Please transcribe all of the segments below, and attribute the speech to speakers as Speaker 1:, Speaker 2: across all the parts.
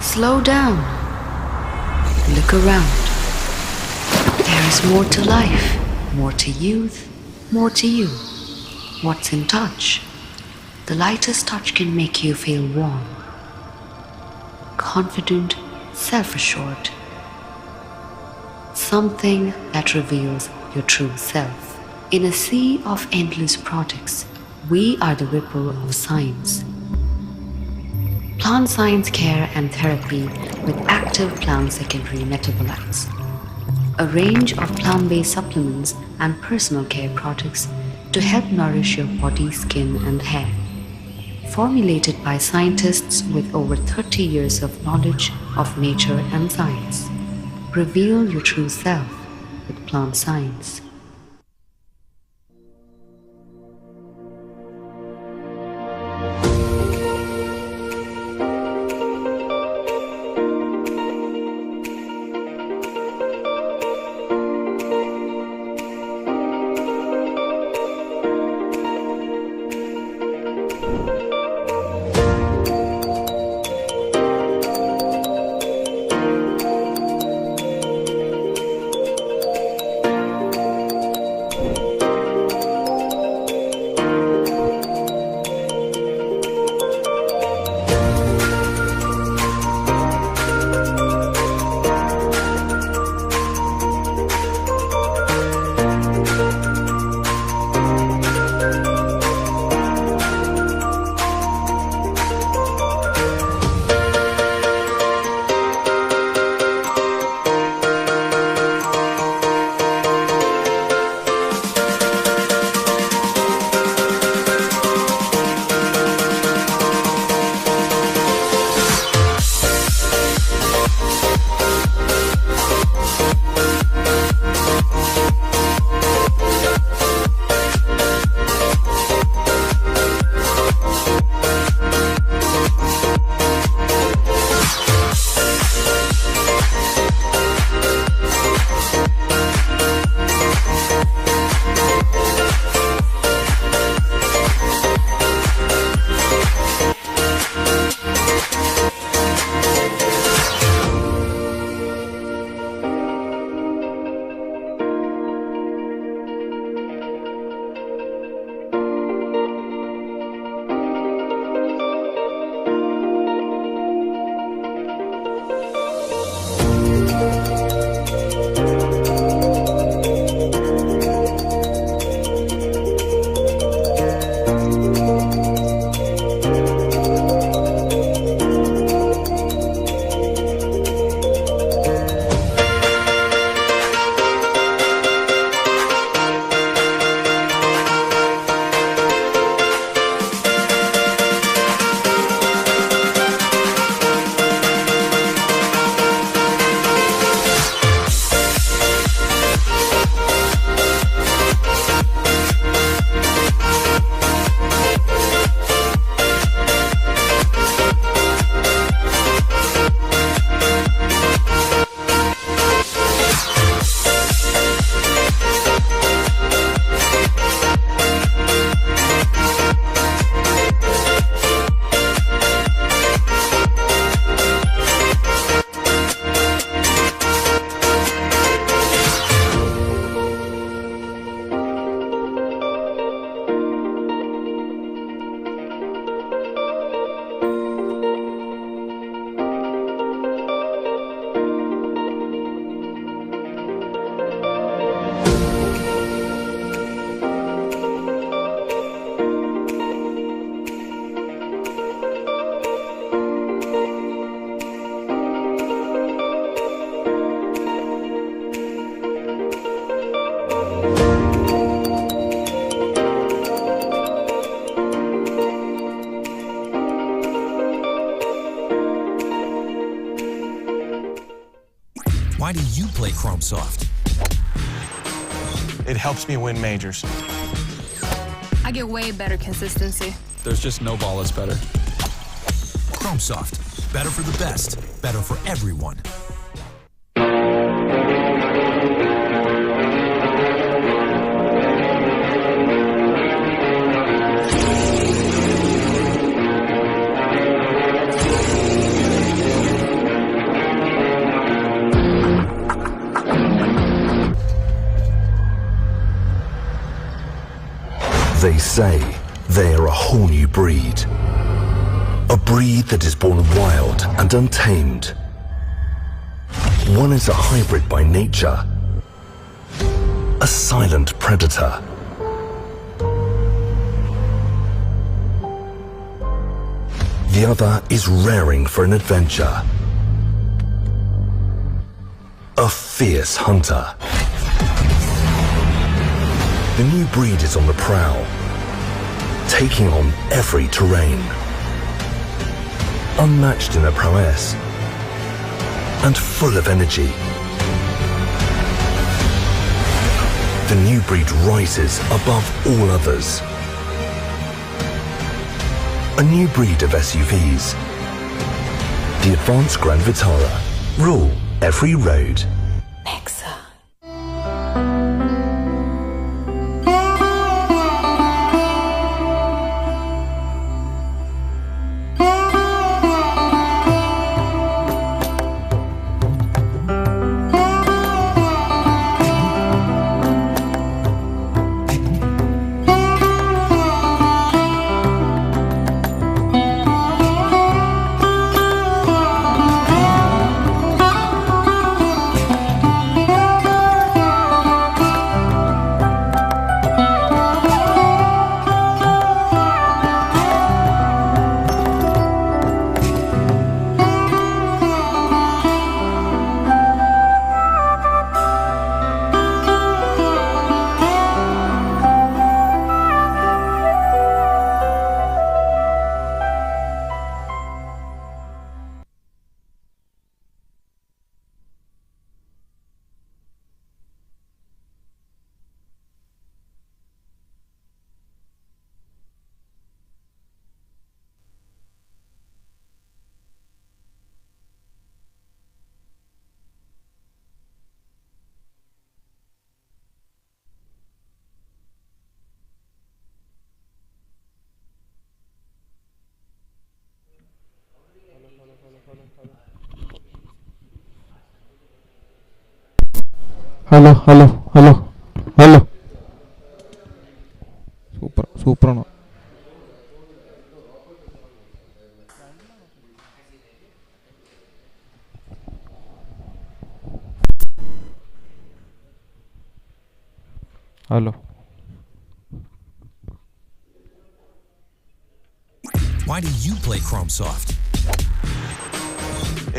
Speaker 1: Slow down. Look around. There is more to life, more to youth, more to you. What's in touch? The lightest touch can make you feel warm, confident, self-assured. Something that reveals your true self. In a sea of endless products, we are the ripple of science. Plant science care and therapy with active plant secondary metabolites. A range of plant-based supplements and personal care products to help nourish your body, skin and hair. Formulated by scientists with over 30 years of knowledge of nature and science. Reveal your true self with plant science.
Speaker 2: Why do you play Chrome Soft?
Speaker 3: It helps me win majors.
Speaker 4: I get way better consistency.
Speaker 5: There's just no ball that's better.
Speaker 2: Chrome Soft. Better for the best. Better for everyone.
Speaker 3: They say they are a whole new breed. A breed that is born wild and untamed. One is a hybrid by nature, a silent predator. The other is raring for an adventure, a fierce hunter. The new breed is on the prowl, taking on every terrain. Unmatched in their prowess and full of energy. The new breed rises above all others. A new breed of SUVs. The advanced Grand Vitara. Rule every road.
Speaker 6: Hello hello hello hello സൂപ്പറാണോ? Hello.
Speaker 2: Why do you play Chrome Soft?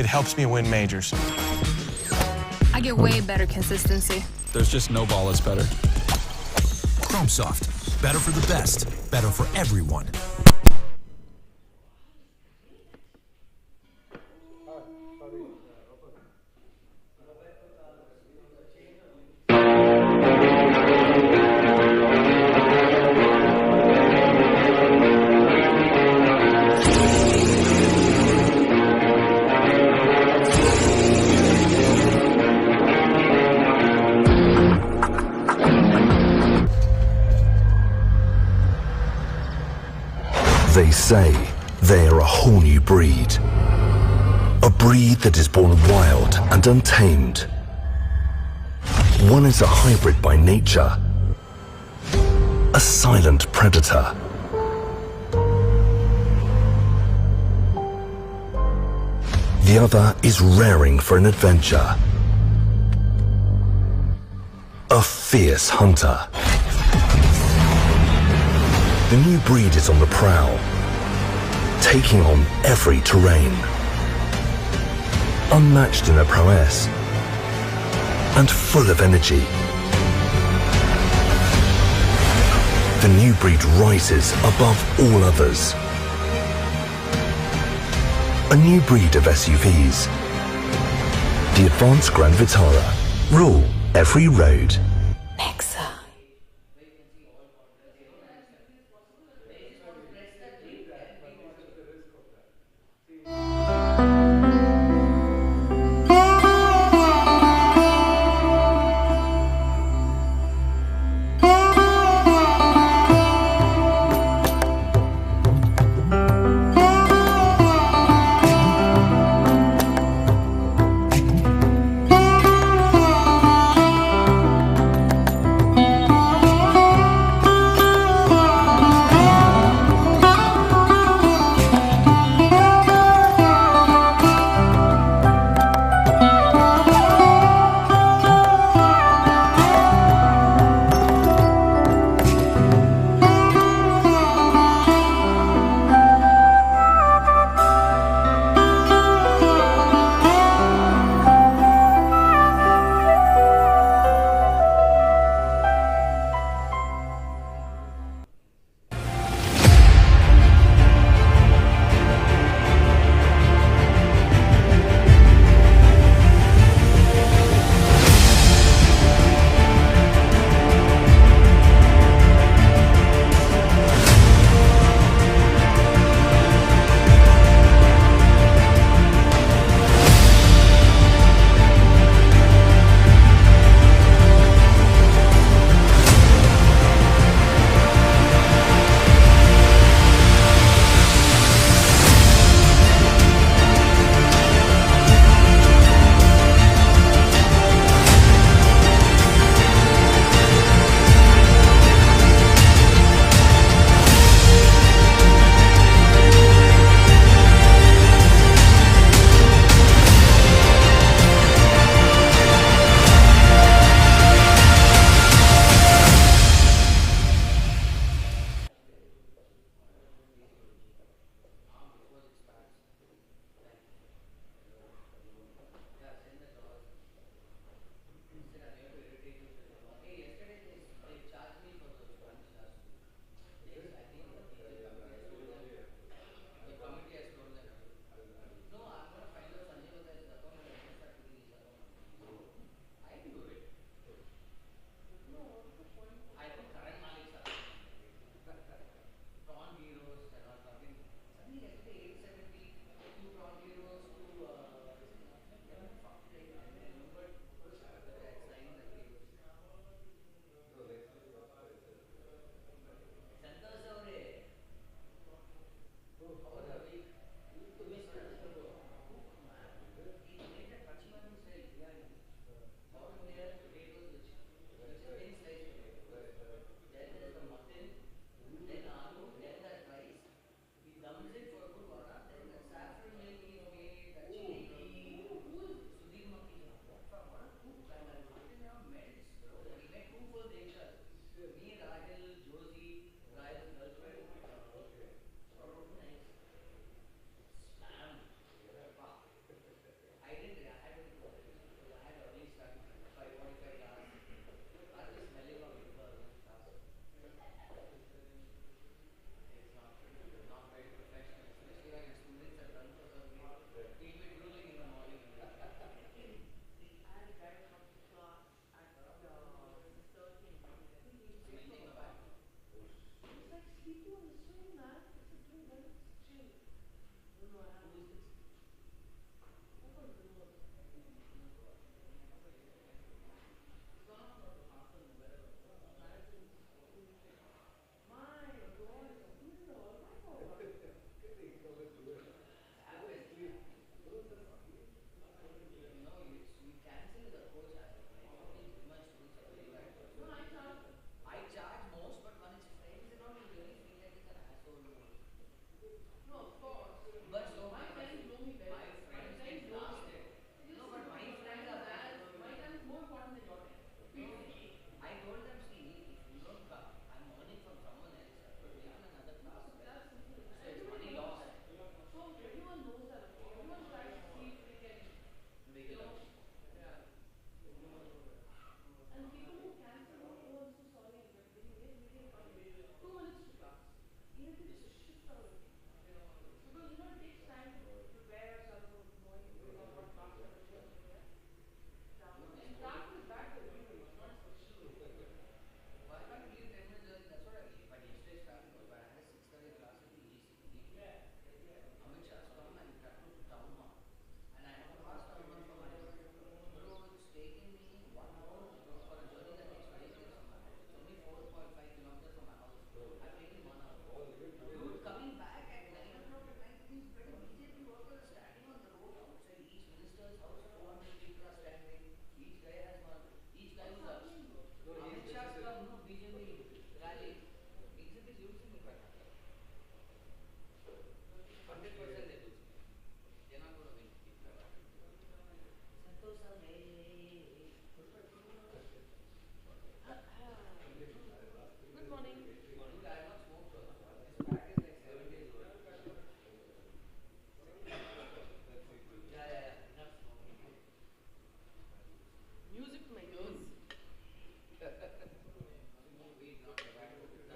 Speaker 5: It helps me win majors.
Speaker 4: I get way better consistency.
Speaker 5: There's just no ball that's better.
Speaker 2: Chrome Soft. Better for the best. Better for everyone.
Speaker 3: They say they are a whole new breed. A breed that is born wild and untamed. One is a hybrid by nature, a silent predator. The other is raring for an adventure, a fierce hunter. The new breed is on the prowl, taking on every terrain. Unmatched in their prowess and full of energy. The new breed rises above all others. A new breed of SUVs. The advanced Grand Vitara. Rule every road.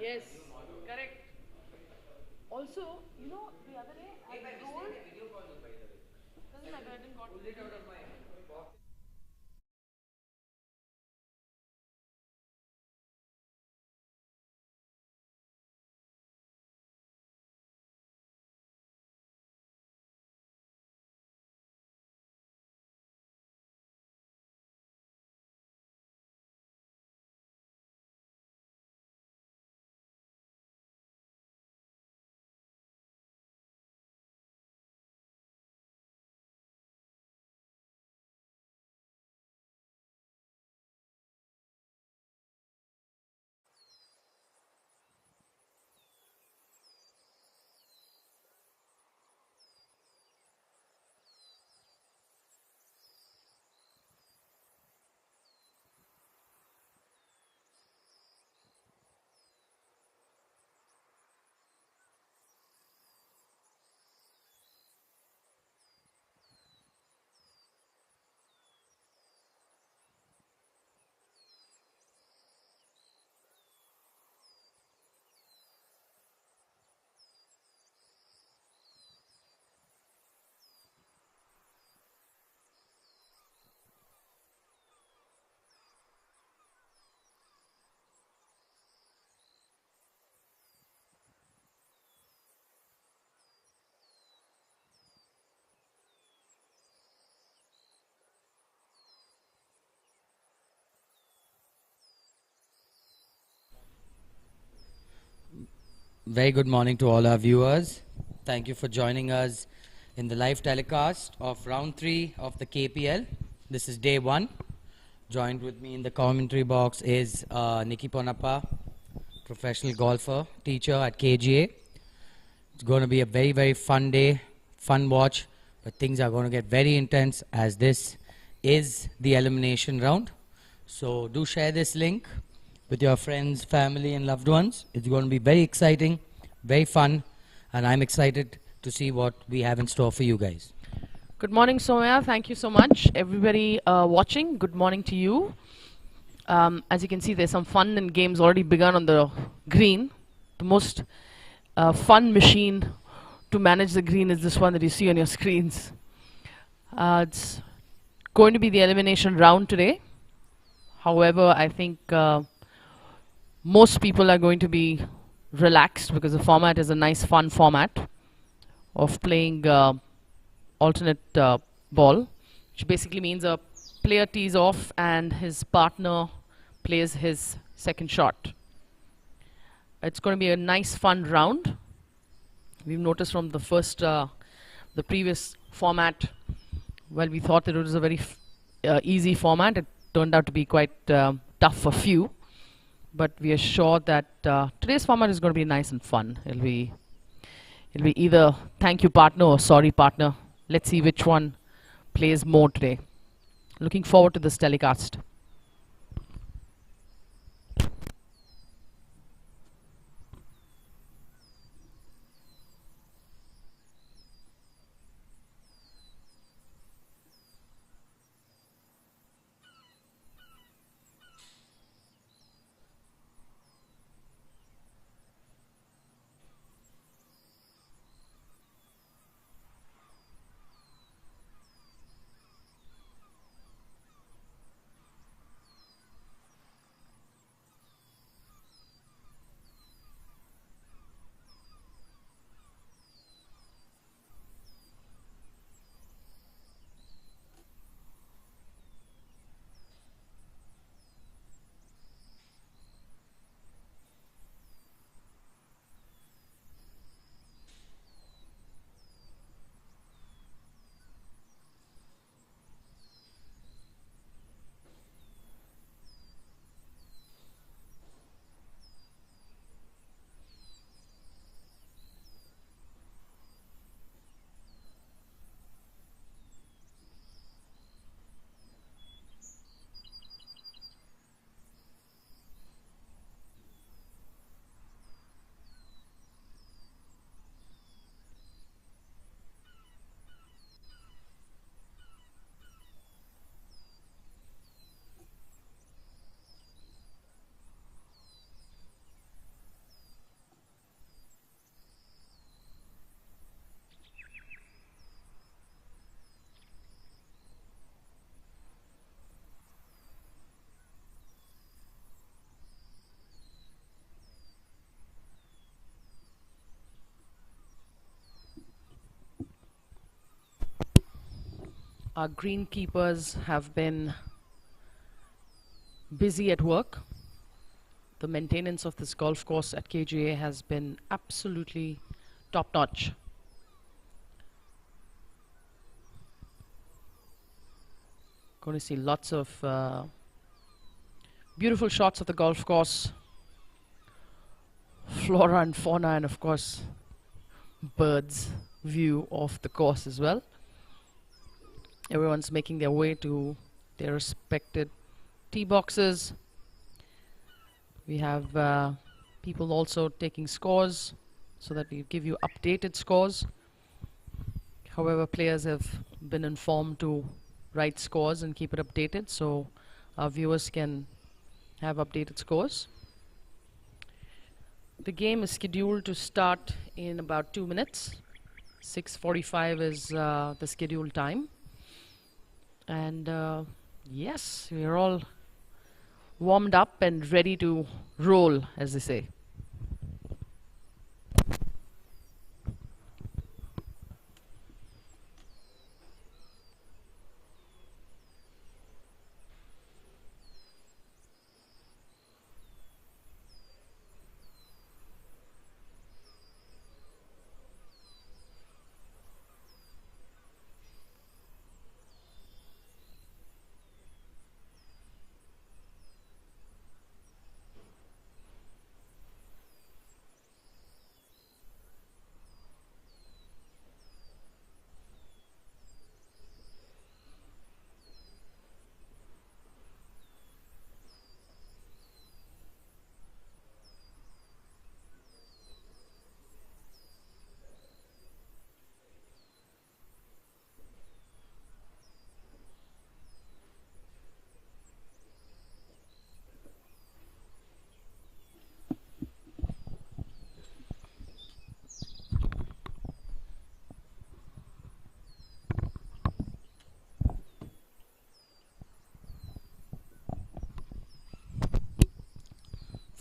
Speaker 7: Yes, correct. Also, you know, the other day I rolled. Doesn't matter, I didn't got it out of my.
Speaker 8: Very good morning to all our viewers. Thank you for joining us in the live telecast of round 3 of the KPL. This is day 1. Joined with me in the commentary box is Nikki Ponappa, professional golfer, teacher at KGA. It's going to be a very, very fun day, fun watch, but things are going to get very intense as this is the elimination round. So do share this link with your friends, family and loved ones. It's going to be very exciting, very fun, and I'm excited to see what we have in store for you guys.
Speaker 7: Good morning, Somaya. Thank you so much. Everybody watching, good morning to you. As you can see, there's some fun and games already begun on the green. The most fun machine to manage the green is this one that you see on your screens. It's going to be the elimination round today. However, I think most people are going to be relaxed because the format is a nice, fun format. of playing alternate ball, which basically means a player tees off and his partner plays his second shot. It's going to be a nice fun round. We've noticed from the previous format, well, we thought that it was a very easy format. It turned out to be quite tough for few, but we are sure that today's format is going to be nice and fun. It'll be either thank you partner or sorry partner. Let's see which one plays more today. Looking forward to this telecast. Our greenkeepers have been busy at work. The maintenance of this golf course at KGA has been absolutely top-notch. Going to see lots of beautiful shots of the golf course, flora and fauna, and of course birds view of the course as well. Everyone's making their way to their respected tee boxes. We have people also taking scores so that we give you updated scores. However, players have been informed to write scores and keep it updated so our viewers can have updated scores. The game is scheduled to start in about 2 minutes. 6:45 is the scheduled time. And yes, we are all warmed up and ready to roll, as they say.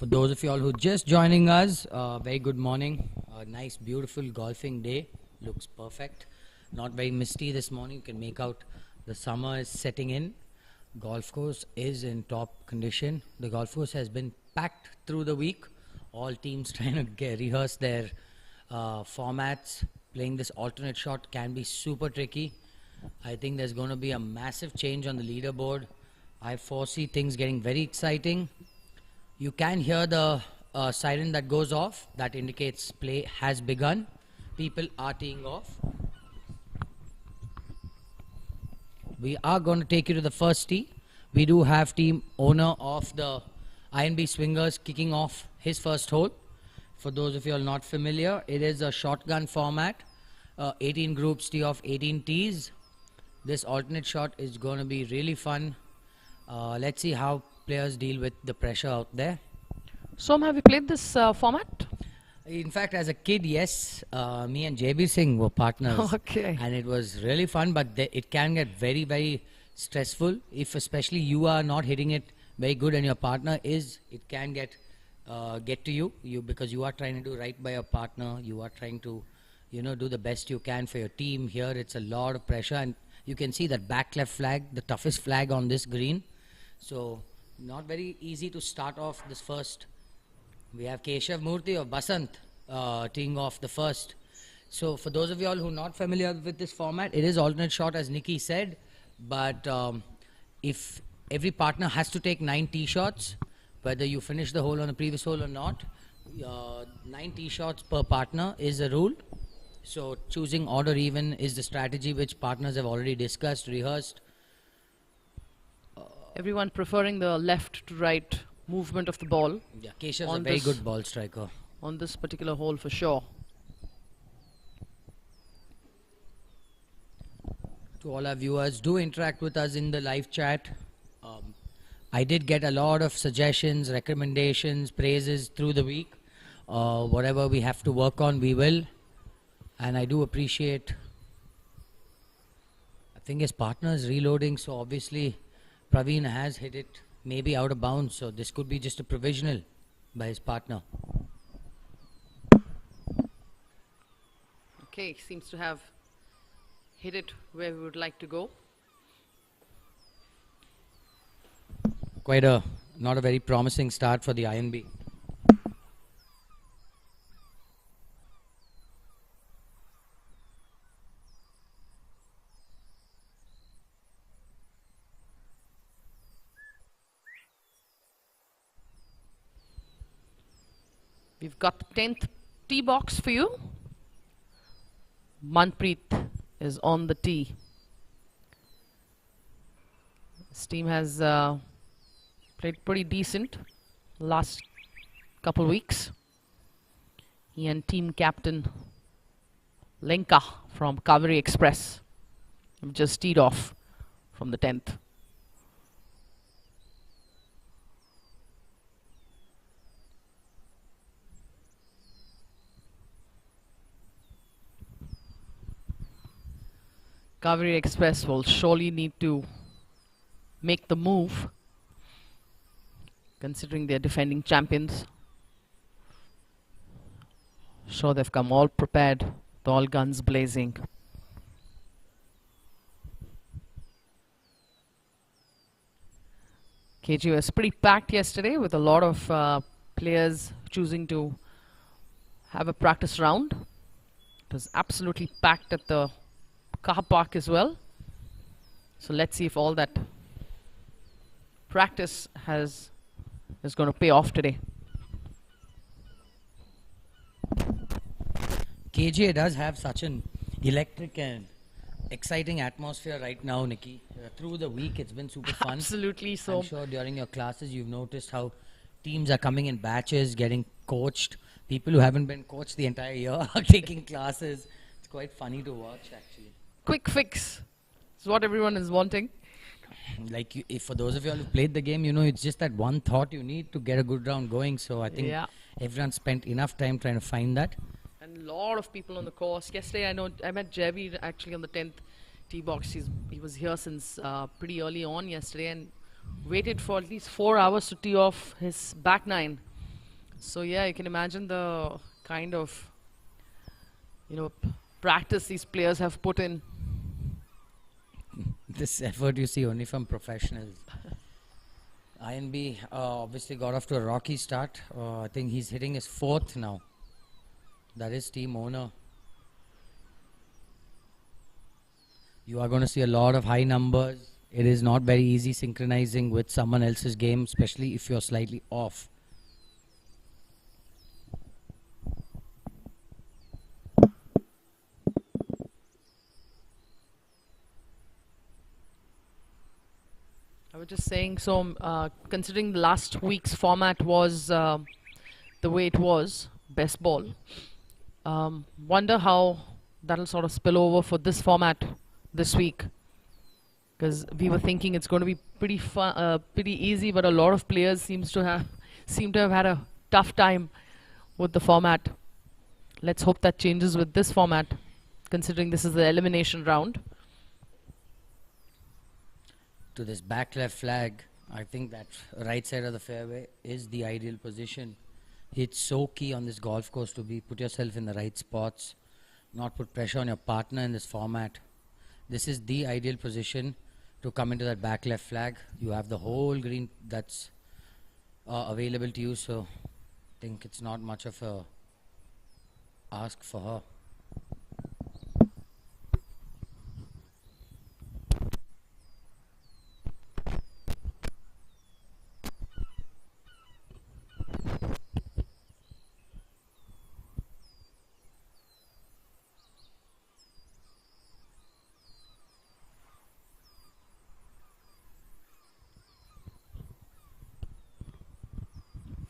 Speaker 8: For those of you all who just joining us, very good morning. A nice, beautiful golfing day looks perfect. Not very misty this morning. You can make out the summer is setting in. Golf course is in top condition. The golf course has been packed through the week. All teams trying to rehearse their formats. Playing this alternate shot can be super tricky. I think there's going to be a massive change on the leaderboard. I foresee things getting very exciting. You can hear the siren that goes off. That indicates play has begun. People are teeing off. We are going to take you to the first tee. We do have team owner of the INB Swingers kicking off his first hole. For those of you all not familiar, it is a shotgun format. 18 groups tee off 18 tees. This alternate shot is going to be really fun. Let's see how players deal with the pressure out there.
Speaker 7: Som, have you played this format?
Speaker 8: In fact, as a kid, yes, me and JB Singh were partners.
Speaker 7: Okay.
Speaker 8: And it was really fun, but it can get very, very stressful. If especially you are not hitting it very good and your partner is, it can get to you because you are trying to do right by your partner. You are trying to, do the best you can for your team. Here, it's a lot of pressure. And you can see that back left flag, the toughest flag on this green. So, not very easy to start off this first. We have Keshav Murthy of Basant teeing off the first. So for those of you all who are not familiar with this format, it is alternate shot as Nikki said. But if every partner has to take 9 tee shots, whether you finish the hole on the previous hole or not, 9 tee shots per partner is the rule. So choosing odd or even is the strategy which partners have already discussed, rehearsed.
Speaker 7: Everyone preferring the left to right movement of the ball.
Speaker 8: Yeah, Keshav's a very good ball striker.
Speaker 7: On this particular hole for sure.
Speaker 8: To all our viewers, do interact with us in the live chat. I did get a lot of suggestions, recommendations, praises through the week. Whatever we have to work on, we will. And I do appreciate. I think his partner is reloading, so obviously Praveen has hit it maybe out of bounds, so this could be just a provisional by his partner.
Speaker 7: Okay, seems to have hit it where we would like to go.
Speaker 8: Not a very promising start for the INB.
Speaker 7: We've got the 10th tee box for you. Manpreet is on the tee. This team has played pretty decent last couple weeks. He and team captain Lenka from Kaveri Express have just teed off from the 10th. Kaveri Express will surely need to make the move, considering they're defending champions. So they've come all prepared, with all guns blazing. KG was pretty packed yesterday with a lot of players choosing to have a practice round. It was absolutely packed at the car park as well. So let's see if all that practice is going to pay off today.
Speaker 8: KGA does have such an electric and exciting atmosphere right now, Nikki. Through the week, it's been super fun.
Speaker 7: Absolutely. So
Speaker 8: I'm sure during your classes, you've noticed how teams are coming in batches, getting coached. People who haven't been coached the entire year are taking classes. It's quite funny to watch, actually.
Speaker 7: Quick fix is what everyone is wanting.
Speaker 8: Like, if for those of you all who've played the game, it's just that one thought you need to get a good round going. So I think everyone spent enough time trying to find that.
Speaker 7: And a lot of people on the course. Yesterday, I met Javi actually on the 10th tee box. He was here since pretty early on yesterday and waited for at least 4 hours to tee off his back nine. So yeah, you can imagine the kind of practice these players have put in.
Speaker 8: This effort you see only from professionals. INB obviously got off to a rocky start. I think he's hitting his 4th now. That is team owner. You are going to see a lot of high numbers. It is not very easy synchronizing with someone else's game, especially if you're slightly off.
Speaker 7: I was just saying, so considering the last week's format was the way it was, best ball, wonder how that'll sort of spill over for this format this week. Because we were thinking it's going to be pretty fun, pretty easy, but a lot of players seem to have had a tough time with the format. Let's hope that changes with this format, considering this is the elimination round.
Speaker 8: To this back left flag, I think that right side of the fairway is the ideal position. It's so key on this golf course to put yourself in the right spots, not put pressure on your partner in this format. This is the ideal position to come into that back left flag. You have the whole green that's available to you, so I think it's not much of a ask for her.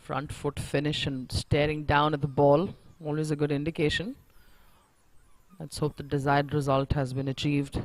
Speaker 7: Front foot finish and staring down at the ball, always a good indication. Let's hope the desired result has been achieved.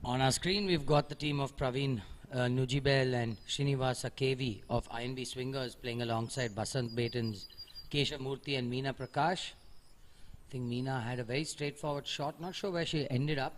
Speaker 8: On our screen, we've got the team of Praveen Nujibel and Srinivasa KV of INB Swingers playing alongside Basant Baton's Keshav Murthy and Meena Prakash. I think Meena had a very straightforward shot. Not sure where she ended up.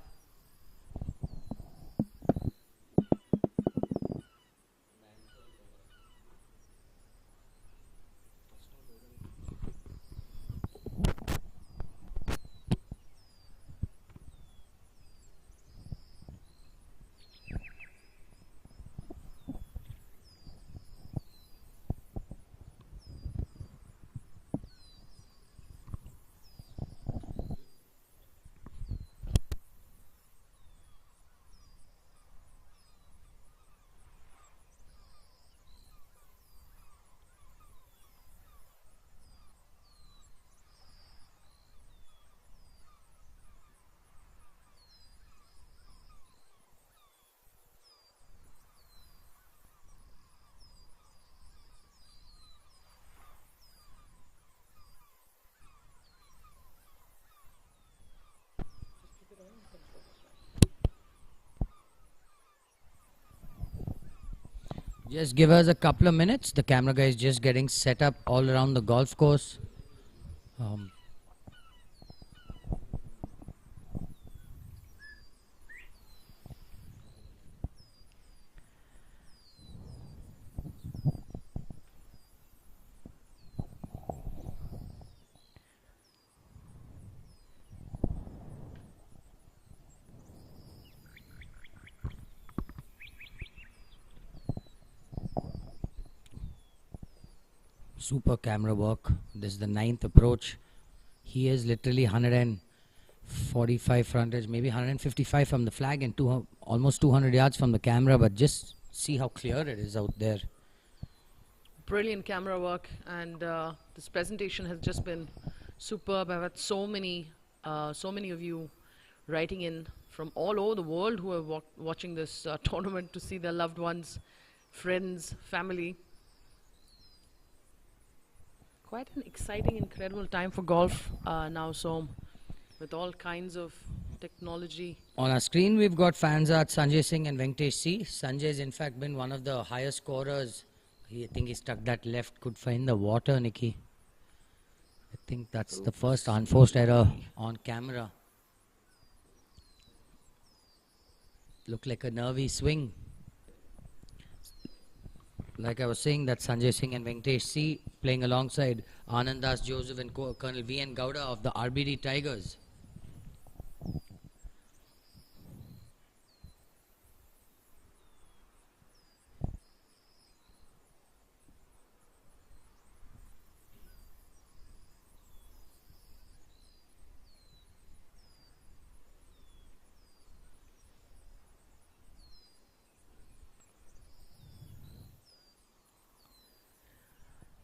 Speaker 8: Just give us a couple of minutes. The camera guy is just getting set up all around the golf course. Super camera work. This is the 9th approach. He is literally 145 frontage, maybe 155 from the flag and almost 200 yards from the camera, but just see how clear it is out there.
Speaker 7: Brilliant camera work, and this presentation has just been superb. I've had so many of you writing in from all over the world who are watching this tournament to see their loved ones, friends, family. Quite an exciting, incredible time for golf now, so with all kinds of technology
Speaker 8: On our screen, we've got Fanzat, Sanjay Singh and Venkatesh C. Sanjay's in fact been one of the highest scorers. I think he stuck that left, could find the water, Nikki. I think that's the first unforced error on camera. Looked like a nervy swing. Like I was saying, that Sanjay Singh and Venkatesh C playing alongside Anandas Joseph and Colonel V.N. Gowda of the RBD Tigers.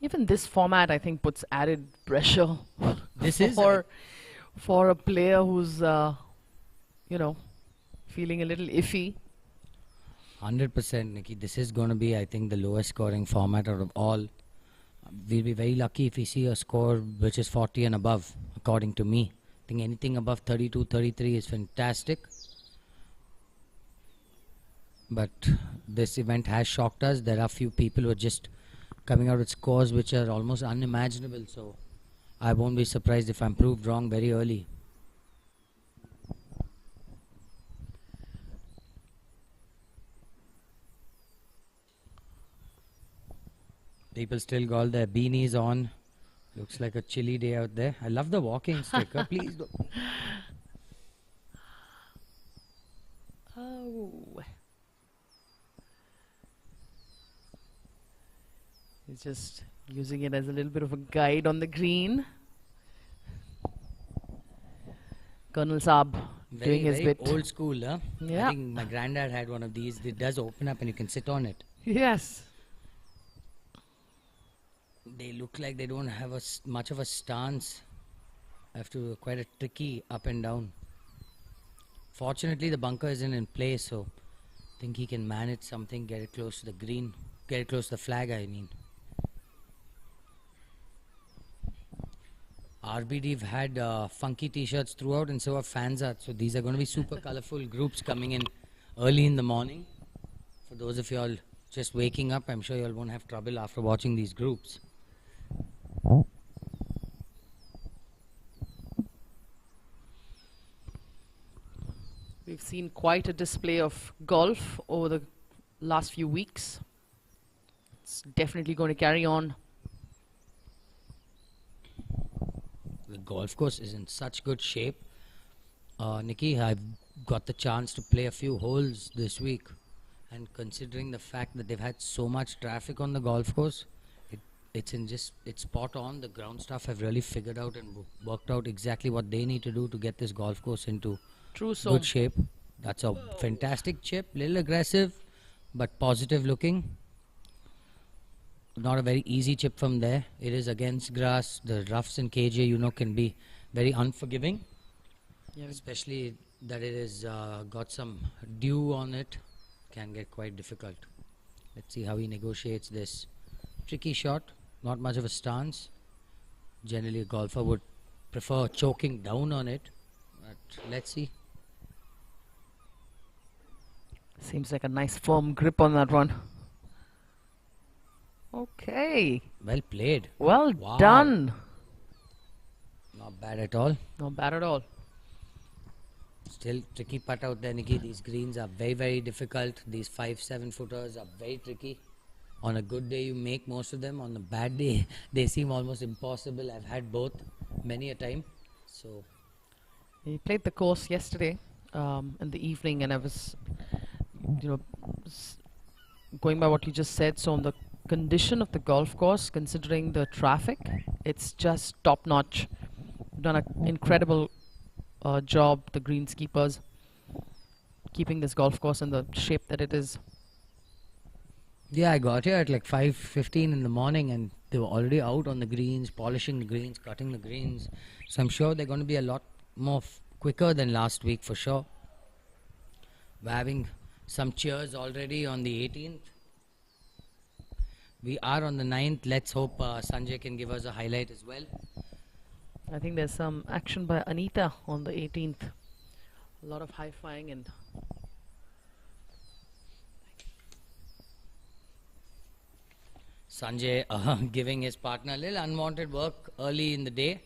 Speaker 7: Even this format, I think, puts added pressure
Speaker 8: This is
Speaker 7: for a player who's, you know, feeling a little iffy.
Speaker 8: 100%, Nikki. This is going to be, I think, the lowest scoring format out of all. We'll be very lucky if we see a score which is 40 and above, according to me. I think anything above 32, 33 is fantastic. But this event has shocked us. There are few people who are just coming out with scores which are almost unimaginable. So I won't be surprised if I'm proved wrong very early. People still got their beanies on. Looks like a chilly day out there. I love the walking sticker. Please don't.
Speaker 7: Oh. He's just using it as a little bit of a guide on the green. Colonel Saab doing his
Speaker 8: Very
Speaker 7: bit.
Speaker 8: old school, huh?
Speaker 7: Yeah.
Speaker 8: I think my granddad had one of these. It does open up and you can sit on it.
Speaker 7: Yes.
Speaker 8: They look like they don't have much of a stance. Have to quite a tricky up and down. Fortunately, the bunker isn't in place, so I think he can manage something. Get it close to the green. Get it close to the flag, I mean. RBD have had funky t-shirts throughout, and so have Fanzat. So these are going to be super colorful groups coming in early in the morning. For those of you all just waking up, I'm sure you all won't have trouble after watching these groups.
Speaker 7: We've seen quite a display of golf over the last few weeks. It's definitely going to carry on.
Speaker 8: The golf course is in such good shape. Nikki, I've got the chance to play a few holes this week, and considering the fact that they've had so much traffic on the golf course, it's spot on. The ground staff have really figured out and worked out exactly what they need to do to get this golf course into good shape. That's a fantastic chip, little aggressive but positive looking. Not a very easy chip from there. It is against grass. The roughs in KGA, you know, can be very unforgiving. Yeah, especially that it has got some dew on it. Can get quite difficult. Let's see how he negotiates this. Tricky shot. Not much of a stance. Generally a golfer would prefer choking down on it. But let's see.
Speaker 7: Seems like a nice firm grip on that one. Okay.
Speaker 8: Well played.
Speaker 7: Well
Speaker 8: Wow.
Speaker 7: done.
Speaker 8: Not bad at all.
Speaker 7: Not bad at all.
Speaker 8: Still tricky putt out there, Nikki. These greens are very, very difficult. These 5-7 footers are very tricky. On a good day, you make most of them. On a bad day, they seem almost impossible. I've had both many a time. So
Speaker 7: He played the course yesterday in the evening, and I was, going by what you just said. So on the condition of the golf course, considering the traffic, it's just top notch. Done an incredible job, the greenskeepers, keeping this golf course in the shape that it is.
Speaker 8: yeah, I got here at like 5:15 in the morning, and they were already out on the greens, polishing the greens, cutting the greens. So I'm sure they're going to be a lot more quicker than last week for sure. We're having some cheers already on the 18th. We are on the 9th. Let's hope Sanjay can give us a highlight as well.
Speaker 7: I think there's some action by Anita on the 18th. A lot of high-fiving and
Speaker 8: Sanjay giving his partner a little unwanted work early in the day.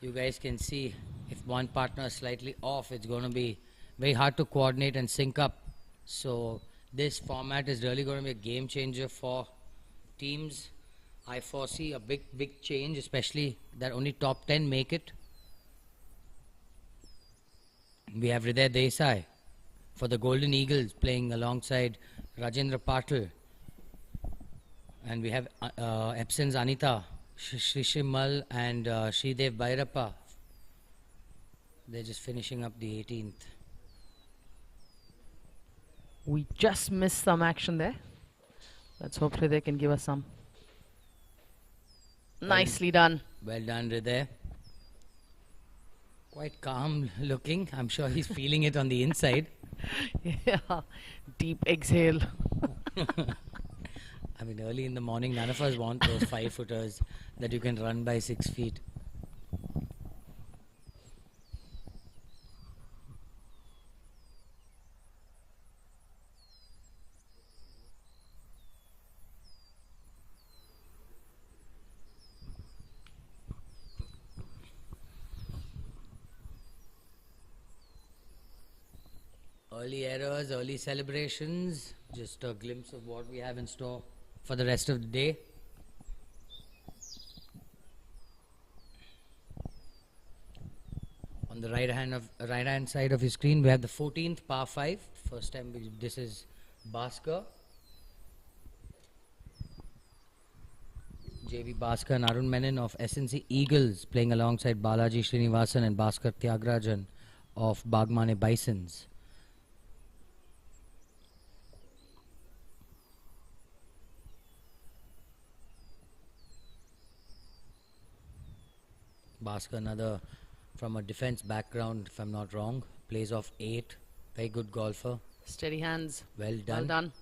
Speaker 8: You guys can see if one partner is slightly off, it's going to be very hard to coordinate and sync up. So this format is really going to be a game changer for teams. I foresee a big change, especially that only top 10 make it. We have Hriday Desai for the Golden Eagles playing alongside Rajendra Patil. And we have Epson's Anita, Shishimal and Sridev Bhairappa. They're just finishing up the 18th.
Speaker 7: we just missed some action there. Let's hope they can give us some. Nicely done.
Speaker 8: Well done, Hriday. Quite calm looking. I'm sure he's feeling it on the inside.
Speaker 7: Yeah, deep exhale.
Speaker 8: I mean, early in the morning, none of us want those 5-footers that you can run by 6 feet. Early errors, early celebrations, just a glimpse of what we have in store for the rest of the day. On the right hand side of your screen, we have the 14th par 5. First time this is Bhaskar. JV Bhaskar and Arun Menon of SNC Eagles playing alongside Balaji Srinivasan and Bhaskar Tyagarajan of Bagmane Bisons. Bhaskar, another from a defense background, if I'm not wrong, plays off 8. Very good golfer.
Speaker 7: Steady hands.
Speaker 8: Well done.
Speaker 7: Well done.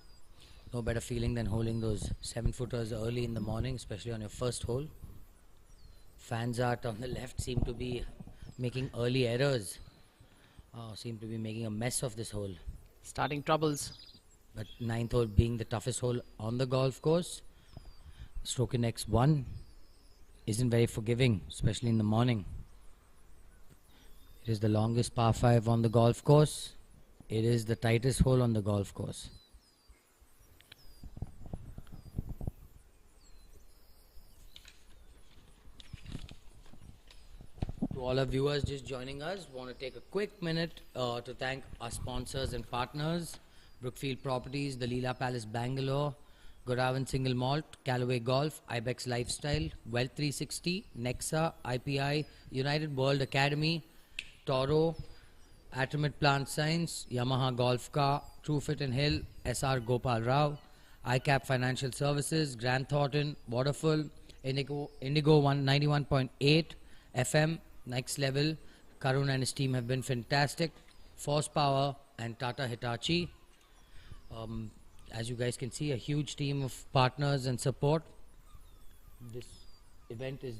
Speaker 8: No better feeling than holding those 7-footers early in the morning, especially on your first hole. Fans art on the left seem to be making early errors. Seem to be making a mess of this hole.
Speaker 7: Starting troubles.
Speaker 8: But 9th hole being the toughest hole on the golf course. Stroke in X1 isn't very forgiving, especially in the morning. It is the longest par 5 on the golf course. It is the tightest hole on the golf course. To all our viewers just joining us, want to take a quick minute to thank our sponsors and partners: Brookfield Properties, the Leela Palace Bangalore, Goravan Single Malt, Callaway Golf, Ibex Lifestyle, Wealth 360, Nexa, IPI, United World Academy, Toro, Atomid Plant Science, Yamaha Golf Car, Truefit and Hill, SR Gopal Rao, ICAP Financial Services, Grant Thornton, Waterfall, Indigo 191.8 FM, Next Level. Karun and his team have been fantastic. Force Power and Tata Hitachi. As you guys can see, a huge team of partners and support. This event is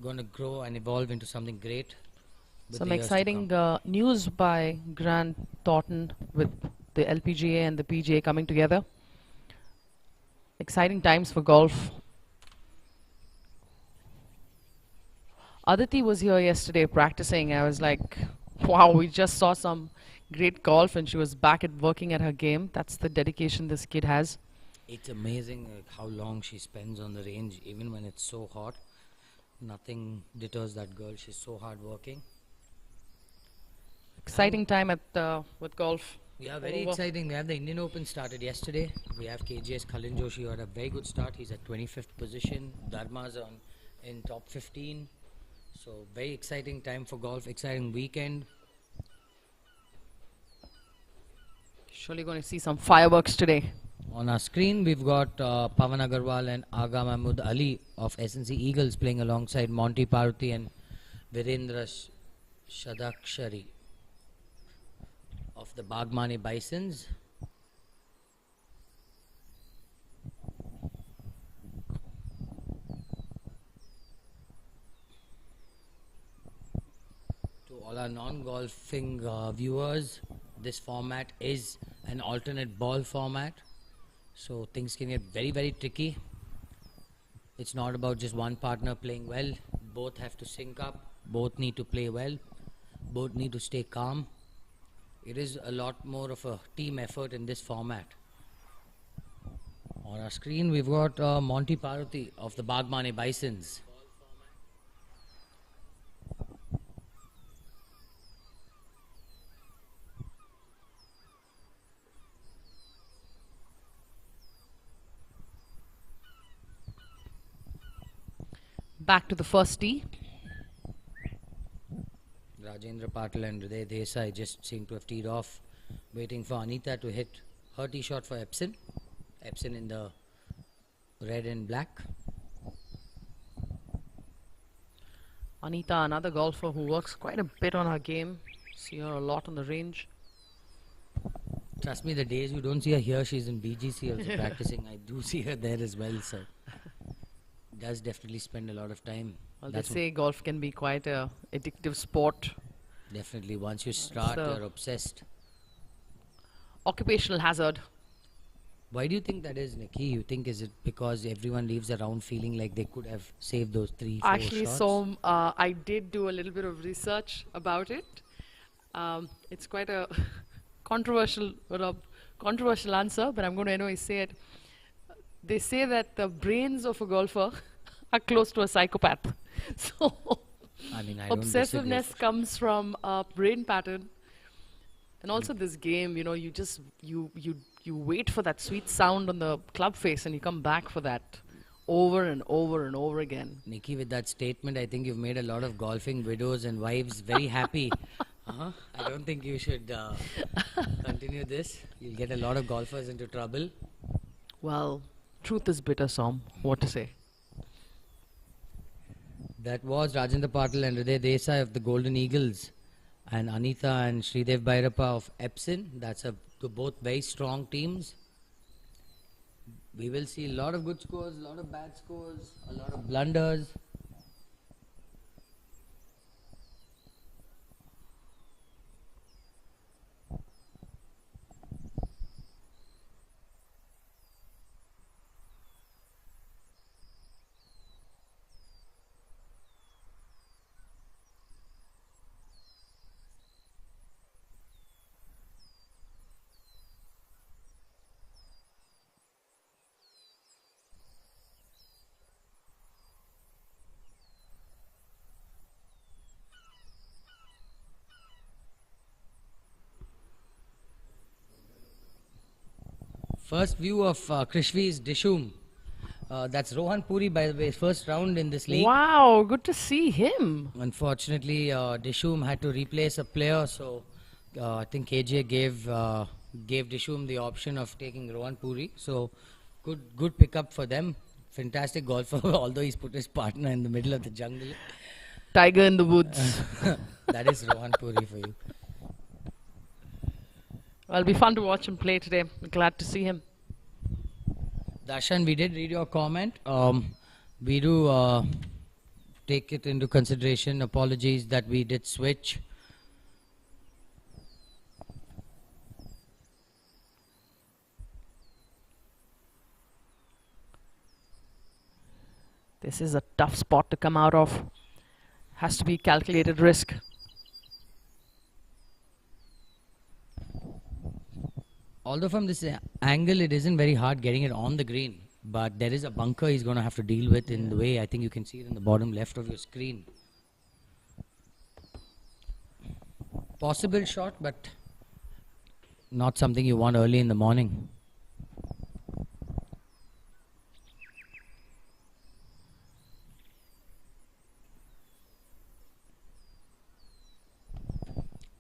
Speaker 8: going to grow and evolve into something great. with
Speaker 7: Some
Speaker 8: the years to
Speaker 7: exciting
Speaker 8: come.
Speaker 7: news by Grant Thornton with the LPGA and the PGA coming together. Exciting times for golf. Aditi was here yesterday practicing. I was like, wow, we just saw some great golf and she was back at working at her game. That's the dedication this kid has.
Speaker 8: It's amazing how long she spends on the range, even when it's so hot. Nothing deters that girl. She's so hard working.
Speaker 7: Exciting time at with golf.
Speaker 8: Yeah, very
Speaker 7: Over.
Speaker 8: exciting. We have the Indian Open started yesterday. We have KGS Kalin Joshi who had a very good start. He's at 25th position. Dharma's in top 15. So very exciting time for golf. Exciting weekend.
Speaker 7: Surely going to see some fireworks today.
Speaker 8: On our screen, we've got Pavan Agarwal and Aga Mahmood Ali of SNC Eagles playing alongside Monty Paruthi and Virendra Shadakshari of the Bagmane Bisons. To all our non-golfing viewers, this format is an alternate ball format, so things can get very, very tricky. It's not about just one partner playing well. Both have to sync up, both need to play well, both need to stay calm. It is a lot more of a team effort in this format. On our screen we've got Monty Parvati of the Bagmane Bisons.
Speaker 7: Back to the first tee.
Speaker 8: Rajendra Patil and Hriday Desai just seem to have teed off, waiting for Anita to hit her tee shot for Epson. Epson in the red and black.
Speaker 7: Anita, another golfer who works quite a bit on her game. See her a lot on the range.
Speaker 8: Trust me, the days you don't see her here, she's in BGC also practicing. I do see her there as well, so does definitely spend a lot of time.
Speaker 7: Well, they say golf can be quite a addictive sport.
Speaker 8: Definitely, once you start, you're obsessed.
Speaker 7: Occupational hazard.
Speaker 8: Why do you think that is, Nikki? You think is it because everyone leaves around feeling like they could have saved those 3-4
Speaker 7: Actually,
Speaker 8: shots?
Speaker 7: so I did do a little bit of research about it. It's quite a controversial answer, but I'm going to anyway say it. They say that the brains of a golfer are close to a psychopath. So
Speaker 8: I mean, I don't disagree.
Speaker 7: obsessiveness comes from a brain pattern. And also this game, you know, you wait for that sweet sound on the club face and you come back for that over and over and over again.
Speaker 8: Nikki, with that statement, I think you've made a lot of golfing widows and wives very happy. I don't think you should continue this. You'll get a lot of golfers into trouble.
Speaker 7: Well, truth is bitter, Som. What to say?
Speaker 8: That was Rajendra Patil and Hriday Desai of the Golden Eagles, and Anita and Sridev Bhairappa of Epson. That's both very strong teams. We will see a lot of good scores, a lot of bad scores, a lot of blunders. First view of Krishvi's Dishum. That's Rohan Puri, by the way, first round in this league.
Speaker 7: Wow, good to see him.
Speaker 8: Unfortunately, Dishum had to replace a player, so I think KGA gave Dishum the option of taking Rohan Puri. So good pickup for them. Fantastic golfer, although he's put his partner in the middle of the jungle.
Speaker 7: Tiger in the woods.
Speaker 8: That is Rohan Puri for you.
Speaker 7: Well, it'll be fun to watch him play today. Glad to see him.
Speaker 8: Darshan, we did read your comment. We do take it into consideration. Apologies that we did switch.
Speaker 7: This is a tough spot to come out of. Has to be calculated risk.
Speaker 8: Although from this angle, it isn't very hard getting it on the green. But there is a bunker he's going to have to deal with in the way. I think you can see it in the bottom left of your screen. Possible shot, but not something you want early in the morning.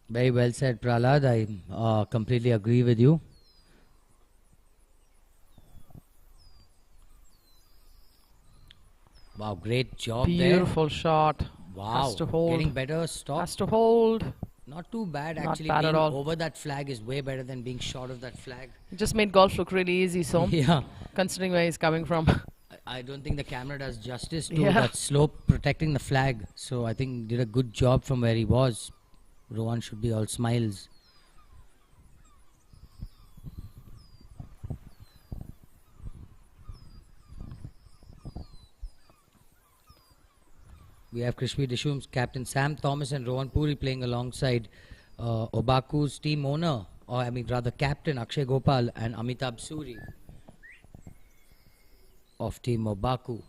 Speaker 8: Very well said, Prahlad. I completely agree with you. Wow, great job
Speaker 7: Beautiful shot.
Speaker 8: Wow,
Speaker 7: Has to hold.
Speaker 8: getting better. Stop.
Speaker 7: Has to hold.
Speaker 8: Not too bad,
Speaker 7: Not
Speaker 8: actually.
Speaker 7: bad at
Speaker 8: Being
Speaker 7: all.
Speaker 8: over that flag is way better than being short of that flag.
Speaker 7: It just made golf look really easy, so
Speaker 8: Yeah.
Speaker 7: considering where he's coming from.
Speaker 8: I don't think the camera does justice to
Speaker 7: Yeah.
Speaker 8: that slope protecting the flag. So I think did a good job from where he was. Rohan should be all smiles. We have Krishvi Dishum's captain Sam Thomas and Rohan Puri playing alongside Obaku's team owner, or I mean rather captain Akshay Gopal and Amitabh Suri of team Obaku.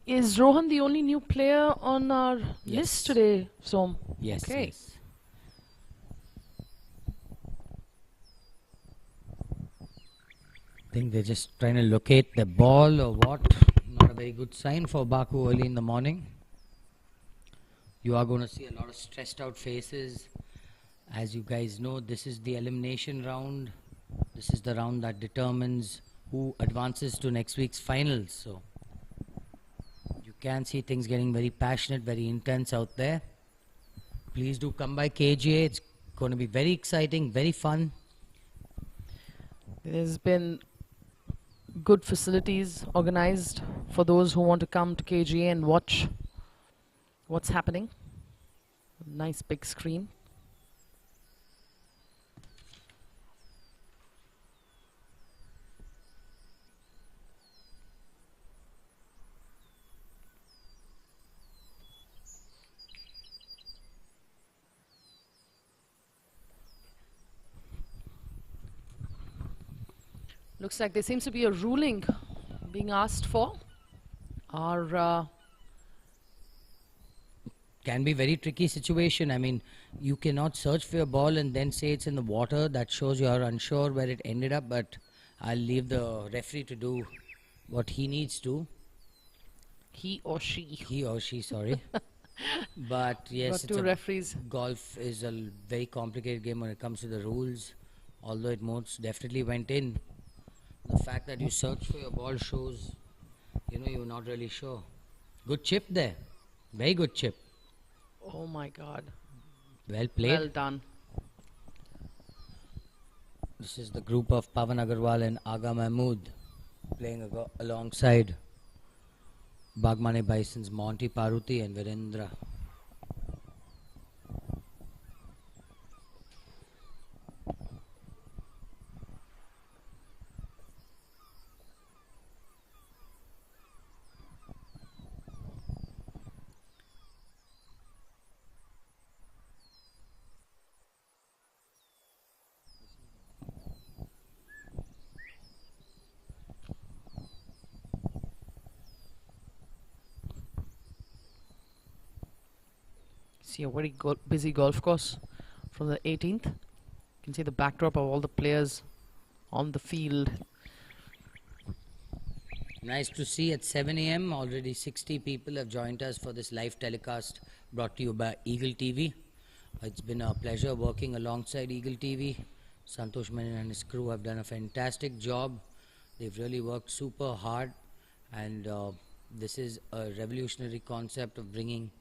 Speaker 7: Is Rohan the only new player on our list today, Som?
Speaker 8: Yes.
Speaker 7: Okay.
Speaker 8: Yes. I think they're just trying to locate the ball or what. Not a very good sign for Baku early in the morning. You are going to see a lot of stressed out faces. As you guys know, this is the elimination round. This is the round that determines who advances to next week's finals. So you can see things getting very passionate, very intense out there. Please do come by KGA. It's going to be very exciting, very fun.
Speaker 7: There's been good facilities organized for those who want to come to KGA and watch what's happening. Nice big screen. Looks like there seems to be a ruling being asked for. Our
Speaker 8: Can be very tricky situation. I mean, you cannot search for your ball and then say it's in the water. That shows you are unsure where it ended up, but I'll leave the referee to do what he needs to.
Speaker 7: he or she.
Speaker 8: He or she, sorry. But yes,
Speaker 7: Got two referees.
Speaker 8: golf is a very complicated game when it comes to the rules. Although it most definitely went in. The fact that you search for your ball shows, you're not really sure. Good chip there. Very good chip.
Speaker 7: Oh my God.
Speaker 8: Well played.
Speaker 7: Well done.
Speaker 8: This is the group of Pavan Agarwal and Aga Mahmood playing alongside Bagmane Bison's Monty Paruti and Virendra.
Speaker 7: See a very busy golf course from the 18th. You can see the backdrop of all the players on the field.
Speaker 8: Nice to see at 7 a.m. already 60 people have joined us for this live telecast brought to you by Eagle TV. It's been a pleasure working alongside Eagle TV. Santosh Menon and his crew have done a fantastic job. They've really worked super hard, and this is a revolutionary concept of bringing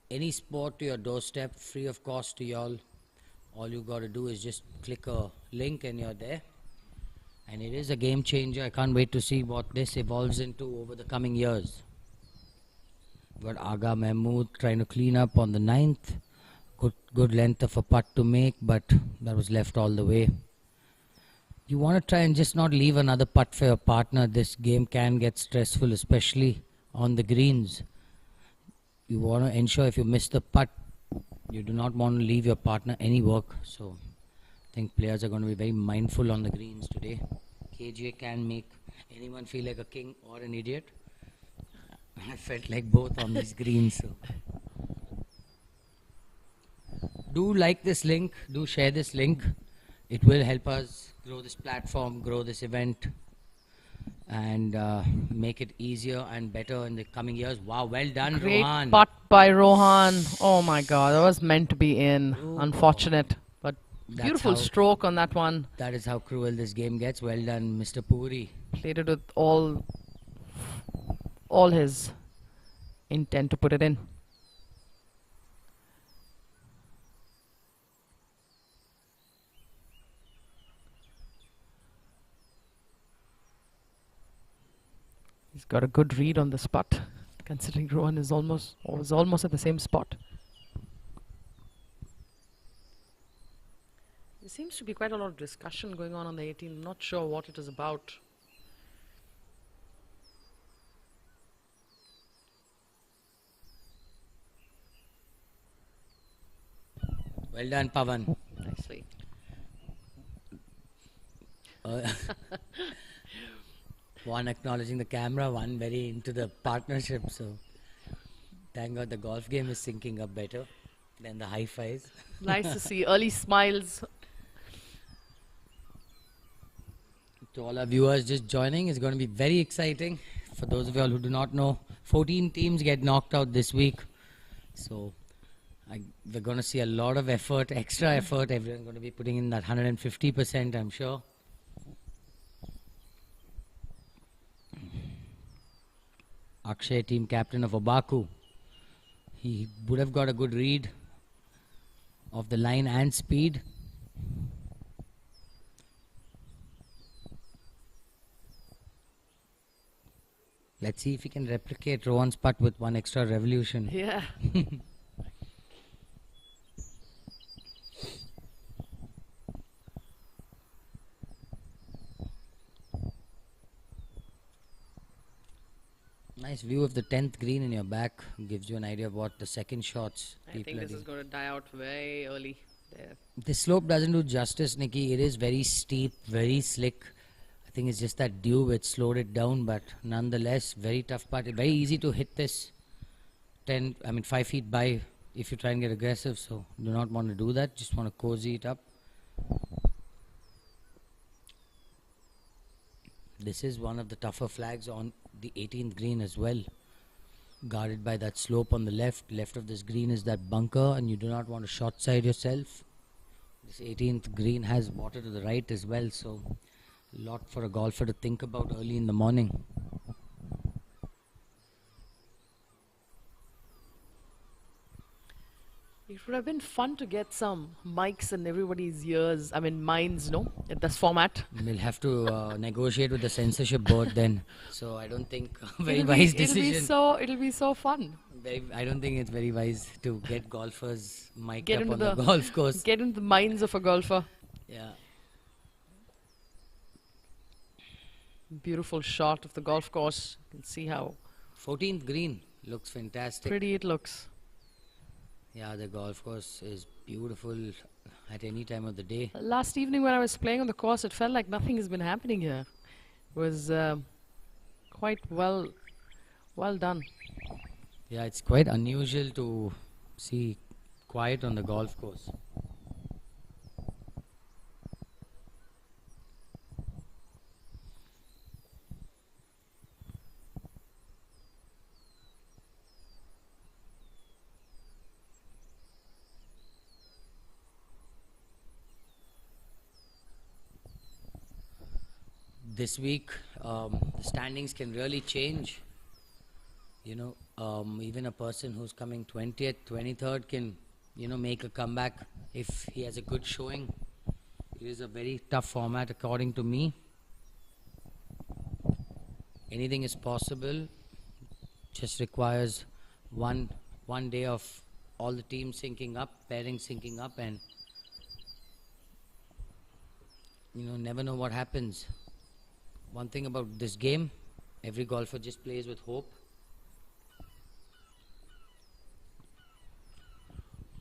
Speaker 8: any sport to your doorstep free of cost to y'all. All you got to do is just click a link and you're there. And it is a game changer. I can't wait to see what this evolves into over the coming years. Got Aga Mahmood trying to clean up on the 9th. Good length of a putt to make, but that was left all the way. You want to try and just not leave another putt for your partner. This game can get stressful, especially on the greens. You want to ensure if you miss the putt, you do not want to leave your partner any work. So I think players are going to be very mindful on the greens today. KGA can make anyone feel like a king or an idiot. I felt like both on these greens. So. Do like this link, do share this link. It will help us grow this platform, grow this event, and make it easier and better in the coming years. Wow, well done,
Speaker 7: Great
Speaker 8: Rohan.
Speaker 7: putt by Rohan. Oh my God, that was meant to be in. Unfortunate, but
Speaker 8: That's
Speaker 7: beautiful
Speaker 8: how-
Speaker 7: stroke on that one.
Speaker 8: That is how cruel this game gets. Well done, Mr. Puri.
Speaker 7: Played it with all his intent to put it in. He's got a good read on the spot, considering Rohan is almost at the same spot. seems to be quite a lot of discussion going on the 18th. I'm not sure what it is about.
Speaker 8: Well done, Pavan.
Speaker 7: Nicely.
Speaker 8: One acknowledging the camera, one very into the partnership. So thank God the golf game is syncing up better than the high fives.
Speaker 7: Nice to see early smiles.
Speaker 8: To all our viewers just joining, it's going to be very exciting. For those of you all who do not know, 14 teams get knocked out this week. So we're going to see a lot of effort, extra effort. Everyone's going to be putting in that 150%, I'm sure. Akshay, team captain of Obaku. He would have got a good read of the line and speed. Let's see if he can replicate Rohan's putt with one extra revolution.
Speaker 7: Yeah.
Speaker 8: Nice view of the 10th green in your back. Gives you an idea of what the second shots
Speaker 7: I
Speaker 8: people
Speaker 7: think
Speaker 8: are
Speaker 7: this
Speaker 8: doing.
Speaker 7: is going to die out very early there.
Speaker 8: The slope doesn't do justice, Nikki. It is very steep, very slick. I think it's just that dew which slowed it down, but nonetheless, very tough putt. Very easy to hit this 5 feet by if you try and get aggressive. So do not want to do that. Just want to cozy it up. This is one of the tougher flags on the 18th green as well. Guarded by that slope on the left. Left of this green is that bunker, and you do not want to short side yourself. This 18th green has water to the right as well, so a lot for a golfer to think about early in the morning.
Speaker 7: It would have been fun to get some mics in everybody's ears. I mean, minds, no? At this format.
Speaker 8: We'll have to negotiate with the censorship board then. So I don't think very wise decision.
Speaker 7: It'll be so fun.
Speaker 8: I don't think it's very wise to get golfers mic'd
Speaker 7: Get
Speaker 8: up
Speaker 7: into
Speaker 8: on the golf course.
Speaker 7: Get into the minds of a golfer.
Speaker 8: Yeah.
Speaker 7: Beautiful shot of the golf course. You can see how
Speaker 8: 14th green looks fantastic.
Speaker 7: pretty it looks.
Speaker 8: Yeah, the golf course is beautiful at any time of the day.
Speaker 7: Last evening when I was playing on the course, it felt like nothing has been happening here. It was quite well done.
Speaker 8: Yeah, it's quite unusual to see quiet on the golf course. This week, the standings can really change. You know, even a person who's coming 20th, 23rd can, make a comeback if he has a good showing. It is a very tough format according to me. Anything is possible. Just requires one day of all the teams syncing up, pairings syncing up, and never know what happens. One thing about this game, every golfer just plays with hope.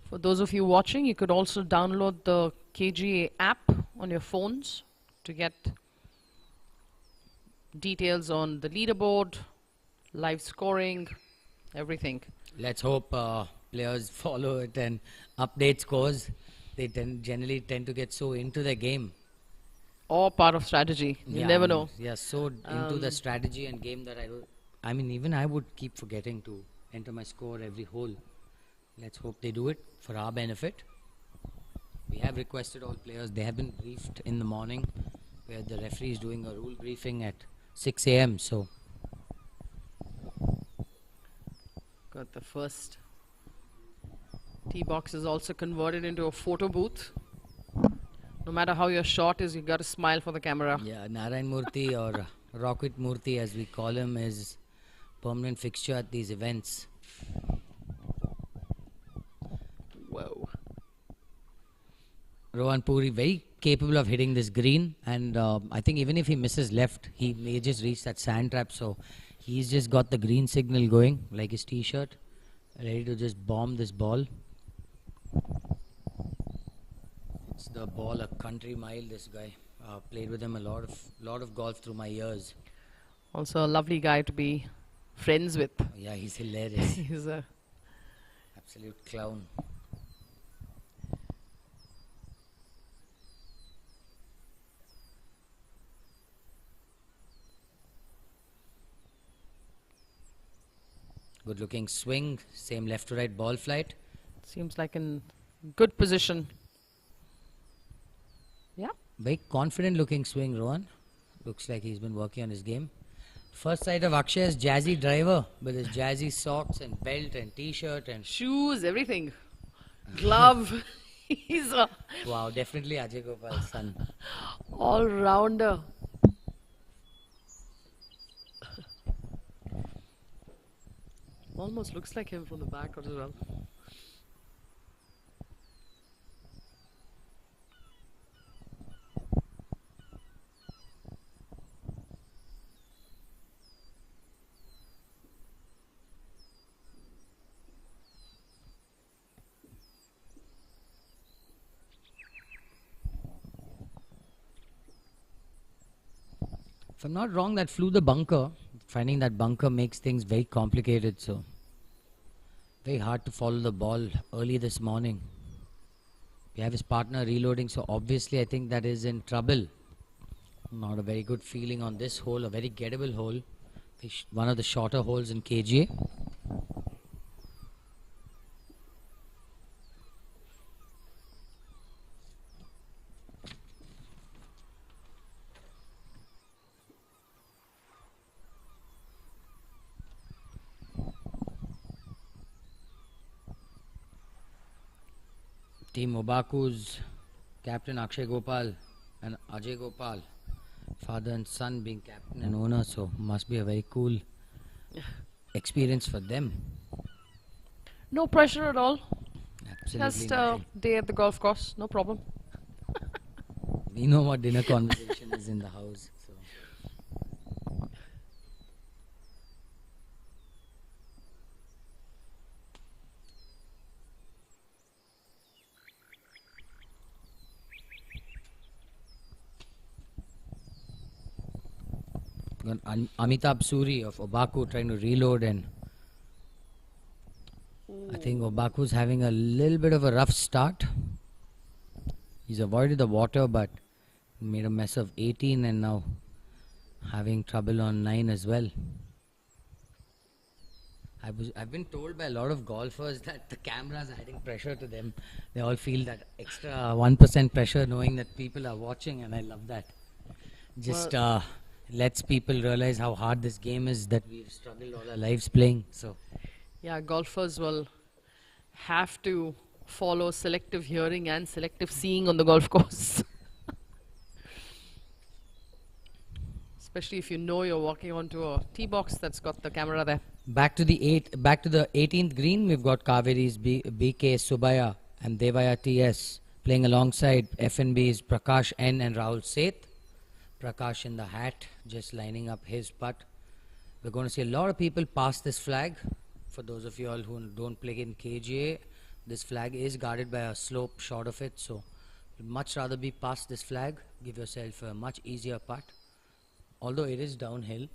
Speaker 7: For those of you watching, you could also download the KGA app on your phones to get details on the leaderboard, live scoring, everything.
Speaker 8: Let's hope players follow it and update scores. They generally tend to get so into the game.
Speaker 7: Or part of strategy. You never know.
Speaker 8: Yeah, so into the strategy and game that even I would keep forgetting to enter my score every hole. Let's hope they do it for our benefit. We have requested all players. They have been briefed in the morning where the referee is doing a rule briefing at 6 a.m. So
Speaker 7: Got the first tee box is also converted into a photo booth. No matter how your shot is, you got to smile for the camera.
Speaker 8: yeah, Narayan Murthy or Rocket Murthy as we call him is permanent fixture at these events.
Speaker 7: Whoa.
Speaker 8: Rohan Puri very capable of hitting this green, and I think even if he misses left, he may just reach that sand trap. So he's just got the green signal going, like his t-shirt, ready to just bomb this ball. It's the ball a country mile. This guy played with him a lot of golf through my years.
Speaker 7: Also a lovely guy to be friends with.
Speaker 8: Yeah, he's hilarious.
Speaker 7: He's a
Speaker 8: Absolute clown. Good looking swing, same left to right ball flight.
Speaker 7: seems like in good position. Yeah.
Speaker 8: Very confident looking swing, Rohan. Looks like he's been working on his game. First sight of Akshay's jazzy driver with his jazzy socks and belt and t-shirt and
Speaker 7: Shoes, everything. Glove. He's a
Speaker 8: wow, definitely Ajay Gopal's son.
Speaker 7: all-rounder. Almost looks like him from the back as well.
Speaker 8: If I'm not wrong, that flew the bunker. Finding that bunker makes things very complicated, so very hard to follow the ball early this morning. We have his partner reloading, so obviously I think that is in trouble. Not a very good feeling on this hole, a very gettable hole. One of the shorter holes in KGA. Team Obaku's captain Akshay Gopal and Ajay Gopal, father and son being captain and owner, so must be a very cool experience for them.
Speaker 7: No pressure at all.
Speaker 8: Absolutely.
Speaker 7: Just a day at the golf course. No problem.
Speaker 8: We know what dinner conversation is in the house. So. Got Amitabh Suri of Obaku trying to reload, and I think Obaku's having a little bit of a rough start. He's avoided the water but made a mess of 18 and now having trouble on 9 as well. I've been told by a lot of golfers that the cameras are adding pressure to them. They all feel that extra 1% pressure knowing that people are watching, and I love that. Just lets people realize how hard this game is that we've struggled all our lives playing. So
Speaker 7: Yeah, golfers will have to follow selective hearing and selective seeing on the golf course. Especially if you know you're walking onto a tee box that's got the camera there.
Speaker 8: back to the 18th green, we've got Kaveri's BK Subaya and Devaya TS playing alongside FNB's Prakash N and Rahul Seth. Prakash in the hat, just lining up his putt. We're going to see a lot of people pass this flag. For those of you all who don't play in KGA, this flag is guarded by a slope short of it, so you'd much rather be past this flag. Give yourself a much easier putt, although it is downhill.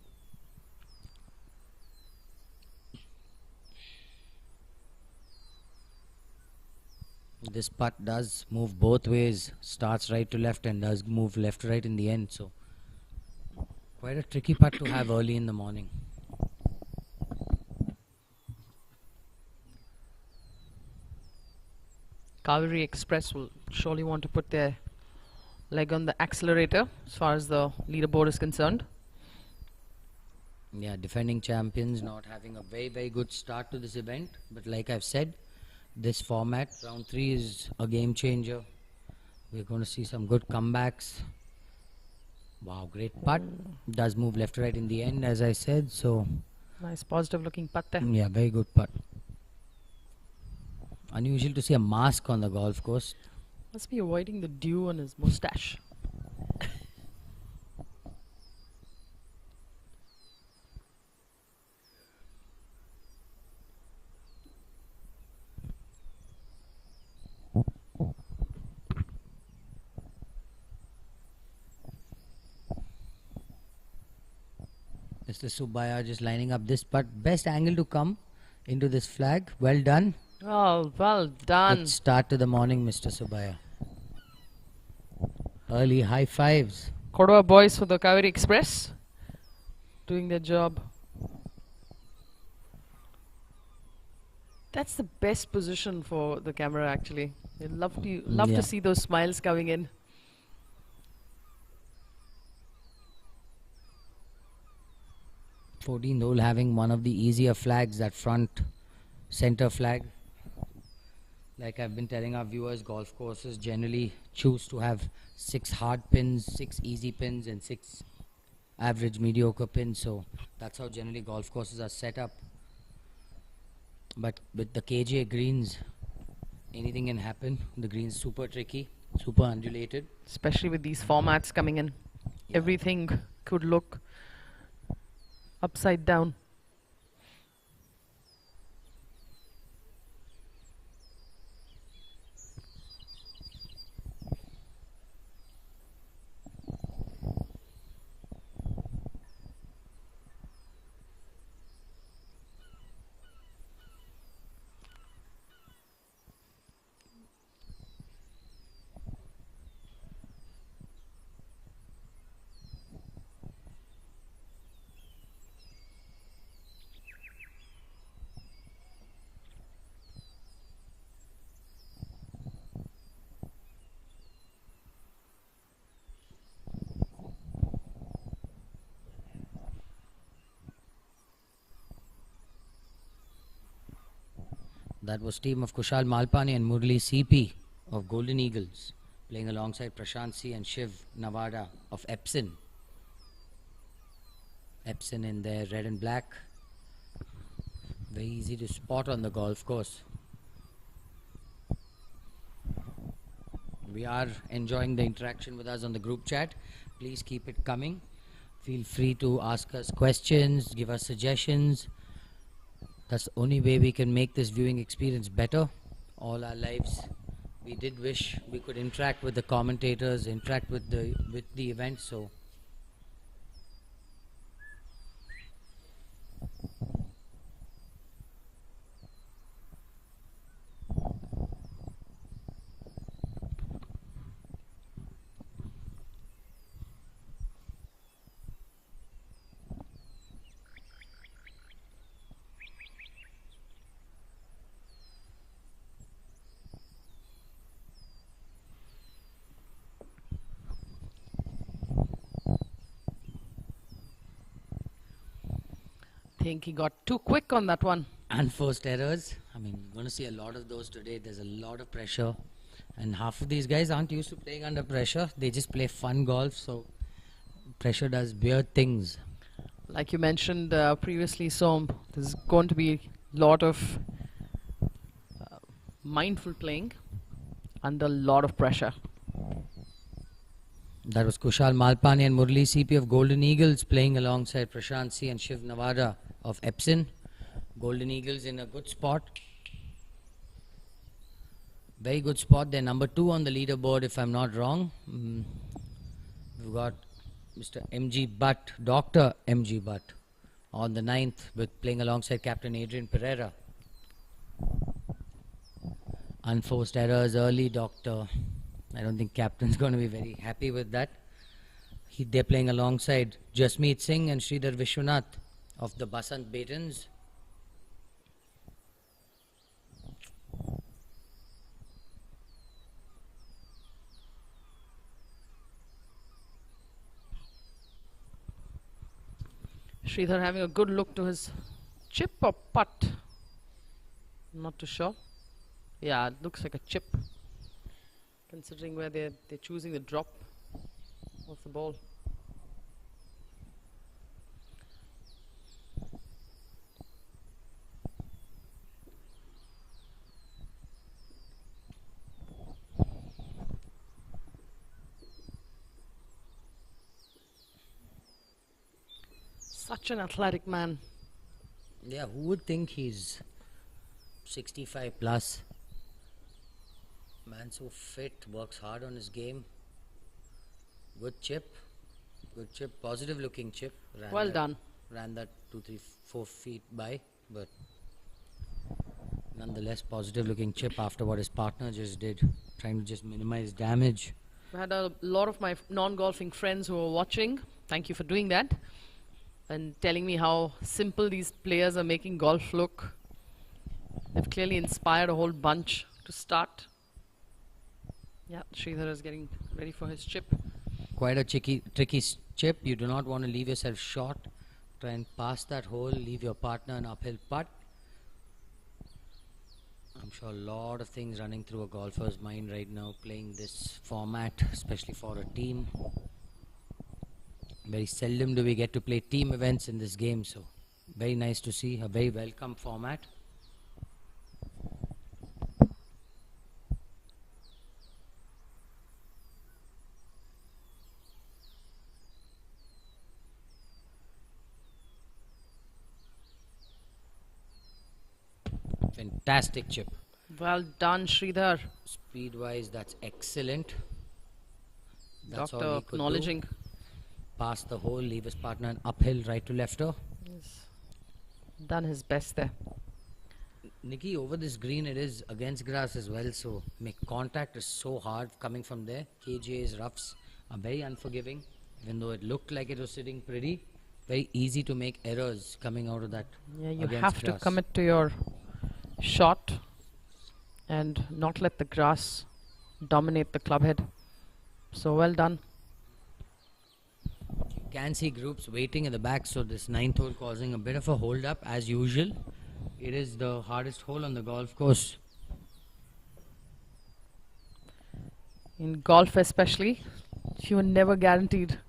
Speaker 8: This putt does move both ways, starts right to left and does move left to right in the end, so quite a tricky putt to have early in the morning.
Speaker 7: Kaveri Express will surely want to put their leg on the accelerator as far as the leaderboard is concerned.
Speaker 8: Yeah, defending champions not having a very good start to this event, but like I've said, this format, round 3 is a game changer. We're going to see some good comebacks. Wow, great putt. Does move left to right in the end, as I said, so
Speaker 7: Nice positive looking putt there.
Speaker 8: yeah, very good putt. Unusual to see a mask on the golf course.
Speaker 7: Must be avoiding the dew on his mustache.
Speaker 8: Mr. Subaya just lining up this putt. Best angle to come into this flag. Well done.
Speaker 7: Oh, well done.
Speaker 8: Good start to the morning, Mr. Subaya. Early high fives.
Speaker 7: Kodwa boys for the Kaveri Express doing their job. That's the best position for the camera actually. They love
Speaker 8: Yeah.
Speaker 7: to see those smiles coming in.
Speaker 8: Fourteenth hole having one of the easier flags, that front center flag. Like I've been telling our viewers, golf courses generally choose to have 6 hard pins, 6 easy pins, and 6 average mediocre pins. So that's how generally golf courses are set up. But with the KGA greens, anything can happen. The green's super tricky, super undulated.
Speaker 7: Especially with these formats coming in.
Speaker 8: Yeah.
Speaker 7: Everything could look upside down.
Speaker 8: That was team of Kushal Malpani and Murli CP of Golden Eagles, playing alongside Prashant C and Shiv Navada of Epson. Epson in their red and black. Very easy to spot on the golf course. We are enjoying the interaction with us on the group chat. Please keep it coming. Feel free to ask us questions, give us suggestions. That's the only way we can make this viewing experience better. All our lives, we did wish we could interact with the commentators, interact with the event. So
Speaker 7: I think he got too quick on that one.
Speaker 8: unforced errors. I mean, you're going to see a lot of those today. There's a lot of pressure. And half of these guys aren't used to playing under pressure. They just play fun golf. So pressure does weird things.
Speaker 7: Like you mentioned previously, Som, there's going to be a lot of mindful playing under a lot of pressure.
Speaker 8: That was Kushal Malpani and Murli CP of Golden Eagles playing alongside Prashant C and Shiv Navada of Epson. Golden Eagles in a good spot. Very good spot. They're number 2 on the leaderboard, if I'm not wrong. We've got Mr. MG Butt, Dr. MG Butt, on the 9th, with playing alongside Captain Adrian Pereira. Unforced errors early, Doctor. I don't think Captain's going to be very happy with that. They're playing alongside Jasmeet Singh and Sridhar Vishwanath of the Basant Batons.
Speaker 7: Sridhar having a good look to his chip or putt. I'm not too sure. Yeah, it looks like a chip, considering where they're choosing the drop of the ball. Such an athletic man.
Speaker 8: Yeah, who would think he's 65 plus? Man so fit, works hard on his game. Good chip. Good chip. Positive looking chip.
Speaker 7: Well done.
Speaker 8: Ran that 2, 3, 4 feet by, but nonetheless positive looking chip after what his partner just did, trying to just minimize damage.
Speaker 7: I had a lot of my non-golfing friends who were watching. Thank you for doing that and telling me how simple these players are making golf look. They've clearly inspired a whole bunch to start. Yeah, Sridhar is getting ready for his chip.
Speaker 8: Quite a tricky chip. You do not want to leave yourself short. Try and pass that hole, leave your partner an uphill putt. I'm sure a lot of things running through a golfer's mind right now playing this format, especially for a team. Very seldom do we get to play team events in this game, so very nice to see, a very welcome format. Fantastic chip.
Speaker 7: Well done, Sridhar.
Speaker 8: Speed wise, that's excellent. That's all
Speaker 7: Doctor
Speaker 8: he could
Speaker 7: acknowledging.
Speaker 8: do. Pass the hole, leave his partner an uphill right to lefter.
Speaker 7: He's done his best there.
Speaker 8: Nikki, over this green it is against grass as well, so make contact is so hard coming from there. KGA's roughs are very unforgiving, even though it looked like it was sitting pretty. Very easy to make errors coming out of that.
Speaker 7: Yeah, you
Speaker 8: against
Speaker 7: have to
Speaker 8: grass.
Speaker 7: commit to your shot and not let the grass dominate the club head. So well done.
Speaker 8: You can see groups waiting at the back, so this ninth hole causing a bit of a hold up as usual. It is the hardest hole on the golf course.
Speaker 7: In golf especially, you are never guaranteed.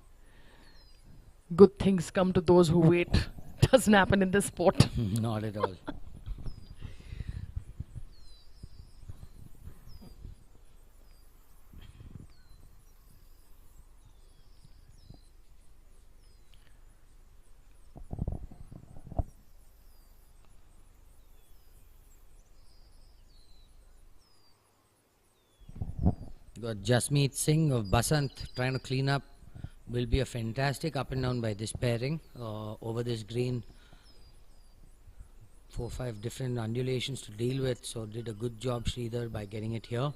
Speaker 7: Good things come to those who wait. Doesn't happen in this sport.
Speaker 8: Not at all. Got Jasmeet Singh of Basant trying to clean up. Will be a fantastic up and down by this pairing over this green. 4 or 5 different undulations to deal with, so did a good job Sridhar by getting it here.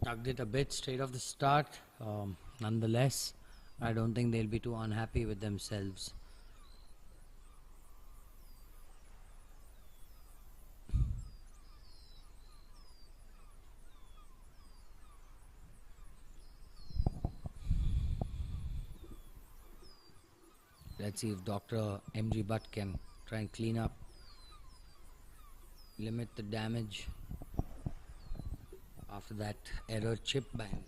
Speaker 8: Tugged it a bit straight off the start. Nonetheless, I don't think they'll be too unhappy with themselves. Let's see if Dr. MG Butt can try and clean up, limit the damage after that error chip bang.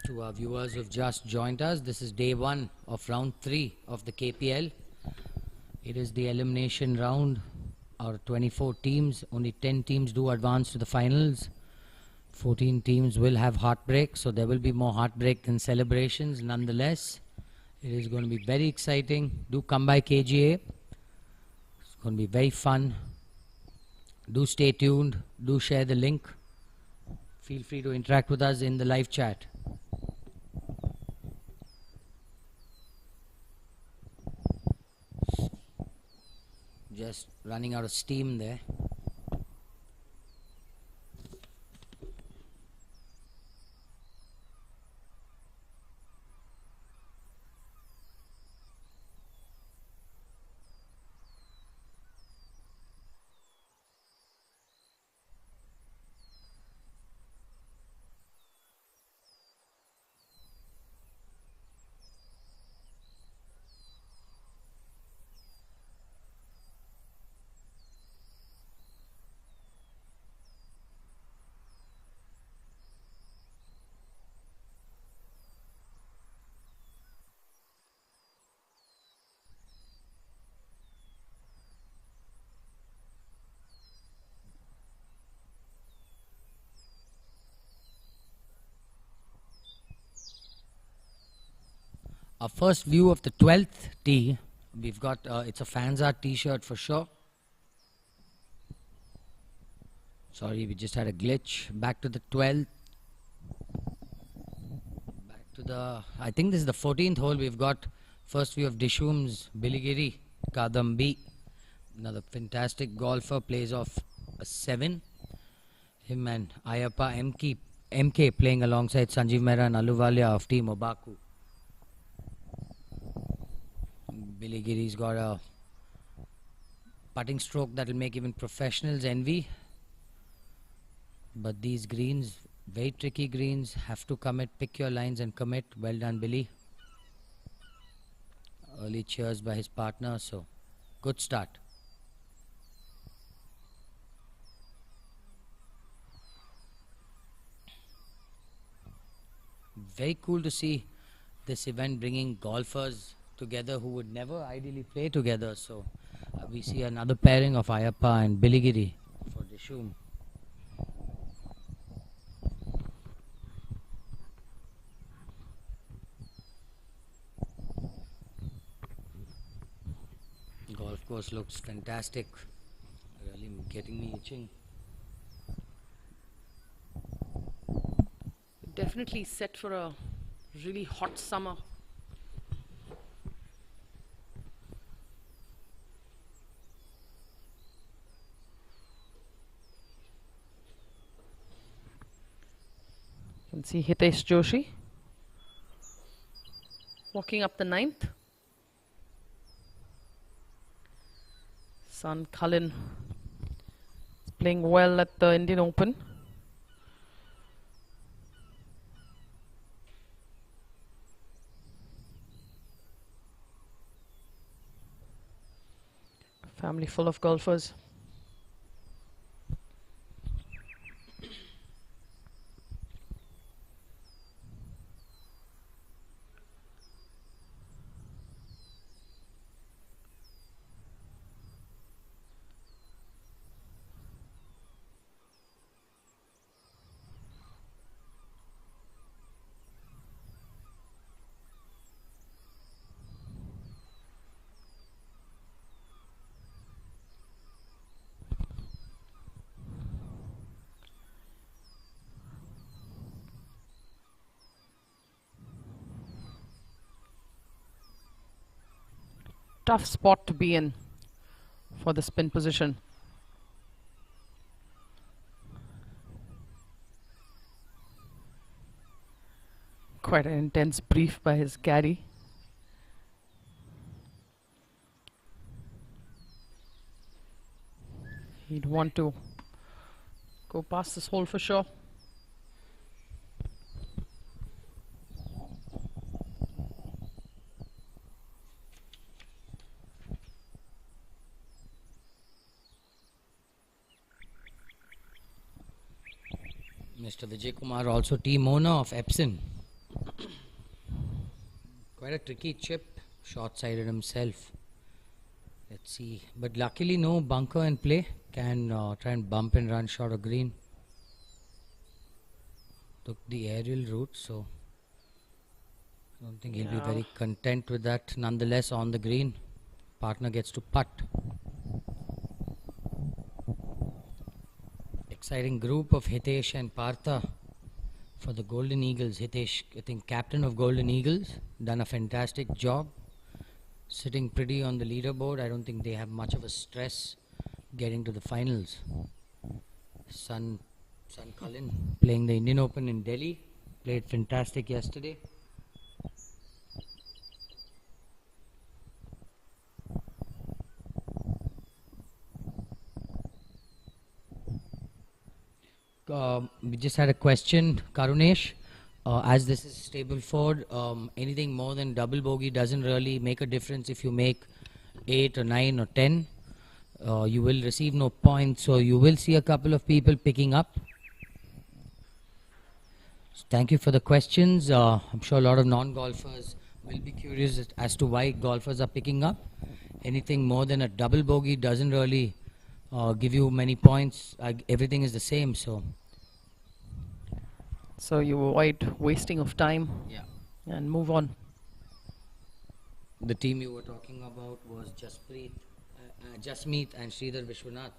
Speaker 8: To our viewers who've just joined us, this is day 1 of round 3 of the KPL. It is the elimination round. Out of 24 teams, only 10 teams do advance to the finals. 14 teams will have heartbreak, so there will be more heartbreak than celebrations. Nonetheless, it is going to be very exciting. Do come by KGA. It's going to be very fun. Do stay tuned. Do share the link. Feel free to interact with us in the live chat. Just running out of steam there. Our first view of the 12th tee, we've got, it's a fans art t-shirt for sure. Sorry, we just had a glitch. Back to the 12th. Back to the, I think this is the 14th hole. We've got first view of Dishum's Biligiri, Kadambi. Another fantastic golfer, plays off a 7. Him and Ayappa MK playing alongside Sanjeev Mehra and Aluvalia of Team Obaku. Biligiri's got a putting stroke that will make even professionals envy. But these greens, very tricky greens, have to commit, pick your lines and commit. Well done, Billy. Early cheers by his partner, so good start. Very cool to see this event bringing golfers together who would never ideally play together. So we see another pairing of Ayappa and Biligiri for Dishum. Golf course looks fantastic. Really getting me itching.
Speaker 7: Definitely set for a really hot summer. You can see Hitesh Joshi walking up the 9th. Son Cullen is playing well at the Indian Open. Family full of golfers. Tough spot to be in for the spin position. Quite an intense brief by his caddy. He'd want to go past this hole for sure.
Speaker 8: Mr. Vijay Kumar, also team owner of Epson. Quite a tricky chip, short-sided himself. Let's see, but luckily no bunker in play. Can try and bump and run short of green. Took the aerial route, so I don't think he'll be very content with that. Nonetheless, on the green, partner gets to putt. Exciting group of Hitesh and Partha for the Golden Eagles. Hitesh, I think captain of Golden Eagles, done a fantastic job. Sitting pretty on the leaderboard. I don't think they have much of a stress getting to the finals. Son Cullen playing the Indian Open in Delhi. Played fantastic yesterday. We just had a question, Karunesh. As this is stable Ford, anything more than double bogey doesn't really make a difference. If you make 8 or 9 or 10, you will receive no points. So you will see a couple of people picking up. So thank you for the questions. I'm sure a lot of non-golfers will be curious as to why golfers are picking up. Anything more than a double bogey doesn't really give you many points. Everything is the same.
Speaker 7: So you avoid wasting of time
Speaker 8: Yeah.
Speaker 7: and move on.
Speaker 8: the team you were talking about was Jasmeet and Sridhar Vishwanath.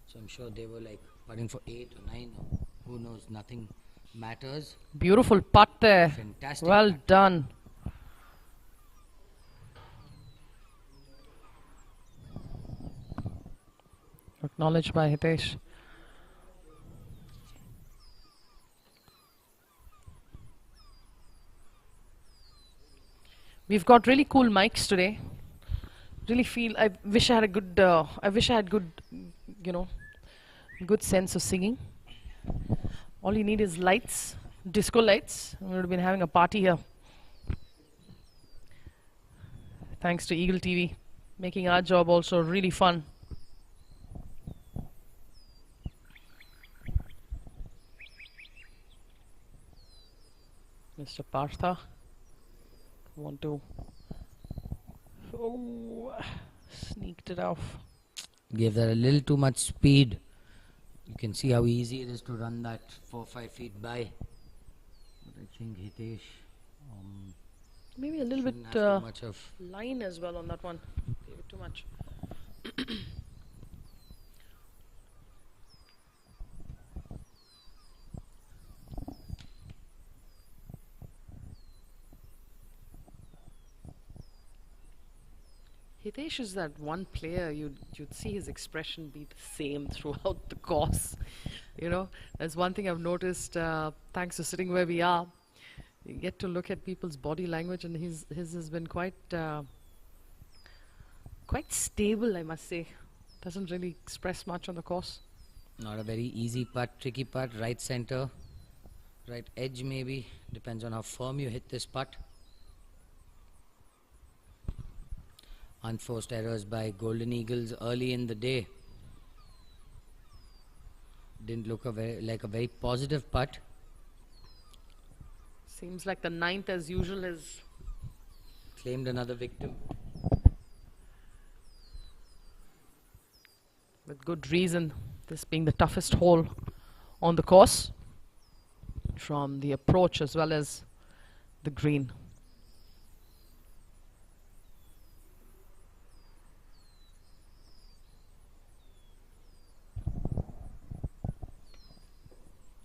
Speaker 8: So I'm sure they were like putting for 8 or 9. Or who knows? Nothing matters.
Speaker 7: Beautiful putt there.
Speaker 8: Fantastic
Speaker 7: Well
Speaker 8: putt.
Speaker 7: done. Acknowledged by Hitesh. We've got really cool mics today. Really feel I wish I had a good you know, good sense of singing. All you need is lights, disco lights. We would have been having a party here. Thanks to Eagle TV, making our job also really fun. Mr. Partha, want to sneaked it off.
Speaker 8: Gave that a little too much speed. You can see how easy it is to run that 4-5 feet by. But I think Hitesh
Speaker 7: Maybe a little bit
Speaker 8: shouldn't have too much of
Speaker 7: line as well on that one. Gave it too much. Hitesh is that one player you'd see his expression be the same throughout the course. You know, that's one thing I've noticed. Thanks to sitting where we are, you get to look at people's body language, and his has been quite stable, I must say. Doesn't really express much on the course.
Speaker 8: not a very easy putt, tricky putt, right center, right edge maybe. Depends on how firm you hit this putt. Unforced errors by Golden Eagles early in the day. Didn't look like a very positive putt.
Speaker 7: Seems like the ninth, as usual, is
Speaker 8: Claimed another victim.
Speaker 7: with good reason. This being the toughest hole on the course, from the approach as well as the green.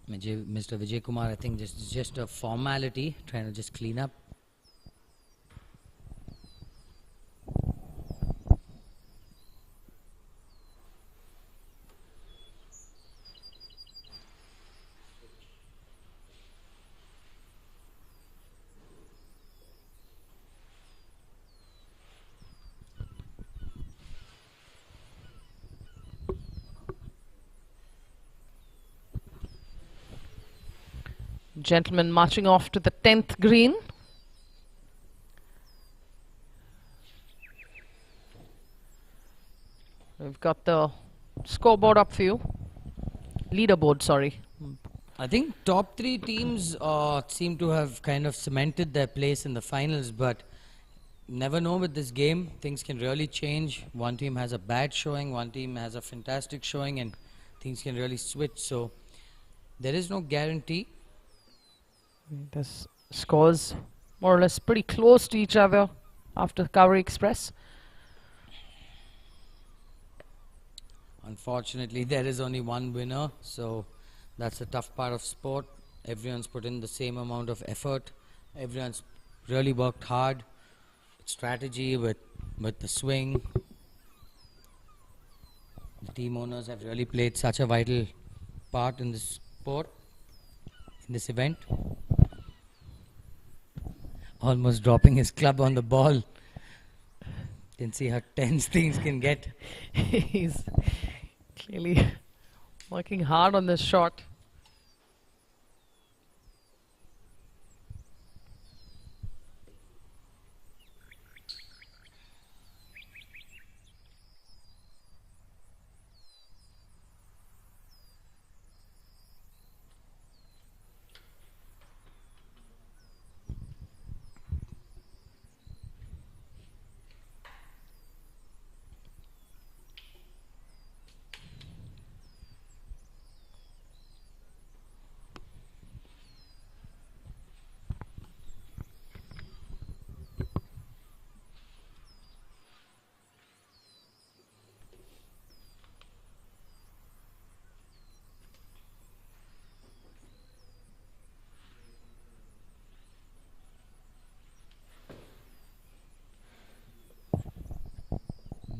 Speaker 8: Mr. Vijay Kumar, I think just a formality, trying to just clean up.
Speaker 7: Gentlemen marching off to the 10th green. We've got the scoreboard up for you. Leaderboard, sorry.
Speaker 8: I think top three teams seem to have kind of cemented their place in the finals, but never know with this game. Things can really change. One team has a bad showing, one team has a fantastic showing, and things can really switch. So there is no guarantee.
Speaker 7: The scores more or less pretty close to each other after Kaveri Express.
Speaker 8: Unfortunately, there is only one winner, so that's the tough part of sport. Everyone's put in the same amount of effort. Everyone's really worked hard. Strategy with the swing. The team owners have really played such a vital part in this sport, in this event. Almost dropping his club on the ball. Can see how tense things can get.
Speaker 7: He's clearly working hard on this shot.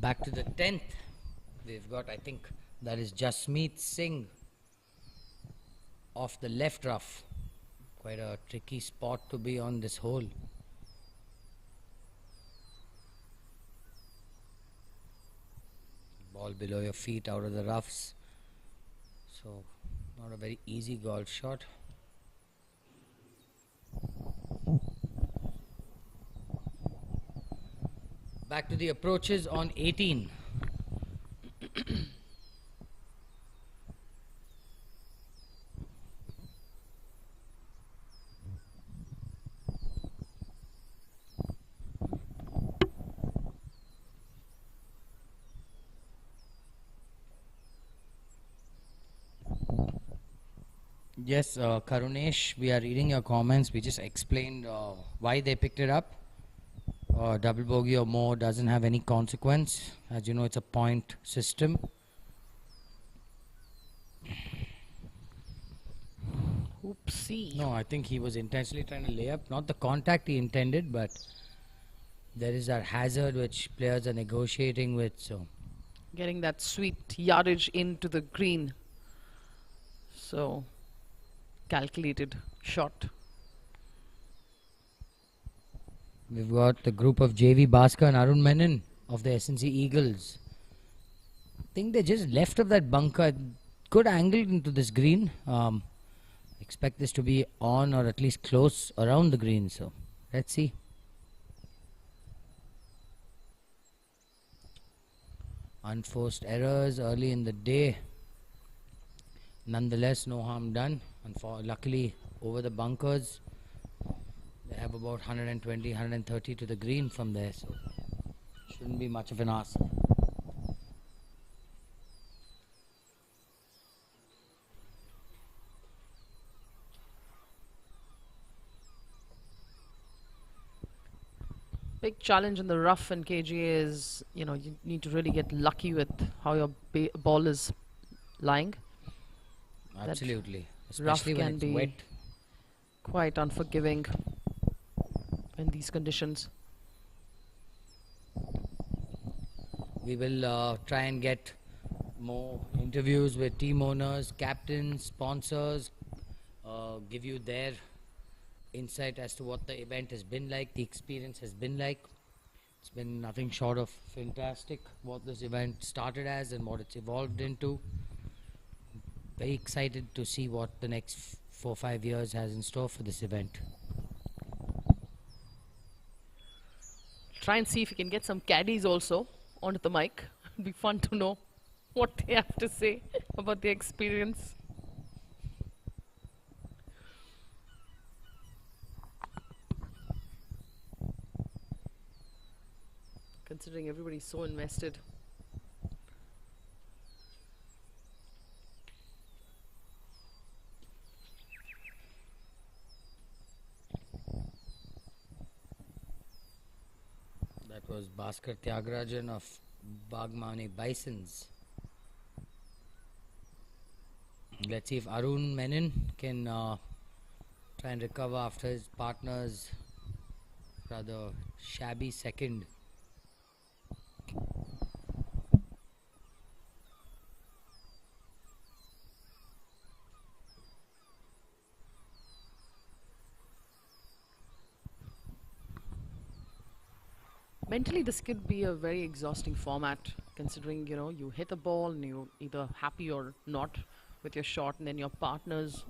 Speaker 8: Back to the 10th. We've got, I think, that is Jasmeet Singh off the left rough. Quite a tricky spot to be on this hole. Ball below your feet out of the roughs. So, not a very easy golf shot. Back to the approaches on 18. Yes, Karunesh, we are reading your comments. We just explained why they picked it up. Double bogey or more doesn't have any consequence. As you know, it's a point system.
Speaker 7: Oopsie.
Speaker 8: No, I think he was intentionally trying to lay up. Not the contact he intended, but there is that hazard which players are negotiating with. So
Speaker 7: Getting that sweet yardage into the green. So, calculated shot.
Speaker 8: we've got the group of JV Bhaskar and Arun Menon of the SNC Eagles. I think they just left of that bunker. Good angle into this green. Expect this to be on or at least close around the green. So let's see. Unforced errors early in the day. Nonetheless, no harm done. And luckily, over the bunkers, they have about 120, 130 to the green from there. So shouldn't be much of an ask.
Speaker 7: Big challenge in the rough in KGA is, you need to really get lucky with how your ball is lying.
Speaker 8: Absolutely.
Speaker 7: Rough
Speaker 8: Especially when
Speaker 7: can
Speaker 8: it's
Speaker 7: be
Speaker 8: wet.
Speaker 7: quite unforgiving in these conditions.
Speaker 8: We will try and get more interviews with team owners, captains, sponsors, give you their insight as to what the event has been like, the experience has been like. It's been nothing short of fantastic what this event started as and what it's evolved into. Very excited to see what the next 4-5 years has in store for this event.
Speaker 7: Try and see if you can get some caddies also onto the mic. It'd be fun to know what they have to say about the experience. Considering everybody's so invested.
Speaker 8: That was Bhaskar Tyagarajan of Bagmani Bisons. Let's see if Arun Menon can try and recover after his partner's rather shabby second.
Speaker 7: Mentally, this could be a very exhausting format, considering, you hit a ball and you're either happy or not with your shot, and then your partners,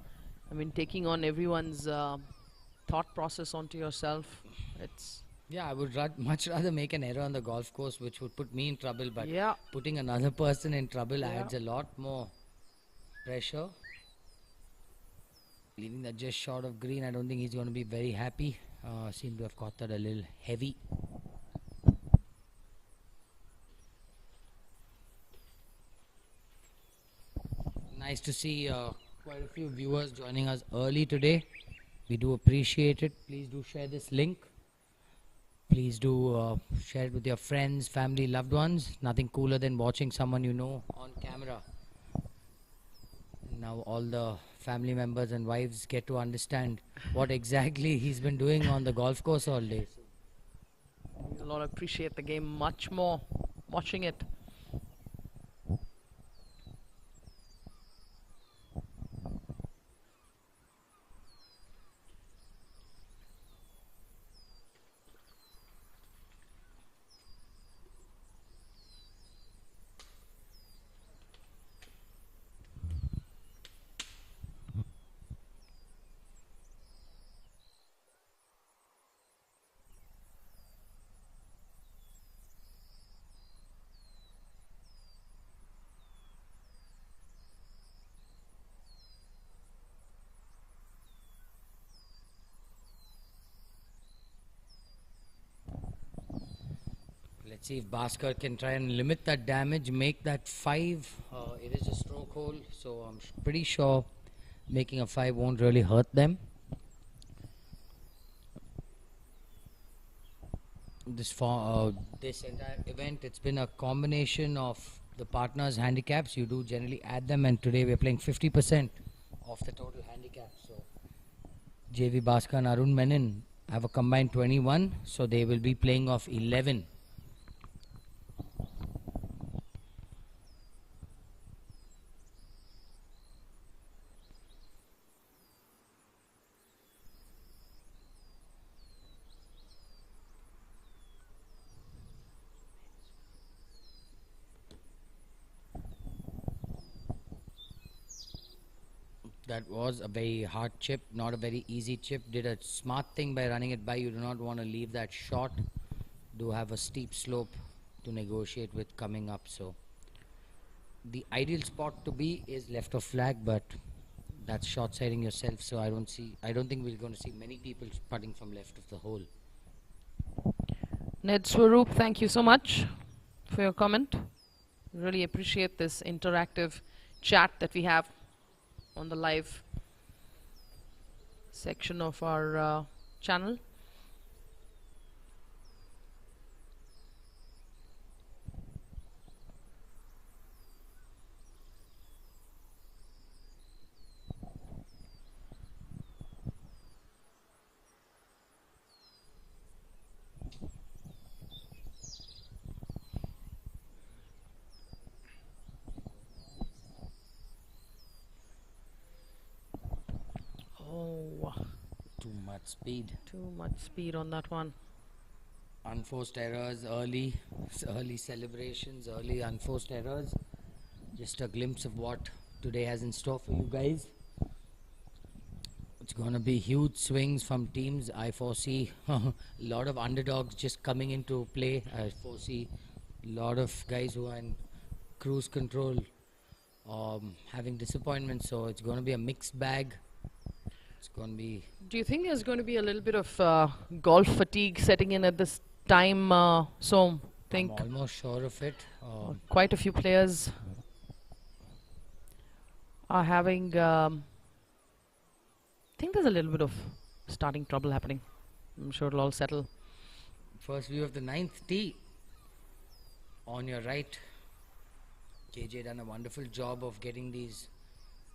Speaker 7: taking on everyone's thought process onto yourself.
Speaker 8: Yeah, I would much rather make an error on the golf course, which would put me in trouble, but
Speaker 7: Yeah.
Speaker 8: putting another person in trouble adds a lot more pressure. Leaving that just short of green, I don't think he's going to be very happy. Seem to have caught that a little heavy. Nice to see quite a few viewers joining us early today. We do appreciate it. Please do share this link. Please do share it with your friends, family, loved ones. Nothing cooler than watching someone you know on camera. Now all the family members and wives get to understand what exactly he's been doing on the golf course all day.
Speaker 7: A lot appreciate the game much more watching it.
Speaker 8: Let's see if Bhaskar can try and limit that damage, make that 5. It is a stroke hole, so I'm pretty sure making a 5 won't really hurt them. This entire event, it's been a combination of the partners' handicaps. You do generally add them, and today we're playing 50% of the total handicap. So JV Bhaskar and Arun Menon have a combined 21, so they will be playing off 11. That was a very hard chip, not a very easy chip. Did a smart thing by running it by. You do not want to leave that short. Do have a steep slope to negotiate with coming up. So the ideal spot to be is left of flag, but that's short siding yourself. So I don't think we're going to see many people putting from left of the hole.
Speaker 7: Ned Swaroop, thank you so much for your comment. Really appreciate this interactive chat that we have on the live section of our channel.
Speaker 8: Too much speed.
Speaker 7: Too much speed on that one.
Speaker 8: Unforced errors, early celebrations, early unforced errors. Just a glimpse of what today has in store for you guys. It's going to be huge swings from teams. I foresee a lot of underdogs just coming into play. I foresee a lot of guys who are in cruise control having disappointments. So it's going to be a mixed bag. It's going to be...
Speaker 7: Do you think there's going to be a little bit of golf fatigue setting in at this time, Som?
Speaker 8: I'm almost sure of it.
Speaker 7: Quite a few players are having... I think there's a little bit of starting trouble happening. I'm sure it'll all settle.
Speaker 8: First view of the 9th tee on your right. KJ done a wonderful job of getting these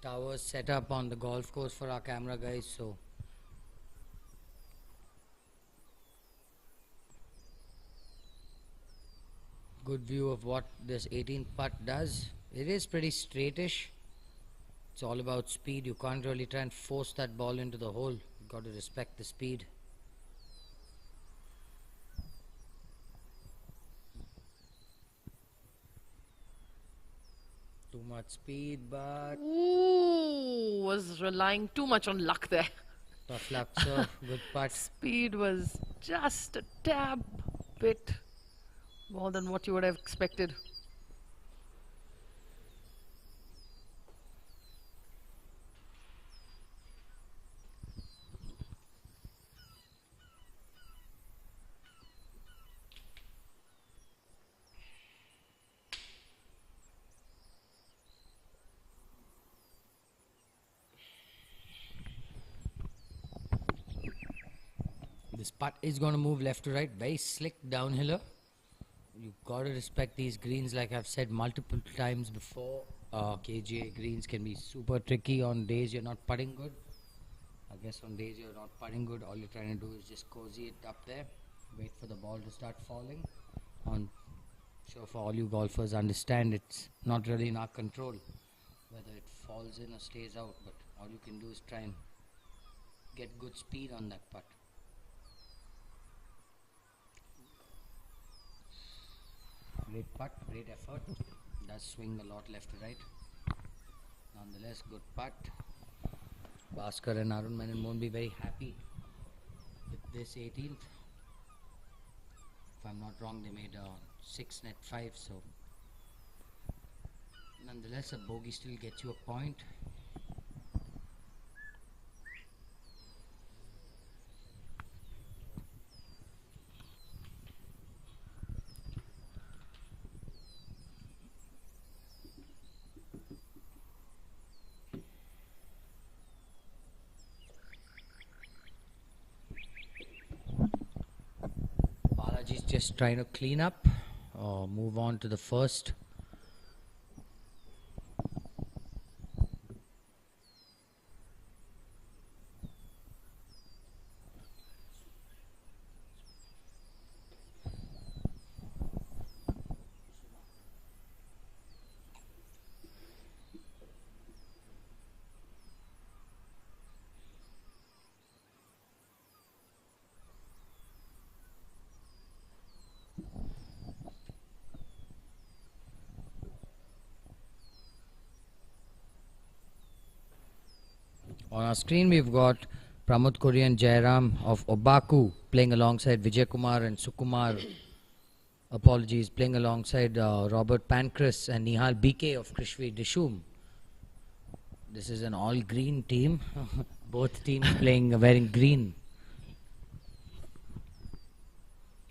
Speaker 8: towers set up on the golf course for our camera guys. So good view of what this 18th putt does. It is pretty straightish. It's all about speed. You can't really try and force that ball into the hole. You've got to respect the speed. Too much speed, but...
Speaker 7: Ooh, was relying too much on luck there.
Speaker 8: Tough luck, sir. Good putt.
Speaker 7: Speed was just a tad bit more than what you would have expected.
Speaker 8: This putt is going to move left to right. Very slick downhiller. You've got to respect these greens like I've said multiple times before. KGA greens can be super tricky on days you're not putting good. I guess on days you're not putting good, all you're trying to do is just cozy it up there. Wait for the ball to start falling. On sure for all you golfers understand it's not really in our control whether it falls in or stays out, but all you can do is try and get good speed on that putt. Great putt, great effort. Does swing a lot left to right. Nonetheless, good putt. Bhaskar and Arun Menon won't be very happy with this 18th. If I'm not wrong, they made a 6 net 5, so nonetheless, a bogey still gets you a point. Balaji's just trying to clean up or move on to the first. On our screen, we've got Pramod Kori and Jairam of Obaku playing alongside Vijay Kumar and Sukumar. Apologies, playing alongside Robert Pancras and Nihal BK of Krishvi Dishum. This is an all-green team. Both teams playing wearing green.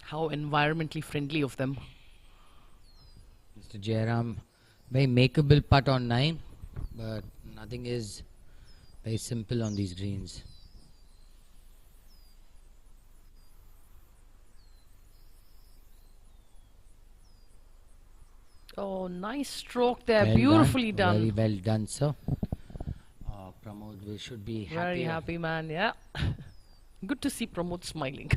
Speaker 7: How environmentally friendly of them.
Speaker 8: Mr. Jairam, very makeable putt on 9, but nothing is very simple on these greens.
Speaker 7: Oh, nice stroke there.
Speaker 8: Well
Speaker 7: Beautifully done.
Speaker 8: Very well done, sir. Pramod, we should be happy.
Speaker 7: Very happy, man. Yeah. Good to see Pramod smiling.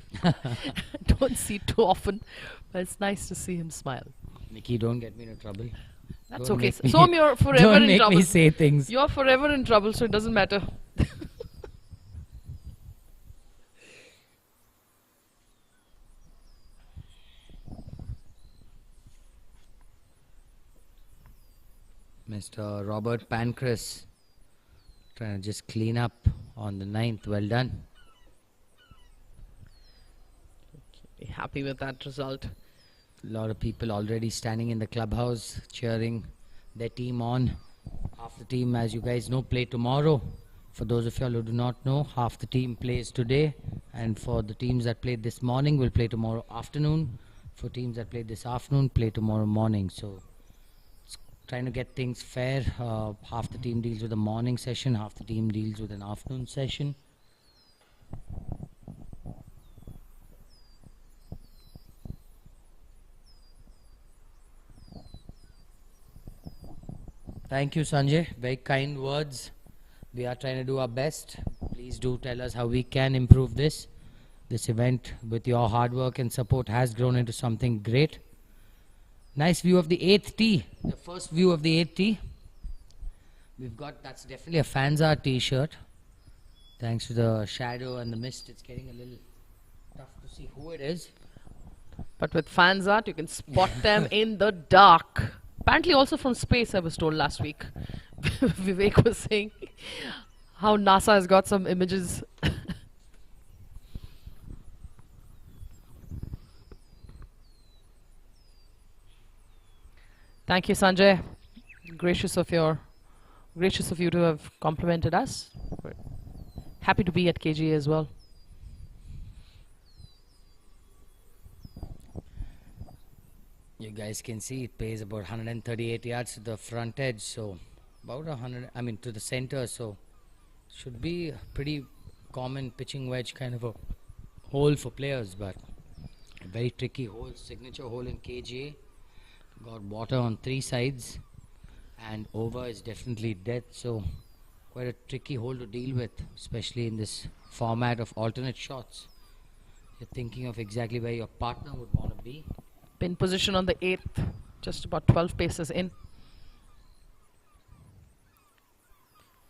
Speaker 7: Don't see it too often, but it's nice to see him smile.
Speaker 8: Nikki, don't get me into trouble.
Speaker 7: That's
Speaker 8: Don't
Speaker 7: okay.
Speaker 8: make me-
Speaker 7: So you're forever
Speaker 8: Don't
Speaker 7: in
Speaker 8: make
Speaker 7: trouble.
Speaker 8: me say things.
Speaker 7: You're forever in trouble, so it doesn't matter.
Speaker 8: Mr. Robert Pancras trying to just clean up on the 9th. Well done.
Speaker 7: Happy with that result.
Speaker 8: A lot of people already standing in the clubhouse cheering their team on. Half the team, as you guys know, play tomorrow. For those of you who do not know, half the team plays today, and for the teams that played this morning will play tomorrow afternoon. For teams that played this afternoon, play tomorrow morning. So it's trying to get things fair. Half the team deals with a morning session, half the team deals with an afternoon session. Thank you, Sanjay. Very kind words. We are trying to do our best. Please do tell us how we can improve this. This event, with your hard work and support, has grown into something great. Nice view of the 8th tee. The first view of the 8th tee. We've got, that's definitely a Fanza t-shirt. Thanks to the shadow and the mist, it's getting a little tough to see who it is.
Speaker 7: But with fans art, you can spot them in the dark. Apparently also from space, I was told last week. Vivek was saying how NASA has got some images. Thank you, Sanjay. Gracious of you to have complimented us. We're happy to be at KGA as well.
Speaker 8: You guys can see it pays about 138 yards to the front edge, so about 100, I mean to the center, so should be a pretty common pitching wedge kind of a hole for players, but a very tricky hole, signature hole in KGA. Got water on 3 sides and over is definitely dead, so quite a tricky hole to deal with, especially in this format of alternate shots. You're thinking of exactly where your partner would want to be.
Speaker 7: Pin position on the 8th, just about 12 paces in.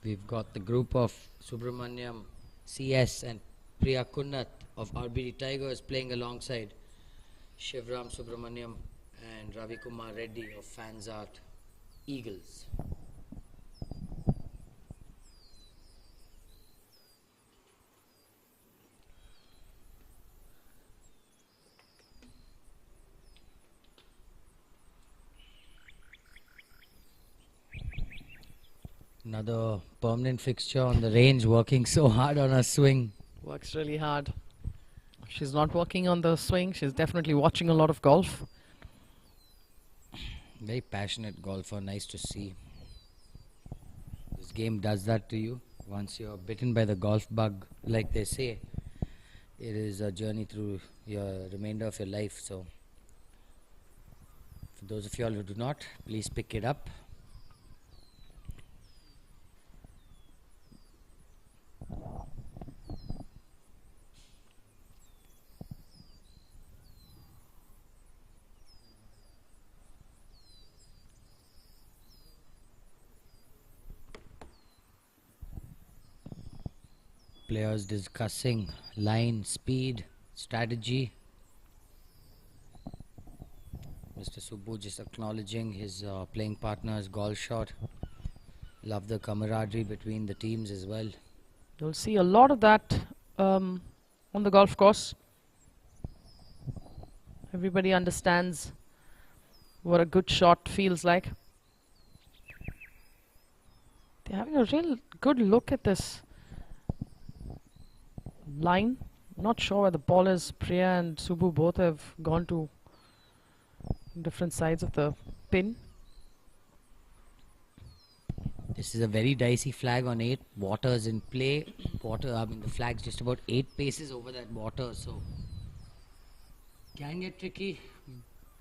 Speaker 8: We've got the group of Subramaniam, CS and Priya Kunnat of RBD Tigers playing alongside Shivram Subramaniam and Ravi Kumar Reddy of Fansart Eagles. Another permanent fixture on the range, working so hard on her swing.
Speaker 7: Works really hard. She's not working on the swing, she's definitely watching a lot of golf.
Speaker 8: Very passionate golfer, nice to see. This game does that to you. Once you're bitten by the golf bug, like they say, it is a journey through your remainder of your life. So, for those of you all who do not, please pick it up. Players discussing line, speed, strategy. Mr. Subbu just acknowledging his playing partner's golf shot. Love the camaraderie between the teams as well.
Speaker 7: You'll see a lot of that on the golf course. Everybody understands what a good shot feels like. They're having a real good look at this line. Not sure where the ball is. Priya and Subbu both have gone to different sides of the pin.
Speaker 8: This is a very dicey flag on 8. Water's in play. The flag's just about 8 paces over that water, so can get tricky.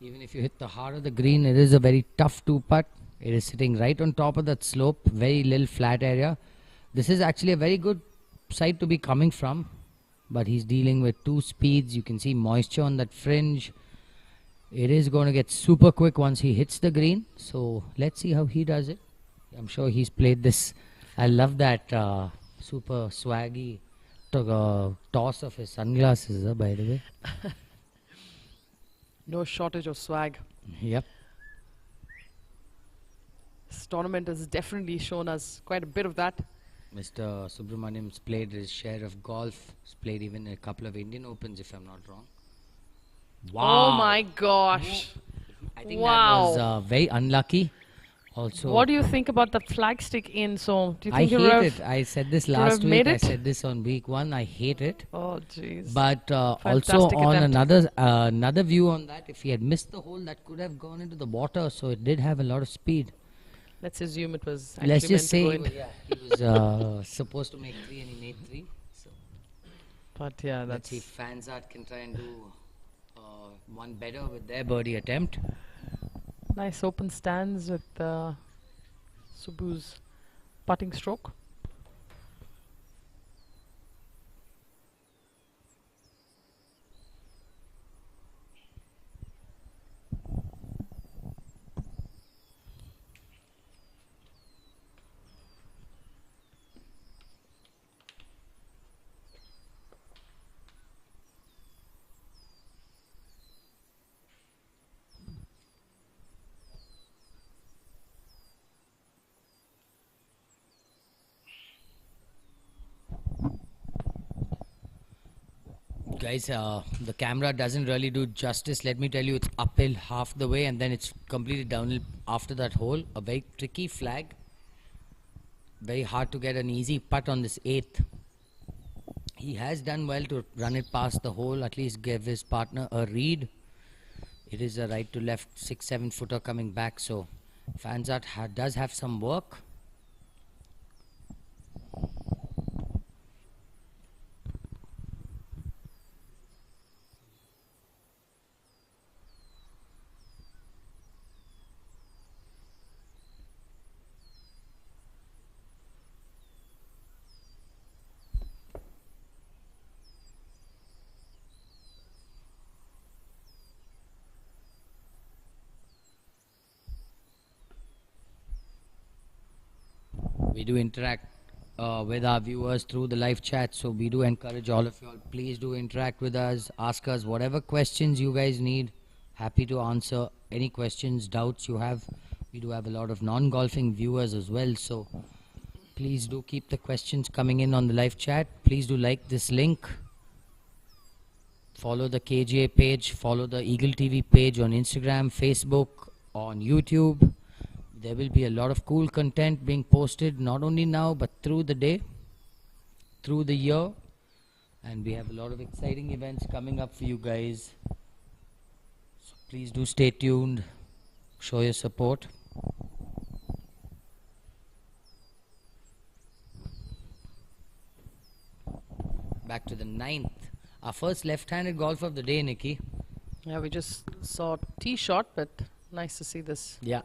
Speaker 8: Even if you hit the heart of the green, it is a very tough 2-putt. It is sitting right on top of that slope, very little flat area. This is actually a very good side to be coming from, but he's dealing with 2 speeds. You can see moisture on that fringe. It is going to get super quick once he hits the green, so let's see how he does it. I'm sure he's played this. I love that super swaggy toss of his sunglasses, by the way.
Speaker 7: No shortage of swag.
Speaker 8: Yep.
Speaker 7: This tournament has definitely shown us quite a bit of that.
Speaker 8: Mr. Subramaniam's played his share of golf. He's played even a couple of Indian Opens, if I'm not wrong.
Speaker 7: Wow. Oh my gosh.
Speaker 8: I think
Speaker 7: wow.
Speaker 8: that was very unlucky. Also,
Speaker 7: what do you think about the flag stick in? So, do you
Speaker 8: I
Speaker 7: think
Speaker 8: hate it. I said this last week. I said this on week 1. I hate it.
Speaker 7: Oh, jeez.
Speaker 8: But also on another view on that, if he had missed the hole, that could have gone into the water. So it did have a lot of speed.
Speaker 7: Let's assume it was actually
Speaker 8: Let's just say
Speaker 7: he
Speaker 8: was supposed to make 3 and he made 3. So
Speaker 7: but yeah,
Speaker 8: let's see if Fansart can try and do one better with their birdie attempt.
Speaker 7: Nice open stands with Subbu's putting stroke.
Speaker 8: Guys, the camera doesn't really do justice. Let me tell you, it's uphill half the way and then it's completely downhill after that hole. A very tricky flag. Very hard to get an easy putt on this 8th. He has done well to run it past the hole, at least give his partner a read. It is a right to left 6-7 footer coming back, so Fansart does have some work. We do interact with our viewers through the live chat, so we do encourage all of you all. Please do interact with us, ask us whatever questions you guys need. Happy to answer any questions, doubts you have. We do have a lot of non-golfing viewers as well, so please do keep the questions coming in on the live chat. Please do like this link. Follow the KGA page, follow the Eagle TV page on Instagram, Facebook, on YouTube. There will be a lot of cool content being posted, not only now, but through the day, through the year. And we have a lot of exciting events coming up for you guys. So please do stay tuned, show your support. Back to the 9th. Our first left-handed golf of the day, Nikki.
Speaker 7: Yeah, we just saw tee shot, but nice to see this.
Speaker 8: Yeah.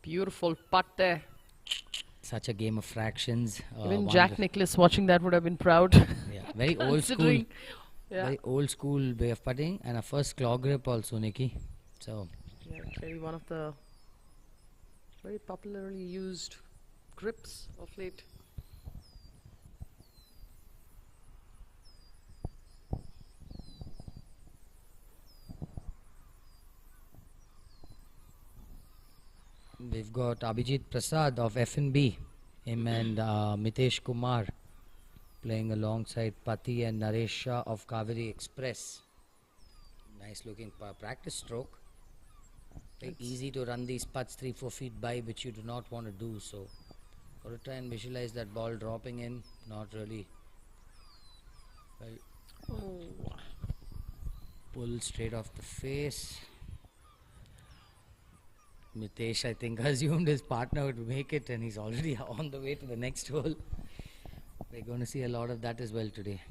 Speaker 7: Beautiful putt there.
Speaker 8: Such a game of fractions.
Speaker 7: Even Jack Nicklaus watching that would have been proud.
Speaker 8: Yeah, very old school.
Speaker 7: Considering, yeah.
Speaker 8: Very old school way of putting, and a first claw grip also, Nikki. So
Speaker 7: Yeah, clearly one of the very popularly used grips of late.
Speaker 8: we've got Abhijit Prasad of FNB, him and Mitesh Kumar playing alongside Pati and Naresh Shah of Kaveri Express. Nice looking practice stroke. Very easy to run these putts 3-4 feet by, which you do not want to do. So, got to try and visualize that ball dropping in. Not really. Well, pull straight off the face. Mitesh, I think, assumed his partner would make it, and he's already on the way to the next hole. We're going to see a lot of that as well today.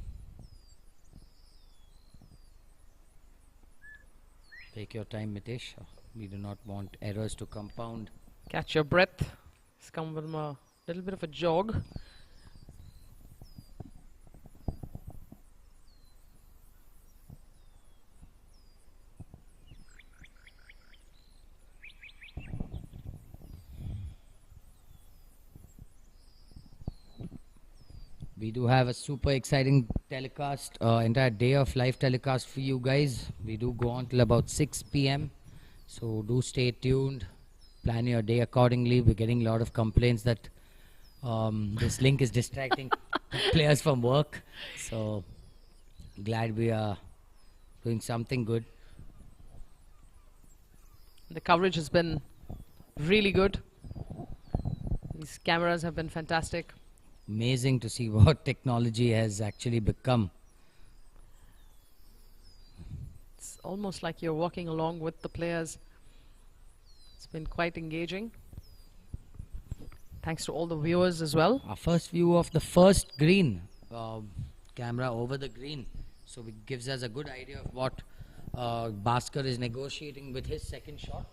Speaker 8: Take your time, Mitesh. We do not want errors to compound.
Speaker 7: Catch your breath. It's come from a little bit of a jog.
Speaker 8: We do have a super exciting telecast, entire day of live telecast for you guys. We do go on till about 6 p.m. So do stay tuned. Plan your day accordingly. We're getting a lot of complaints that this link is distracting players from work. So glad we are doing something good.
Speaker 7: The coverage has been really good. These cameras have been fantastic.
Speaker 8: Amazing to see what technology has actually become.
Speaker 7: It's almost like you're walking along with the players. It's been quite engaging. Thanks to all the viewers as well.
Speaker 8: Our first view of the first green, camera over the green. So it gives us a good idea of what Bhaskar is negotiating with his second shot.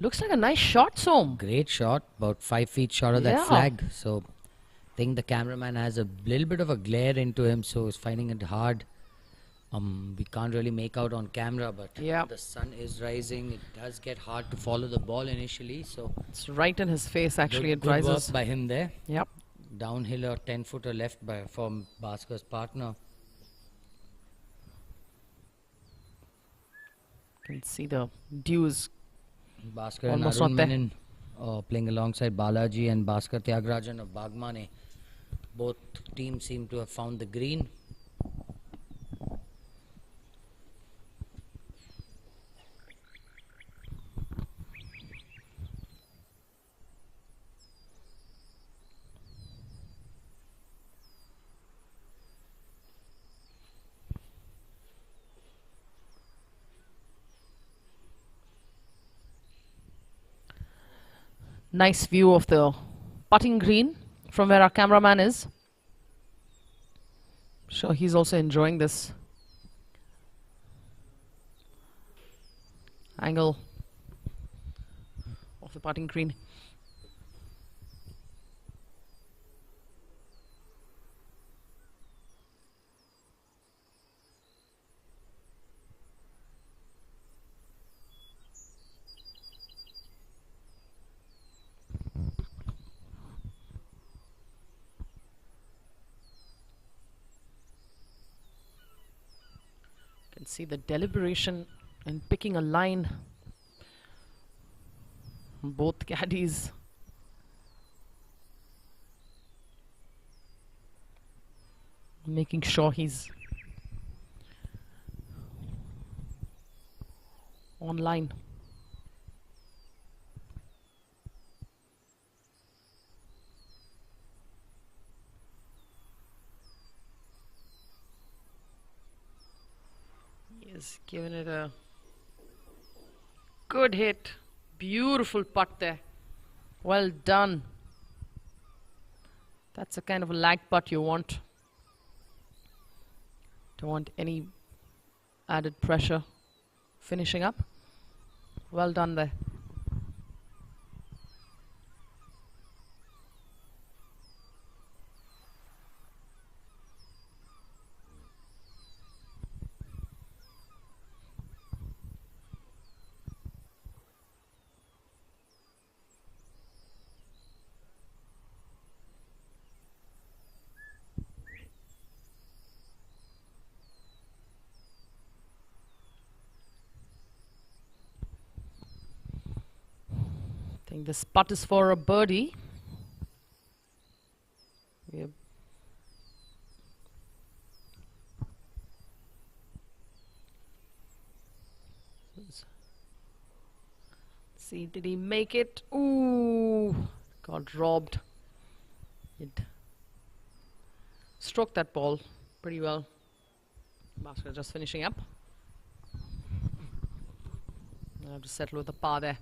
Speaker 7: Looks like a nice shot, Som.
Speaker 8: Great shot, about 5 feet short of that
Speaker 7: Yeah.
Speaker 8: flag. So I think the cameraman has a little bit of a glare into him, so he's finding it hard. We can't really make out on camera, but
Speaker 7: Yeah.
Speaker 8: the sun is rising. It does get hard to follow the ball initially. So
Speaker 7: It's right in his face, actually.
Speaker 8: good,
Speaker 7: It
Speaker 8: good
Speaker 7: rises.
Speaker 8: work by him there.
Speaker 7: Yep.
Speaker 8: Downhill or 10-footer left by from Bhaskar's partner.
Speaker 7: You can see the dew is
Speaker 8: Bhaskar
Speaker 7: almost
Speaker 8: and Arun
Speaker 7: not there.
Speaker 8: Menon playing alongside Balaji and Bhaskar Tyagarajan of Bagmane. Both teams seem to have found the green.
Speaker 7: Nice view of the putting green from where our cameraman is. Sure, he's also enjoying this angle of the putting green. Can see the deliberation in picking a line. Both caddies. Making sure he's on line. He's given it a good hit. Beautiful putt there. Well done. That's the kind of a lag putt you want. Don't want any added pressure finishing up. Well done there. I think this putt is for a birdie. Yep. See, did he make it? Ooh, got robbed. It stroked that ball pretty well. Bhaskar just finishing up. I have to settle with a par there.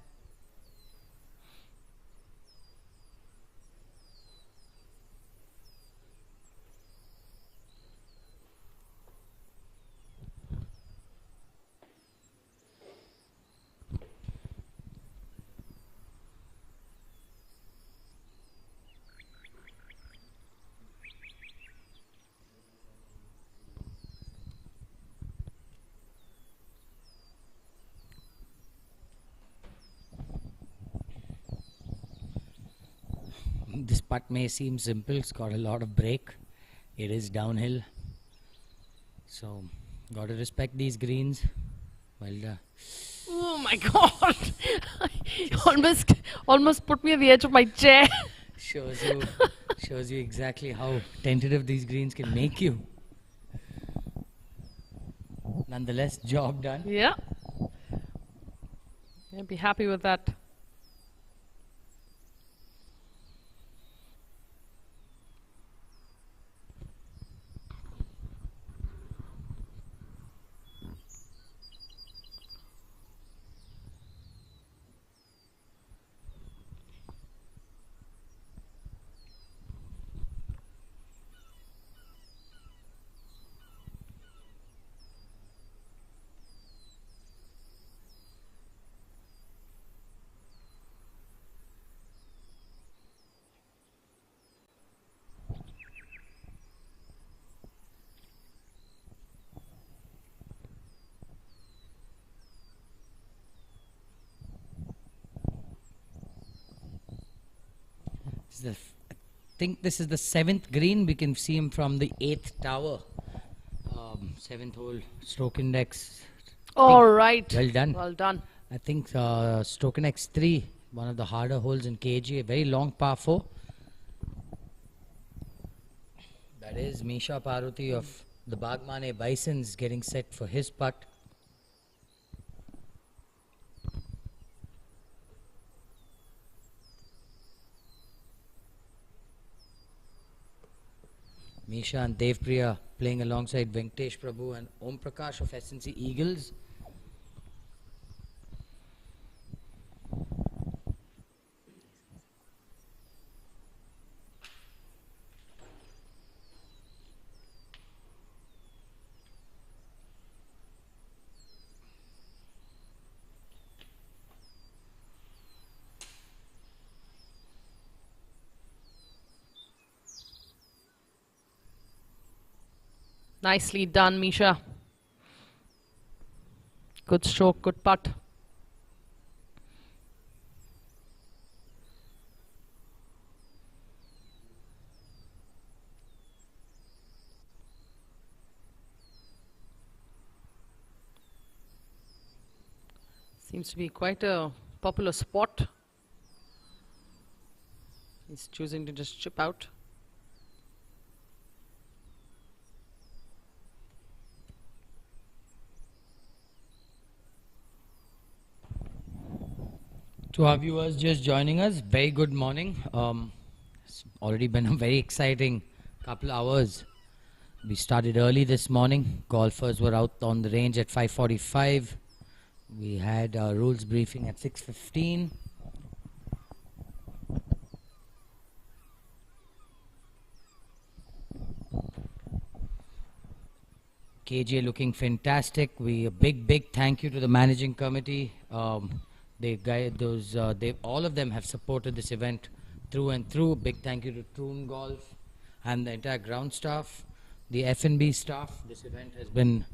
Speaker 8: This putt may seem simple, it's got a lot of break. It is downhill. So, got to respect these greens. Well,
Speaker 7: Oh my god! almost put me at the edge of my chair.
Speaker 8: shows you exactly how tentative these greens can make you. Nonetheless, job done.
Speaker 7: Yeah. I'd be happy with that.
Speaker 8: I think this is the 7th green. We can see him from the 8th tower. 7th hole, stroke index
Speaker 7: All right.
Speaker 8: Well done.
Speaker 7: Well done.
Speaker 8: I think stroke in X3, one of the harder holes in KGA, very long par 4. That is Misha Parvati of the Bagmane Bisons getting set for his putt. Misha and Devpriya playing alongside Venkatesh Prabhu and Om Prakash of SNC Eagles.
Speaker 7: Nicely done, Misha. Good stroke, good putt. Seems to be quite a popular spot. He's choosing to just chip out.
Speaker 8: To our viewers just joining us, very good morning. It's already been a very exciting couple hours. We started early this morning. Golfers were out on the range at 5:45. We had our rules briefing at 6:15. KJ looking fantastic. A big thank you to the managing committee. All of them have supported this event through and through. Big thank you to Troon Golf and the entire ground staff, the F&B staff. This event has been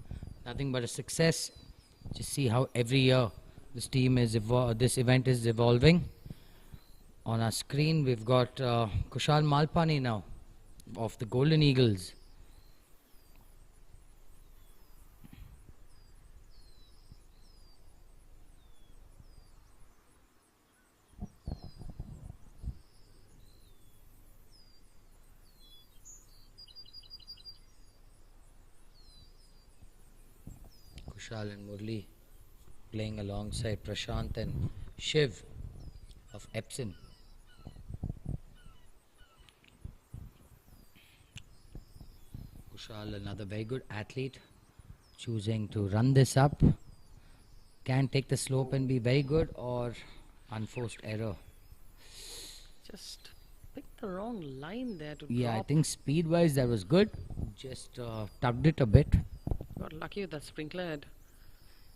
Speaker 8: nothing but a success. Just see how every year this event is evolving. On our screen, we've got Kushal Malpani now of the Golden Eagles. Kushal and Murli playing alongside Prashant and Shiv of Epson. Kushal, another very good athlete, choosing to run this up. Can take the slope and be very good, or unforced error.
Speaker 7: Just picked the wrong line there to
Speaker 8: Yeah,
Speaker 7: drop.
Speaker 8: I think speed-wise that was good. Just tugged it a bit.
Speaker 7: Got lucky with that sprinkler head.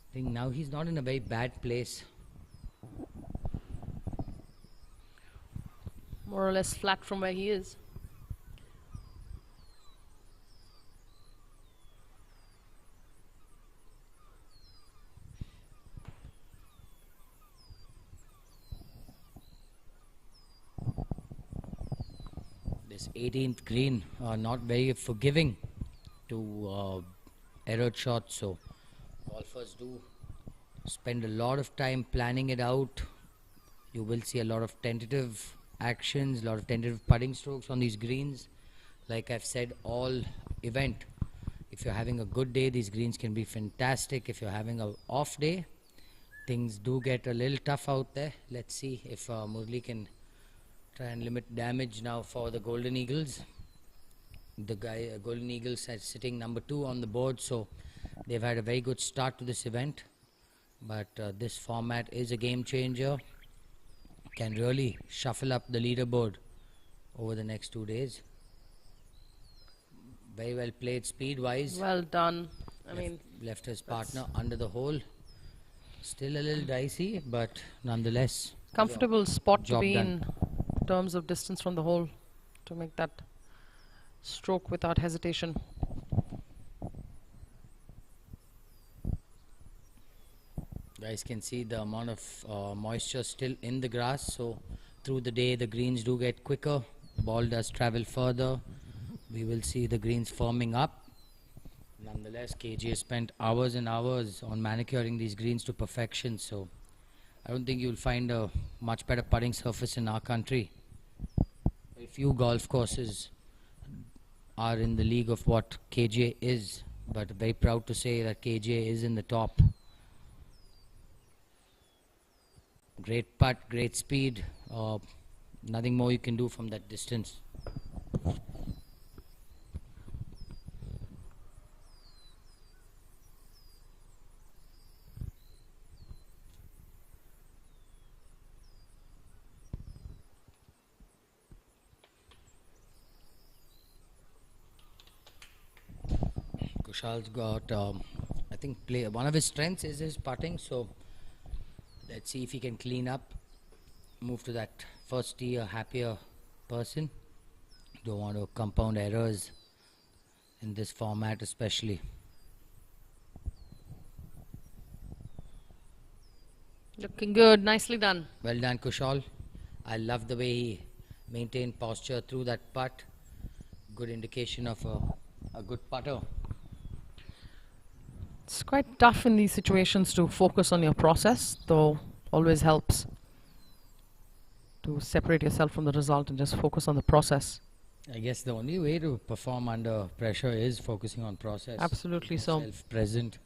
Speaker 8: I think now he's not in a very bad place.
Speaker 7: More or less flat from where he is.
Speaker 8: This 18th green, not very forgiving to errored shots, so golfers do spend a lot of time planning it out. You will see a lot of tentative actions, a lot of tentative putting strokes on these greens. Like I've said all event, if you're having a good day, these greens can be fantastic. If you're having an off day, things do get a little tough out there. Let's see if Murli can try and limit damage now for the Golden Eagles. The Golden Eagles are sitting number 2 on the board, so they've had a very good start to this event. But this format is a game changer. Can really shuffle up the leaderboard over the next 2 days. Very well played speed-wise.
Speaker 7: Well done. I mean,
Speaker 8: left his partner under the hole. Still a little dicey, but nonetheless.
Speaker 7: comfortable spot to
Speaker 8: Job
Speaker 7: be
Speaker 8: done.
Speaker 7: in terms of distance from the hole to make that stroke without hesitation.
Speaker 8: Guys can see the amount of moisture still in the grass, so through the day the greens do get quicker, ball does travel further. We will see the greens firming up. Nonetheless, KGA spent hours and hours on manicuring these greens to perfection, so I don't think you'll find a much better putting surface in our country. Very few golf courses are in the league of what KGA is, but very proud to say that KGA is in the top. Great putt, great speed, nothing more you can do from that distance. Kushal's got, I think, one of his strengths is his putting, so let's see if he can clean up, move to that first tee a happier person. Don't want to compound errors in this format especially.
Speaker 7: Looking good. Nicely done.
Speaker 8: Well done, Kushal. I love the way he maintained posture through that putt. Good indication of a good putter.
Speaker 7: It's quite tough in these situations to focus on your process, though always helps to separate yourself from the result and just focus on the process.
Speaker 8: I guess the only way to perform under pressure is focusing on process.
Speaker 7: Absolutely so.
Speaker 8: Self-present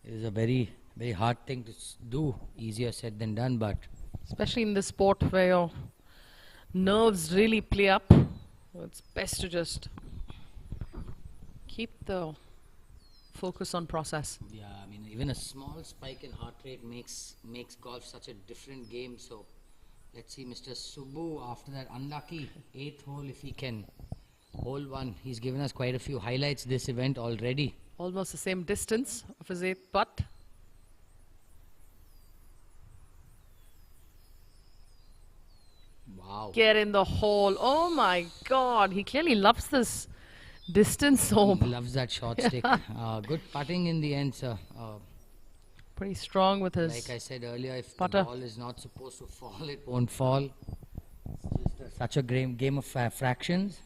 Speaker 8: is a very, very hard thing to do. Easier said than done, but
Speaker 7: Especially in this sport where your nerves really play up, it's best to just keep the focus on process.
Speaker 8: yeah, I mean, even a small spike in heart rate makes golf such a different game. So let's see Mr. Subbu after that unlucky 8th hole, if he can hold one. He's given us quite a few highlights this event already.
Speaker 7: Almost the same distance of his 8th putt.
Speaker 8: Wow.
Speaker 7: Get in the hole. Oh my God. He clearly loves this distance. So
Speaker 8: He loves that short stick. Good putting in the end, sir.
Speaker 7: pretty strong with his
Speaker 8: Like I said earlier, if
Speaker 7: putter.
Speaker 8: the ball is not supposed to fall, it won't fall. It's just such a game of fractions.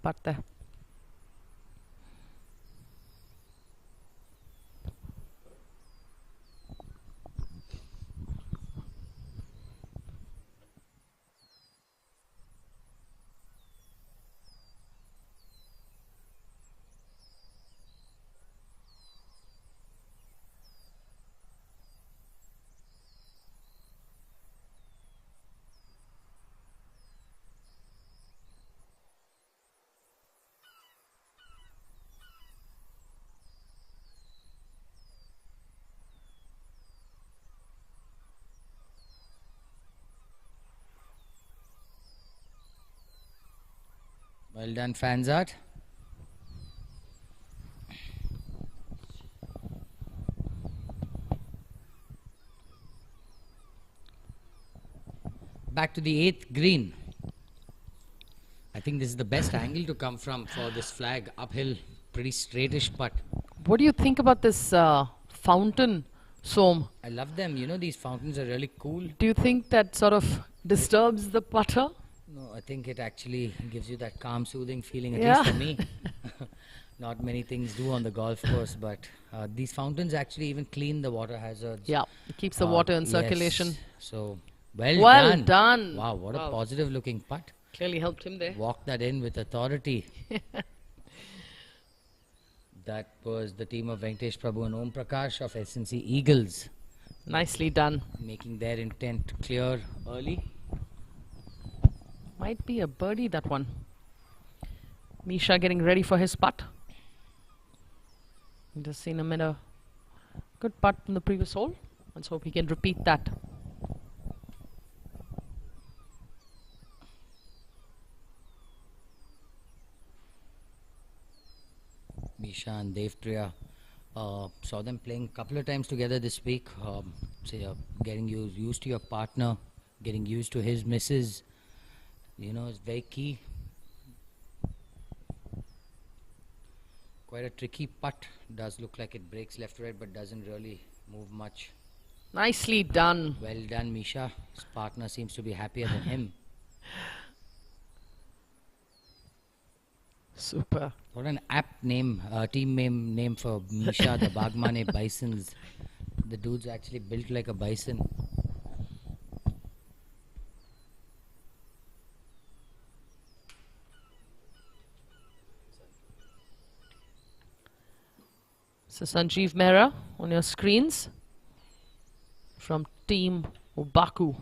Speaker 7: putt there.
Speaker 8: Well done, Fanzat. Back to the 8th green. I think this is the best angle to come from for this flag. Uphill, pretty straightish putt.
Speaker 7: What do you think about this fountain, Som?
Speaker 8: I love them. You know, these fountains are really cool.
Speaker 7: Do you think that sort of disturbs the putter?
Speaker 8: No, I think it actually gives you that calm, soothing feeling, at
Speaker 7: Yeah.
Speaker 8: least for me. Not many things do on the golf course, but these fountains actually even clean the water hazards.
Speaker 7: Yeah, it keeps the water in
Speaker 8: Yes.
Speaker 7: circulation.
Speaker 8: So, well
Speaker 7: Well done.
Speaker 8: Wow, what a
Speaker 7: Wow.
Speaker 8: positive looking putt.
Speaker 7: Clearly helped him there.
Speaker 8: Walk that in with authority. That was the team of Venkatesh Prabhu and Om Prakash of SNC Eagles,
Speaker 7: Nicely done.
Speaker 8: making their intent clear early.
Speaker 7: Might be a birdie, that one. Misha getting ready for his putt. Just seen him in a good putt from the previous hole. Let's hope he can repeat that.
Speaker 8: Misha and Devpriya, saw them playing a couple of times together this week. Getting used to your partner, getting used to his misses, you know, is very key. Quite a tricky putt. Does look like it breaks left to right, but doesn't really move much.
Speaker 7: Nicely done.
Speaker 8: Well done, Misha. His partner seems to be happier than him.
Speaker 7: Super.
Speaker 8: What an apt name, team name for Misha, the Bagmane Bisons. The dude's actually built like a bison.
Speaker 7: So Sanjeev Mehra on your screens from Team Obaku.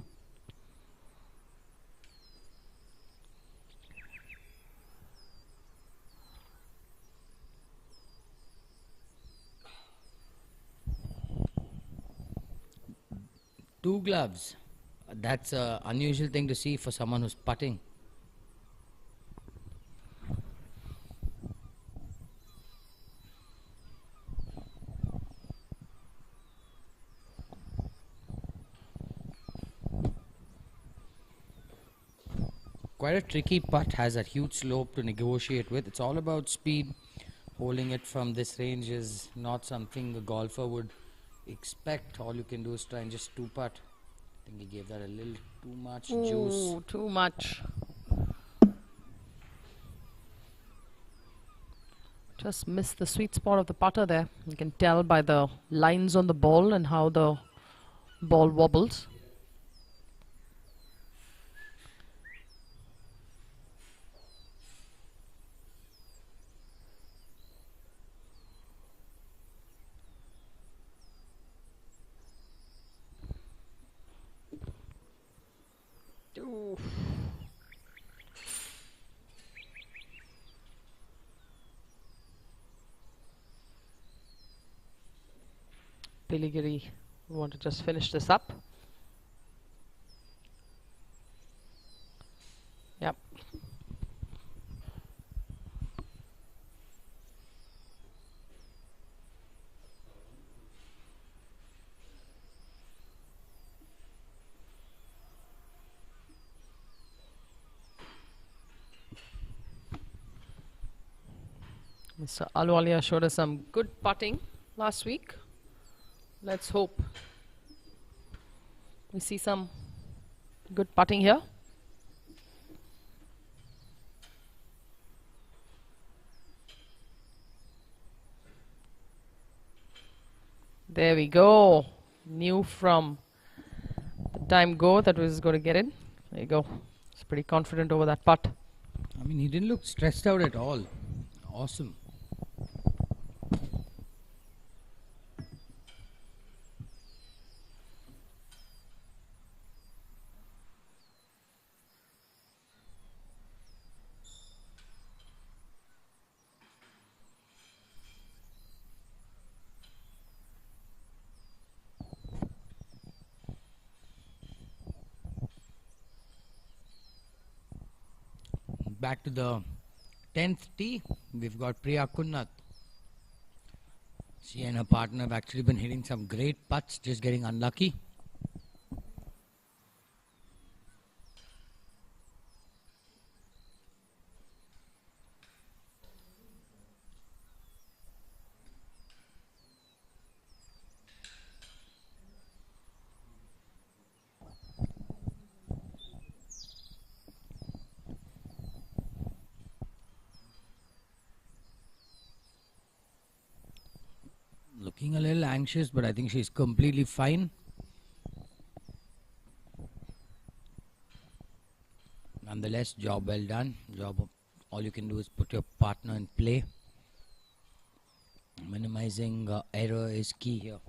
Speaker 8: Two gloves. That's an unusual thing to see for someone who's putting. Quite a tricky putt, has a huge slope to negotiate with. It's all about speed. Holding it from this range is not something a golfer would expect. All you can do is try and just two putt. I think he gave that a little too much juice.
Speaker 7: Ooh, too much. Just missed the sweet spot of the putter there. You can tell by the lines on the ball and how the ball wobbles. Ooh. Piligiri, we want to just finish this up. Yep. Mr. Alwalia showed us some good putting last week. Let's hope we see some good putting here. There we go. Knew from the time go that was going to get in. There you go. It's pretty confident over that putt.
Speaker 8: I mean, he didn't look stressed out at all. Awesome. Back to the 10th tee, we've got Priya Kunnath. She and her partner have actually been hitting some great putts, just getting unlucky. Looking a little anxious, but I think she's completely fine. Nonetheless, job well done. All you can do is put your partner in play. Minimizing error is key here.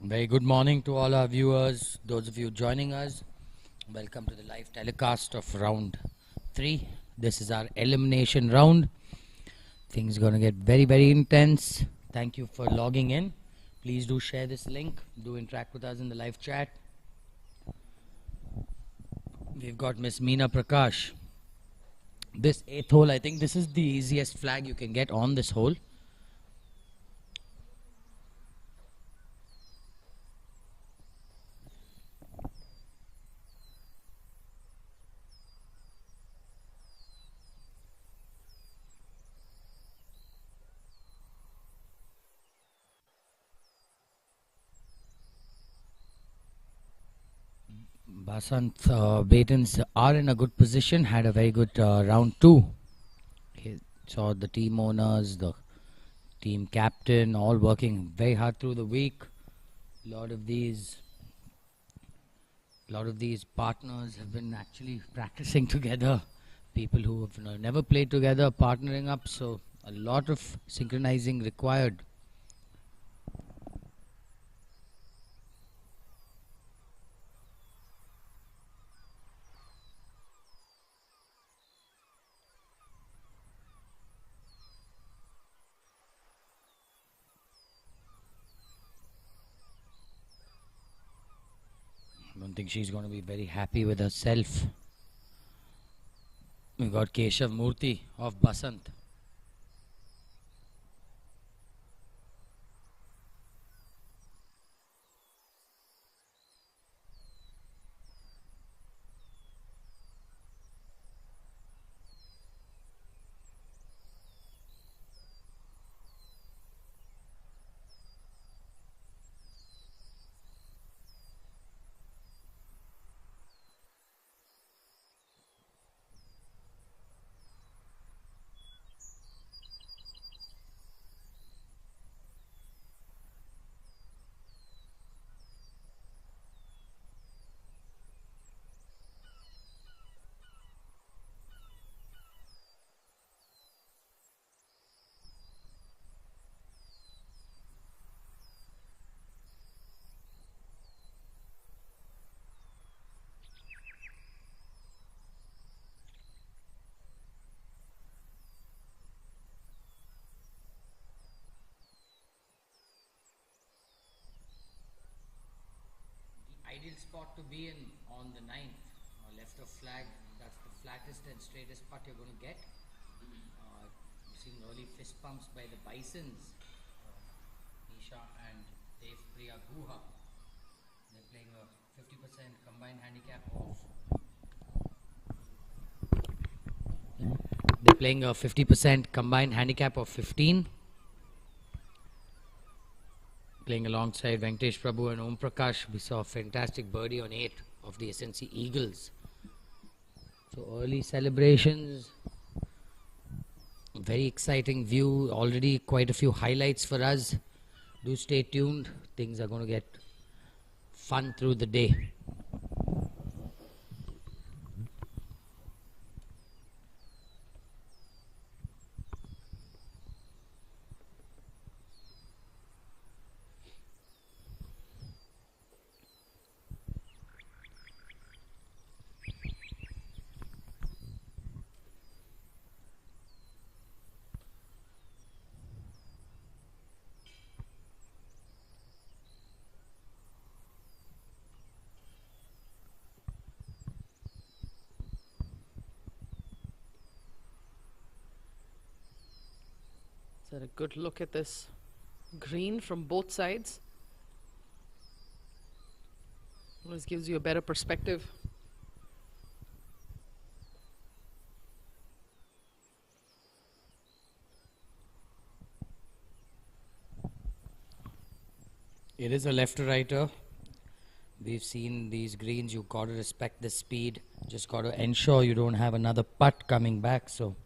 Speaker 8: Very good morning to all our viewers, those of you joining us. Welcome to the live telecast of round 3. This is our elimination round. Things are going to get very, very intense. Thank you for logging in. Please do share this link. Do interact with us in the live chat. We've got Miss Meena Prakash. This 8th hole, I think this is the easiest flag you can get on this hole. Basant Batens are in a good position, had a very good round 2. He saw the team owners, the team captain all working very hard through the week. A lot of these partners have been actually practicing together. People who have never played together partnering up, so a lot of synchronizing required. I don't think she's going to be very happy with herself. We got Keshav Murthy of Basant. Ideal spot to be in on the 9th, left of flag. That's the flattest and straightest putt you're going to get. You're seeing early fist pumps by the Bisons, Nisha and Dev Priya Guha. They're playing a 50% combined handicap of. They're playing a 50% combined handicap of 15. Playing alongside Venkatesh Prabhu and Om Prakash. We saw a fantastic birdie on 8 of the SNC Eagles. So early celebrations. Very exciting view. Already quite a few highlights for us. Do stay tuned. Things are going to get fun through the day.
Speaker 7: A good look at this green from both sides. This gives you a better perspective.
Speaker 8: It is a left to righter. We've seen these greens. You've got to respect the speed. Just got to ensure you don't have another putt coming back. So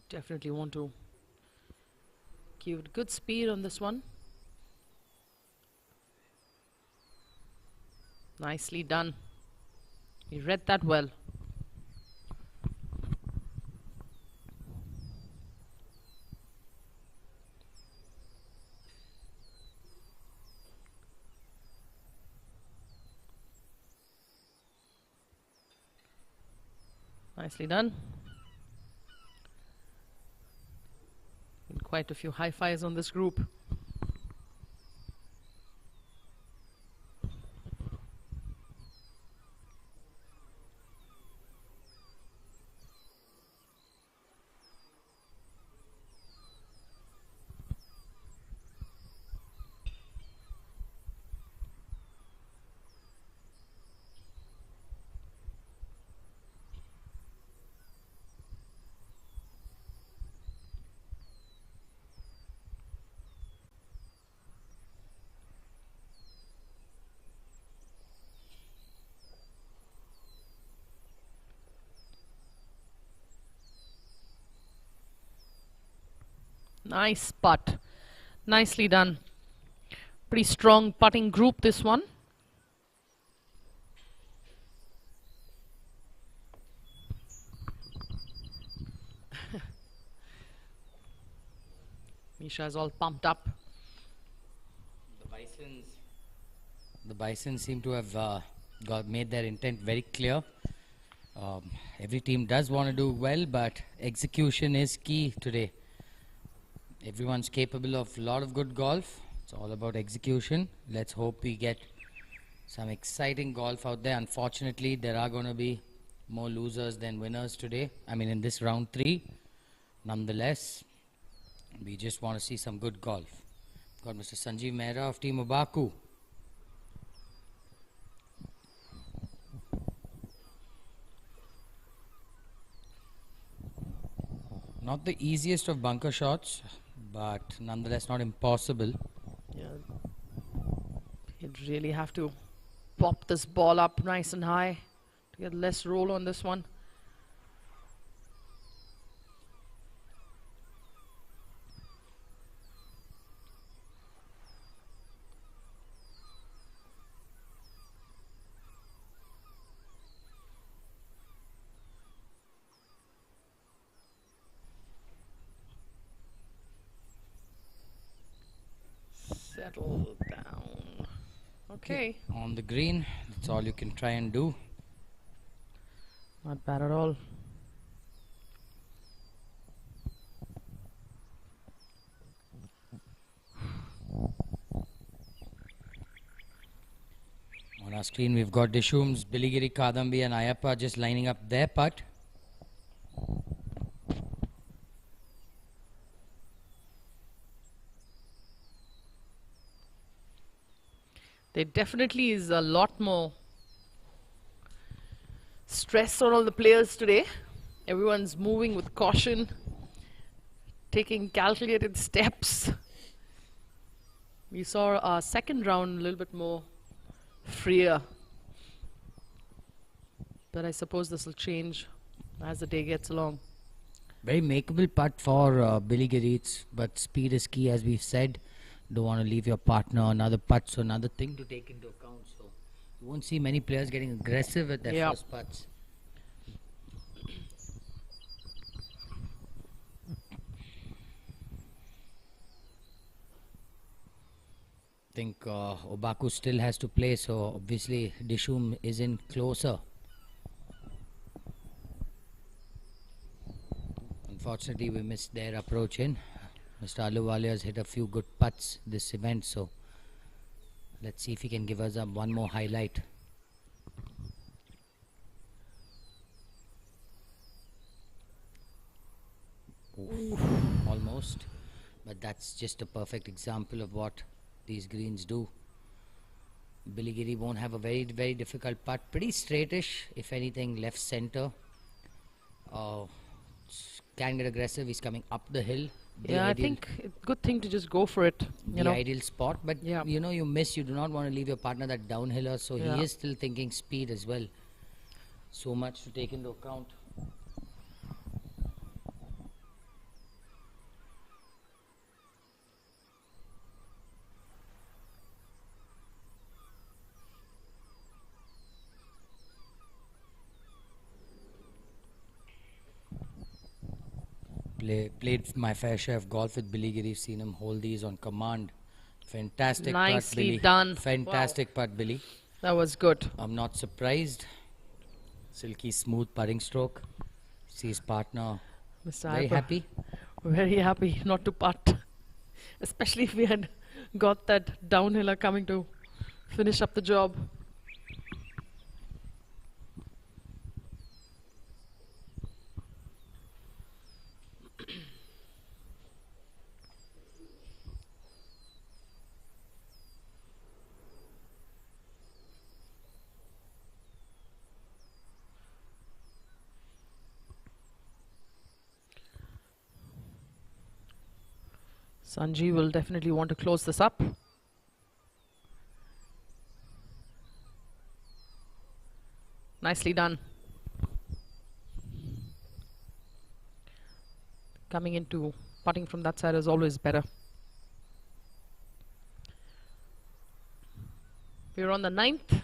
Speaker 7: Definitely want to give it good speed on this one. Nicely done. He read that well. Nicely done. And quite a few high fives on this group. Nice putt. Nicely done. Pretty strong putting group, this one. Misha is all pumped up.
Speaker 8: The Bisons seem to have made their intent very clear. Every team does want to do well, but execution is key today. Everyone's capable of a lot of good golf. It's all about execution. Let's hope we get some exciting golf out there. Unfortunately, there are going to be more losers than winners today. I mean, in this round 3. Nonetheless, we just want to see some good golf. Got Mr. Sanjeev Mehra of Team Obaku. Not the easiest of bunker shots, but nonetheless not impossible.
Speaker 7: Yeah. You'd really have to pop this ball up nice and high to get less roll on this one. Settle down. Okay.
Speaker 8: On the green, that's all you can try and do.
Speaker 7: Not bad at all.
Speaker 8: On our screen, we've got Dishum's, Biligiri, Kadambi and Ayappa just lining up their putt.
Speaker 7: There definitely is a lot more stress on all the players today. Everyone's moving with caution, taking calculated steps. We saw our second round a little bit more freer. But I suppose this will change as the day gets along.
Speaker 8: Very makeable putt for Biligiri, but speed is key, as we've said. Don't want to leave your partner another putt, so another thing to take into account. So you won't see many players getting aggressive at their first putts. I think Obaku still has to play, so obviously Dishum is in closer. Unfortunately, we missed their approach in. Mr. Aluwalia has hit a few good putts this event, so let's see if he can give us one more highlight. Oof, almost, but that's just a perfect example of what these greens do. Biligiri won't have a very, very difficult putt. Pretty straightish, if anything, left center. Can get aggressive. He's coming up the hill.
Speaker 7: Yeah, I think it's a good thing to just go for it.
Speaker 8: The ideal spot, but you know, you miss. You do not want to leave your partner that downhiller, so he is still thinking speed as well. So much to take into account. Played my fair share of golf with Billy Giri. Seen him hold these on command. Fantastic putt,
Speaker 7: Nicely
Speaker 8: Billy.
Speaker 7: done.
Speaker 8: Fantastic putt, Billy.
Speaker 7: That was good.
Speaker 8: I'm not surprised. Silky smooth putting stroke. See his partner
Speaker 7: Mr.
Speaker 8: very
Speaker 7: Harper,
Speaker 8: happy.
Speaker 7: very happy not to putt. Especially if we had got that downhiller coming to finish up the job. Sanji will definitely want to close this up. Nicely done. Coming into putting from that side is always better. We're on the 9th.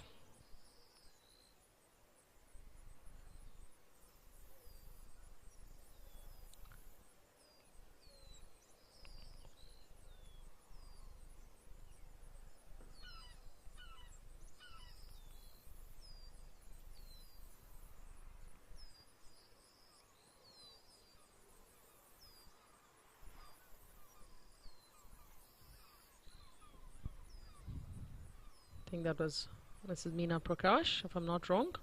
Speaker 7: I think that was Mrs. Meena Prakash, if I'm not wrong.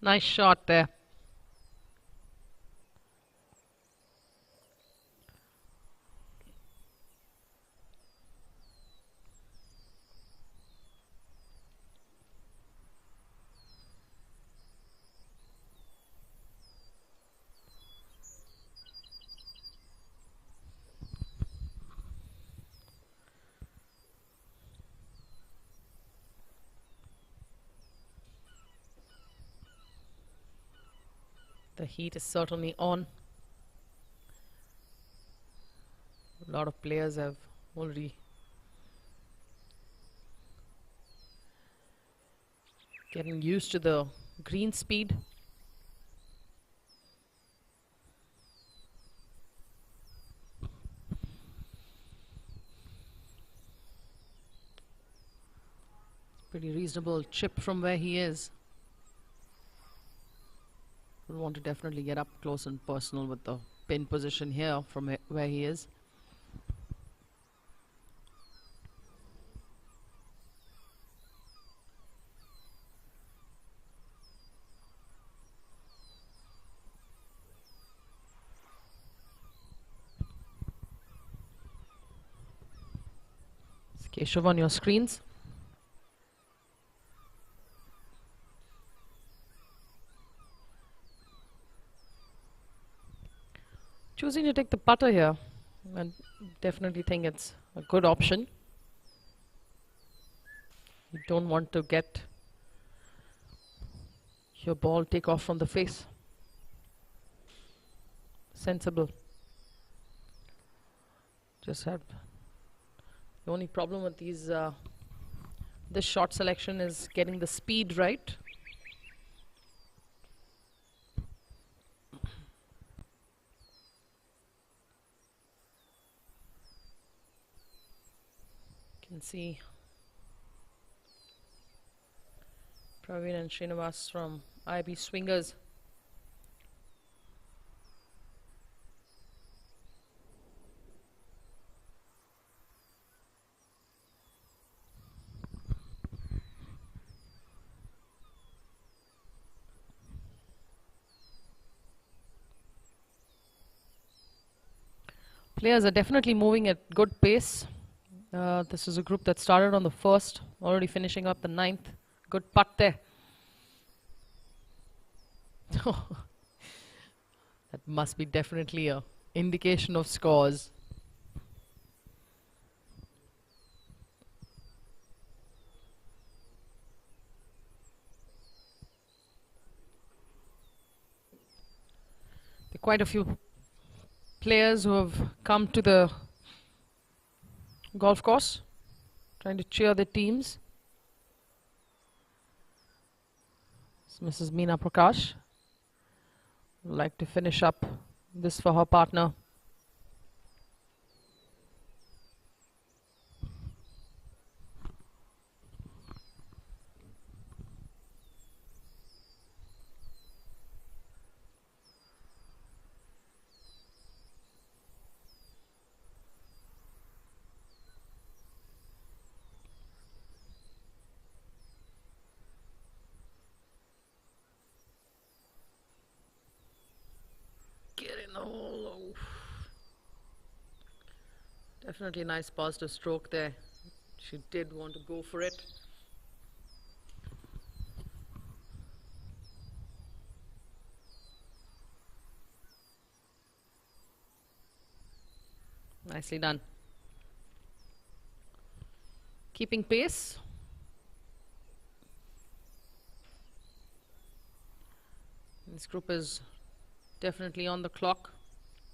Speaker 7: Nice shot there. The heat is certainly on. A lot of players have already getting used to the green speed. Pretty reasonable chip from where he is. We'll want to definitely get up close and personal with the pin position here from where he is. It's Keshav on your screens. Choosing to take the putter here, I definitely think it's a good option. You don't want to get your ball take off from the face. Sensible. Just have the only problem with these this shot selection is getting the speed right. Can see Praveen and Srinivas from IB Swingers. Players are definitely moving at good pace. This is a group that started on the 1st, already finishing up the 9th. Good putt there. That must be definitely a indication of scores. quite a few players who have come to the golf course, trying to cheer their teams. It's Mrs. Meena Prakash would like to finish up this for her partner. Get in the hole. Oh. Definitely a nice positive stroke there. She did want to go for it. Nicely done. Keeping pace. This group is definitely on the clock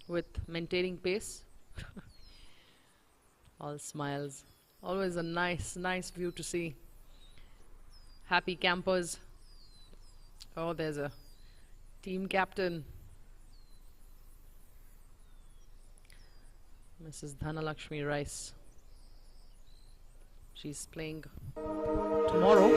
Speaker 7: with maintaining pace. All smiles. Always a nice view to see. Happy campers. Oh, there's a team captain. Mrs. Dhanalakshmi Rice. She's playing tomorrow.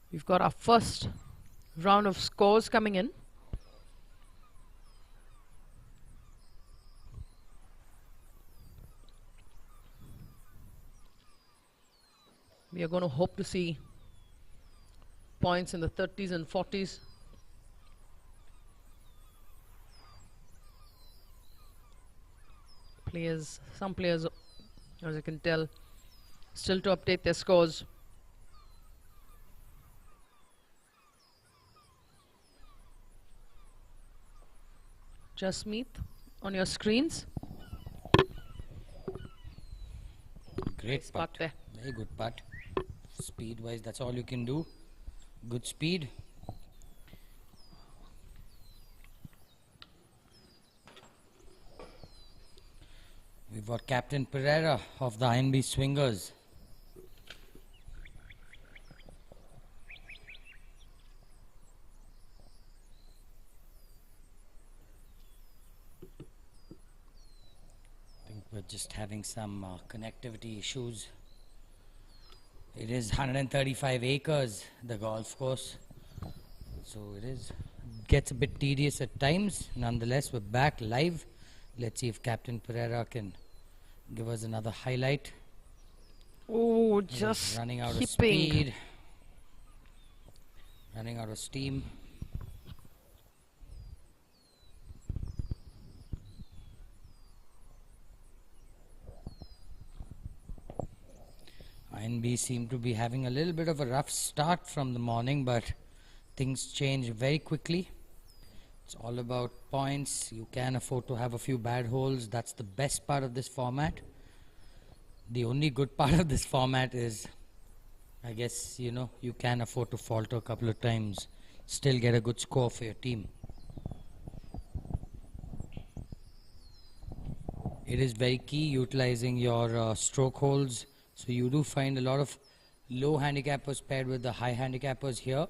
Speaker 7: We've got our first round of scores coming in. We are going to hope to see points in the 30s and 40s. Some players, as you can tell, still to update their scores. Jasmeet, on your screens.
Speaker 8: Great
Speaker 7: Nice
Speaker 8: putt.
Speaker 7: putt there.
Speaker 8: Very good putt. Speed wise, that's all you can do. Good speed. We've got Captain Pereira of the INB Swingers. I think we're just having some connectivity issues. It is 135 acres, the golf course. So gets a bit tedious at times. Nonetheless, we're back live. Let's see if Captain Pereira can give us another highlight.
Speaker 7: Oh, just
Speaker 8: running out of
Speaker 7: keeping.
Speaker 8: speed. Running out of steam. INB seem to be having a little bit of a rough start from the morning, but things change very quickly. It's all about points. You can afford to have a few bad holes. That's the best part of this format. The only good part of this format is, I guess, you know, you can afford to falter a couple of times, still get a good score for your team. It is very key utilizing your stroke holes. So you do find a lot of low handicappers paired with the high handicappers here,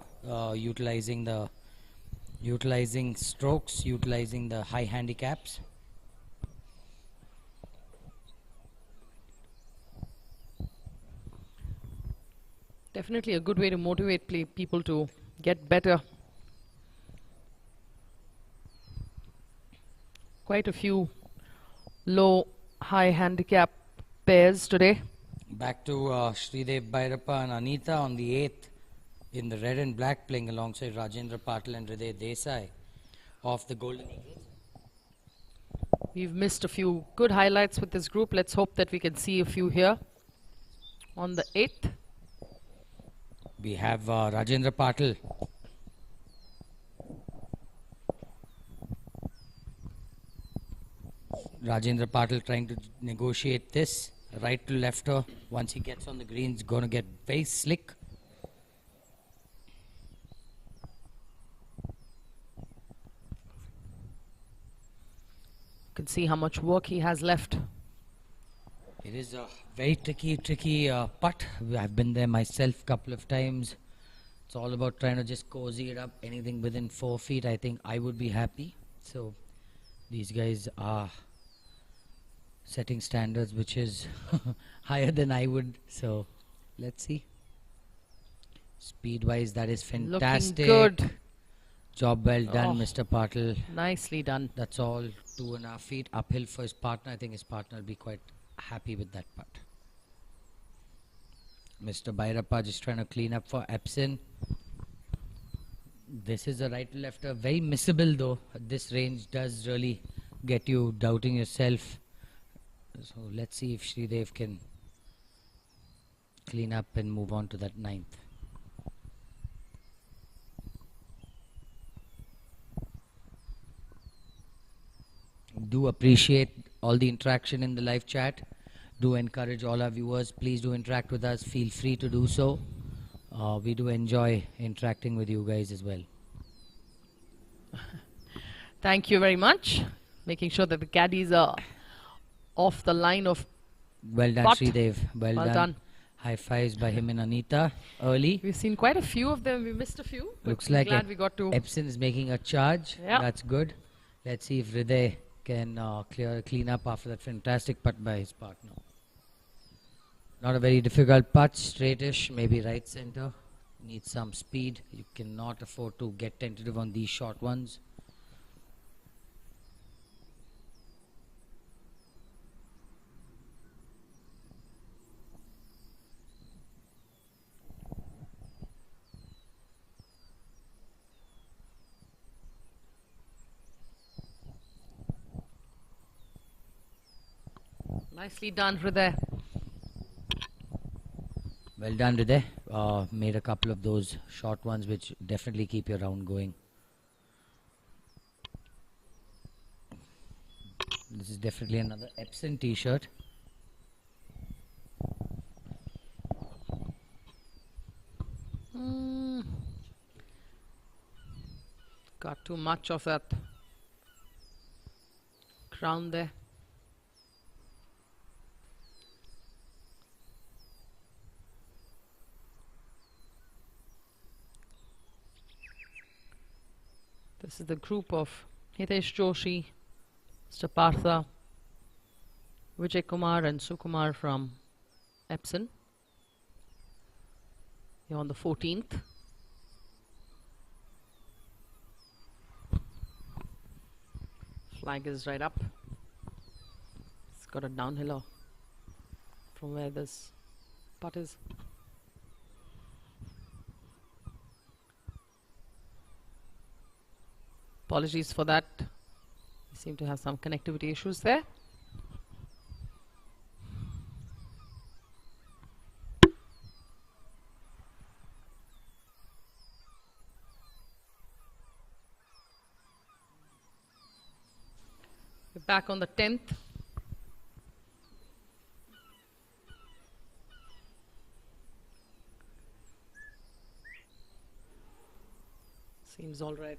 Speaker 8: utilizing strokes, utilizing the high handicaps.
Speaker 7: Definitely a good way to motivate people to get better. Quite a few low, high handicap pairs today.
Speaker 8: Back to Sridev Bhairappa and Anita on the 8th in the red and black, playing alongside Rajendra Patil and Hriday Desai of the Golden Eagles.
Speaker 7: We've missed a few good highlights with this group. Let's hope that we can see a few here on the 8th.
Speaker 8: We have Rajendra Patil. Rajendra Patil trying to negotiate this right to lefter. Once he gets on the green, he's going to get very slick.
Speaker 7: You can see how much work he has left.
Speaker 8: It is a very tricky putt. I've been there myself a couple of times. It's all about trying to just cozy it up. Anything within 4 feet, I think I would be happy. So these guys are setting standards which is higher than I would. So let's see. Speed wise, that is fantastic.
Speaker 7: Looking good.
Speaker 8: Job well done, Mr. Patil.
Speaker 7: Nicely done.
Speaker 8: That's all 2.5 feet uphill for his partner. I think his partner will be quite happy with that putt. Mr. Bhairappa just trying to clean up for Epson. This is a right to lefter, very missable though. This range does really get you doubting yourself. So let's see if Sridev can clean up and move on to that 9th. Do appreciate all the interaction in the live chat. Do encourage all our viewers, please do interact with us. Feel free to do so. We do enjoy interacting with you guys as well.
Speaker 7: Thank you very much. Making sure that the caddies are off the line of
Speaker 8: Well done,
Speaker 7: putt.
Speaker 8: Sridev. Well done. High fives by him and Anita early.
Speaker 7: We've seen quite a few of them. We missed a few.
Speaker 8: Looks
Speaker 7: I'm
Speaker 8: like
Speaker 7: glad we got to.
Speaker 8: Epson is making a charge.
Speaker 7: Yeah.
Speaker 8: That's good. Let's see if Hriday can clean up after that fantastic putt by his partner. Not a very difficult putt, straightish, maybe right center. Needs some speed. You cannot afford to get tentative on these short ones.
Speaker 7: Nicely done, Hriday.
Speaker 8: Well done, Hriday. Made a couple of those short ones which definitely keep your round going. This is definitely another Epson t-shirt.
Speaker 7: Got too much of that crown there. This is the group of Hitesh Joshi, Mr. Partha, Vijay Kumar and Sukumar from Epson. You're on the 14th. Flag is right up. It's got a downhiller from where this putt is. Apologies for that. We seem to have some connectivity issues there. We're back on the 10th. Seems all right.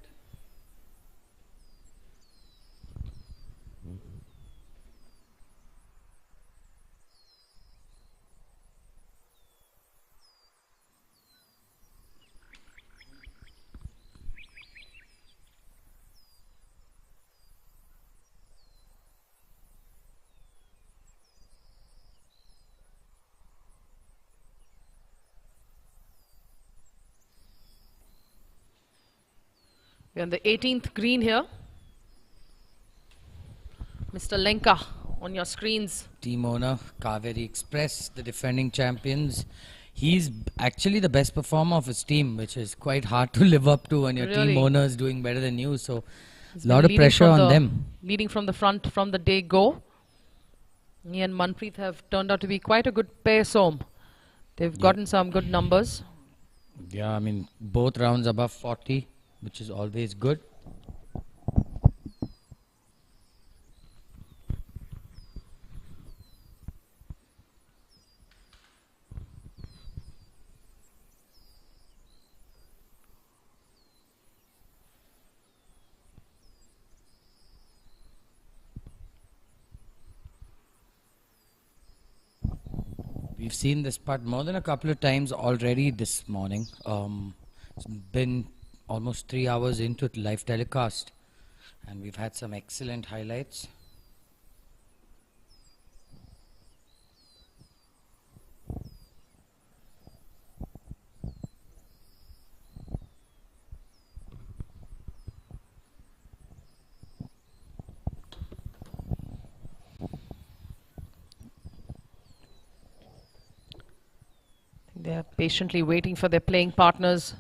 Speaker 7: We're on the 18th green here. Mr. Lenka on your screens.
Speaker 8: Team owner, Kaveri Express, the defending champions. He's actually the best performer of his team, which is quite hard to live up to when your
Speaker 7: Really?
Speaker 8: team owner is doing better than you. So,
Speaker 7: He's
Speaker 8: a lot
Speaker 7: been
Speaker 8: of
Speaker 7: leading
Speaker 8: pressure
Speaker 7: from
Speaker 8: on
Speaker 7: the-
Speaker 8: them.
Speaker 7: Leading from the front from the day go. He and Manpreet have turned out to be quite a good pair, Som. They've gotten some good numbers.
Speaker 8: Yeah, I mean, both rounds above 40, which is always good. We've seen this putt more than a couple of times already this morning. It's been almost 3 hours into the live telecast, and we've had some excellent highlights.
Speaker 7: They're patiently waiting for their playing partners.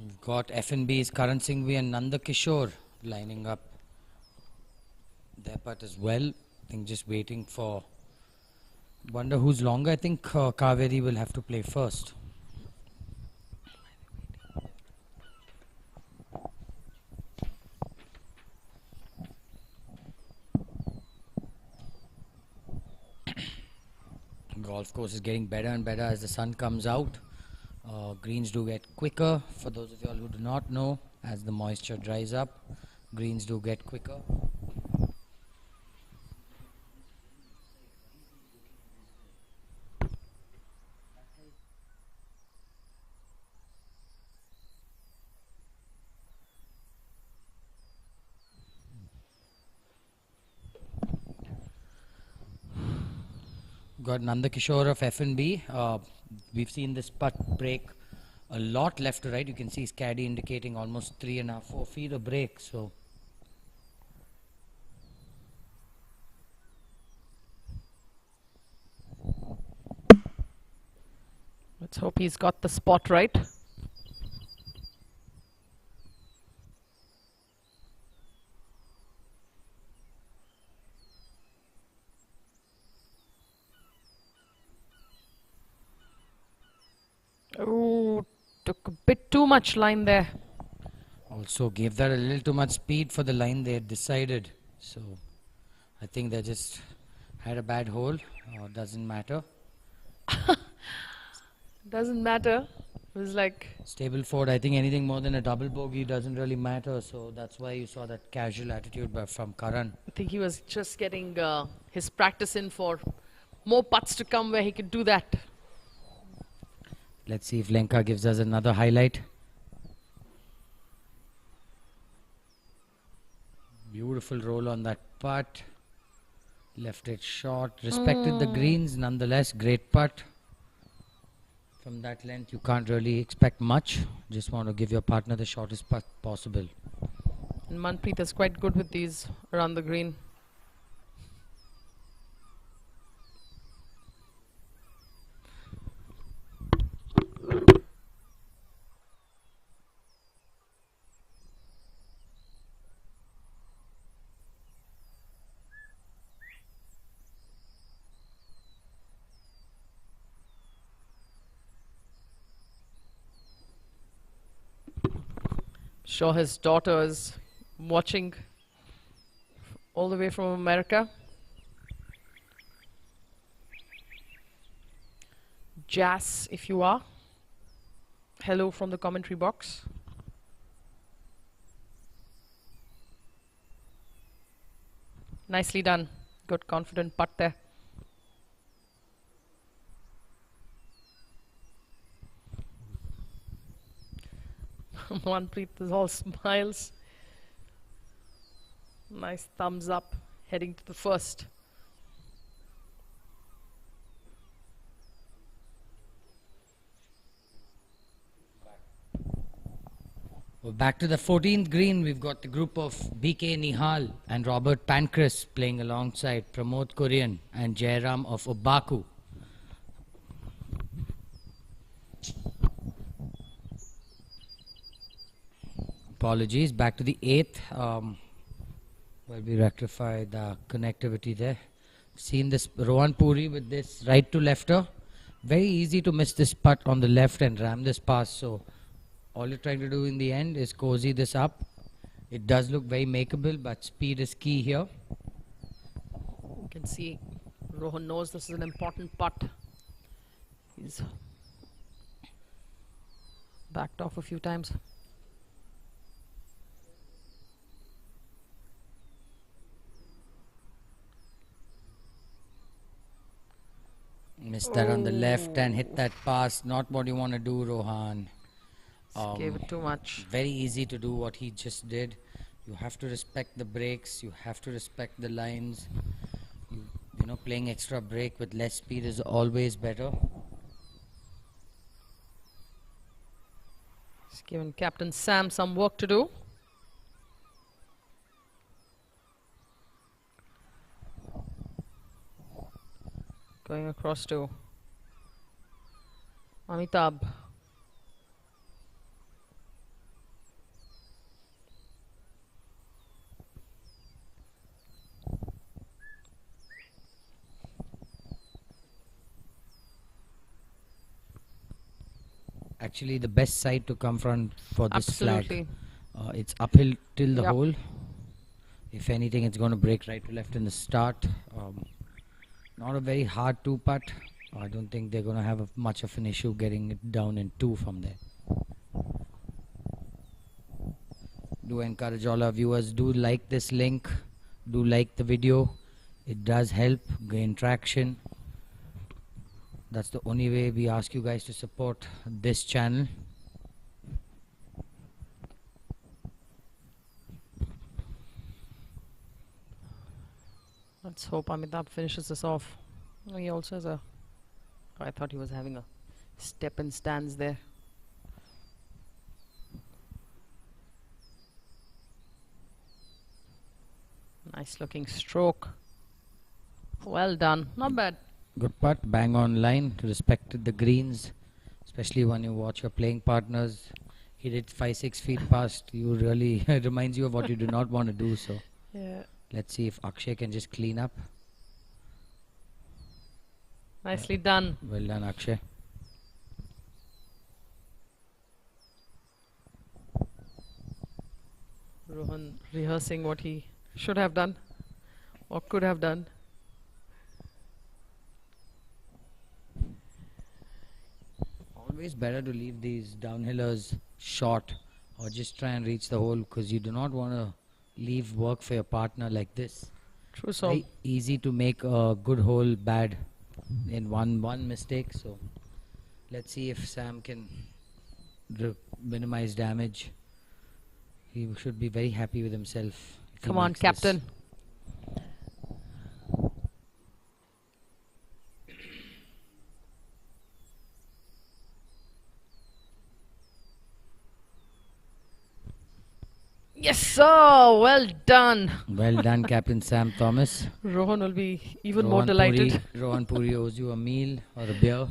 Speaker 8: We've got FNB's Karan Singhvi and Nanda Kishore lining up their putt as well. I think just waiting for. Wonder who's longer. I think Kaveri will have to play first. Golf course is getting better and better as the sun comes out. Greens do get quicker. For those of you all who do not know, as the moisture dries up, greens do get quicker. Got Nanda Kishore of F&B. We've seen this putt break a lot left to right. You can see his caddy indicating almost 3.5, 4 feet of break. So
Speaker 7: Let's hope he's got the spot right. Oh, took a bit too much line there.
Speaker 8: also gave that a little too much speed for the line they had decided. So I think they just had a bad hole. Doesn't matter.
Speaker 7: Doesn't matter. It was like,
Speaker 8: Stableford, I think anything more than a double bogey doesn't really matter. So that's why you saw that casual attitude from Karan.
Speaker 7: I think he was just getting his practice in for more putts to come where he could do that.
Speaker 8: Let's see if Lenka gives us another highlight. Beautiful roll on that putt. Left it short. Respected the greens nonetheless. Great putt. From that length, you can't really expect much. Just want to give your partner the shortest putt possible.
Speaker 7: And Manpreet is quite good with these around the green. Sure, his daughter is watching all the way from America. Jazz, if you are. Hello from the commentary box. Nicely done. Good confident putt there. Manpreet is all smiles. Nice thumbs up heading to the first.
Speaker 8: Well, back to the 14th green, we've got the group of BK Nihal and Robert Pancras playing alongside Pramod Kurian and Jairam of Obaku. Apologies, back to the 8th. Well, we rectify the connectivity there. Seen this Rohan Puri with this right to lefter. Very easy to miss this putt on the left and ram this pass, so all you're trying to do in the end is cozy this up. It does look very makeable, but speed is key here.
Speaker 7: You can see Rohan knows this is an important putt. He's backed off a few times.
Speaker 8: Missed that on the left and hit that pass. Not what you want to do, Rohan.
Speaker 7: Gave it too much.
Speaker 8: Very easy to do what he just did. You have to respect the breaks. You have to respect the lines. You know, playing extra break with less speed is always better.
Speaker 7: It's given Captain Sam some work to do. Going across to Amitabh.
Speaker 8: Actually, the best side to come from for this
Speaker 7: Absolutely.
Speaker 8: flag. It's uphill till the
Speaker 7: Yep.
Speaker 8: hole. If anything, it's going to break right to left in the start. Not a very hard two putt. I don't think they're going to have much of an issue getting it down in two from there. Do encourage all our viewers, do like this link, do like the video. It does help gain traction. That's the only way we ask you guys to support this channel.
Speaker 7: Let's hope Amitabh finishes this off. Oh, he also has a... Oh, I thought he was having a step and stance there. Nice looking stroke. Well done. Not bad.
Speaker 8: Good putt, bang on line, to respect the greens, especially when you watch your playing partners hit it 5-6 feet past. You really, it reminds you of what you do not want to do. So
Speaker 7: Yeah.
Speaker 8: let's see if Akshay can just clean up.
Speaker 7: Nicely done.
Speaker 8: Well done, Akshay.
Speaker 7: Rohan rehearsing what he should have done or could have done.
Speaker 8: Always better to leave these downhillers short or just try and reach the hole, because you do not want to leave work for your partner like this.
Speaker 7: True. So
Speaker 8: Very easy to make a good hole bad in one mistake. So let's see if Sam can minimize damage. He should be very happy with himself. if he
Speaker 7: come on,
Speaker 8: makes this.
Speaker 7: Captain. Yes, sir. Well done.
Speaker 8: Well done, Captain Sam Thomas.
Speaker 7: Rohan will be even more
Speaker 8: Rohan
Speaker 7: delighted.
Speaker 8: Puri, Rohan Puri owes you a meal or a beer.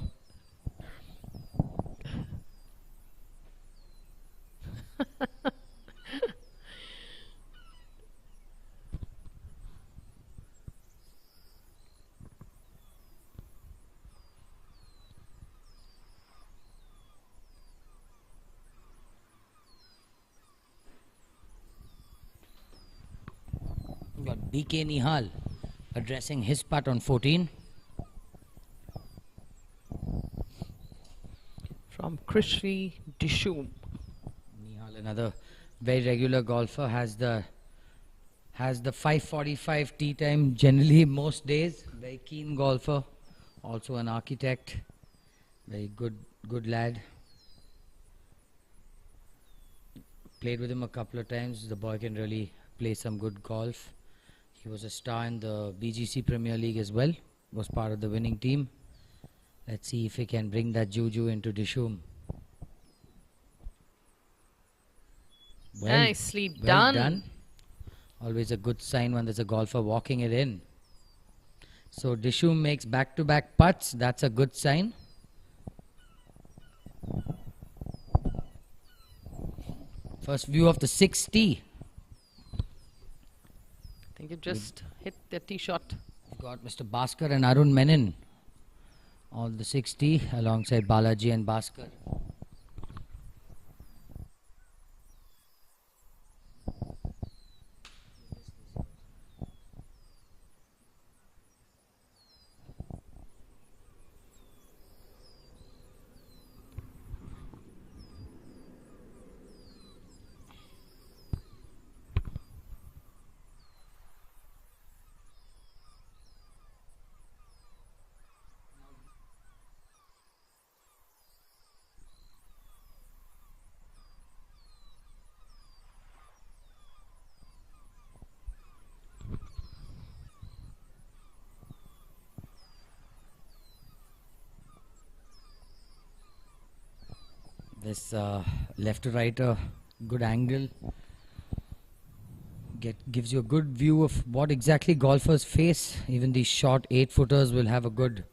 Speaker 8: Got BK Nihal addressing his putt on 14.
Speaker 7: From Krishri Dishum.
Speaker 8: Nihal, another very regular golfer, has the 5:45 tee time generally most days. Very keen golfer, also an architect. Very good lad. Played with him a couple of times. The boy can really play some good golf. He was a star in the BGC Premier League as well. Was part of the winning team. Let's see if he can bring that juju into Dishum.
Speaker 7: Nicely
Speaker 8: well
Speaker 7: done.
Speaker 8: Always a good sign when there's a golfer walking it in. So Dishum makes back-to-back putts. That's a good sign. First view of the 6th tee.
Speaker 7: I think you just hit the tee shot.
Speaker 8: We've got Mr. Bhaskar and Arun Menon on the 6th tee alongside Balaji and Bhaskar. This left to right good angle gives you a good view of what exactly golfers face. Even these short 8-footers will have a good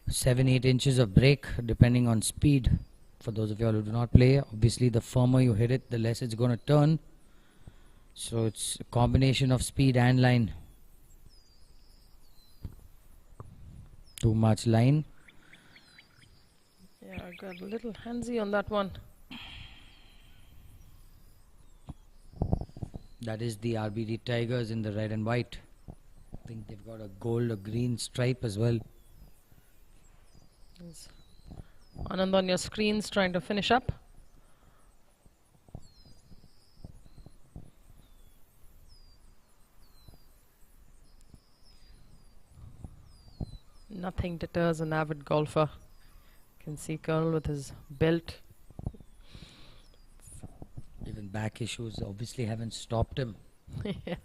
Speaker 8: 7-8 inches of break depending on speed. For those of you all who do not play, obviously the firmer you hit it, the less it's going to turn. So it's a combination of speed and line. Too much line.
Speaker 7: Yeah, I got a little handsy on that one.
Speaker 8: That is the RBD Tigers in the red and white. I think they've got a gold or green stripe as well.
Speaker 7: There's Anand on your screens trying to finish up. Nothing deters an avid golfer. Can see Colonel with his belt.
Speaker 8: Even back issues obviously haven't stopped him.
Speaker 7: Yeah.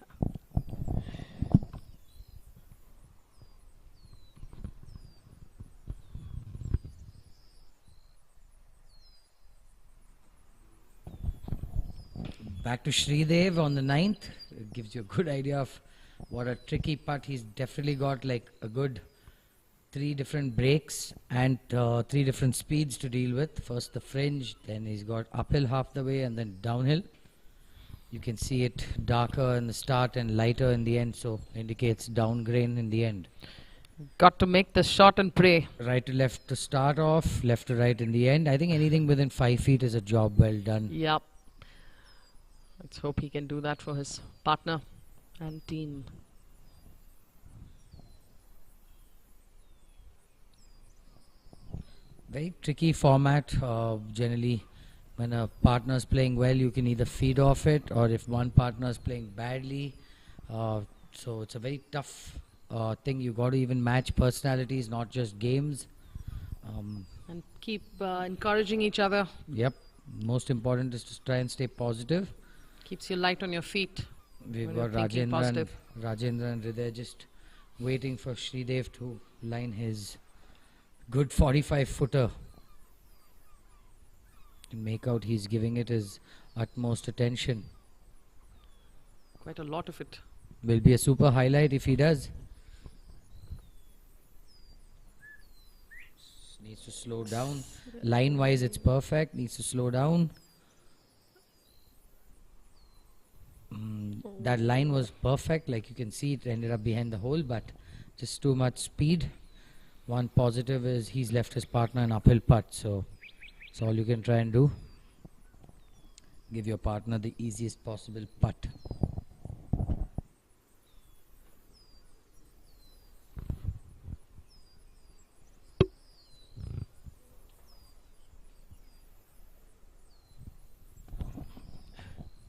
Speaker 8: Back to Sridev on the 9th. It gives you a good idea of what a tricky putt. He's definitely got like a good 3 different breaks and 3 different speeds to deal with. First the fringe, then he's got uphill half the way and then downhill. You can see it darker in the start and lighter in the end, so indicates down grain in the end.
Speaker 7: Got to make the shot and pray.
Speaker 8: Right to left to start off, left to right in the end. I think anything within 5 feet is a job well done.
Speaker 7: Yep. Let's hope he can do that for his partner and team.
Speaker 8: Very tricky format. Generally, when a partner is playing well, you can either feed off it, or if one partner is playing badly. So it's a very tough thing. You got to even match personalities, not just games.
Speaker 7: And keep encouraging each other.
Speaker 8: Yep. Most important is to try and stay positive.
Speaker 7: Keeps you light on your feet.
Speaker 8: We've
Speaker 7: when
Speaker 8: got
Speaker 7: you're thinking positive.
Speaker 8: Rajendra and Hriday just waiting for Sridev to line his good 45-footer. To make out he's giving it his utmost attention.
Speaker 7: Quite a lot of it.
Speaker 8: Will be a super highlight if he does. Needs to slow down. Line-wise it's perfect. Needs to slow down. That line was perfect. Like you can see, it ended up behind the hole, but just too much speed. One positive is he's left his partner an uphill putt, so that's all you can try and do. Give your partner the easiest possible putt.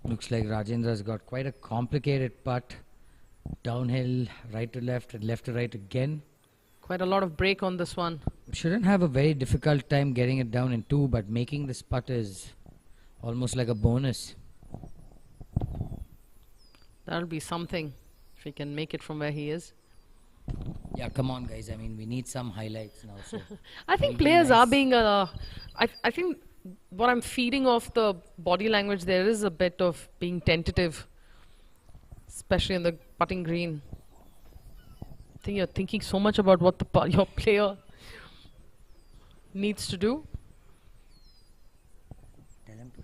Speaker 8: Looks like Rajendra's got quite a complicated putt. Downhill, right to left, and left to right again.
Speaker 7: Quite a lot of break on this one.
Speaker 8: Shouldn't have a very difficult time getting it down in 2, but making this putt is almost like a bonus.
Speaker 7: That'll be something if he can make it from where he is.
Speaker 8: Yeah, come on, guys. I mean, we need some highlights now. So
Speaker 7: I think
Speaker 8: it'll be
Speaker 7: players are
Speaker 8: nice.
Speaker 7: being. I think what I'm feeding off the body language there is a bit of being tentative, especially in the putting green. I think you're thinking so much about what your player needs to do.
Speaker 8: Tell him to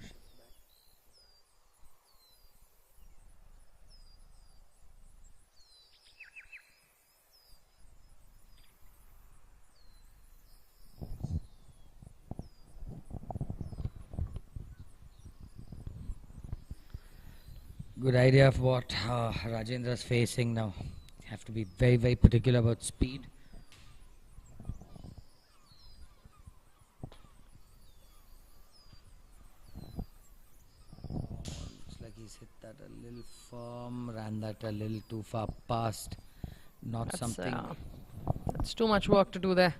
Speaker 8: Good idea of what Rajendra's facing now. Have to be very, very particular about speed. Looks like he's hit that a little firm, ran that a little too far past. Not
Speaker 7: That's,
Speaker 8: something.
Speaker 7: That's too much work to do there.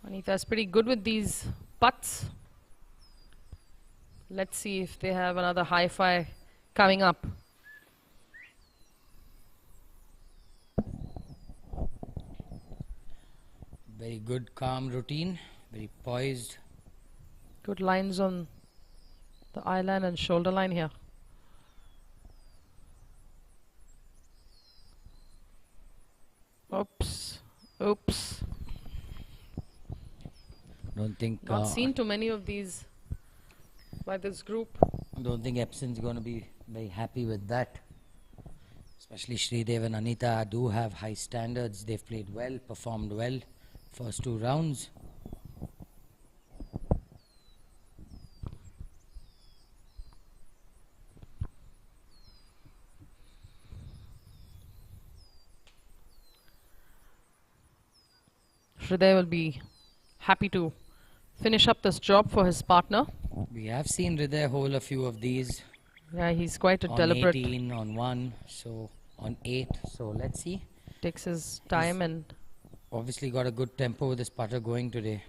Speaker 7: Anita's pretty good with these putts. Let's see if they have another hi-fi coming up.
Speaker 8: Very good, calm routine. Very poised.
Speaker 7: Good lines on the eye line and shoulder line here. Oops. Oops.
Speaker 8: Don't think.
Speaker 7: Not seen too many of these by this group.
Speaker 8: Don't think Epson's going to be very happy with that. Especially Shridev and Anita do have high standards. They've played well, performed well first 2 rounds.
Speaker 7: Shridev will be happy to finish up this job for his partner.
Speaker 8: We have seen Hriday hole a few of these.
Speaker 7: Yeah, he's quite a
Speaker 8: On
Speaker 7: deliberate.
Speaker 8: 18, on 1, so on 8. So let's see.
Speaker 7: Takes his time and
Speaker 8: Obviously got a good tempo with his putter going today.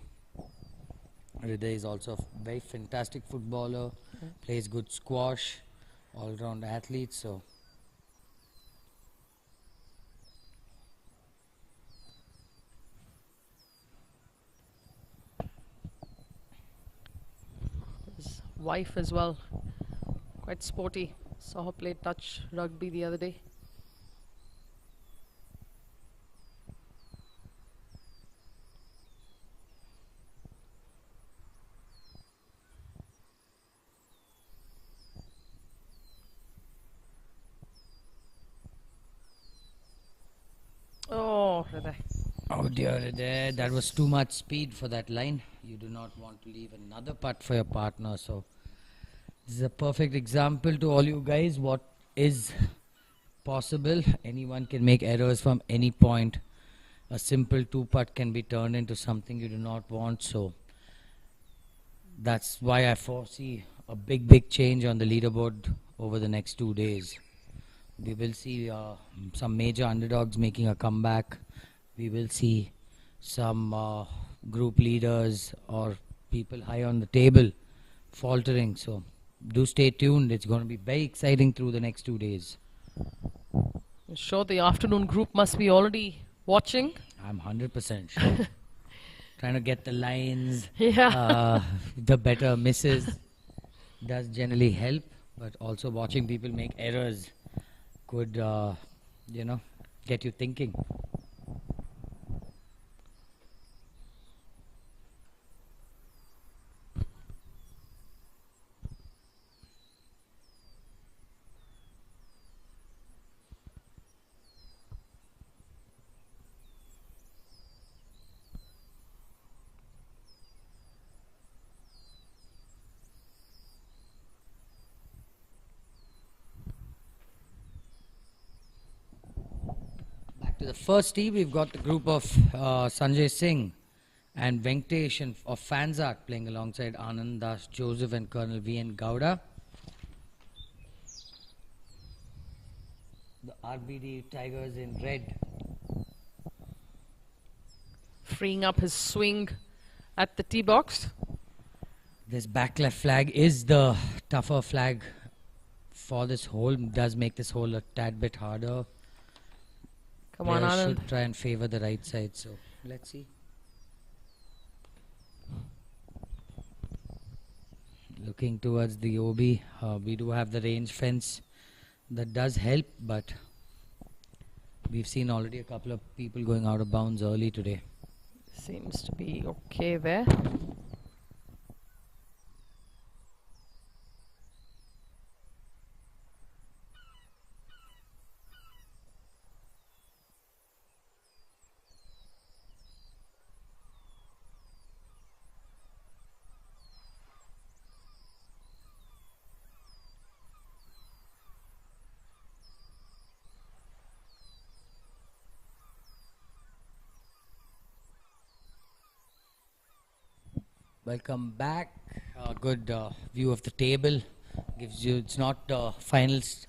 Speaker 8: Hriday is also a very fantastic footballer. Plays good squash. All-round athlete. So
Speaker 7: his wife as well. Quite sporty. Saw her play touch rugby the other day. Oh, Hriday.
Speaker 8: oh dear, Hriday, that was too much speed for that line. You do not want to leave another putt for your partner. So this is a perfect example to all you guys what is possible. Anyone can make errors from any point. A simple 2-putt can be turned into something you do not want. So that's why I foresee a big change on the leaderboard over the next 2 days. We will see some major underdogs making a comeback. We will see some group leaders or people high on the table faltering. So do stay tuned. It's going to be very exciting through the next 2 days.
Speaker 7: I'm sure the afternoon group must be already watching.
Speaker 8: I'm 100% sure. Trying to get the lines,
Speaker 7: Yeah.
Speaker 8: the better misses does generally help. But also watching people make errors could, get you thinking. To the first tee, we've got the group of Sanjay Singh and Venkatesh of Fansart playing alongside Anand Das Joseph and Colonel V.N. Gowda. The RBD Tigers in red.
Speaker 7: Freeing up his swing at the tee box.
Speaker 8: This back left flag is the tougher flag for this hole. Does make this hole a tad bit harder.
Speaker 7: Come on,
Speaker 8: Players
Speaker 7: Anand.
Speaker 8: should try and favor the right side. So let's see. Looking towards the OB. We do have the range fence. That does help, but we've seen already a couple of people going out of bounds early today.
Speaker 7: Seems to be okay there.
Speaker 8: Welcome back. Good view of the table. Gives you. It's not finals.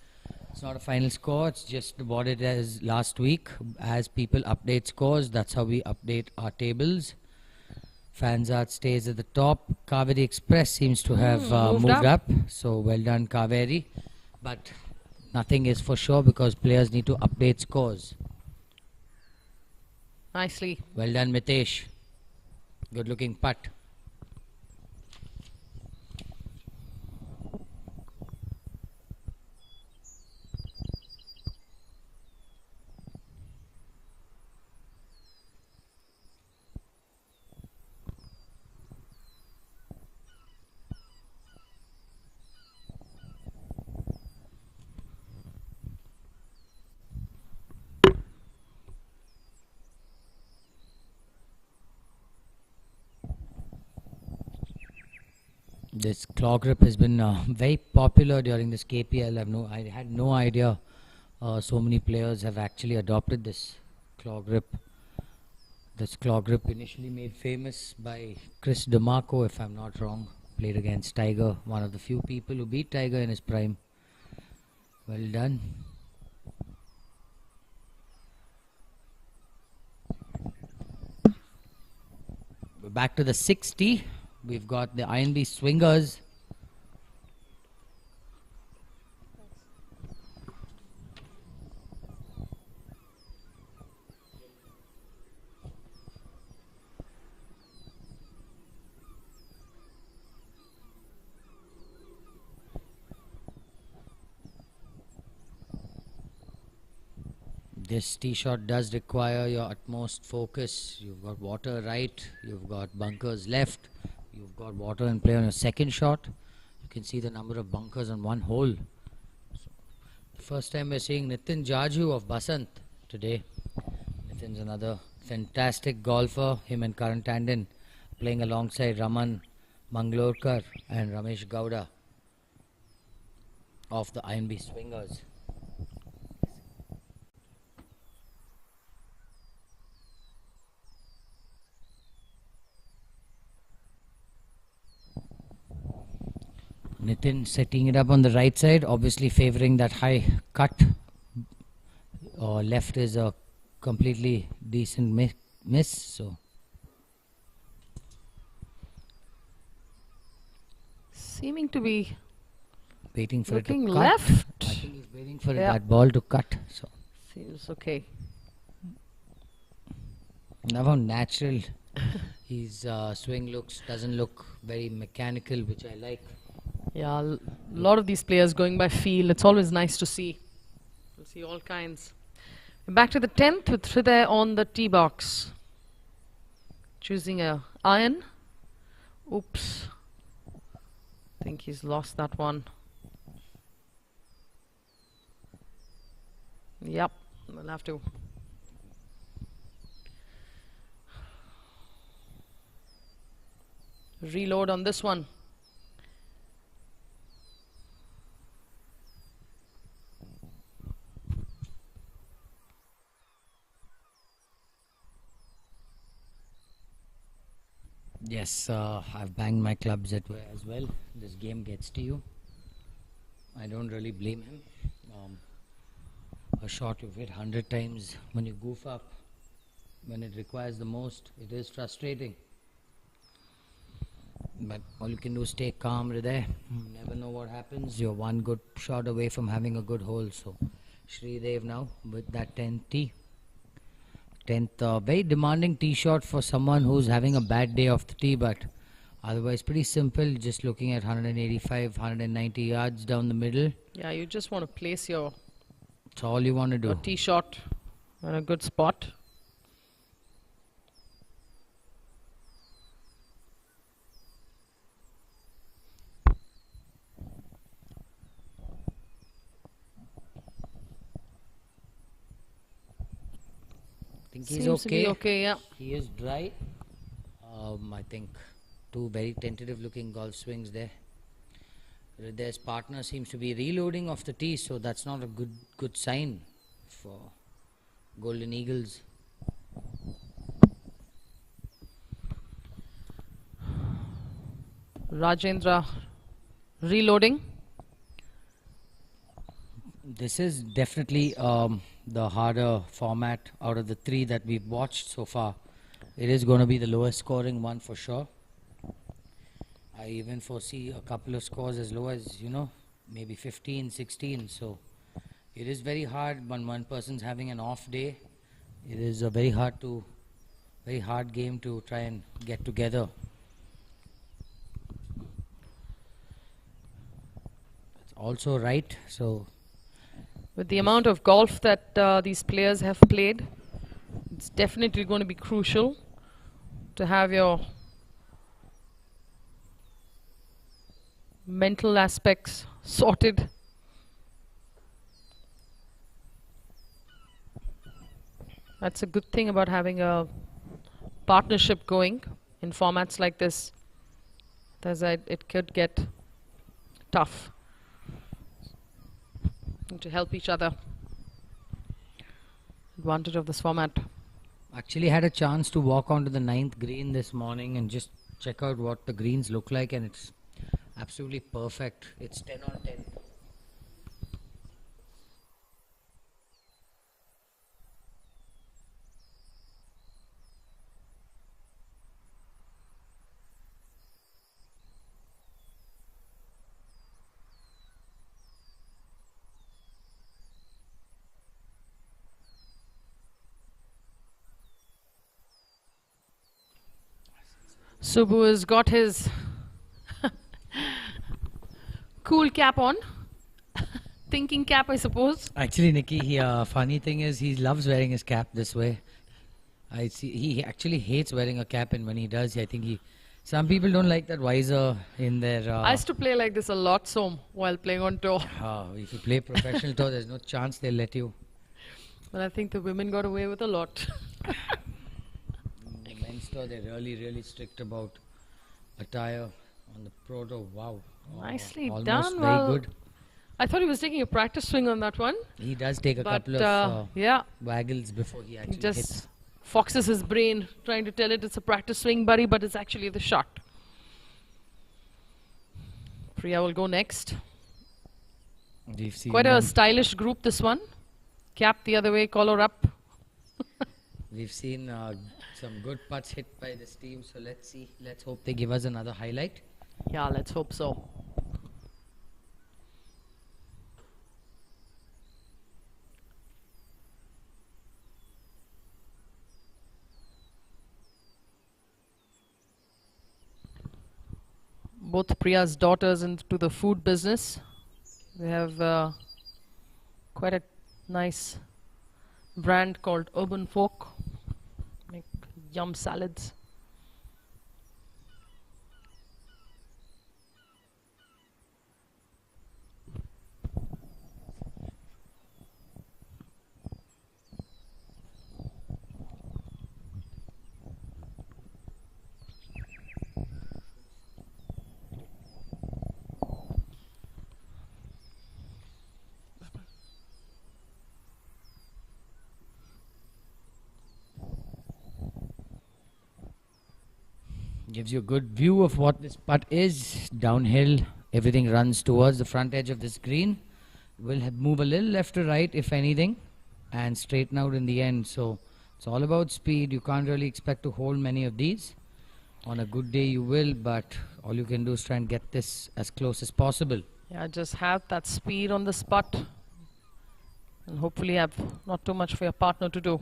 Speaker 8: It's not a final score. It's just what it is last week. As people update scores, that's how we update our tables. Fansart stays at the top. Kaveri Express seems to have moved up. So well done, Kaveri. But nothing is for sure because players need to update scores.
Speaker 7: Nicely.
Speaker 8: Well done, Mitesh. Good looking putt. This claw grip has been very popular during this KPL. I had no idea so many players have actually adopted this claw grip. This claw grip initially made famous by Chris DeMarco, if I'm not wrong. Played against Tiger, one of the few people who beat Tiger in his prime. Well done. We're back to the 60. We've got the INB Swingers. This tee shot does require your utmost focus. You've got water right, you've got bunkers left, you've got water in play on your second shot. You can see the number of bunkers on one hole. So, the first time we're seeing Nitin Jaju of Basant today. Nitin's another fantastic golfer. Him and Karan Tandon playing alongside Raman Manglorkar and Ramesh Gowda of the INB Swingers. Nitin setting it up on the right side, obviously favouring that high cut. Left is a completely decent miss. So
Speaker 7: Seeming to be
Speaker 8: waiting for it to
Speaker 7: looking
Speaker 8: cut.
Speaker 7: left.
Speaker 8: I think he's waiting for
Speaker 7: Yeah.
Speaker 8: that ball to cut. So
Speaker 7: Seems okay.
Speaker 8: now how natural his swing doesn't look very mechanical, which I like.
Speaker 7: Yeah, a lot of these players going by feel. It's always nice to see. You'll see all kinds. Back to the 10th with Hriday on the tee box. Choosing a iron. Oops. I think he's lost that one. Yep, we'll have to. Reload on this one.
Speaker 8: Yes, I've banged my clubs at as well. This game gets to you. I don't really blame him. A shot you've hit 100 times, when you goof up, when it requires the most, it is frustrating. But all you can do is stay calm, Hriday. Never know what happens. You're one good shot away from having a good hole. So, Shridev now with that 10th tee. 10th, very demanding tee shot for someone who's having a bad day off the tee, but otherwise pretty simple. Just looking at 185, 190 yards down the middle.
Speaker 7: Yeah, you just want to place your
Speaker 8: That's all you want to do.
Speaker 7: tee shot in a good spot.
Speaker 8: I think he's
Speaker 7: Seems to be
Speaker 8: okay.
Speaker 7: okay, yeah.
Speaker 8: He is dry. I think two very tentative looking golf swings there. Hriday's partner seems to be reloading off the tee, so that's not a good sign for Golden Eagles.
Speaker 7: Rajendra reloading.
Speaker 8: This is definitely the harder format out of the three that we've watched so far. It is going to be the lowest scoring one for sure. I even foresee a couple of scores as low as, maybe 15, 16. So it is very hard when one person's having an off day. It is a very hard game to try and get together. That's also right. So
Speaker 7: With the amount of golf that these players have played, it's definitely going to be crucial to have your mental aspects sorted. That's a good thing about having a partnership going in formats like this. It could get tough to help each other. Advantage of this format.
Speaker 8: actually had a chance to walk onto the 9th green this morning and just check out what the greens look like, and it's absolutely perfect. It's 10 on 10.
Speaker 7: Subbu has got his cool cap on. Thinking cap, I suppose.
Speaker 8: Actually, Nikki, funny thing is he loves wearing his cap this way. I see he actually hates wearing a cap, and when he does, I think some people don't like that visor in their.
Speaker 7: I used to play like this a lot, so while playing on tour.
Speaker 8: If you play professional tour, there's no chance they'll let you.
Speaker 7: But I think the women got away with a lot.
Speaker 8: The men's tour, they're really strict about attire. On the pro tour, wow.
Speaker 7: Nicely
Speaker 8: almost
Speaker 7: done.
Speaker 8: Very
Speaker 7: Well,
Speaker 8: good.
Speaker 7: I thought he was taking a practice swing on that one.
Speaker 8: He does take a
Speaker 7: But
Speaker 8: couple of
Speaker 7: yeah,
Speaker 8: waggles before he
Speaker 7: he
Speaker 8: actually
Speaker 7: just
Speaker 8: hits.
Speaker 7: foxes his brain trying to tell it it's a practice swing, buddy, but it's actually the shot. Priya will go next.
Speaker 8: We've seen
Speaker 7: Quite a
Speaker 8: them.
Speaker 7: stylish group, this one. Cap the other way, collar up.
Speaker 8: We've seen some good putts hit by this team, so let's see. Let's hope they give us another highlight.
Speaker 7: Yeah, let's hope so. Both Priya's daughters into the food business. They have quite a nice brand called Urban Folk. Make yum salads.
Speaker 8: Gives you a good view of what this putt is. Downhill, everything runs towards the front edge of this green. Will move a little left to right, if anything, and straighten out in the end. So it's all about speed. You can't really expect to hold many of these. On a good day you will, but all you can do is try and get this as close as possible.
Speaker 7: Yeah, just have that speed on this putt. And hopefully have not too much for your partner to do.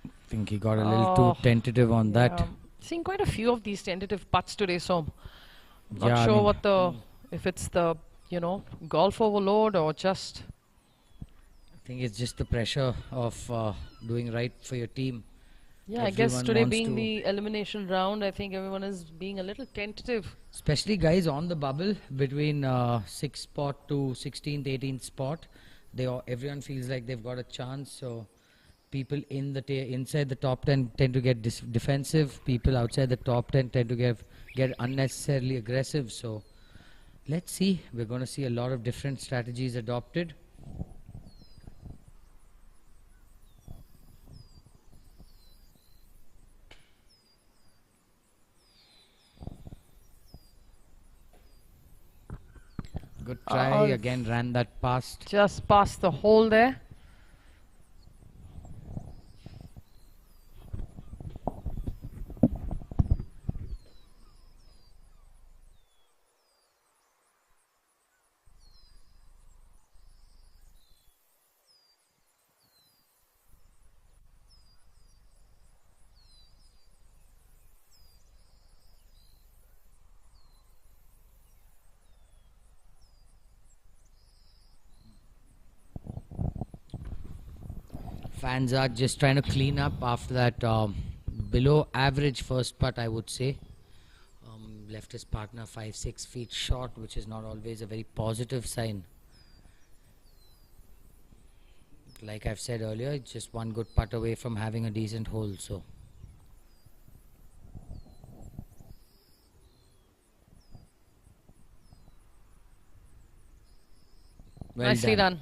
Speaker 8: I think he got a little too tentative on that.
Speaker 7: Seeing quite a few of these tentative putts today, so not
Speaker 8: Yeah, I
Speaker 7: sure
Speaker 8: mean,
Speaker 7: what the, if it's the, golf overload or just...
Speaker 8: I think it's just the pressure of doing right for your team.
Speaker 7: Yeah, I guess
Speaker 8: Everyone
Speaker 7: today
Speaker 8: wants
Speaker 7: being
Speaker 8: to-
Speaker 7: the elimination round, I think everyone is being a little tentative.
Speaker 8: Especially guys on the bubble between 6th spot to 16th, 18th spot. Everyone feels like they've got a chance. So people in the inside the top 10 tend to get defensive. People outside the top 10 tend to get unnecessarily aggressive. So let's see. We're going to see a lot of different strategies adopted. Good try. Again, ran that past.
Speaker 7: Just past the hole there.
Speaker 8: Fans are just trying to clean up after that below average first putt, I would say. Left his partner 5-6 feet short, which is not always a very positive sign. Like I've said earlier, it's just one good putt away from having a decent hole. So
Speaker 7: Nicely done.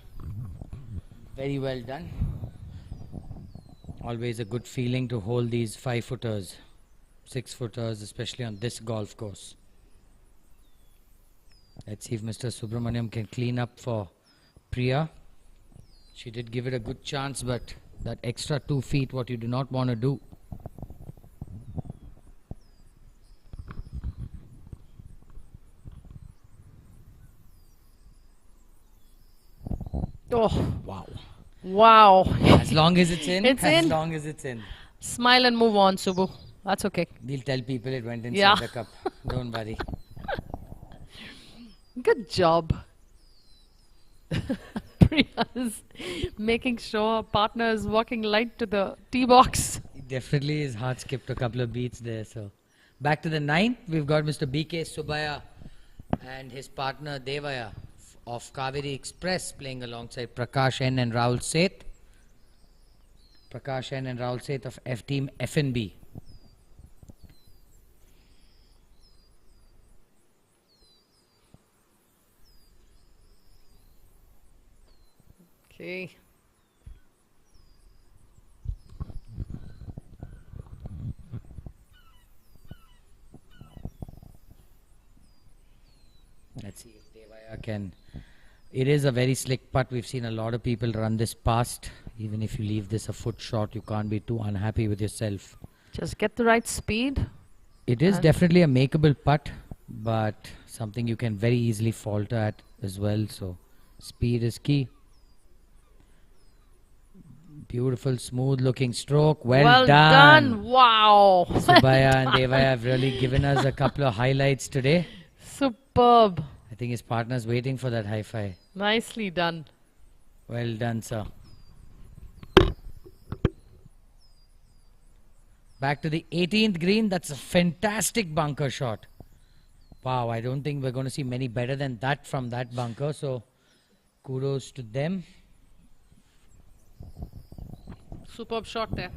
Speaker 8: Very well done. Always a good feeling to hold these 5-footers, 6-footers, especially on this golf course. Let's see if Mr. Subramaniam can clean up for Priya. She did give it a good chance, but that extra 2 feet, what you do not want to do.
Speaker 7: Oh,
Speaker 8: Wow.
Speaker 7: wow.
Speaker 8: As long as it's in,
Speaker 7: It's
Speaker 8: as
Speaker 7: in.
Speaker 8: long as it's in.
Speaker 7: Smile and move on, Subu. That's okay.
Speaker 8: We'll tell people it went inside
Speaker 7: Yeah.
Speaker 8: the cup. Don't worry.
Speaker 7: Good job. Priya's making sure her partner is walking light to the tee box.
Speaker 8: Definitely his heart skipped a couple of beats there. So back to the 9th, we've got Mr. BK Subaya and his partner Devaya of Kaveri Express playing alongside Prakash N and Rahul Seth. Prakash N and Rahul Seth of F Team FNB.
Speaker 7: Okay.
Speaker 8: Let's see if Devaya can. It is a very slick putt. We've seen a lot of people run this past. Even if you leave this a foot short, you can't be too unhappy with yourself.
Speaker 7: Just get the right speed.
Speaker 8: It is
Speaker 7: And-
Speaker 8: definitely a makeable putt, but something you can very easily falter at as well. So speed is key. Beautiful, smooth looking stroke. Well done.
Speaker 7: Wow.
Speaker 8: Subaya and Devaya have really given us a couple of highlights today.
Speaker 7: Superb.
Speaker 8: I think his partner's waiting for that high five.
Speaker 7: Nicely done.
Speaker 8: Well done, sir. Back to the 18th green. That's a fantastic bunker shot. Wow, I don't think we're going to see many better than that from that bunker. So kudos to them.
Speaker 7: Superb shot there.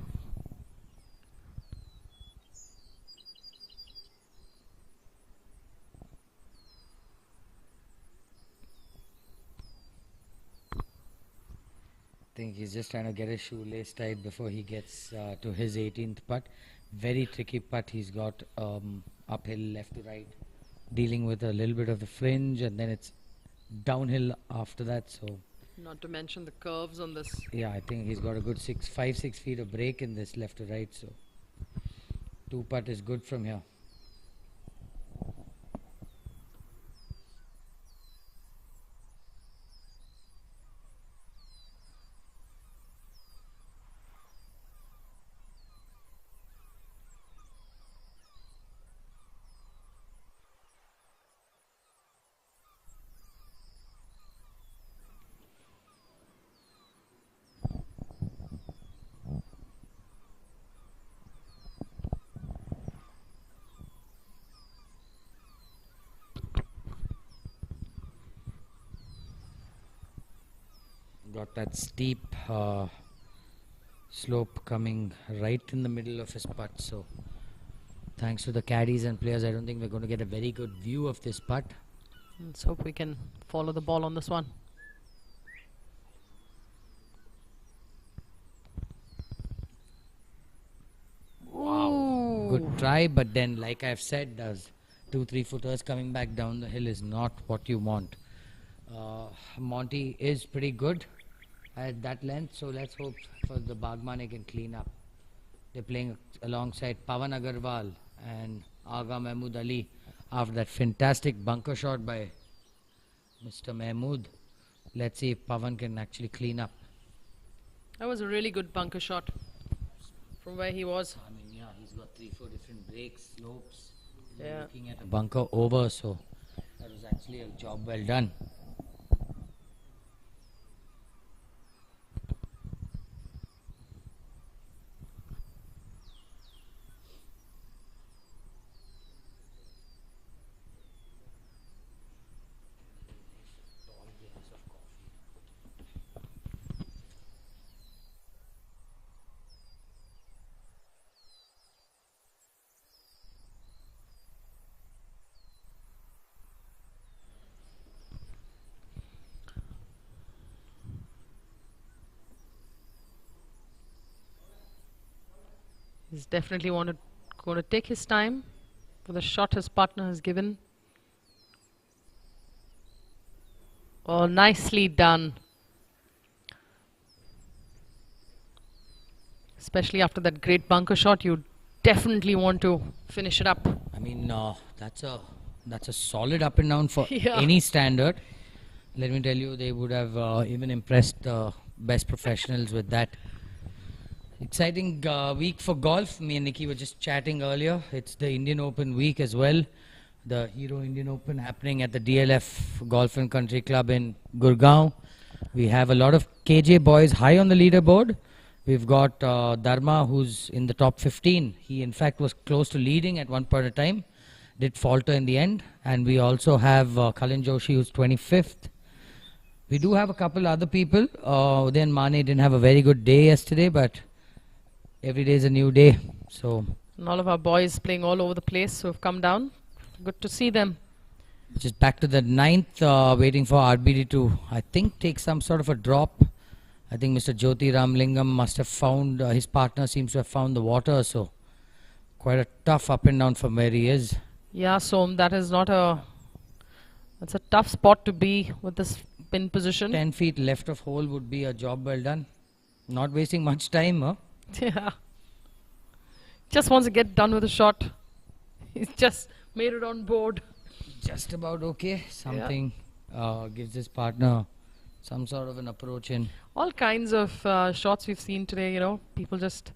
Speaker 8: I think he's just trying to get his shoelace tied before he gets to his 18th putt. Very tricky putt he's got uphill, left to right, dealing with a little bit of the fringe, and then it's downhill after that. So
Speaker 7: Not to mention the curves on this.
Speaker 8: yeah, I think he's got a good 5-6 feet of break in this left to right. So 2 putt is good from here. Got that steep slope coming right in the middle of his putt. So thanks to the caddies and players, I don't think we're going to get a very good view of this putt.
Speaker 7: Let's hope we can follow the ball on this one. Wow.
Speaker 8: Good try, but then like I've said, those 2-3 footers coming back down the hill is not what you want. Monty is pretty good at that length, so let's hope for the Bagmane can clean up. They're playing alongside Pawan Agarwal and Aga Mahmood Ali after that fantastic bunker shot by Mr. Mahmood. Let's see if Pawan can actually clean up.
Speaker 7: That was a really good bunker shot from where he was.
Speaker 8: I mean, yeah, he's got 3-4 different breaks, slopes.
Speaker 7: Yeah.
Speaker 8: Looking at a bunker over, so that was actually a job well done.
Speaker 7: He's definitely going to take his time for the shot his partner has given. Oh, nicely done. Especially after that great bunker shot, you definitely want to finish it up.
Speaker 8: I mean, that's a solid up and down for
Speaker 7: Yeah.
Speaker 8: any standard. Let me tell you, they would have even impressed the best professionals with that. Exciting week for golf. Me and Nikki were just chatting earlier. It's the Indian Open week as well. The Hero Indian Open happening at the DLF Golf and Country Club in Gurgaon. We have a lot of KJ boys high on the leaderboard. We've got Dharma, who's in the top 15. He in fact was close to leading at one point in time. Did falter in the end. And we also have Kalin Joshi, who's 25th. We do have a couple other people. Udayan Mane didn't have a very good day yesterday, but every day is a new day. So
Speaker 7: And all of our boys playing all over the place who have come down. Good to see them.
Speaker 8: just back to the 9th, waiting for RBD to, I think, take some sort of a drop. I think Mr. Jyoti Ramlingam must have found, his partner seems to have found the water. So quite a tough up and down from where he is.
Speaker 7: Yeah, Som, that's a tough spot to be with this pin position.
Speaker 8: 10 feet left of hole would be a job well done. Not wasting much time, huh?
Speaker 7: Yeah. Just wants to get done with the shot. He's just made it on board.
Speaker 8: Just about okay. Something gives his partner some sort of an approach in.
Speaker 7: All kinds of shots we've seen today, you know. People just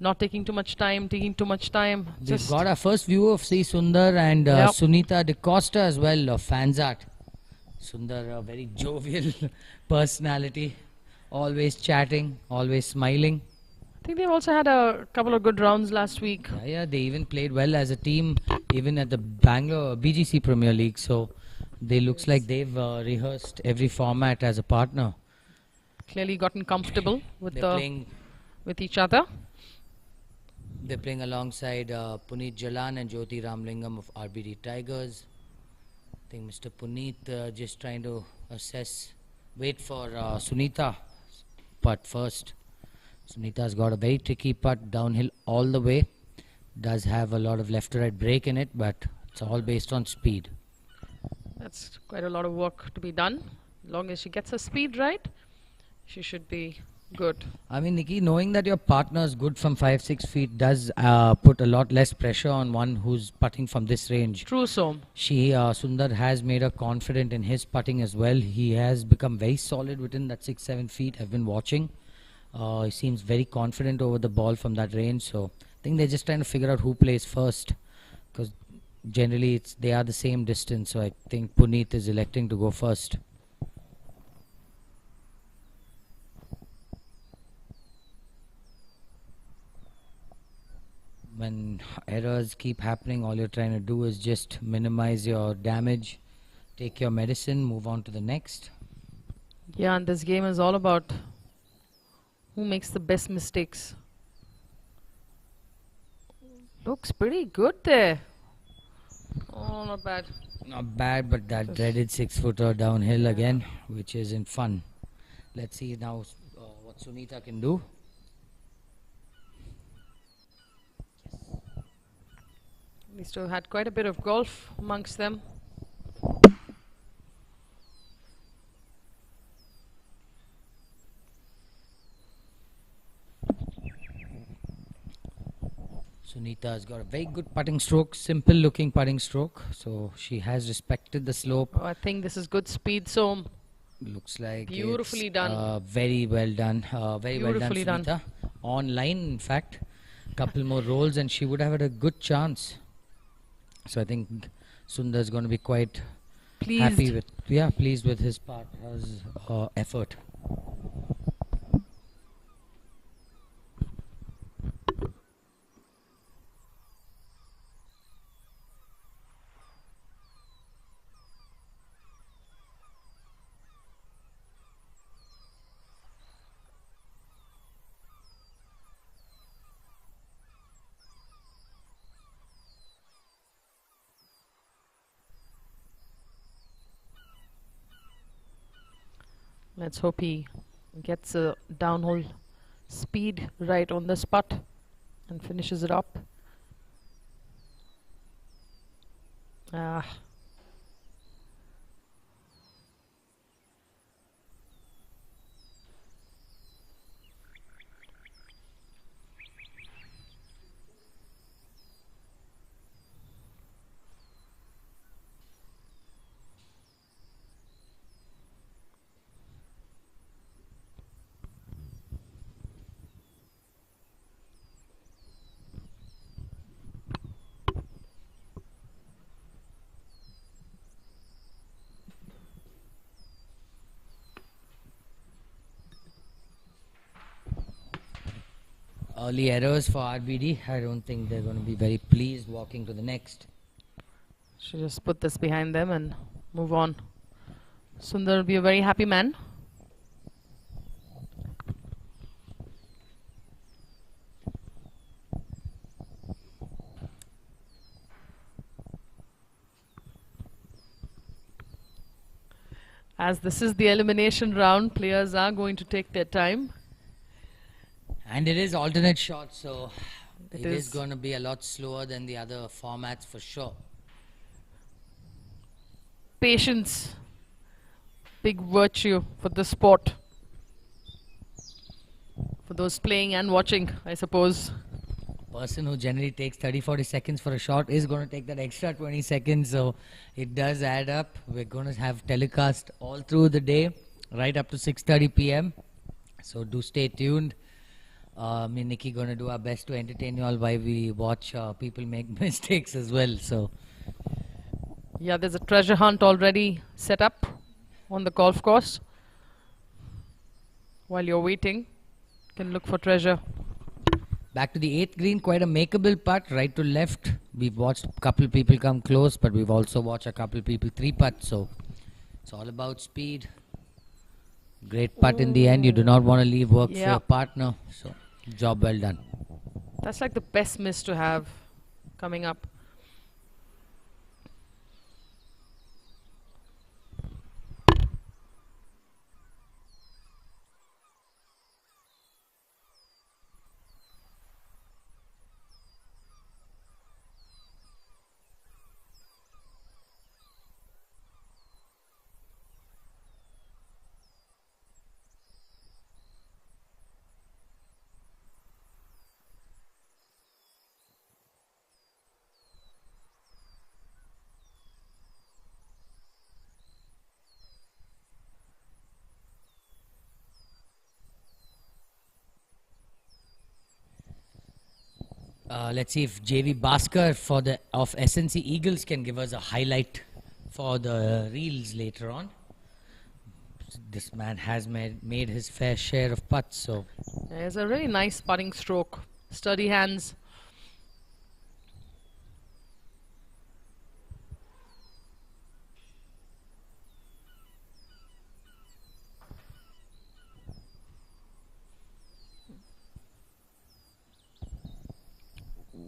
Speaker 7: not taking too much time, taking too much time.
Speaker 8: We've
Speaker 7: Just
Speaker 8: got our first view of C. Sundar and
Speaker 7: Yep.
Speaker 8: Sunita De Costa as well of Fansart. Sundar, a very jovial personality. Always chatting, always smiling.
Speaker 7: I think they've also had a couple of good rounds last week.
Speaker 8: Yeah, they even played well as a team, even at the Bangalore BGC Premier League. So they looks like they've rehearsed every format as a partner.
Speaker 7: Clearly gotten comfortable with
Speaker 8: They're playing.
Speaker 7: with each other.
Speaker 8: They're playing alongside Puneet Jalan and Jyoti Ramlingam of RBD Tigers. I think Mr. Puneet just trying to wait for Sunita putt first. Sunita's got a very tricky putt downhill all the way. does have a lot of left to right break in it, but it's all based on speed.
Speaker 7: That's quite a lot of work to be done. As long as she gets her speed right, she should be good.
Speaker 8: I mean, Nikki, knowing that your partner is good from 5-6 feet does put a lot less pressure on one who's putting from this range.
Speaker 7: True, Som.
Speaker 8: Sundar has made her confident in his putting as well. He has become very solid within that 6-7 feet. I've been watching. He seems very confident over the ball from that range. So I think they're just trying to figure out who plays first, because generally they are the same distance. So I think Puneet is electing to go first. When errors keep happening, all you're trying to do is just minimize your damage, take your medicine, move on to the next.
Speaker 7: Yeah, and this game is all about who makes the best mistakes. Looks pretty good there. Oh, not bad.
Speaker 8: Not bad, but that dreaded 6-footer downhill again, which isn't fun. Let's see now what Sunita can do.
Speaker 7: These two had quite a bit of golf amongst them.
Speaker 8: Sunita has got a very good putting stroke, simple looking putting stroke. So she has respected the slope.
Speaker 7: Oh, I think this is good speed, Som.
Speaker 8: Looks like
Speaker 7: Beautifully
Speaker 8: it's,
Speaker 7: done.
Speaker 8: Very well done. Very
Speaker 7: Beautifully
Speaker 8: well done, Sunita. On line, in fact. Couple more rolls and she would have had a good chance. So I think Sundar is going to be quite happy with, pleased with his partner's effort.
Speaker 7: Let's hope he gets a downhole speed right on this putt and finishes it up. Ah.
Speaker 8: Early errors for RBD. I don't think they're going to be very pleased walking to the next.
Speaker 7: Should just put this behind them and move on. Sundar will be a very happy man. As this is the elimination round, players are going to take their time.
Speaker 8: And it is alternate shots, so
Speaker 7: It
Speaker 8: it is
Speaker 7: is.
Speaker 8: going to be a lot slower than the other formats for sure.
Speaker 7: Patience, big virtue for the sport. For those playing and watching, I suppose.
Speaker 8: Person who generally takes 30-40 seconds for a shot is going to take that extra 20 seconds, so it does add up. We're going to have telecast all through the day, right up to 6:30 p.m. So do stay tuned. Me and Nikki going to do our best to entertain you all while we watch people make mistakes as well. So
Speaker 7: Yeah, there's a treasure hunt already set up on the golf course. While you're waiting, you can look for treasure.
Speaker 8: back to the 8th green, quite a makeable putt, right to left. We've watched a couple people come close, but we've also watched a couple people 3-putt. So it's all about speed. Great putt in the end. You do not want to leave work for your partner. So job well done.
Speaker 7: That's like the best miss to have coming up.
Speaker 8: Let's see if JV Bhaskar of SNC Eagles can give us a highlight for the reels later on. This man has made his fair share of putts, so
Speaker 7: Yeah, it's a really nice putting stroke. Sturdy hands.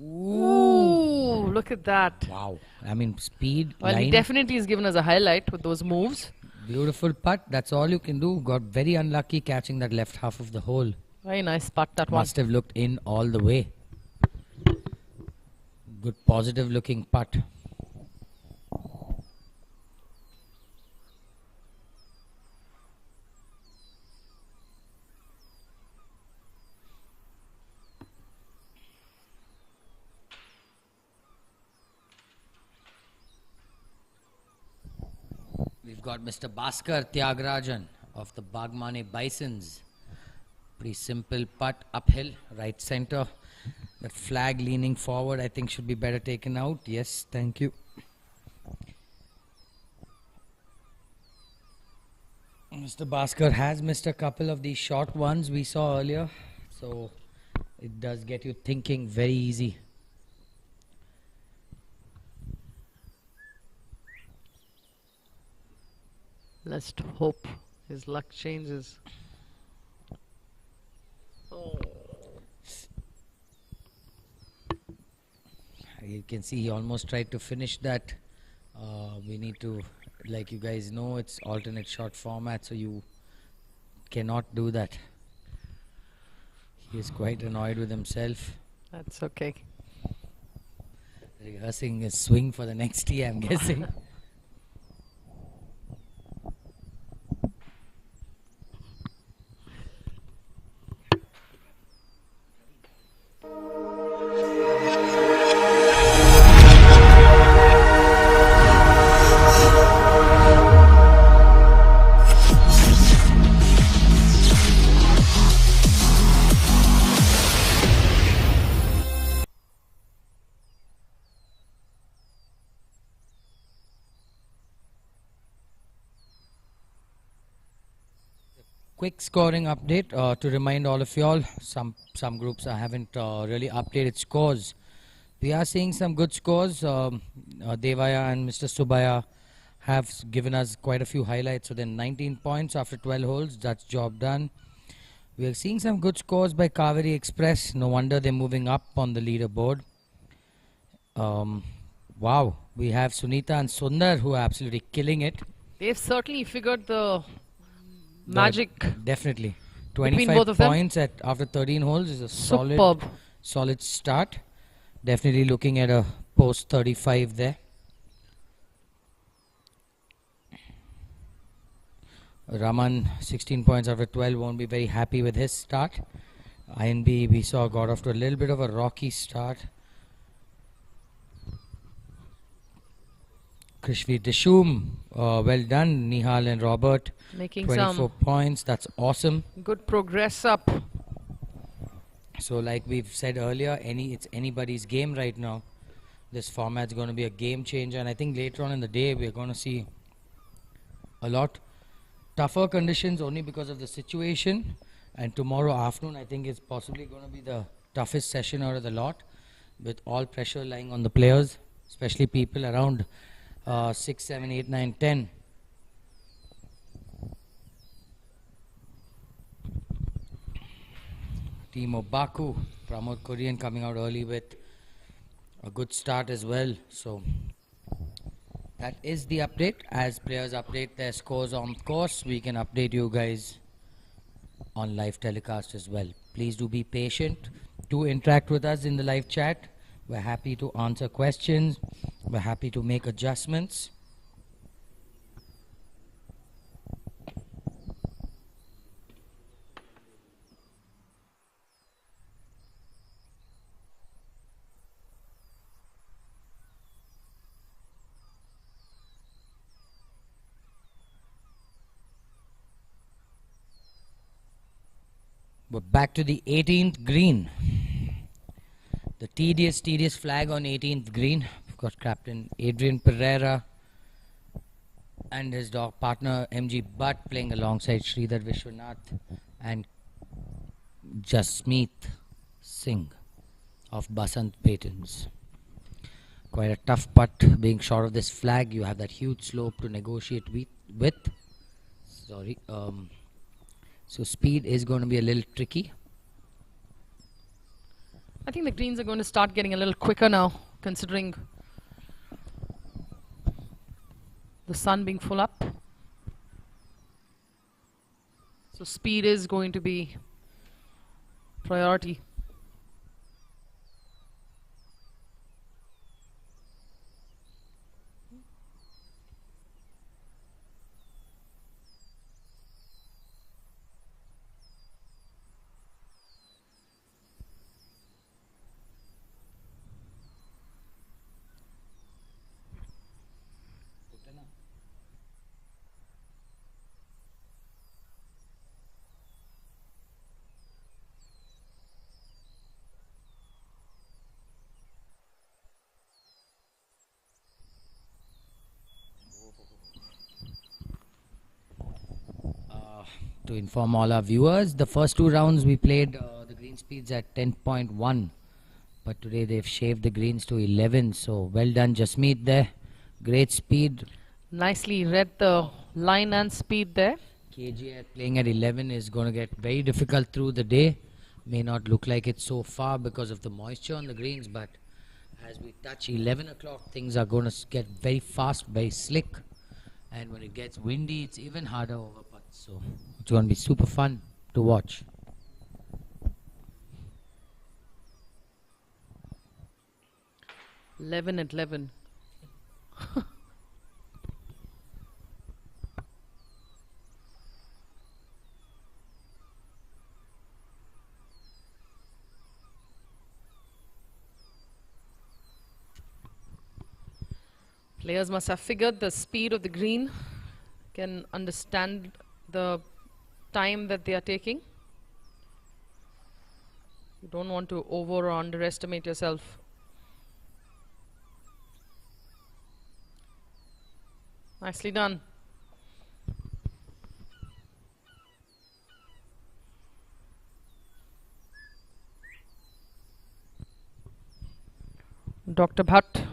Speaker 7: Ooh, look at that.
Speaker 8: wow. I mean, speed,
Speaker 7: Well, he
Speaker 8: line,
Speaker 7: definitely has given us a highlight with those moves.
Speaker 8: beautiful putt. That's all you can do. Got very unlucky catching that left half of the hole.
Speaker 7: Very nice putt, that one.
Speaker 8: Must have looked in all the way. Good positive looking putt. We've got Mr. Bhaskar Tyagarajan of the Bagmane Bisons. Pretty simple putt uphill, right center. That flag leaning forward, I think, should be better taken out. Yes, thank you. Mr. Bhaskar has missed a couple of these short ones we saw earlier, so it does get you thinking very easy.
Speaker 7: Let's hope his luck changes. Oh.
Speaker 8: You can see he almost tried to finish that. We need to, like you guys know, it's alternate shot format, so you cannot do that. He is quite annoyed with himself.
Speaker 7: That's okay.
Speaker 8: Rehearsing his swing for the next tee, I'm guessing. Quick scoring update to remind all of y'all. Some groups haven't really updated scores. We are seeing some good scores. Devaya and Mr. Subaya have given us quite a few highlights. So then 19 points after 12 holes. That's job done. We are seeing some good scores by Kaveri Express. No wonder they're moving up on the leaderboard. Wow. We have Sunita and Sundar who are absolutely killing it.
Speaker 7: They've certainly figured the magic.
Speaker 8: Definitely.
Speaker 7: Between
Speaker 8: 25
Speaker 7: both of them.
Speaker 8: points after 13 holes is a
Speaker 7: Superb.
Speaker 8: solid start. Definitely looking at a post 35 there. Raman 16 points after 12 won't be very happy with his start. INB we saw got off to a little bit of a rocky start. Krishvi Dishum, well done. Nihal and Robert,
Speaker 7: Making
Speaker 8: 24
Speaker 7: some
Speaker 8: points. That's awesome.
Speaker 7: good progress up.
Speaker 8: So like we've said earlier, it's anybody's game right now. This format's going to be a game changer, and I think later on in the day we're going to see a lot tougher conditions only because of the situation. And tomorrow afternoon I think it's possibly going to be the toughest session out of the lot, with all pressure lying on the players, especially people around 6, 7, 8, 9, 10. Team of Baku, Pramod Korean coming out early with a good start as well. So that is the update. As players update their scores on course, we can update you guys on live telecast as well. Please do be patient. Do interact with us in the live chat. We're happy to answer questions. We're happy to make adjustments. We're back to the 18th green. The tedious flag on 18th green. We've got Captain Adrian Pereira and his dog partner MG Butt playing alongside Sridhar Vishwanath and Jasmeet Singh of Basant Patents. Quite a tough putt being short of this flag. You have that huge slope to negotiate with. Sorry. So speed is going to be a little tricky.
Speaker 7: I think the greens are going to start getting a little quicker now, considering the sun being full up. So speed is going to be priority.
Speaker 8: To inform all our viewers, the first two rounds we played the green speeds at 10.1, but today they've shaved the greens to 11. So well done, Jasmeet there. Great speed.
Speaker 7: Nicely read the line and speed there.
Speaker 8: KGA playing at 11 is going to get very difficult through the day. May not look like it so far because of the moisture on the greens, but as we touch 11 o'clock, things are going to get very fast, very slick. And when it gets windy, it's even harder over putts. So it's going to be super fun to watch.
Speaker 7: Eleven at 11. Players must have figured the speed of the green, can understand the time that they are taking. You don't want to over or underestimate yourself. Nicely done. Dr. Bhatt.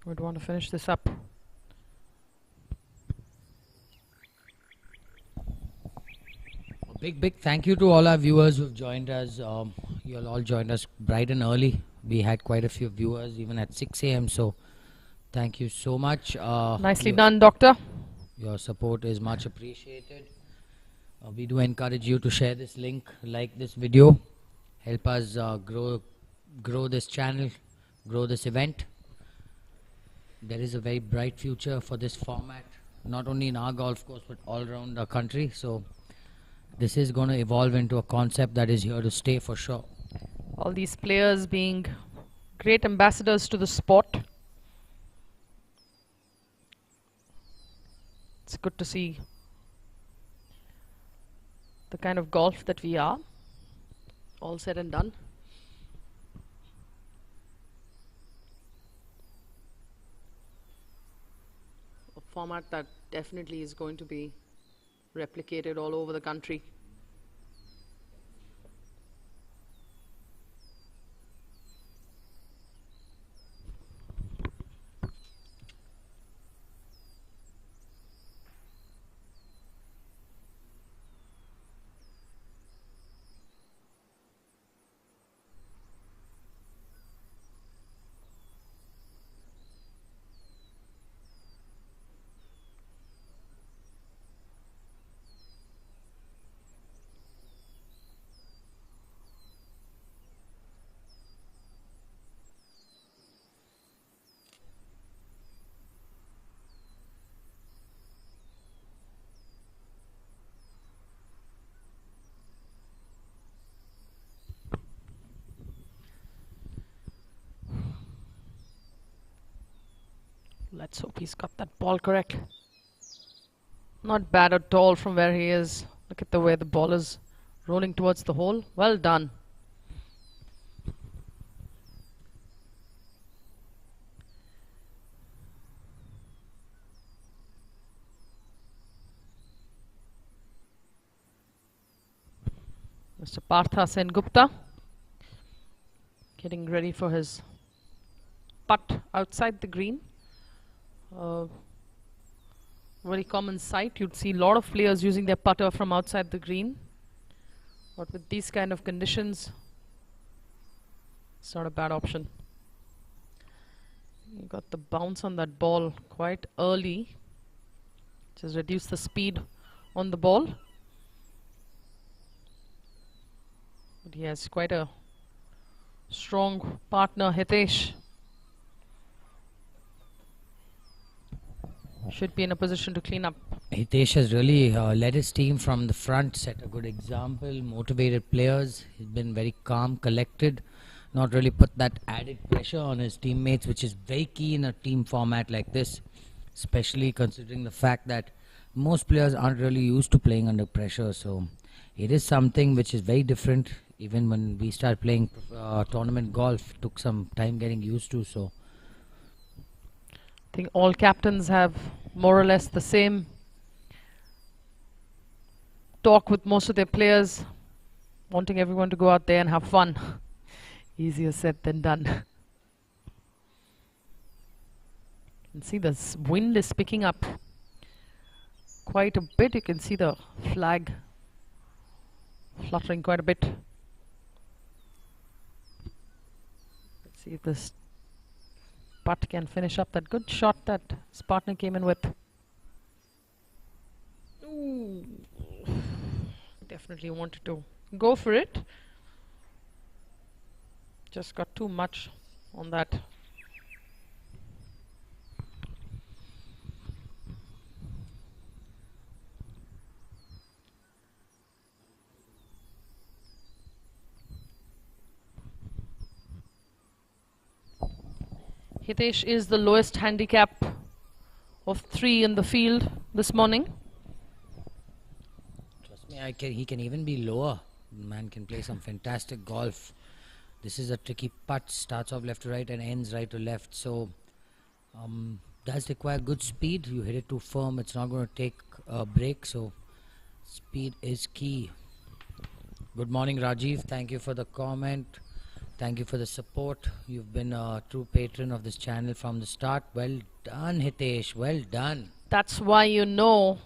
Speaker 7: Would want to finish this up.
Speaker 8: A big thank you to all our viewers who've joined us. You all joined us bright and early. We had quite a few viewers even at 6 a.m. So thank you so much.
Speaker 7: Nicely done, Doctor.
Speaker 8: Your support is much appreciated. We do encourage you to share this link, like this video, help us grow this channel, grow this event. There is a very bright future for this format, not only in our golf course but all around the country. So this is going to evolve into a concept that is here to stay for sure.
Speaker 7: All these players being great ambassadors to the sport. It's good to see the kind of golf that we are, all said and done. A format that definitely is going to be replicated all over the country. Let's hope he's got that ball correct. Not bad at all from where he is. Look at the way the ball is rolling towards the hole. Well done. Mr. Partha Sengupta getting ready for his putt outside the green. Very common sight. You'd see a lot of players using their putter from outside the green. But with these kind of conditions, it's not a bad option. You got the bounce on that ball quite early. Just reduce the speed on the ball. But he has quite a strong partner, Hitesh. Should be in a position to clean up.
Speaker 8: Hitesh has really led his team from the front, set a good example, motivated players. He's been very calm, collected, not really put that added pressure on his teammates, which is very key in a team format like this, especially considering the fact that most players aren't really used to playing under pressure. So it is something which is very different. Even when we start playing tournament golf, it took some time getting used to. So
Speaker 7: I think all captains have more or less the same talk with most of their players, wanting everyone to go out there and have fun. Easier said than done. You can see the wind is picking up quite a bit. You can see the flag fluttering quite a bit. Let's see if this putt can finish up that good shot that his partner came in with. Ooh. Definitely wanted to go for it. Just got too much on that. Hitesh is the lowest handicap of 3 in the field this morning.
Speaker 8: trust me, he can even be lower. The man can play some fantastic golf. This is a tricky putt, starts off left to right and ends right to left. So does require good speed. You hit it too firm, it's not going to take a break. So speed is key. Good morning, Rajiv. Thank you for the comment. Thank you for the support. You've been a true patron of this channel from the start. Well done, Hitesh. Well done.
Speaker 7: That's why you know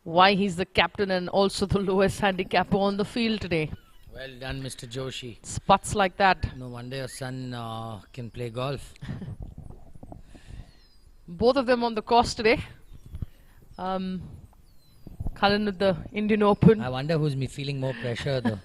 Speaker 7: why he's the captain and also the lowest handicapper on the field today.
Speaker 8: Well done, Mr. Joshi.
Speaker 7: Spots like that.
Speaker 8: No wonder your son can play golf.
Speaker 7: Both of them on the course today. Cullen with the Indian Open.
Speaker 8: I wonder who's feeling more pressure though.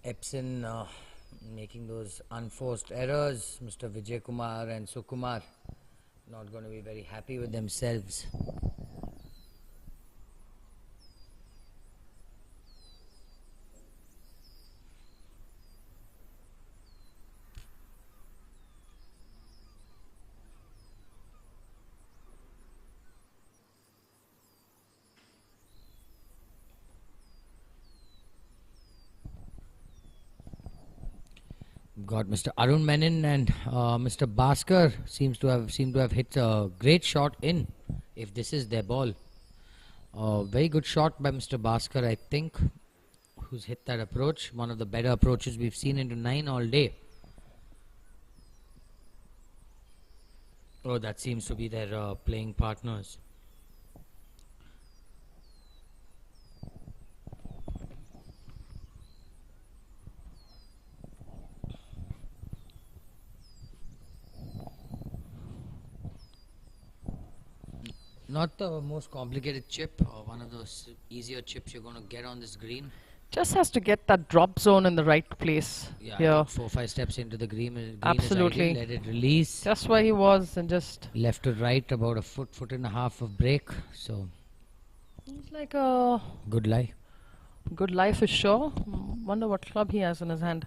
Speaker 8: Epson making those unforced errors. Mr. Vijay Kumar and Sukumar not going to be very happy with themselves. Got Mr. Arun Menon and Mr. Bhaskar seem to have hit a great shot in, if this is their ball. Very good shot by Mr. Bhaskar, I think, who's hit that approach. One of the better approaches we've seen into 9 all day. Oh, that seems to be their playing partners. Not the most complicated chip, or one of those easier chips you're going to get on this green.
Speaker 7: Just has to get that drop zone in the right place.
Speaker 8: Yeah,
Speaker 7: here.
Speaker 8: 4-5 steps into the green.
Speaker 7: Absolutely.
Speaker 8: Is ideal. Let it release.
Speaker 7: Just where he was and just
Speaker 8: Left to right, about a foot and a half of break. So
Speaker 7: He's like a
Speaker 8: Good lie.
Speaker 7: good life is sure. Wonder what club he has in his hand.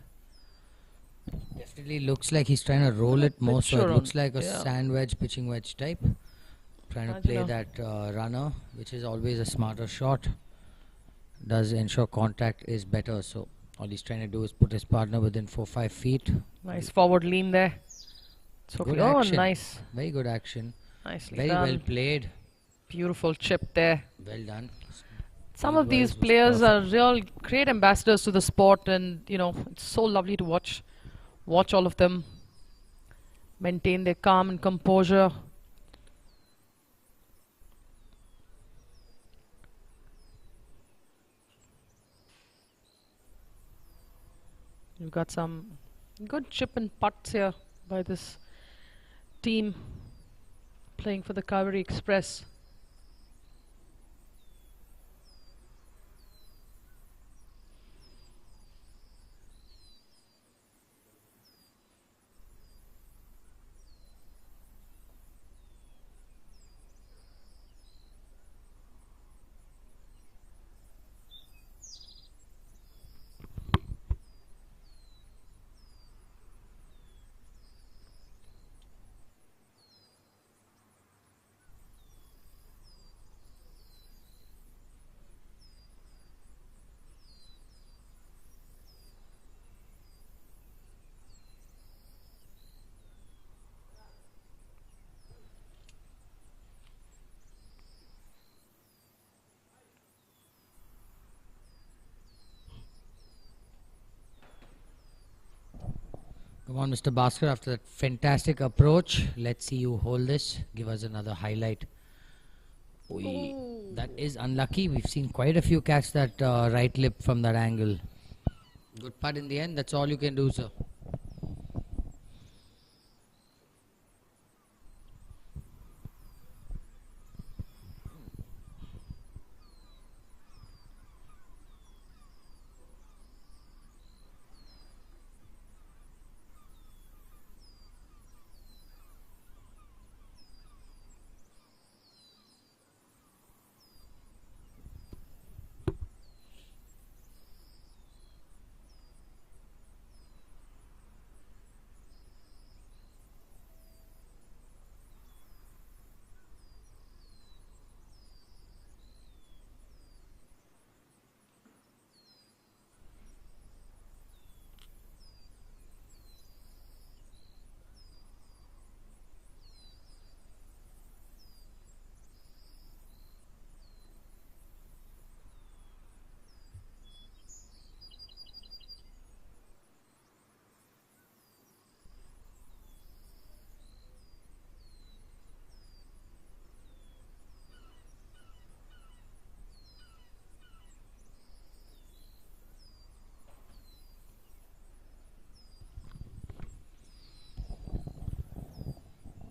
Speaker 8: Definitely looks like he's trying to roll it more, so it
Speaker 7: sure
Speaker 8: looks
Speaker 7: on-
Speaker 8: like a
Speaker 7: yeah.
Speaker 8: sand wedge, pitching wedge type. Trying to
Speaker 7: Imagine
Speaker 8: play
Speaker 7: a-
Speaker 8: that runner, which is always a smarter shot. Does ensure contact is better, so all he's trying to do is put his partner within 4-5 feet.
Speaker 7: Nice forward lean there. So
Speaker 8: Good
Speaker 7: oh,
Speaker 8: action.
Speaker 7: nice.
Speaker 8: Very good action.
Speaker 7: Nicely
Speaker 8: Very
Speaker 7: done.
Speaker 8: well played.
Speaker 7: Beautiful chip there.
Speaker 8: Well done.
Speaker 7: Some
Speaker 8: Lead
Speaker 7: of these
Speaker 8: wise was
Speaker 7: players are
Speaker 8: perfect.
Speaker 7: real great ambassadors to the sport, and it's so lovely to watch all of them maintain their calm and composure. You've got some good chip and putts here by this team playing for the Kaveri Express.
Speaker 8: Come on, Mr. Bhaskar, after that fantastic approach, let's see you hold this. Give us another highlight. That is unlucky. We've seen quite a few catch that right lip from that angle. Good putt in the end. That's all you can do, sir.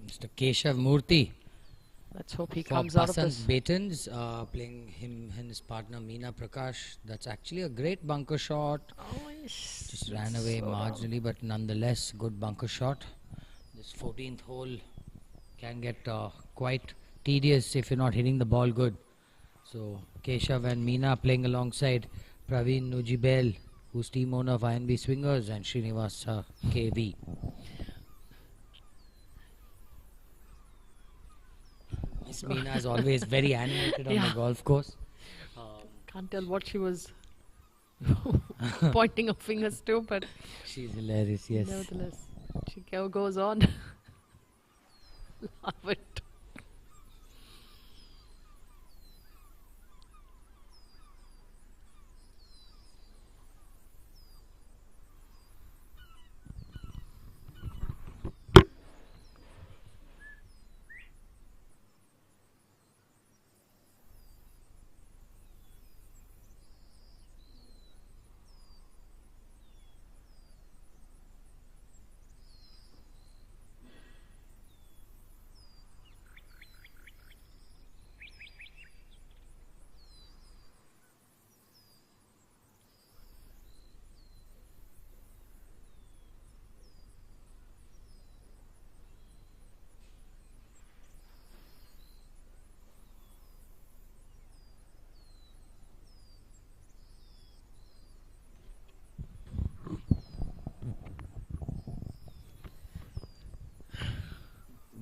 Speaker 8: Mr. Keshav Murthy.
Speaker 7: Let's hope he
Speaker 8: For
Speaker 7: comes out of
Speaker 8: Pasant
Speaker 7: this.
Speaker 8: Batons, playing him and his partner Meena Prakash. That's actually a great bunker shot. Just ran away marginally, but nonetheless, good bunker shot. This 14th hole can get quite tedious if you're not hitting the ball good. So Keshav and Meena playing alongside Praveen Nujibel, who's team owner of INB Swingers, and Srinivas KV. Miss Meena is always very animated on the golf course.
Speaker 7: Can't tell what she was pointing her fingers to, but
Speaker 8: She's hilarious, yes.
Speaker 7: nevertheless, she goes on. Love it.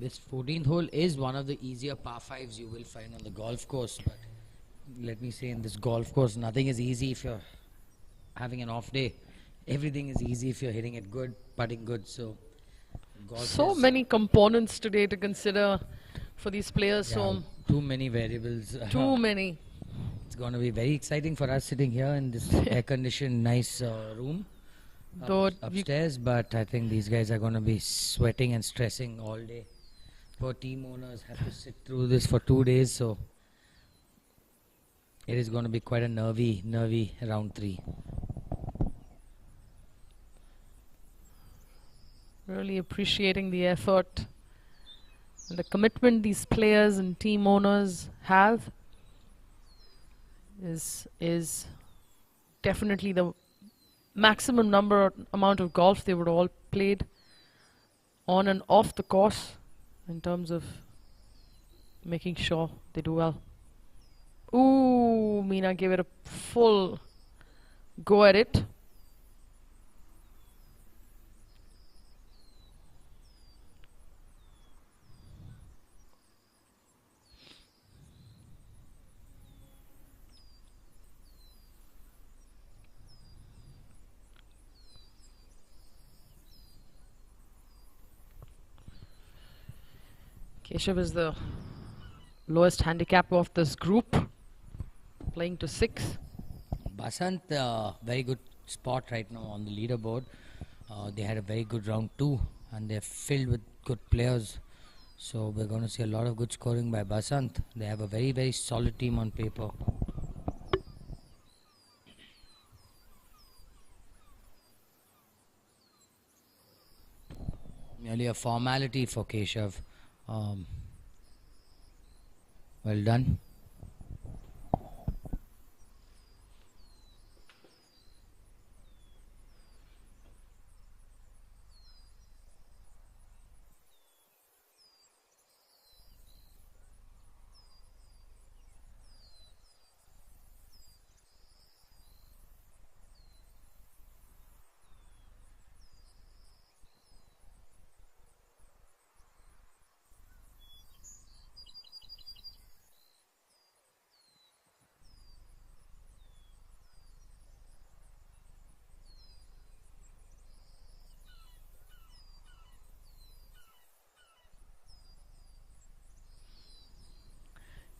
Speaker 8: This 14th hole is one of the easier par 5s you will find on the golf course. But let me say, in this golf course, nothing is easy if you're having an off day. Everything is easy if you're hitting it good, putting good. So golf
Speaker 7: So
Speaker 8: is,
Speaker 7: many components today to consider for these players.
Speaker 8: yeah,
Speaker 7: So
Speaker 8: too many variables.
Speaker 7: too many.
Speaker 8: It's going to be very exciting for us sitting here in this air-conditioned, nice room
Speaker 7: Though
Speaker 8: upstairs. But I think these guys are going to be sweating and stressing all day. Poor team owners have to sit through this for 2 days. So it is going to be quite a nervy round 3.
Speaker 7: really appreciating the effort and the commitment these players and team owners have is definitely the maximum amount of golf they would all played on and off the course in terms of making sure they do well. Ooh, Meena gave it a full go at it. Keshav is the lowest handicap of this group, playing to 6.
Speaker 8: Basant, very good spot right now on the leaderboard. They had a very good round 2 and they're filled with good players. So we're going to see a lot of good scoring by Basant. They have a very, very solid team on paper. Merely a formality for Keshav. Well done.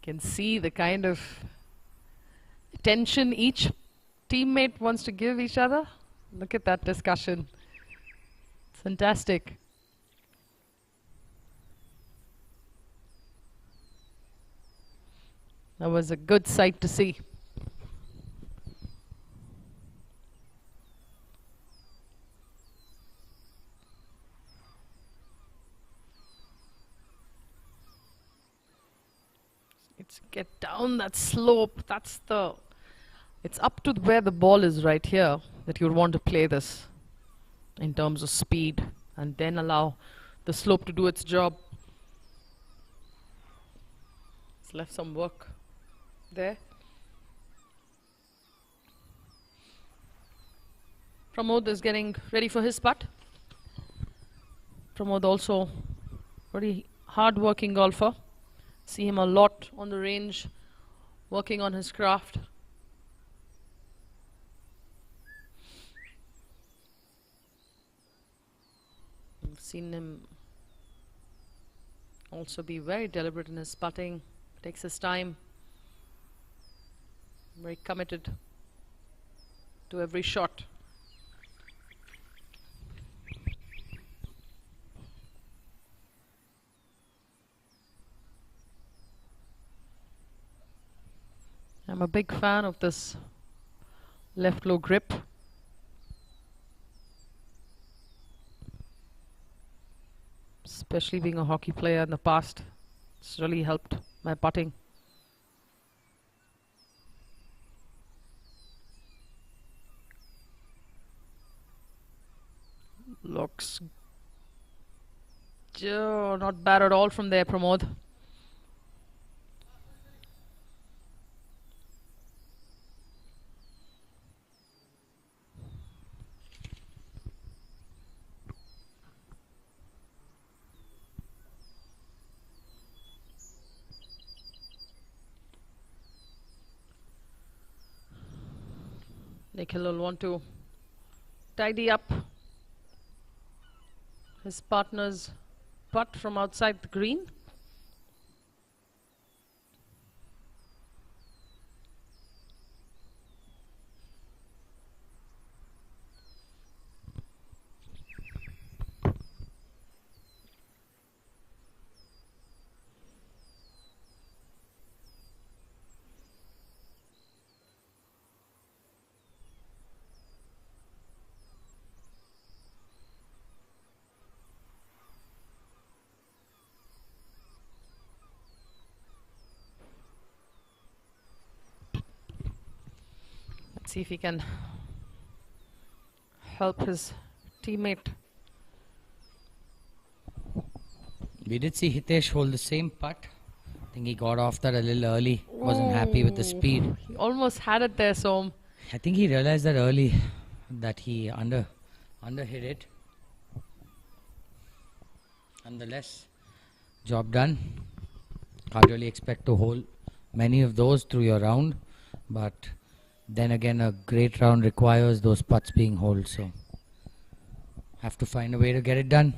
Speaker 7: Can see the kind of attention each teammate wants to give each other. Look at that discussion. It's fantastic. That was a good sight to see. It's get down that slope. It's up to where the ball is right here that you'd want to play this in terms of speed and then allow the slope to do its job. It's left some work there. Pramod is getting ready for his putt. Pramod also very hard-working golfer. See him a lot on the range, working on his craft. I've seen him also be very deliberate in his putting, takes his time, very committed to every shot. I'm a big fan of this left low grip. Especially being a hockey player in the past. It's really helped my putting. Looks not bad at all from there, Pramod. Nikhil will want to tidy up his partner's putt from outside the green. See if he can help his teammate.
Speaker 8: We did see Hitesh hold the same putt. I think he got off that a little early. Wasn't happy with the speed.
Speaker 7: He almost had it there, Som.
Speaker 8: I think he realized that early that he underhit it. Nonetheless, job done. Can't really expect to hold many of those through your round, but then again, a great round requires those putts being holed, so have to find a way to get it done.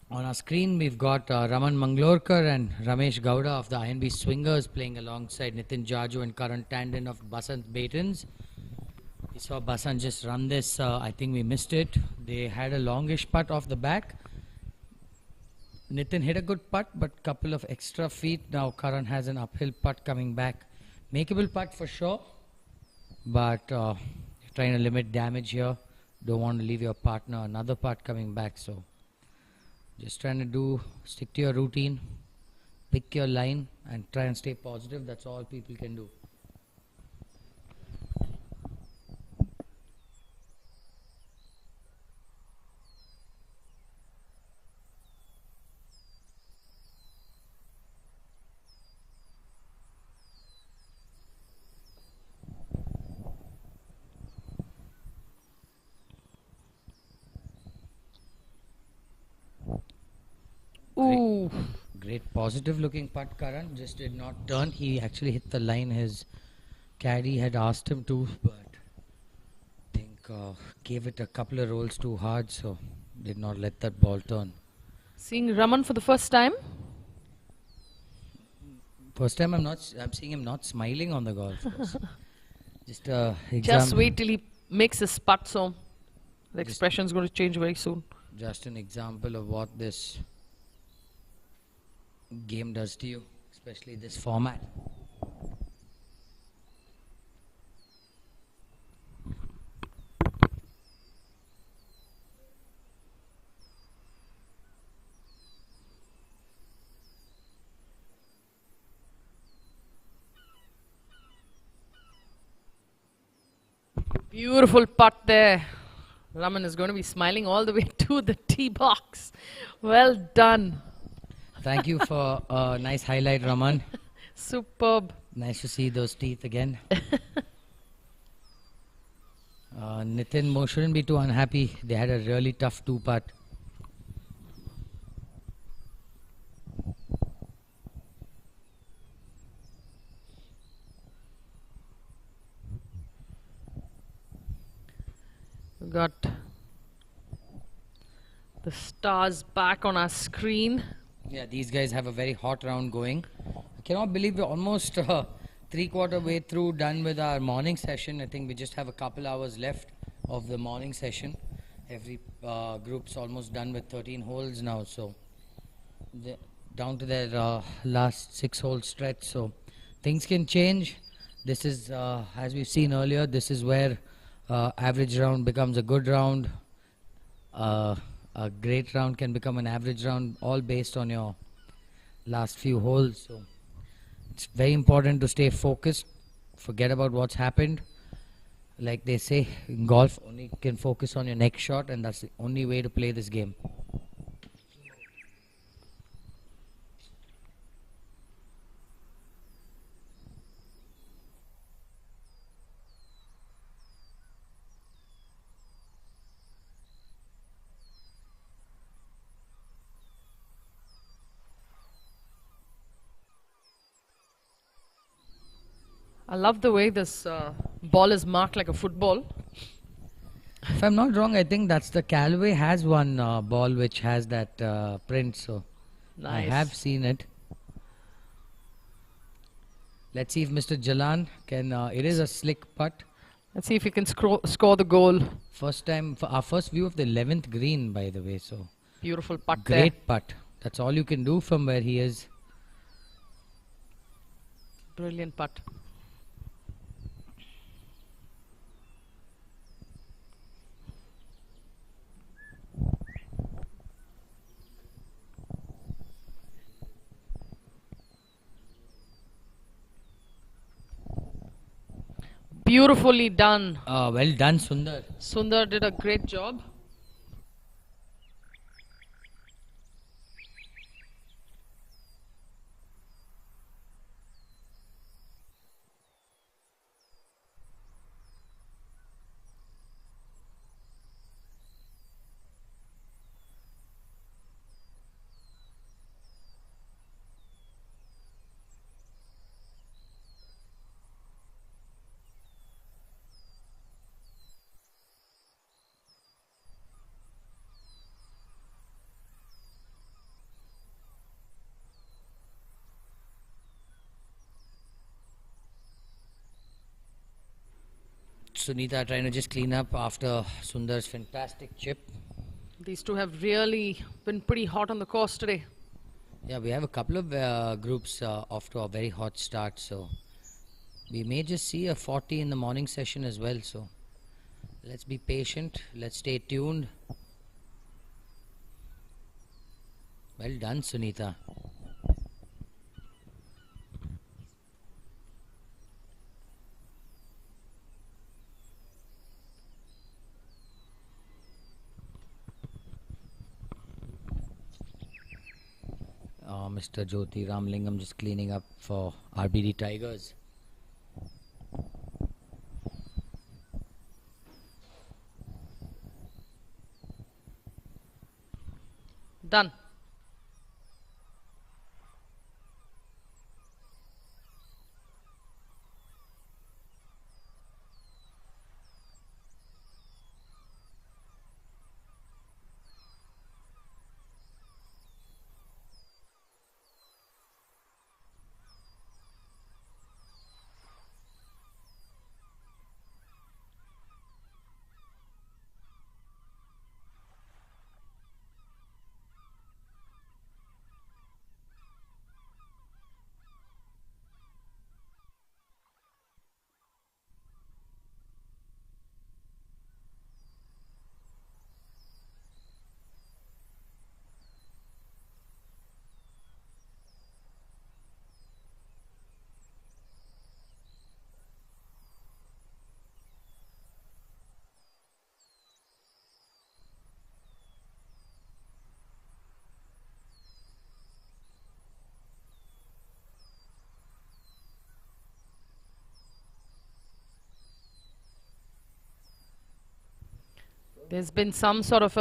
Speaker 8: On our screen, we've got Raman Manglorkar and Ramesh Gowda of the INB Swingers playing alongside Nitin Jaju and Karan Tandon of Basant Batons. We saw Basant just run this. I think we missed it. They had a longish putt off the back. Nitin hit a good putt, but couple of extra feet. Now Karan has an uphill putt coming back. Makeable putt for sure, but trying to limit damage here. Don't want to leave your partner another putt coming back, so just trying to stick to your routine, pick your line and try and stay positive. That's all people can do.
Speaker 7: Ooh.
Speaker 8: Great positive looking putt, Karan. Just did not turn. He actually hit the line his caddy had asked him to, but I think gave it a couple of rolls too hard, so did not let that ball turn.
Speaker 7: Seeing Raman for the first time.
Speaker 8: First time I'm seeing him not smiling on the golf course.
Speaker 7: Just wait till he makes his putt, so the expression's going to change very soon.
Speaker 8: Just an example of what this game does to you, especially this format.
Speaker 7: Beautiful putt there. Raman is going to be smiling all the way to the tee box. Well done.
Speaker 8: Thank you for a nice highlight, Raman.
Speaker 7: Superb.
Speaker 8: Nice to see those teeth again. Nitin Mo shouldn't be too unhappy. They had a really tough two-putt.
Speaker 7: We got the stars back on our screen.
Speaker 8: Yeah, these guys have a very hot round going. I cannot believe we're almost three-quarter way through, done with our morning session. I think we just have a couple hours left of the morning session. Every group's almost done with 13 holes now, so down to their last 6-hole stretch. So things can change. This is, as we've seen earlier, this is where average round becomes a good round. A great round can become an average round, all based on your last few holes. So it's very important to stay focused, forget about what's happened, Like they say, in golf, only can focus on your next shot, and that's the only way to play this game.
Speaker 7: I love the way this ball is marked like a football.
Speaker 8: If I'm not wrong, I think that's the Callaway has one ball which has that print, so I
Speaker 7: Nice.
Speaker 8: have seen it. Let's see if Mr. Jalan can. It is a slick putt.
Speaker 7: Let's see if he can score the goal.
Speaker 8: First time, for our first view of the 11th green, by the way. So
Speaker 7: Beautiful putt there.
Speaker 8: great putt. That's all you can do from where he is.
Speaker 7: Brilliant putt. Beautifully done.
Speaker 8: Well done, Sundar.
Speaker 7: Sundar did a great job.
Speaker 8: Sunita trying to just clean up after Sundar's fantastic chip.
Speaker 7: These two have really been pretty hot on the course today.
Speaker 8: Yeah, we have a couple of groups off to a very hot start, so we may just see a 40 in the morning session as well. So let's be patient, let's stay tuned. Well done, Sunita. Mr. Jyoti Ramlingam just cleaning up for RBD Tigers.
Speaker 7: Done. There's been some sort of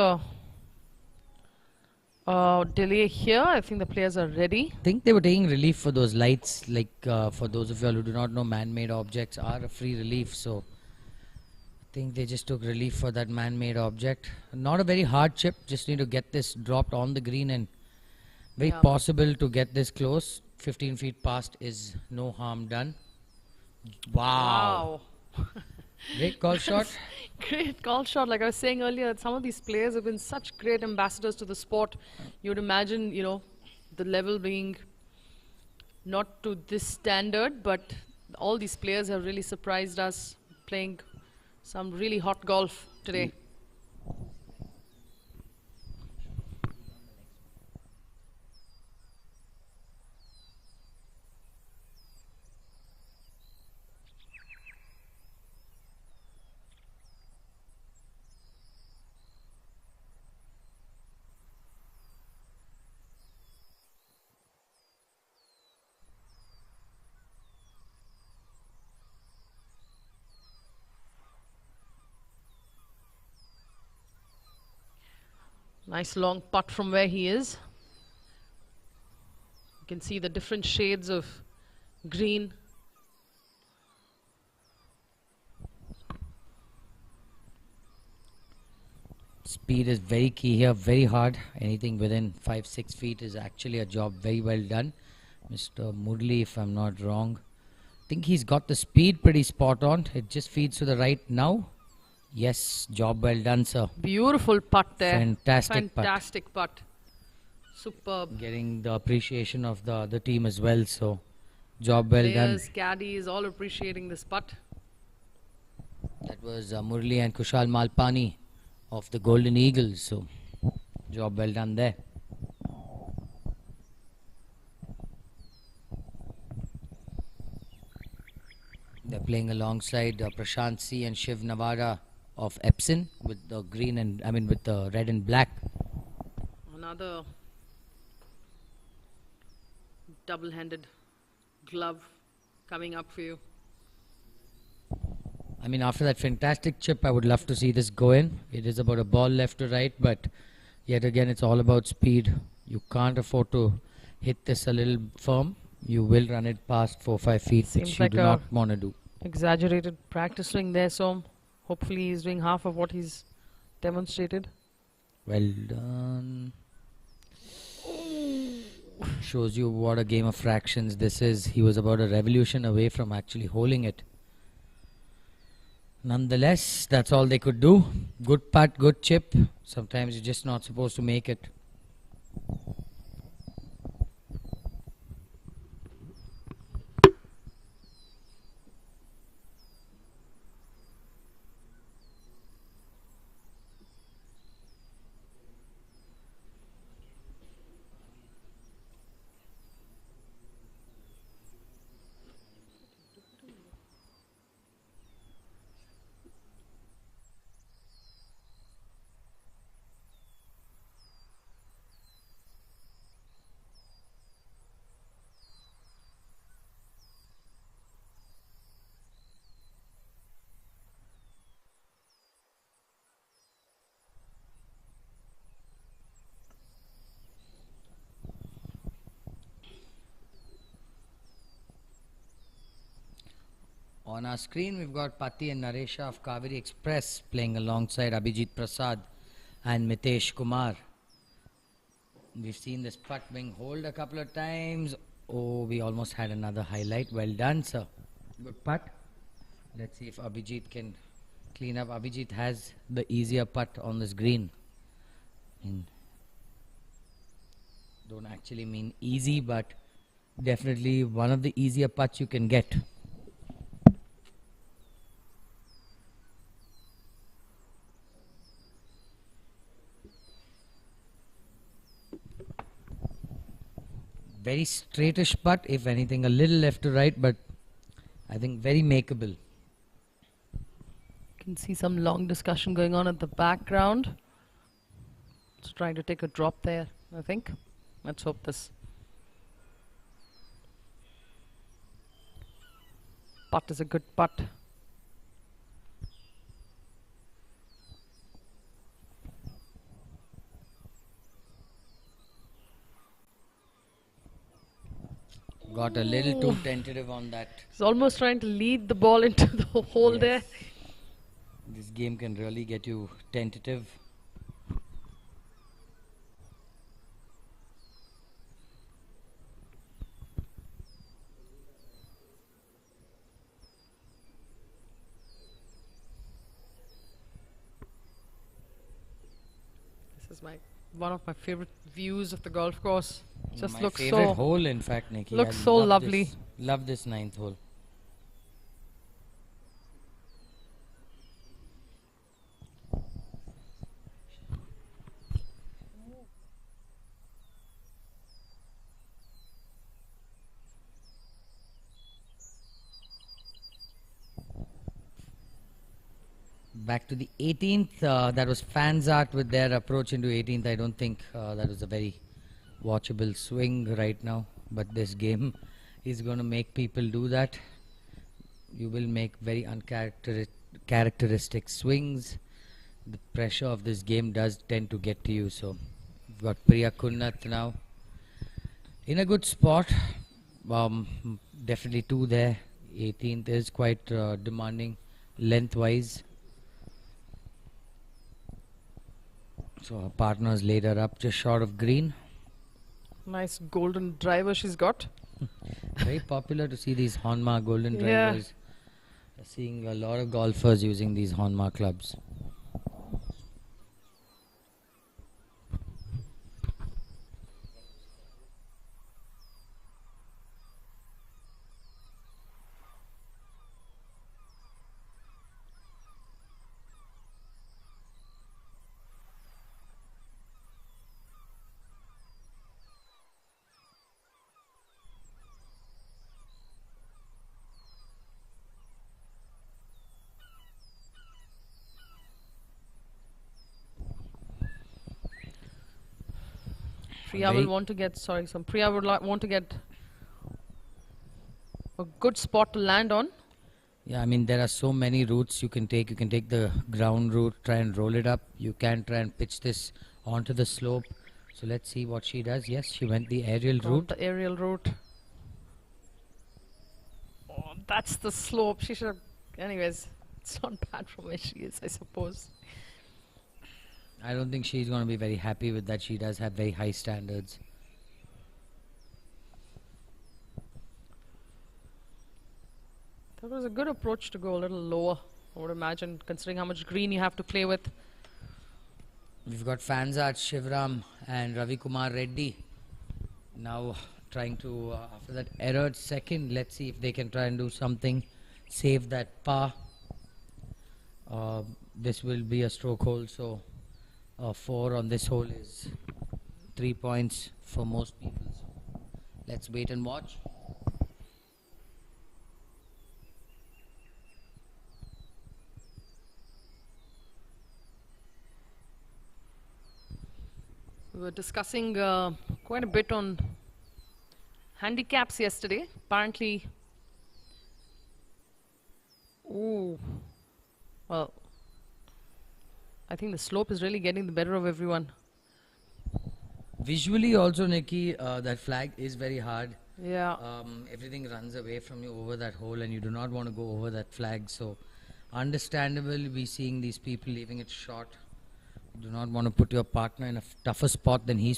Speaker 7: a delay here. I think the players are ready.
Speaker 8: I think they were taking relief for those lights, like for those of you all who do not know, man-made objects are a free relief, so I think they just took relief for that man-made object. Not a very hard chip, just need to get this dropped on the green, and very
Speaker 7: Yeah.
Speaker 8: possible to get this close. 15 feet past is no harm done. Wow. Great call shot.
Speaker 7: Great call shot. Like I was saying earlier, some of these players have been such great ambassadors to the sport. You would imagine, you know, the level being not to this standard, but all these players have really surprised us playing some really hot golf today. Nice long putt from where he is. You can see the different shades of green.
Speaker 8: Speed is very key here, very hard. Anything within 5-6 feet is actually a job very well done. Mr. Murli, if I'm not wrong. I think he's got the speed pretty spot on. It just feeds to the right now. Yes, job well done, sir.
Speaker 7: Beautiful putt there.
Speaker 8: Fantastic
Speaker 7: putt. Superb.
Speaker 8: Getting the appreciation of the other team as well, so job well done.
Speaker 7: Players, caddies, all appreciating this putt.
Speaker 8: That was Murli and Kushal Malpani of the Golden Eagles, so job well done there. They're playing alongside Prashant C and Shiv Navara of Epson with the green and with the red and black.
Speaker 7: Another double-handed glove coming up for you.
Speaker 8: After that fantastic chip, I would love to see this go in. It is about a ball left to right, but yet again, it's all about speed. You can't afford to hit this a little firm. You will run it past 4-5 feet,
Speaker 7: Seems
Speaker 8: which
Speaker 7: like
Speaker 8: you do not want to do.
Speaker 7: Exaggerated practice swing there, so hopefully he's doing half of what he's demonstrated.
Speaker 8: Well done. Shows you what a game of fractions this is. He was about a revolution away from actually holding it. Nonetheless, that's all they could do. Good putt, good chip. Sometimes you're just not supposed to make it. On our screen, we've got Pati and Naresha of Kaveri Express playing alongside Abhijit Prasad and Mitesh Kumar. We've seen this putt being holed a couple of times. Oh, we almost had another highlight. Well done, sir. Good putt. Let's see if Abhijit can clean up. Abhijit has the easier putt on this green. Don't actually mean easy, but definitely one of the easier putts you can get. Very straightish putt, if anything, a little left to right, but I think very makeable.
Speaker 7: You can see some long discussion going on at the background. It's trying to take a drop there, I think. Let's hope this putt is a good putt.
Speaker 8: Got a little too tentative on that.
Speaker 7: He's almost trying to lead the ball into the hole there.
Speaker 8: This game can really get you tentative.
Speaker 7: This is one of my favorite views of the golf course. Just
Speaker 8: My
Speaker 7: looks
Speaker 8: favorite
Speaker 7: so
Speaker 8: hole, in fact, Nikki.
Speaker 7: looks
Speaker 8: I
Speaker 7: so
Speaker 8: love
Speaker 7: lovely.
Speaker 8: this- Love this ninth hole. Back to the 18th. That was Fans Art with their approach into 18th. I don't think that was a very watchable swing right now. But this game is going to make people do that. You will make very uncharacteristic swings. the pressure of this game does tend to get to you. So we've got Priya Kunnath now in a good spot. Definitely two there. 18th is quite demanding lengthwise. So her partner's laid her up just short of green.
Speaker 7: Nice golden driver she's got.
Speaker 8: Very popular to see these Honma golden
Speaker 7: Yeah.
Speaker 8: drivers. Seeing a lot of golfers using these Honma clubs.
Speaker 7: Priya will want to get, sorry, some Priya would want to get a good spot to land on.
Speaker 8: Yeah, I mean, there are so many routes you can take. You can take the ground route, try and roll it up. You can try and pitch this onto the slope. So let's see what she does. Yes, she went the aerial route.
Speaker 7: The aerial route. Oh, that's the slope. She should have, anyways, it's not bad from where she is, I suppose.
Speaker 8: I don't think she's going to be very happy with that. She does have very high standards.
Speaker 7: That was a good approach to go a little lower, I would imagine, considering how much green you have to play with.
Speaker 8: We've got Fanzat Shivram and Ravi Kumar Reddy now trying to, after that error second, let's see if they can try and do something, save that par. This will be a stroke hole, so 4 on this hole is 3 points for most people. So let's wait and watch.
Speaker 7: We were discussing quite a bit on handicaps yesterday. Apparently, ooh, well, I think the slope is really getting the better of everyone.
Speaker 8: Visually also, Nikki, that flag is very hard.
Speaker 7: Yeah.
Speaker 8: Everything runs away from you over that hole and you do not want to go over that flag. So understandable, we seeing these people leaving it short. You do not want to put your partner in a tougher spot than he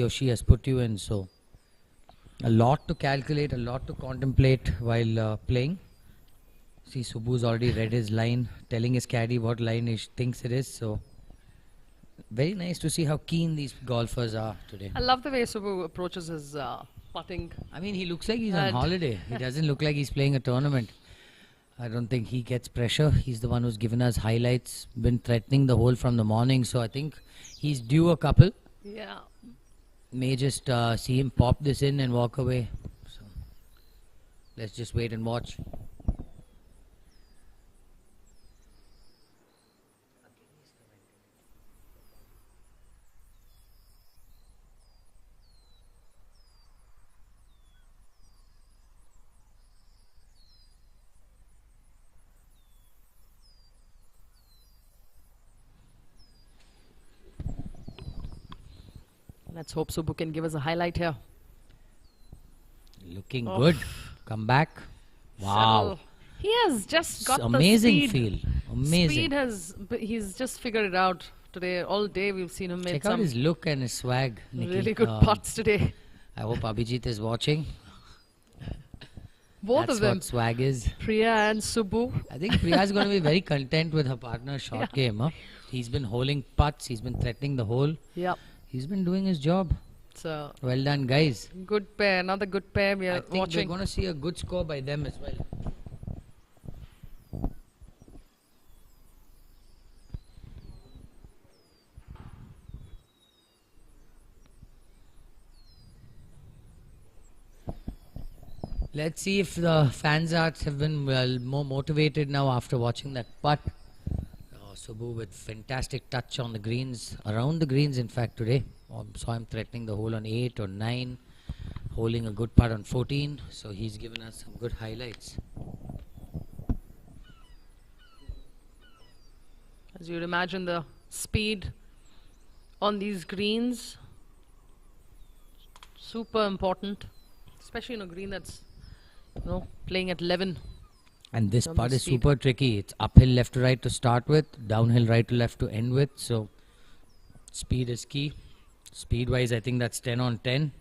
Speaker 8: or she has put you in. So a lot to calculate, a lot to contemplate while playing. See, Subbu's already read his line, telling his caddy what line he thinks it is. So very nice to see how keen these golfers are today.
Speaker 7: I love the way Subbu approaches his putting.
Speaker 8: I mean, he looks like he's on holiday. He doesn't look like he's playing a tournament. I don't think he gets pressure. He's the one who's given us highlights, been threatening the hole from the morning. So I think he's due a couple.
Speaker 7: Yeah.
Speaker 8: May just see him pop this in and walk away. So let's just wait and watch.
Speaker 7: Let's hope Subbu can give us a highlight here.
Speaker 8: Looking good. Come back. Wow.
Speaker 7: He has just got
Speaker 8: amazing
Speaker 7: the speed.
Speaker 8: feel. Amazing.
Speaker 7: He's just figured it out today. All day we've seen him make
Speaker 8: Check out his look and his swag, Nikki.
Speaker 7: really good putts today.
Speaker 8: I hope Abhijit is watching.
Speaker 7: Both
Speaker 8: That's
Speaker 7: of them.
Speaker 8: what swag is.
Speaker 7: Priya and Subbu.
Speaker 8: I think Priya is going to be very content with her partner's short game. Huh? He's been holing putts. He's been threatening the hole.
Speaker 7: Yep.
Speaker 8: He's been doing his job.
Speaker 7: So
Speaker 8: Well done, guys.
Speaker 7: good pair. Another good pair. We
Speaker 8: I
Speaker 7: are
Speaker 8: think we're
Speaker 7: watching.
Speaker 8: going to see a good score by them as well. Let's see if the fans have been more motivated now after watching that putt. Subbu with fantastic touch on the greens, around the greens in fact today. Saw him threatening the hole on 8 or 9, holding a good putt on 14. So he's given us some good highlights.
Speaker 7: As you'd imagine, the speed on these greens, super important, especially in a green that's, playing at 11.
Speaker 8: And this
Speaker 7: Some
Speaker 8: putt is
Speaker 7: speed.
Speaker 8: super tricky. It's uphill left to right to start with, downhill right to left to end with. So speed is key. Speed wise, I think that's 10 on 10.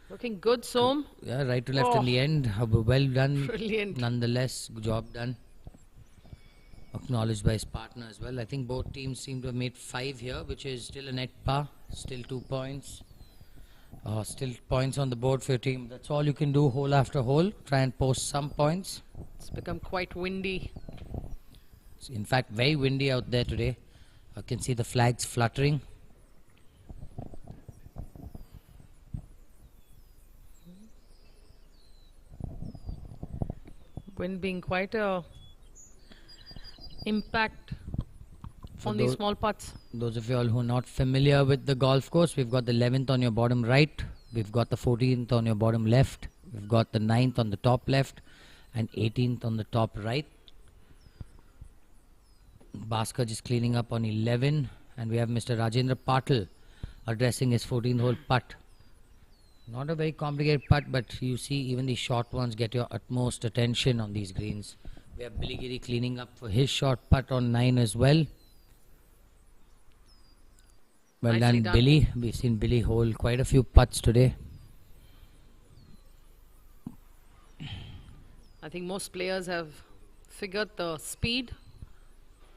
Speaker 7: Looking good, Som.
Speaker 8: Yeah, right to left in the end. Well done.
Speaker 7: Brilliant.
Speaker 8: Nonetheless, good job done. Acknowledged by his partner as well. I think both teams seem to have made 5 here, which is still a net par. Still 2 points. Still points on the board for your team. That's all you can do hole after hole. Try and post some points.
Speaker 7: It's become quite windy.
Speaker 8: It's in fact very windy out there today. I can see the flags fluttering.
Speaker 7: Wind being quite a impact
Speaker 8: For
Speaker 7: on these
Speaker 8: those-
Speaker 7: small putts.
Speaker 8: Those of you all who are not familiar with the golf course, we've got the 11th on your bottom right, we've got the 14th on your bottom left, we've got the 9th on the top left, and 18th on the top right. Bhaskar just cleaning up on 11, and we have Mr. Rajendra Patil addressing his 14th hole putt. Not a very complicated putt, but you see even the short ones get your utmost attention on these greens. We have Billy Giri cleaning up for his short putt on 9 as well. Well
Speaker 7: Nicely
Speaker 8: done,
Speaker 7: done.
Speaker 8: Billy. We've seen Billy hold quite a few putts today.
Speaker 7: I think most players have figured the speed.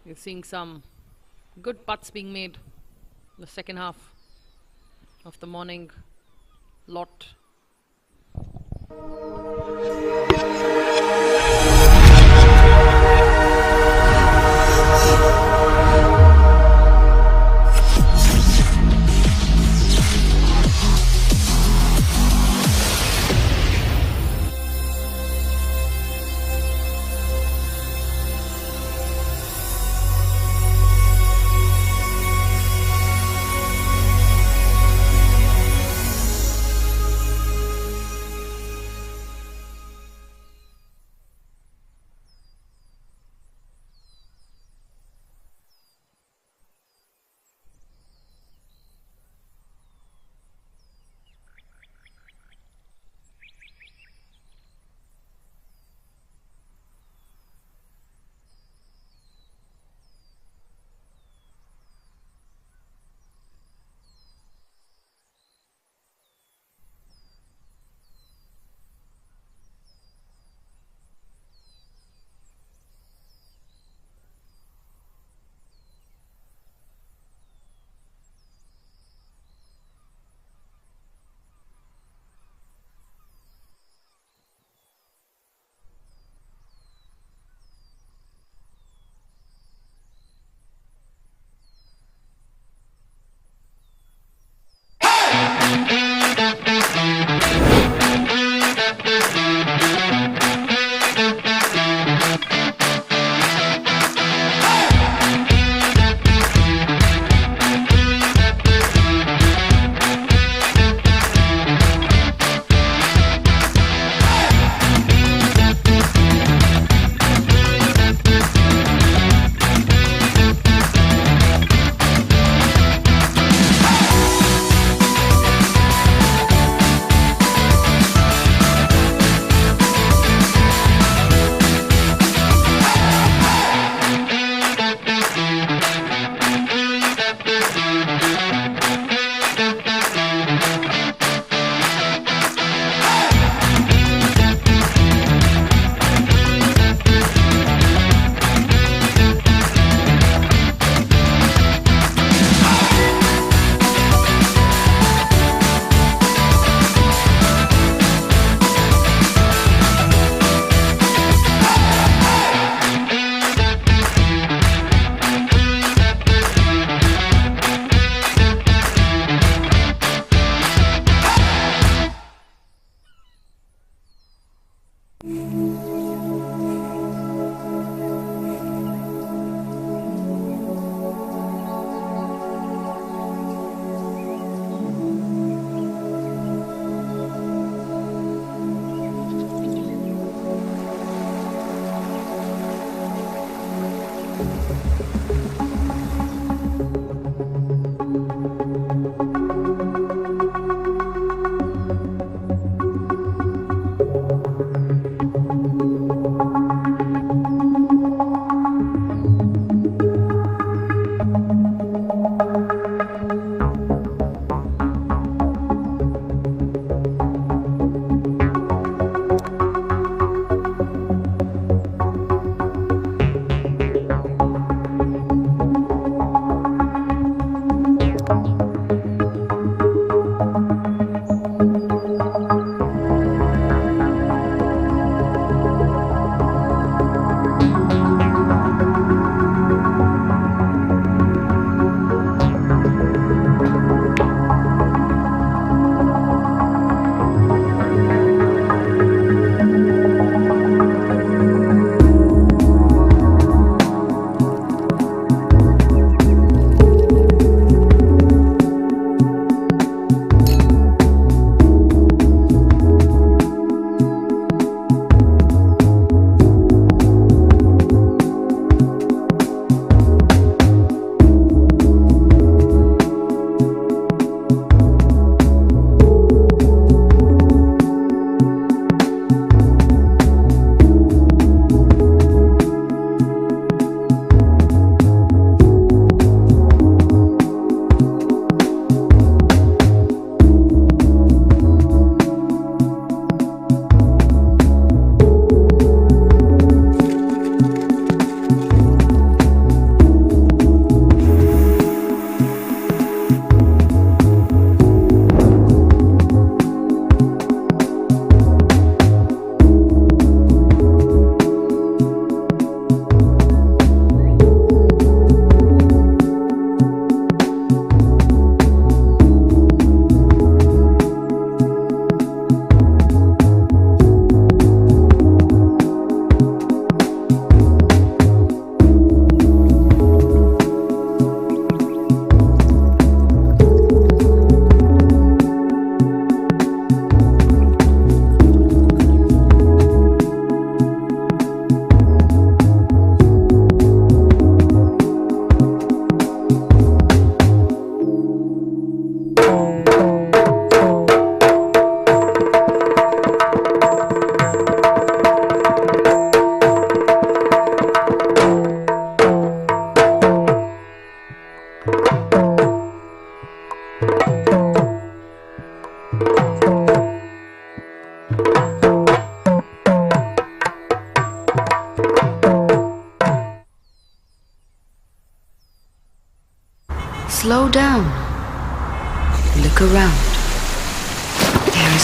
Speaker 7: You're seeing some good putts being made in the second half of the morning lot.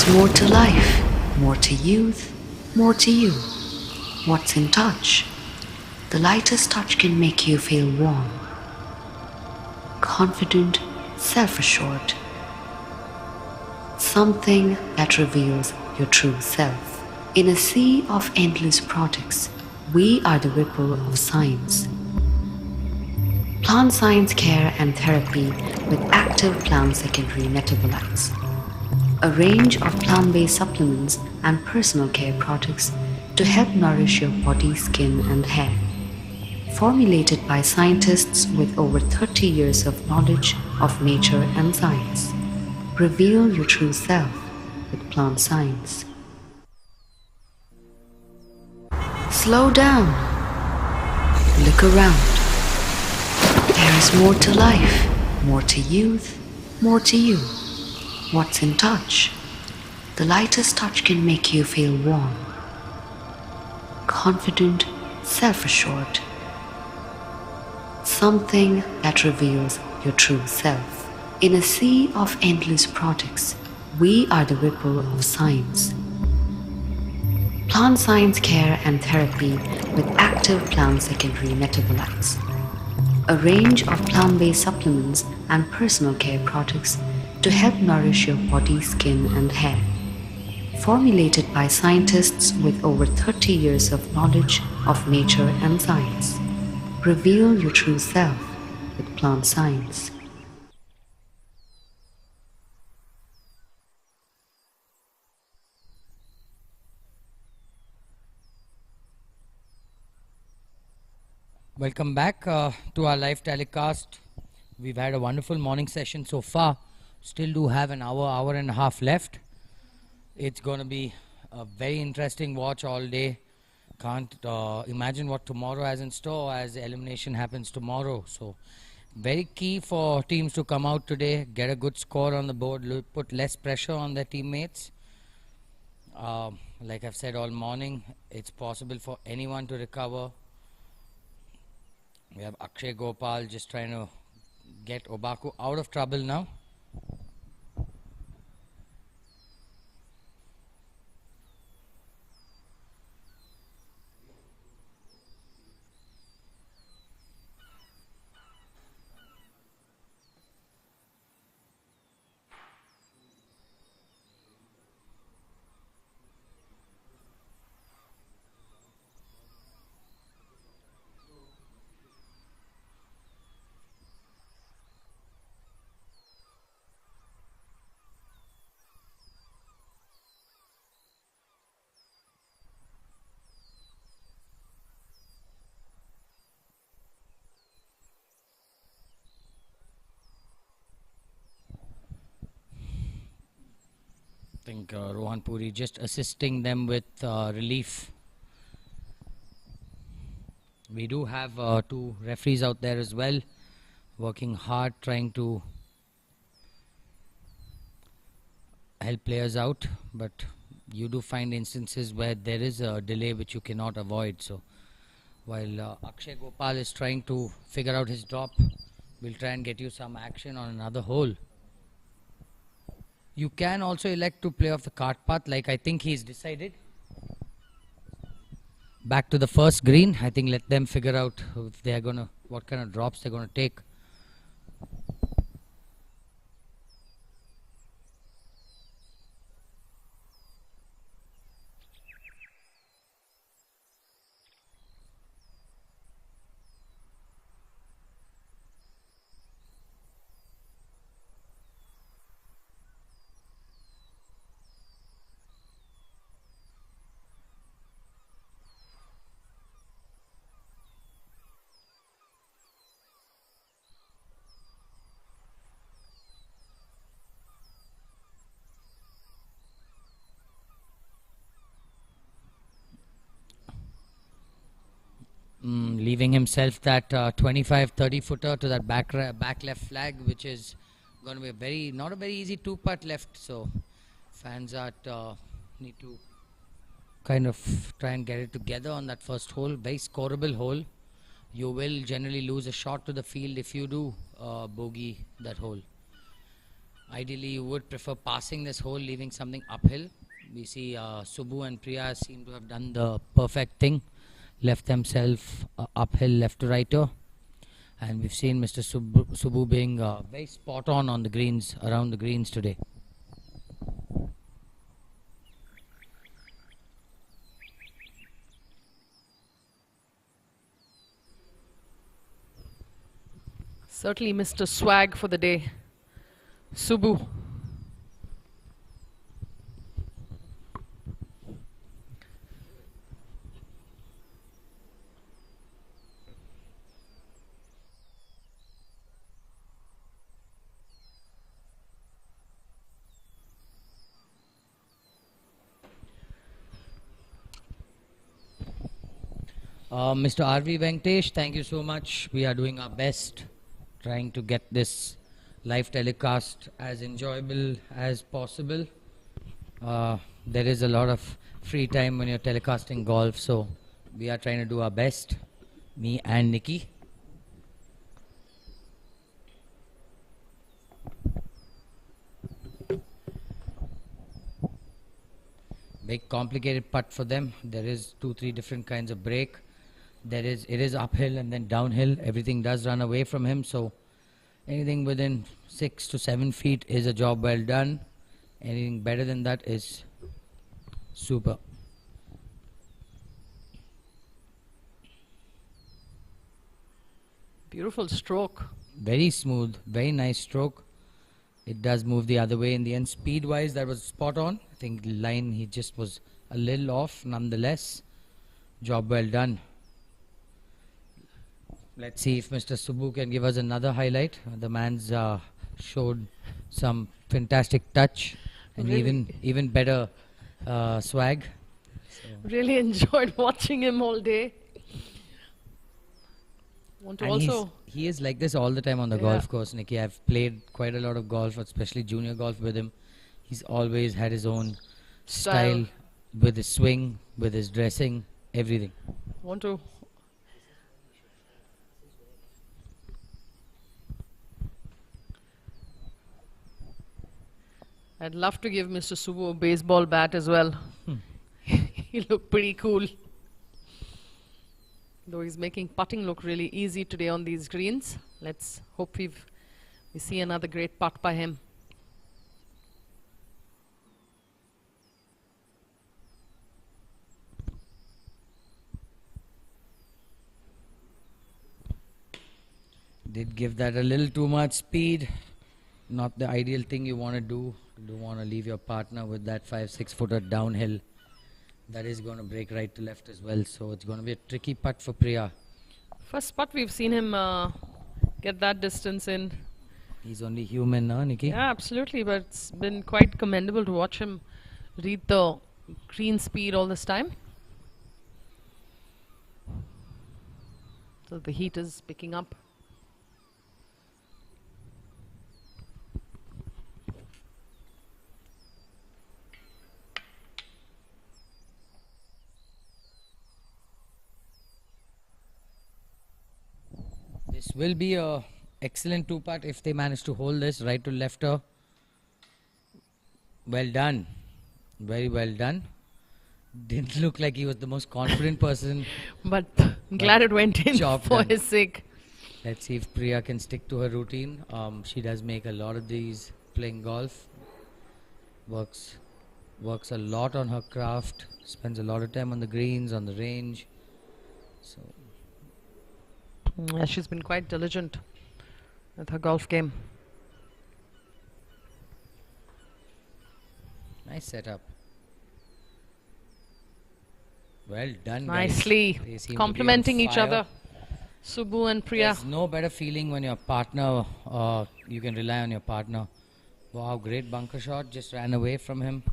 Speaker 1: is more to life, more to youth, more to you. What's in touch? The lightest touch can make you feel warm, confident, self-assured. Something that reveals your true self. In a sea of endless products, we are the ripple of science. Plant science care and therapy with active plant secondary metabolites. A range of plant-based supplements and personal care products to help nourish your body, skin and hair. Formulated by scientists with over 30 years of knowledge of nature and science. Reveal your true self with plant science. Slow down. Look around. There is more to life, more to youth, more to you. What's in touch? The lightest touch can make you feel warm, confident, self-assured. Something that reveals your true self. In a sea of endless products, we are the ripple of science. Plant science care and therapy with active plant secondary metabolites. A range of plant-based supplements and personal care products to help nourish your body, skin and hair. Formulated by scientists with over 30 years of knowledge of nature and science. Reveal your true self with plant science.
Speaker 8: Welcome back to our live telecast. We've had a wonderful morning session so far. Still do have an hour and a half left. It's going to be a very interesting watch all day. Can't imagine what tomorrow has in store as elimination happens tomorrow. So very key for teams to come out today, get a good score on the board, put less pressure on their teammates. Like I've said all morning, it's possible for anyone to recover. We have Akshay Gopal just trying to get Obaku out of trouble now. I think Rohan Puri just assisting them with relief. We do have two referees out there as well, working hard trying to help players out, but you do find instances where there is a delay which you cannot avoid. So while Akshay Gopal is trying to figure out his drop, we'll try and get you some action on another hole. You can also elect to play off the cart path, like I think he's decided. Back to the first green. I think let them figure out if they're gonna, what kind of drops they're gonna take. Leaving himself that 25-30 footer to that back left flag, which is going to be a very not a very easy two-putt left. So fans need to kind of try and get it together on that first hole. Very scoreable hole. You will generally lose a shot to the field if you do bogey that hole. Ideally, you would prefer passing this hole, leaving something uphill. We see Subbu and Priya seem to have done the perfect thing, left themselves uphill left to righter. And we've seen Mr. Subbu being very spot on the greens, around the greens today.
Speaker 7: Certainly Mr. Swag for the day, Subbu.
Speaker 8: Mr. R.V. Venkatesh, thank you so much. We are doing our best, trying to get this live telecast as enjoyable as possible. There is a lot of free time when you're telecasting golf, so we are trying to do our best, me and Nikki. Big complicated putt for them. There is 2-3 different kinds of break. It is uphill and then downhill. Everything does run away from him, so anything within 6 to 7 feet is a job well done. Anything better than that is super.
Speaker 7: Beautiful stroke.
Speaker 8: Very smooth, very nice stroke. It does move the other way in the end. Speed wise, that was spot on. I think the line, he just was a little off. Nonetheless, job well done. Let's see if Mr. Subbu can give us another highlight. The man's showed some fantastic touch and
Speaker 7: Really?
Speaker 8: even better swag.
Speaker 7: Really enjoyed watching him all day. Want to
Speaker 8: And
Speaker 7: also
Speaker 8: he is like this all the time on the
Speaker 7: Yeah.
Speaker 8: golf course, Nikki. I've played quite a lot of golf, especially junior golf with him. He's always had his own style with his swing, with his dressing, everything.
Speaker 7: want to I'd love to give Mr. Subbu a baseball bat as well. He looked pretty cool. Though he's making putting look really easy today on these greens. Let's hope we see another great putt by him.
Speaker 8: Did give that a little too much speed. Not the ideal thing you want to do. You don't want to leave your partner with that 5-6 footer downhill. That is going to break right to left as well. So it's going to be a tricky putt for Priya.
Speaker 7: First putt we've seen him get that distance in.
Speaker 8: He's only human, huh, Nikki?
Speaker 7: Yeah, absolutely. But it's been quite commendable to watch him read the green speed all this time. So the heat is picking up.
Speaker 8: This will be a excellent two-putt if they manage to hold this right to lefter. Well done. Very well done. Didn't look like he was the most confident person.
Speaker 7: But I'm glad it went in
Speaker 8: job
Speaker 7: for
Speaker 8: done.
Speaker 7: his sake.
Speaker 8: Let's see if Priya can stick to her routine. She does make a lot of these playing golf. Works a lot on her craft. Spends a lot of time on the greens, on the range. So
Speaker 7: Yeah, she's been quite diligent with her golf game.
Speaker 8: nice setup. Well done, guys.
Speaker 7: Nicely
Speaker 8: They seem to be on
Speaker 7: complementing each
Speaker 8: fire.
Speaker 7: other. Subbu and Priya.
Speaker 8: There's no better feeling when your partner, you can rely on your partner. Wow, great bunker shot. Just ran away from him.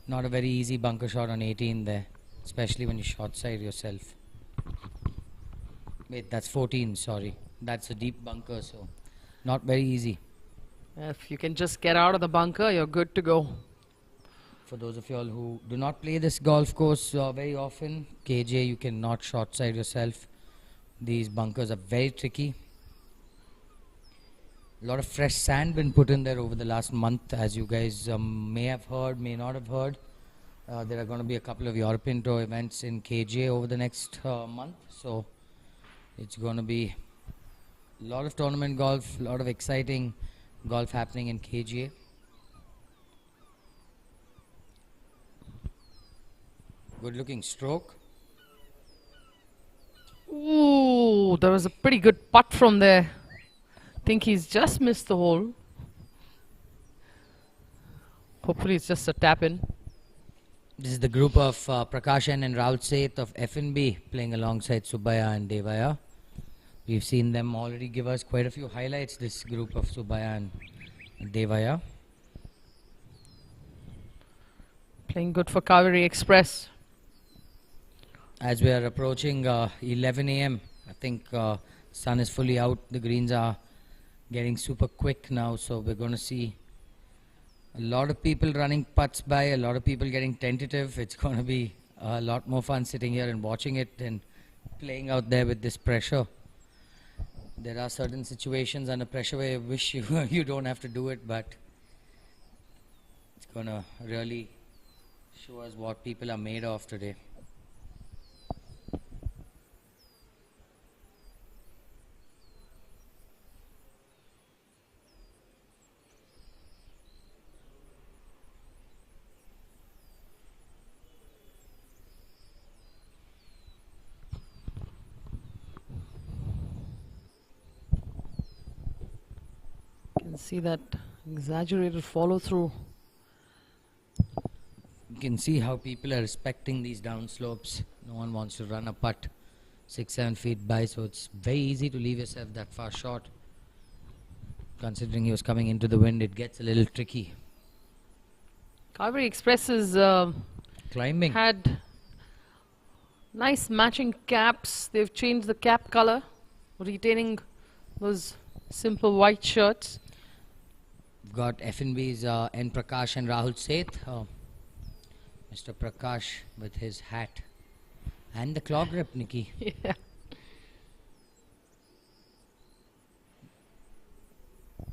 Speaker 8: Not a very easy bunker shot on 18 there, especially when you short side yourself. Wait, that's 14, sorry. That's a deep bunker, so not very easy.
Speaker 7: If you can just get out of the bunker, you're good to go.
Speaker 8: For those of you all who do not play this golf course very often, KJ, you cannot short side yourself. These bunkers are very tricky. A lot of fresh sand been put in there over the last month, as you guys may have heard, may not have heard. There are going to be a couple of European Tour events in KGA over the next month, so it's going to be a lot of tournament golf, a lot of exciting golf happening in KGA. Good looking stroke.
Speaker 7: Ooh, there was a pretty good putt from there. Think he's just missed the hole. Hopefully it's just a tap in.
Speaker 8: This is the group of Prakashan and Rahul Seth of FNB playing alongside Subaya and Devaya. We've seen them already give us quite a few highlights, this group of Subaya and Devaya.
Speaker 7: Playing good for Kaveri Express.
Speaker 8: As we are approaching 11 a.m., I think sun is fully out. The greens are getting super quick now, so we're going to see a lot of people running putts by, a lot of people getting tentative. It's going to be a lot more fun sitting here and watching it than playing out there with this pressure. There are certain situations under pressure where you wish you don't have to do it, but it's going to really show us what people are made of today.
Speaker 7: See that exaggerated follow through.
Speaker 8: You can see how people are respecting these down slopes. No one wants to run a putt 6-7 feet by, so it's very easy to leave yourself that far short. Considering he was coming into the wind, it gets a little tricky.
Speaker 7: Kaveri Express is
Speaker 8: Climbing.
Speaker 7: had nice matching caps. They've changed the cap color, retaining those simple white shirts.
Speaker 8: Got FNB's N. Prakash and Rahul Seth. Mr. Prakash with his hat and the claw grip, Nikki.
Speaker 7: Yeah.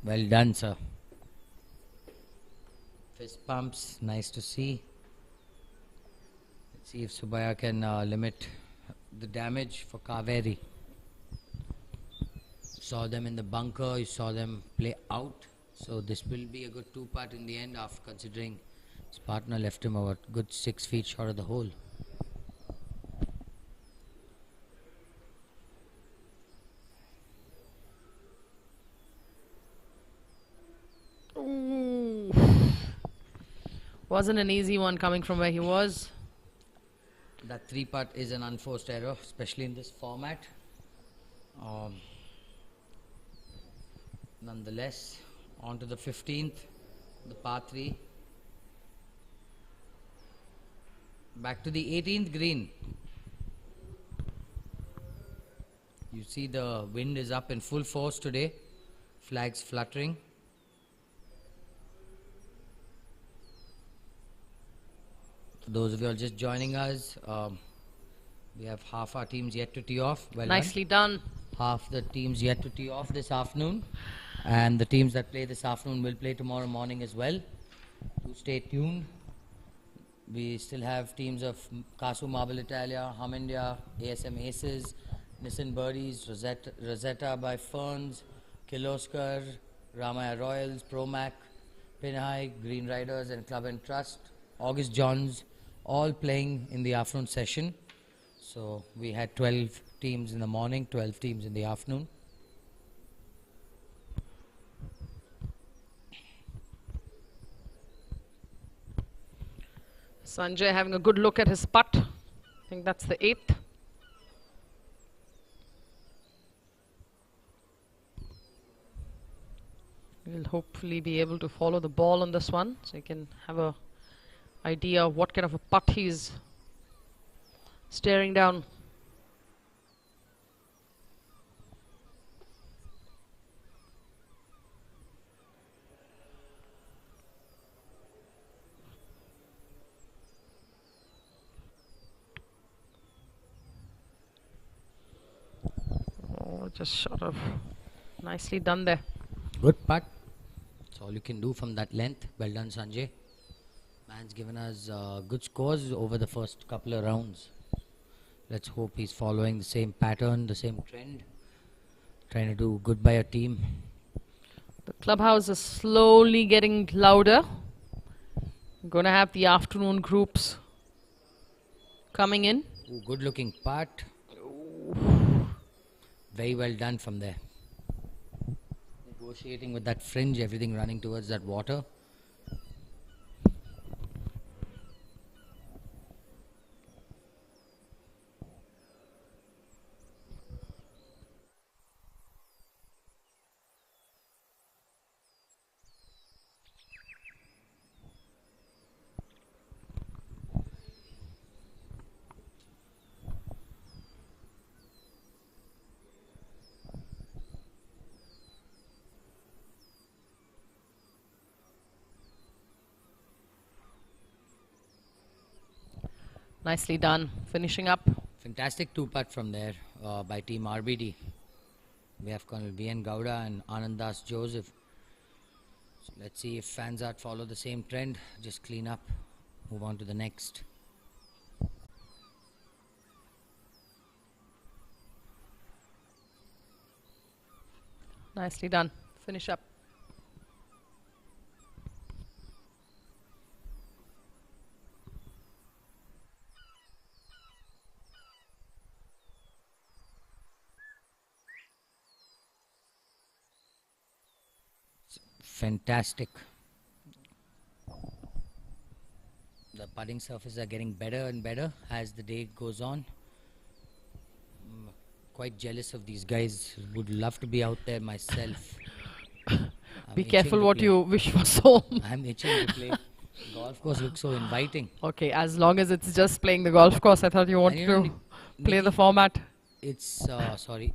Speaker 8: Well done, sir. Fist pumps, nice to see. Let's see if Subaya can limit the damage for Kaveri. Saw them in the bunker, you saw them play out. So this will be a good 2-putt in the end, after considering his partner left him about good 6 feet short of the hole.
Speaker 7: Ooh. Wasn't an easy one coming from where he was.
Speaker 8: That 3-putt is an unforced error, especially in this format. Nonetheless, on to the 15th, the par 3. Back to the 18th green. You see the wind is up in full force today. Flags fluttering. For those of you all just joining us, we have half our teams yet to tee off. Well
Speaker 7: Nicely done.
Speaker 8: Half the teams yet to tee off this afternoon. And the teams that play this afternoon will play tomorrow morning as well. Do stay tuned. We still have teams of Kasu Marble Italia, Hum India, ASM Aces, Nissan Birdies, Rosetta by Ferns, Kirloskar, Ramaya Royals, Promac, Pinhai, Green Riders and Club and Trust, August Johns, all playing in the afternoon session. So we had 12 teams in the morning, 12 teams in the afternoon.
Speaker 7: Sanjay having a good look at his putt. I think that's the 8th. We'll hopefully be able to follow the ball on this one, so you can have a idea of what kind of a putt he's staring down. Oh, just short of. Nicely done there.
Speaker 8: Good putt. That's all you can do from that length. Well done, Sanjay. Man's given us good scores over the first couple of rounds. Let's hope he's following the same pattern, the same trend. Trying to do good by a team.
Speaker 7: The clubhouse is slowly getting louder. We're going to have the afternoon groups coming in.
Speaker 8: Ooh, good looking putt. Very well done from there. Negotiating with that fringe, everything running towards that water.
Speaker 7: Nicely done. Finishing up.
Speaker 8: Fantastic two putt from there by team RBD. We have Colonel V.N. Gowda and Anandas Joseph. So let's see if fans art follow the same trend. Just clean up, move on to the next.
Speaker 7: Nicely done. Finish up.
Speaker 8: Fantastic. The putting surfaces are getting better and better as the day goes on. Quite jealous of these guys. Would love to be out there myself.
Speaker 7: Be careful what you wish for so.
Speaker 8: I'm itching to play. Golf course looks so inviting.
Speaker 7: Okay, as long as it's just playing the golf course, I thought you wanted to play the format.
Speaker 8: It's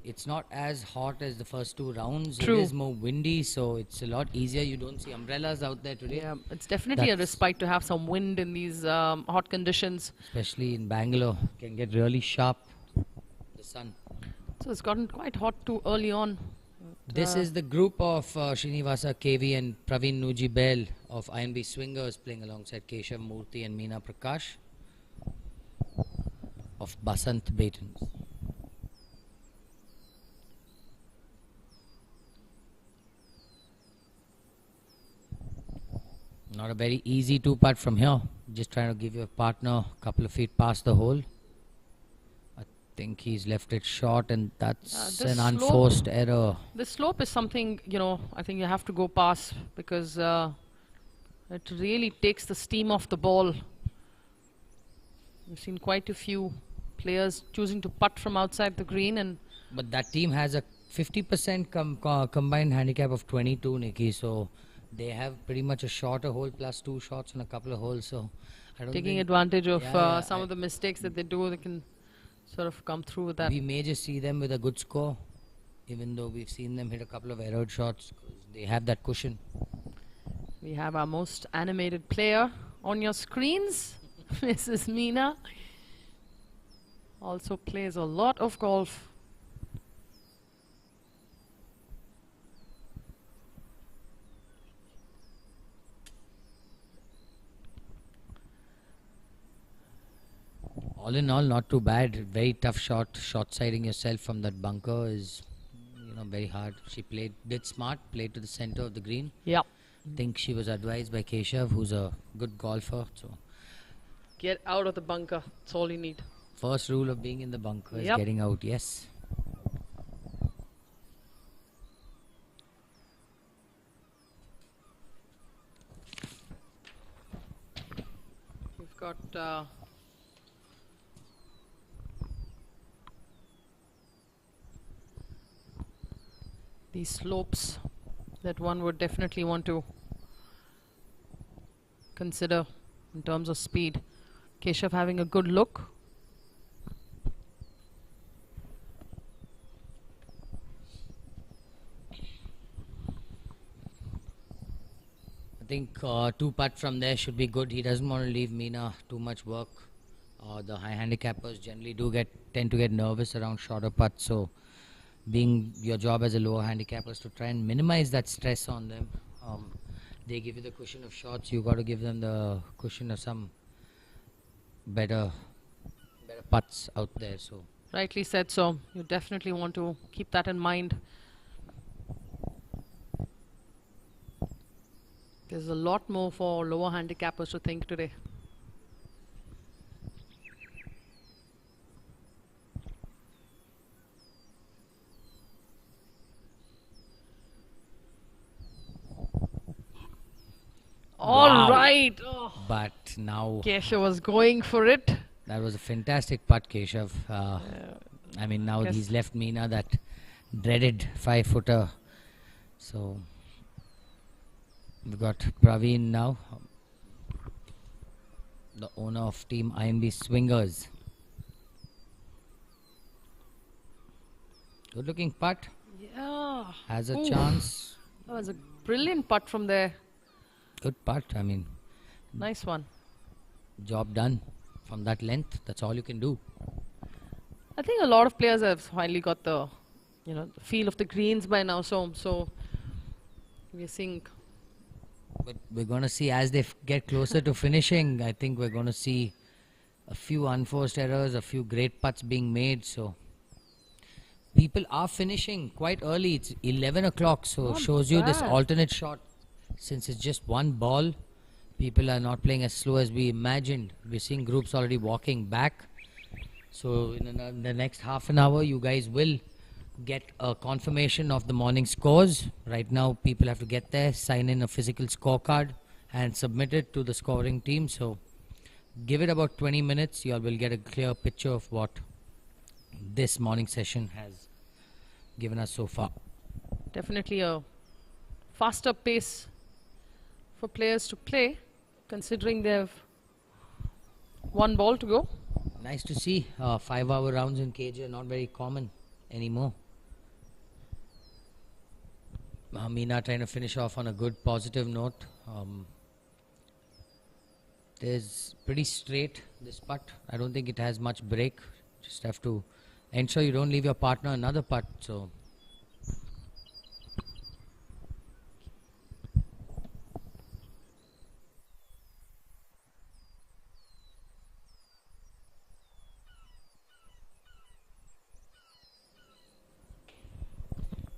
Speaker 8: it's not as hot as the first two rounds.
Speaker 7: True.
Speaker 8: It is more windy, so it's a lot easier. You don't see umbrellas out there today.
Speaker 7: Yeah, it's definitely a respite to have some wind in these hot conditions.
Speaker 8: Especially in Bangalore, can get really sharp. The sun.
Speaker 7: So it's gotten quite hot too early on.
Speaker 8: This is the group of Srinivasa KV and Praveen Nuji Bell of INB Swingers playing alongside Keshav Murthy and Meena Prakash of Basant Batons. Not a very easy two putt from here. Just trying to give your partner a couple of feet past the hole. I think he's left it short, and that's an unforced error.
Speaker 7: The slope is something, I think you have to go past because it really takes the steam off the ball. We've seen quite a few players choosing to putt from outside the green,
Speaker 8: but that team has a 50% combined handicap of 22, Nikki. So they have pretty much a shorter hole plus two shots on a couple of holes. So I don't
Speaker 7: taking
Speaker 8: think
Speaker 7: advantage of some of the mistakes that they do, they can sort of come through with that.
Speaker 8: We may just see them with a good score, even though we've seen them hit a couple of errored shots. They have that cushion.
Speaker 7: We have our most animated player on your screens, Mrs. Meena. Also plays a lot of golf.
Speaker 8: All in all, not too bad. Very tough shot. Short siding yourself from that bunker is, very hard. She did smart, played to the center of the green.
Speaker 7: Yeah.
Speaker 8: I think she was advised by Keshav, who's a good golfer. So
Speaker 7: get out of the bunker. That's all you need.
Speaker 8: First rule of being in the bunker is getting out. Yes.
Speaker 7: We've got these slopes that one would definitely want to consider in terms of speed. Keshav having a good look.
Speaker 8: I think two putt from there should be good. He doesn't want to leave Meena too much work. The high handicappers generally tend to get nervous around shorter putts, so being your job as a lower handicapper is to try and minimize that stress on them. They give you the cushion of shots, you got to give them the cushion of some better putts out there. So
Speaker 7: Rightly said. So you definitely want to keep that in mind. There's a lot more for lower handicappers to think today. All right. Oh,
Speaker 8: but now
Speaker 7: Keshav was going for it.
Speaker 8: that was a fantastic putt, Keshav. I mean, now
Speaker 7: Yes.
Speaker 8: he's left Meena that dreaded 5-footer. So we've got Praveen now, the owner of Team INB Swingers. Good looking putt.
Speaker 7: Yeah.
Speaker 8: Has a
Speaker 7: Oof.
Speaker 8: chance.
Speaker 7: That was a brilliant putt from there.
Speaker 8: Good putt. I mean,
Speaker 7: Nice one.
Speaker 8: job done from that length. That's all you can do.
Speaker 7: I think a lot of players have finally got the, the feel of the greens by now. So we're seeing.
Speaker 8: But we're going to see as they get closer to finishing, I think we're going to see a few unforced errors, a few great putts being made. So people are finishing quite early. It's 11 o'clock, so
Speaker 7: Not
Speaker 8: shows you this
Speaker 7: bad.
Speaker 8: alternate shot. Since it's just one ball, people are not playing as slow as we imagined. We're seeing groups already walking back. So in the next half an hour, you guys will get a confirmation of the morning scores. Right now, people have to get there, sign in a physical scorecard and submit it to the scoring team. So give it about 20 minutes. You all will get a clear picture of what this morning session has given us so far.
Speaker 7: Definitely a faster pace for players to play, considering they have one ball to go.
Speaker 8: Nice to see 5-hour rounds in KGA are not very common anymore. Meena trying to finish off on a good positive note. There's pretty straight this putt. I don't think it has much break. Just have to ensure you don't leave your partner another putt. So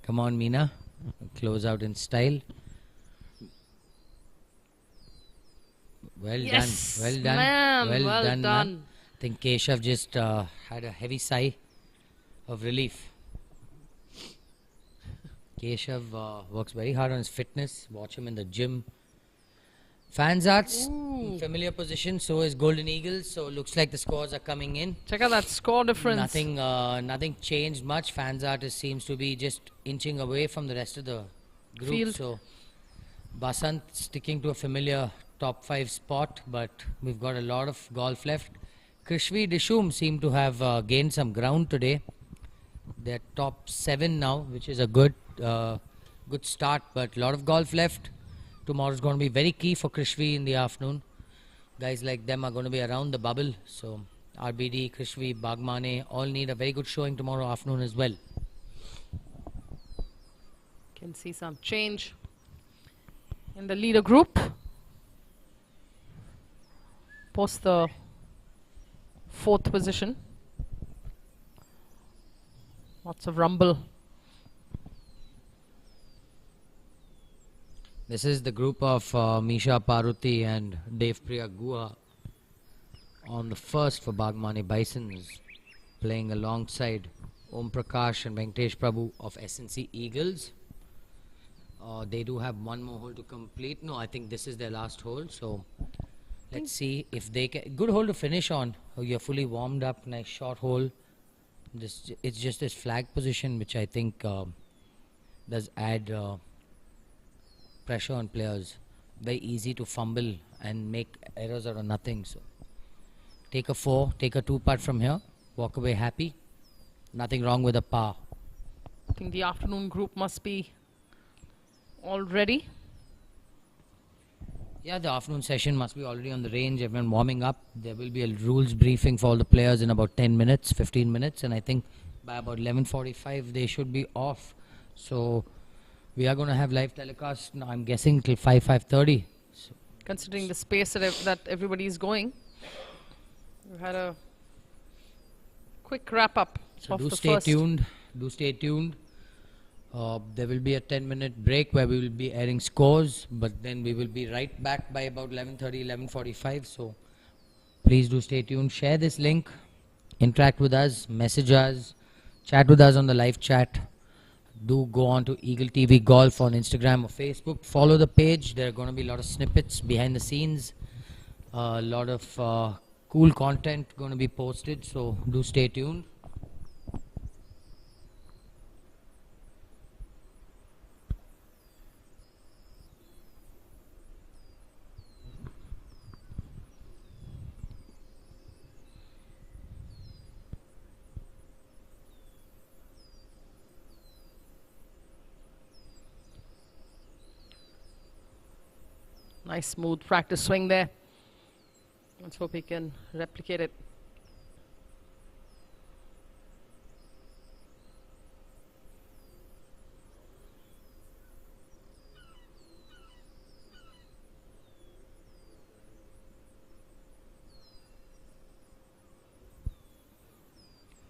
Speaker 8: come on, Meena. Close out in style. Well
Speaker 7: Yes,
Speaker 8: done. Well done.
Speaker 7: man, well
Speaker 8: man.
Speaker 7: done.
Speaker 8: I think Keshav just had a heavy sigh of relief. Keshav works very hard on his fitness. Watch him in the gym. Fans Arts in familiar position. So is Golden Eagles. So looks like the scores are coming in.
Speaker 7: Check out that score difference.
Speaker 8: Nothing changed much. Fans Artist seems to be just inching away from the rest of the group.
Speaker 7: Field.
Speaker 8: So Basant sticking to a familiar top 5 spot, but we've got a lot of golf left. Krishvi Dishum seem to have gained some ground today. They're top 7 now, which is a good start, but a lot of golf left. Tomorrow's going to be very key for Krishvi in the afternoon. Guys like them are going to be around the bubble. So RBD, Krishvi, Bagmane all need a very good showing tomorrow afternoon as well.
Speaker 7: Can see some change in the leader group post the 4th position. Lots of rumble.
Speaker 8: This is the group of Misha Paruti and Dev Priya Guha on the first for Bagmani Bisons, playing alongside Om Prakash and Venkatesh Prabhu of SNC Eagles. They do have one more hole to complete. No, I think this is their last hole. So let's see if they can. Good hole to finish on. You're fully warmed up. Nice short hole. It's just this flag position, which I think does add pressure on players. Very easy to fumble and make errors out of nothing. So take a 4, take a 2 putt from here, walk away happy. Nothing wrong with a par.
Speaker 7: I think the afternoon group must be all ready.
Speaker 8: Yeah, the afternoon session must be already on the range. Everyone warming up. There will be a rules briefing for all the players in about 10 minutes, 15 minutes, and I think by about 11:45 they should be off. So we are going to have live telecast now, I'm guessing till 5:30. So
Speaker 7: Considering the space that everybody is going, we had a quick wrap up of
Speaker 8: do
Speaker 7: the
Speaker 8: stay
Speaker 7: first.
Speaker 8: tuned. Do stay tuned. There will be a 10-minute break where we will be airing scores, but then we will be right back by about 11:30, 11:45. So please do stay tuned. Share this link, interact with us, message us, chat with us on the live chat. Do go on to Eagle TV Golf on Instagram or Facebook. Follow the page. There are going to be a lot of snippets behind the scenes, a lot of cool content going to be posted. So do stay tuned.
Speaker 7: Nice smooth practice swing there. Let's hope he can replicate it.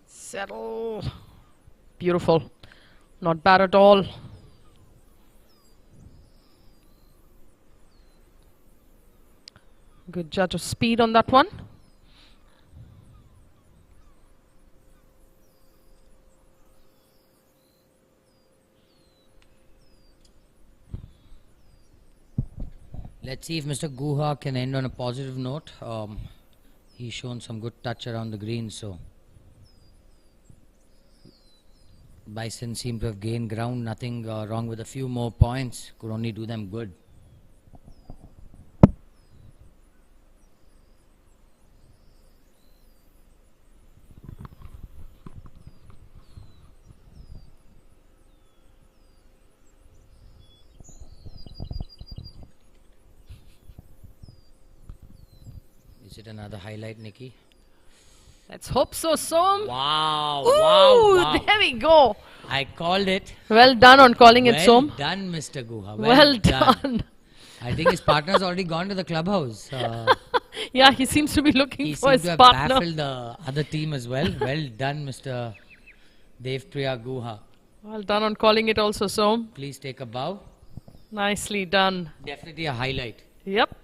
Speaker 7: Settle. Beautiful. Not bad at all. Good judge of speed on that one.
Speaker 8: Let's see if Mr. Guha can end on a positive note. He's shown some good touch around the green, so Bison seemed to have gained ground. Nothing wrong with a few more points. Could only do them good. Is it another highlight, Nikki?
Speaker 7: Let's hope so, Som.
Speaker 8: Wow,
Speaker 7: Ooh,
Speaker 8: wow.
Speaker 7: there we go.
Speaker 8: I called it.
Speaker 7: Well done on calling it, Som.
Speaker 8: Well done, Mr. Guha.
Speaker 7: Well done.
Speaker 8: I think his partner's already gone to the clubhouse.
Speaker 7: Yeah, he seems to be looking
Speaker 8: He
Speaker 7: for
Speaker 8: seems
Speaker 7: his
Speaker 8: to have
Speaker 7: partner.
Speaker 8: baffled the other team as well. Well done, Mr. Devpriya Guha.
Speaker 7: Well done on calling it also, Som.
Speaker 8: Please take a bow.
Speaker 7: Nicely done.
Speaker 8: Definitely a highlight.
Speaker 7: Yep.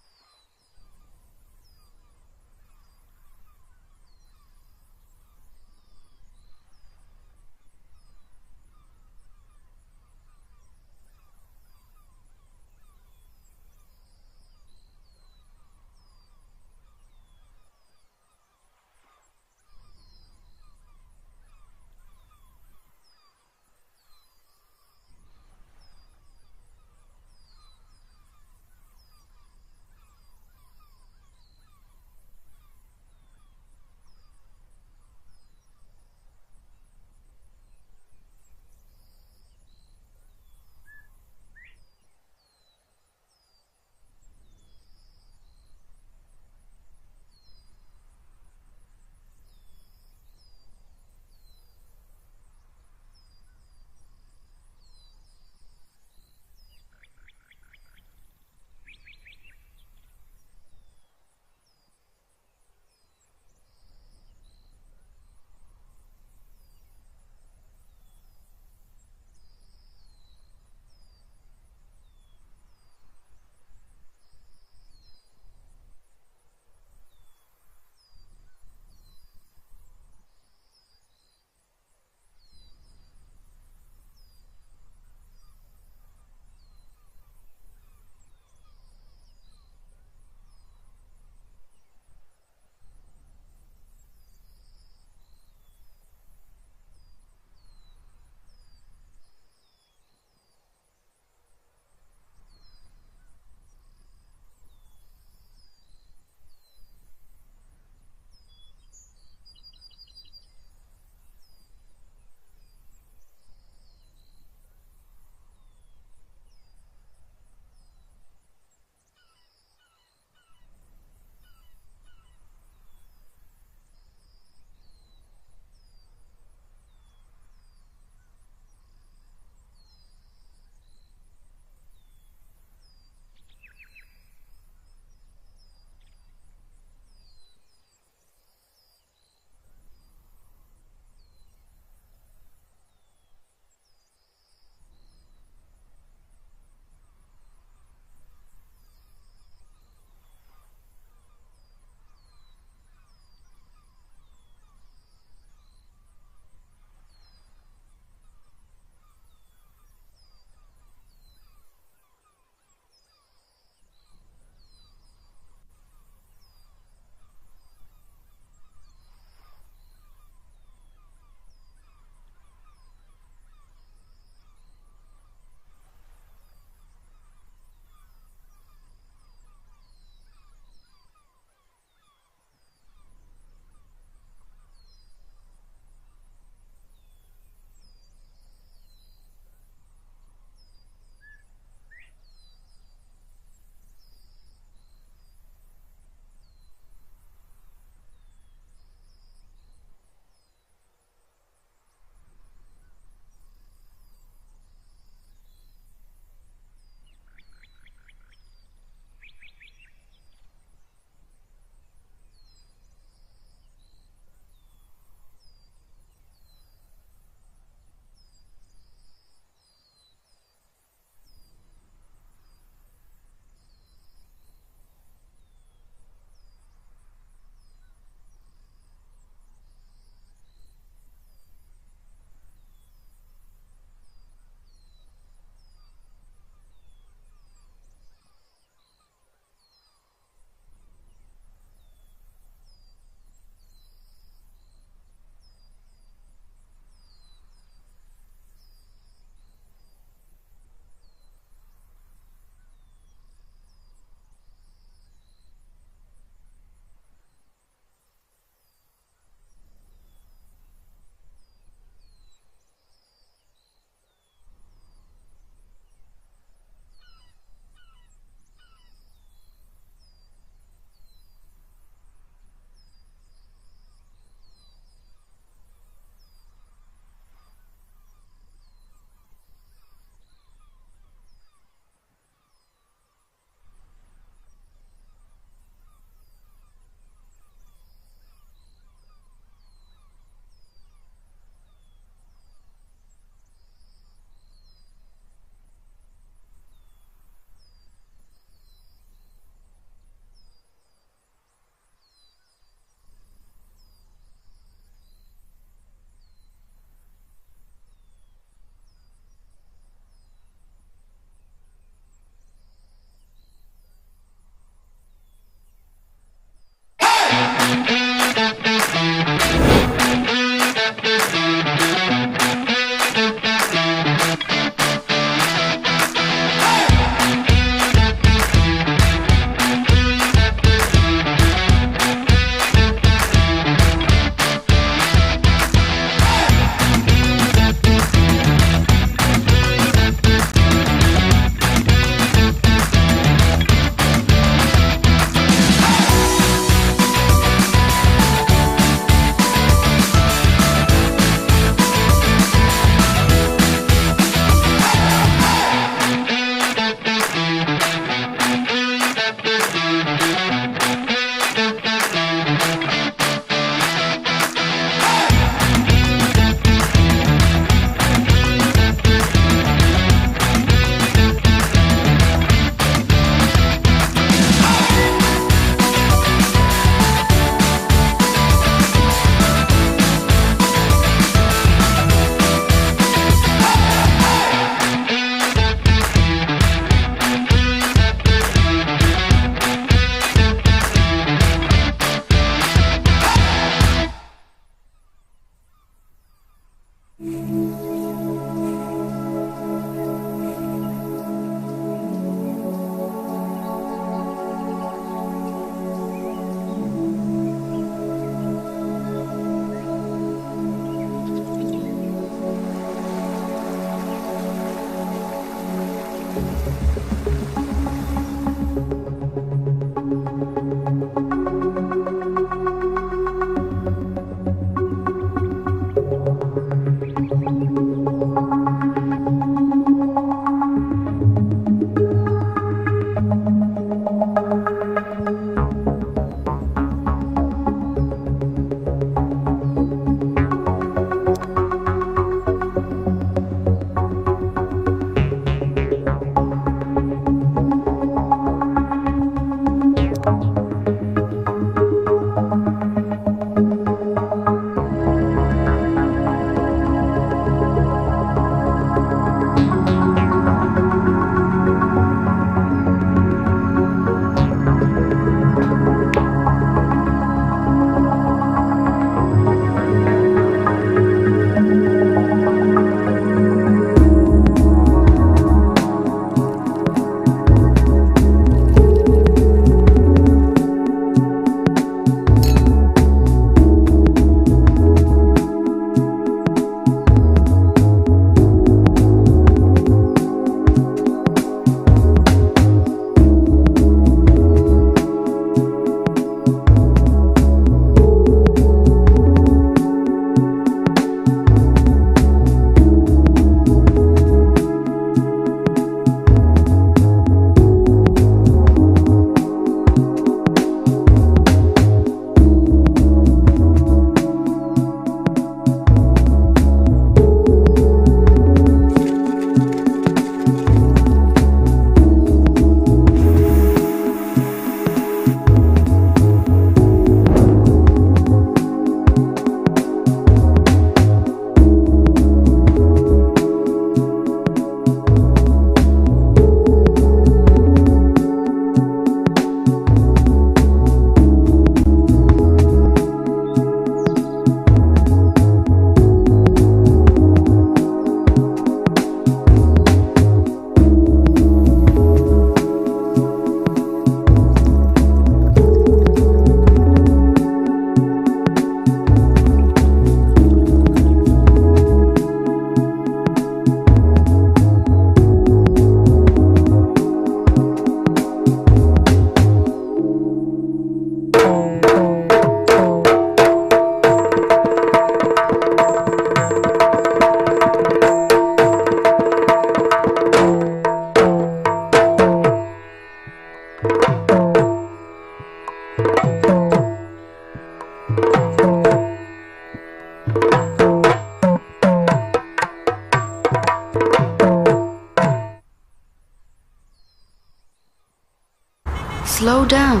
Speaker 1: Slow down.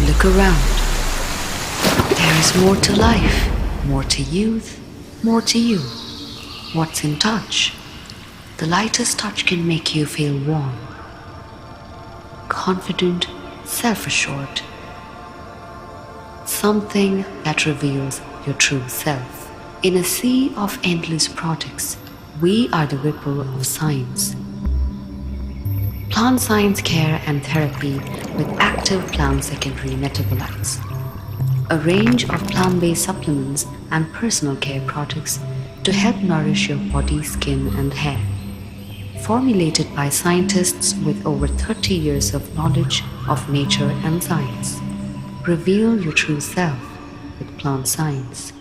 Speaker 1: Look around. There is more to life, more to youth, more to you. What's in touch? The lightest touch can make you feel warm, confident, self-assured. something that reveals your true self. In a sea of endless products, we are the ripple of science. Plant science care and therapy with active plant secondary metabolites. A range of plant-based supplements and personal care products to help nourish your body, skin, and hair. Formulated by scientists with over 30 years of knowledge of nature and science. Reveal your true self with plant science.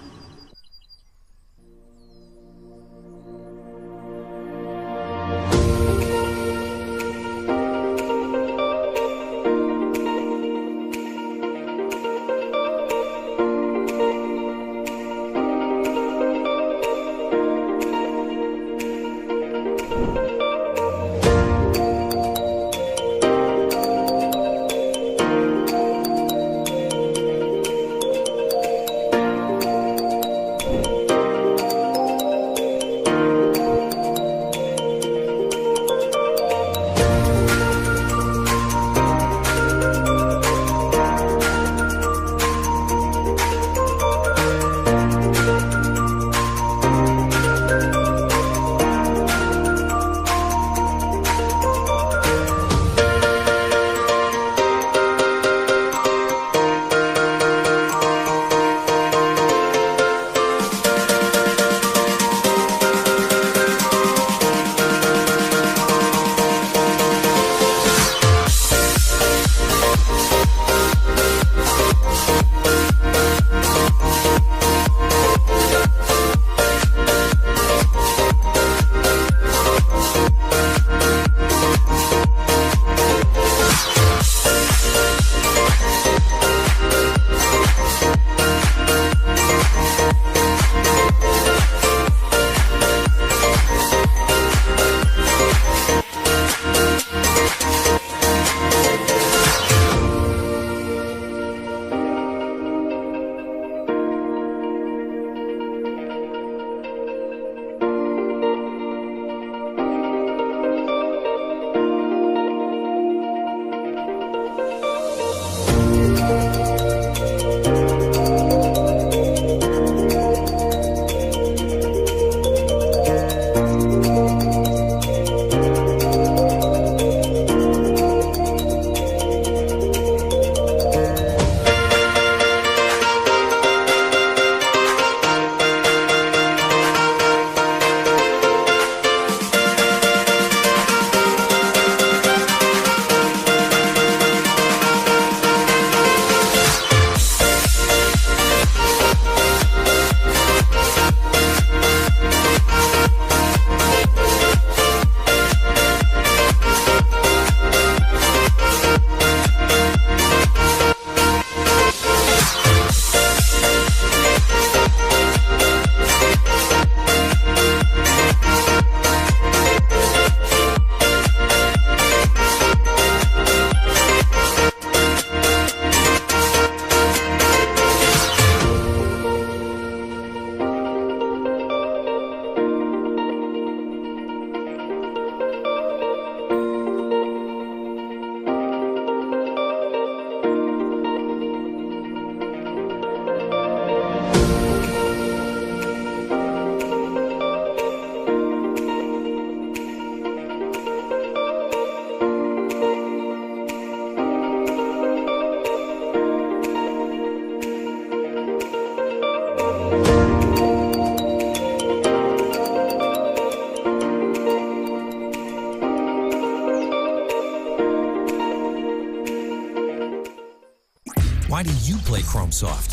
Speaker 2: Why do you play Chrome Soft?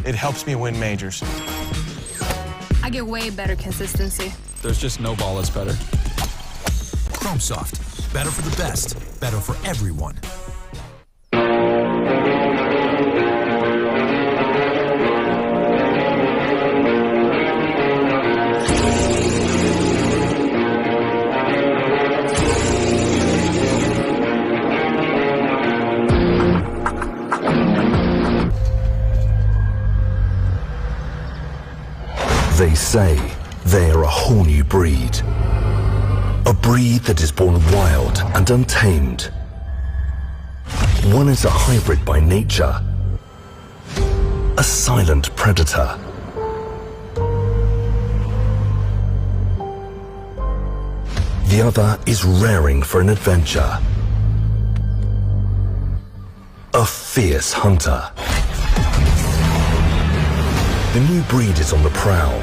Speaker 5: It helps me win majors.
Speaker 4: I get way better consistency.
Speaker 5: There's just no ball that's better.
Speaker 2: Chrome Soft. Better for the best. Better for everyone.
Speaker 3: They say they are a whole new breed. A breed that is born wild and untamed. One is a hybrid by nature a silent predator. The other is raring for an adventure. A fierce hunter. The new breed is on the prowl,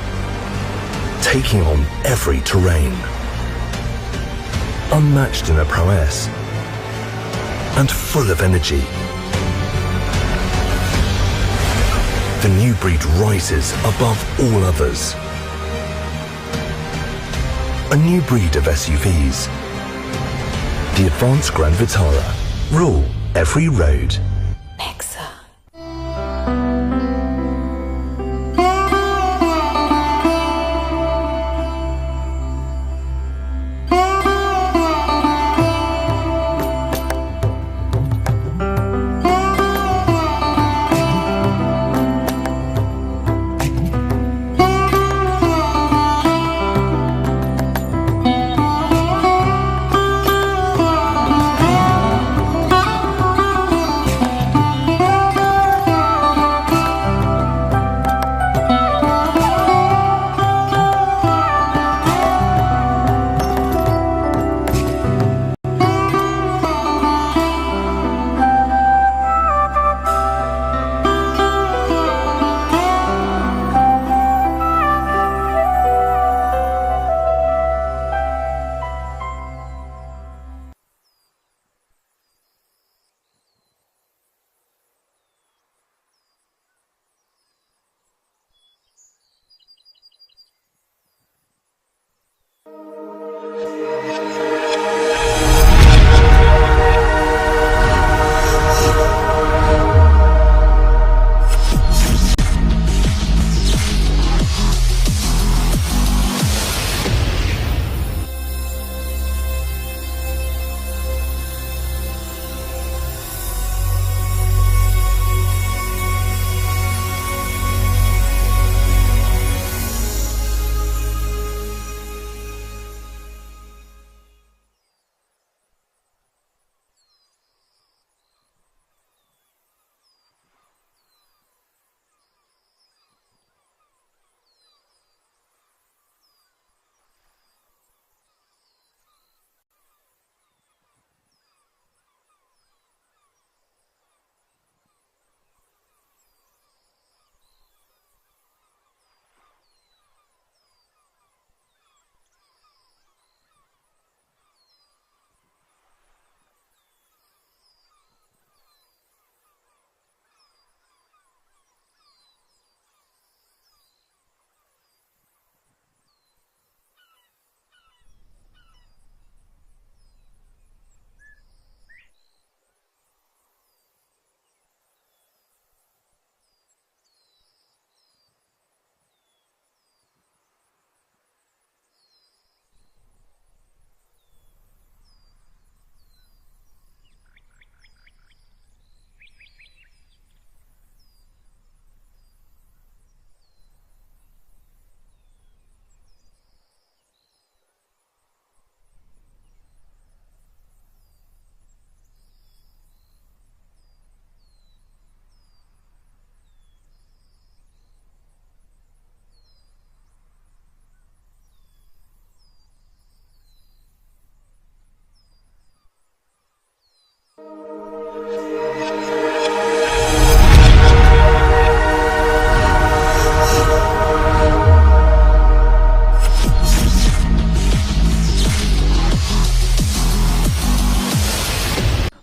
Speaker 3: taking on every terrain. Unmatched in her prowess and full of energy. The new breed rises above all others. A new breed of SUVs. The advanced Grand Vitara. Rule every road.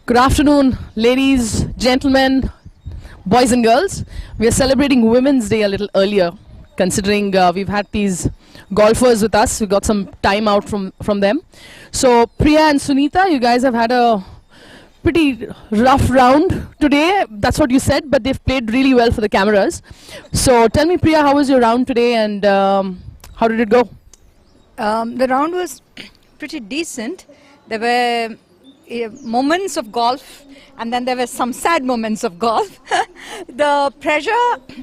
Speaker 7: Good afternoon, ladies, gentlemen, boys and girls. We are celebrating Women's Day a little earlier, considering we've had these golfers with us. We got some time out from them. So Priya and Sunita, you guys have had a pretty rough round today. That's what you said, but they've played really well for the cameras. So tell me, Priya, how was your round today, and how did it go?
Speaker 9: The round was pretty decent. There were moments of golf, and then there were some sad moments of golf. The pressure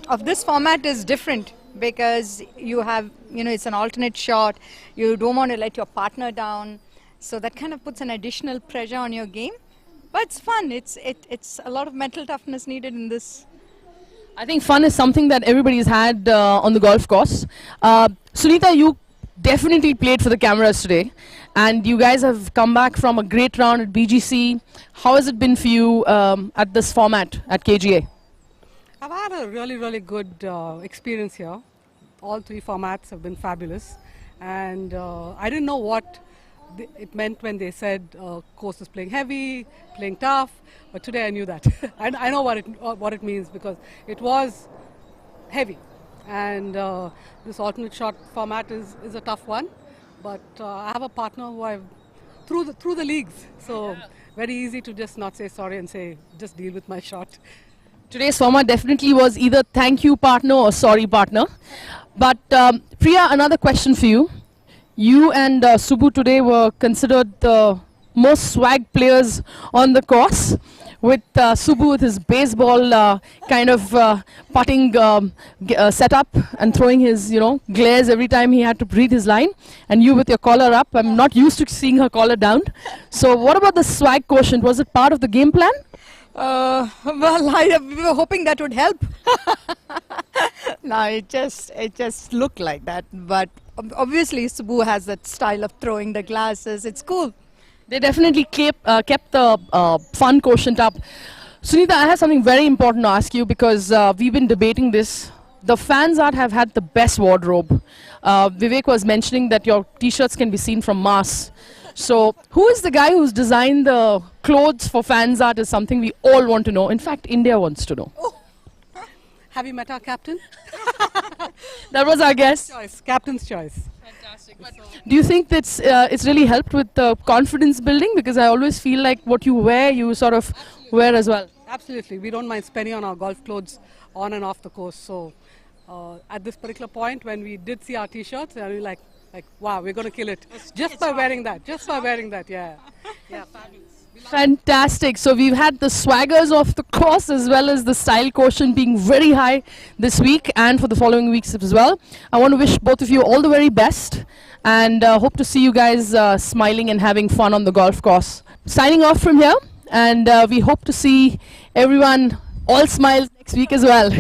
Speaker 9: of this format is different because you have, it's an alternate shot. You don't want to let your partner down. So that kind of puts an additional pressure on your game. But it's fun. It's a lot of mental toughness needed in this.
Speaker 7: I think fun is something that everybody's had on the golf course. Sunita, you definitely played for the cameras today, and you guys have come back from a great round at BGC. How has it been for you at this format at KGA?
Speaker 10: I've had a really, really good experience here. All three formats have been fabulous, and I didn't know what it meant when they said course is playing heavy, playing tough, but today I knew that. I know what it means, because it was heavy, and this alternate shot format is a tough one, but I have a partner who I've through the leagues, so very easy to just not say sorry and say just deal with my shot.
Speaker 7: Today's format definitely was either thank you partner or sorry partner. But Priya, another question for you. You and Subbu today were considered the most swag players on the course, with Subbu with his baseball kind of putting setup and throwing his glares every time he had to breathe his line, and you with your collar up. I'm not used to seeing her collar down. So what about the swag quotient? Was it part of the game plan?
Speaker 9: Well, we were hoping that would help. No, it just looked like that. But obviously, Subbu has that style of throwing the glasses. It's cool.
Speaker 7: They definitely kept the fun quotient up. Sunita, I have something very important to ask you, because we've been debating this. The fans art have had the best wardrobe. Vivek was mentioning that your t-shirts can be seen from Mars. So who is the guy who's designed the clothes for fans art is something we all want to know. In fact, India wants to know.
Speaker 10: Oh. Have you met our captain?
Speaker 7: That was our guest.
Speaker 10: Captain's choice.
Speaker 7: Fantastic. Do you think that's it's really helped with the confidence building? Because I always feel like what you wear, you sort of wear as well.
Speaker 10: Absolutely. We don't mind spending on our golf clothes on and off the course. So at this particular point, when we did see our t-shirts, we were like, wow, we're going to kill it. Just by wearing that. Just by wearing that, yeah. Yeah, fabulous.
Speaker 7: Fantastic. So we've had the swaggers of the course as well as the style quotient being very high this week and for the following weeks as well. I want to wish both of you all the very best, and hope to see you guys smiling and having fun on the golf course. Signing off from here, and we hope to see everyone all smiles next week as well.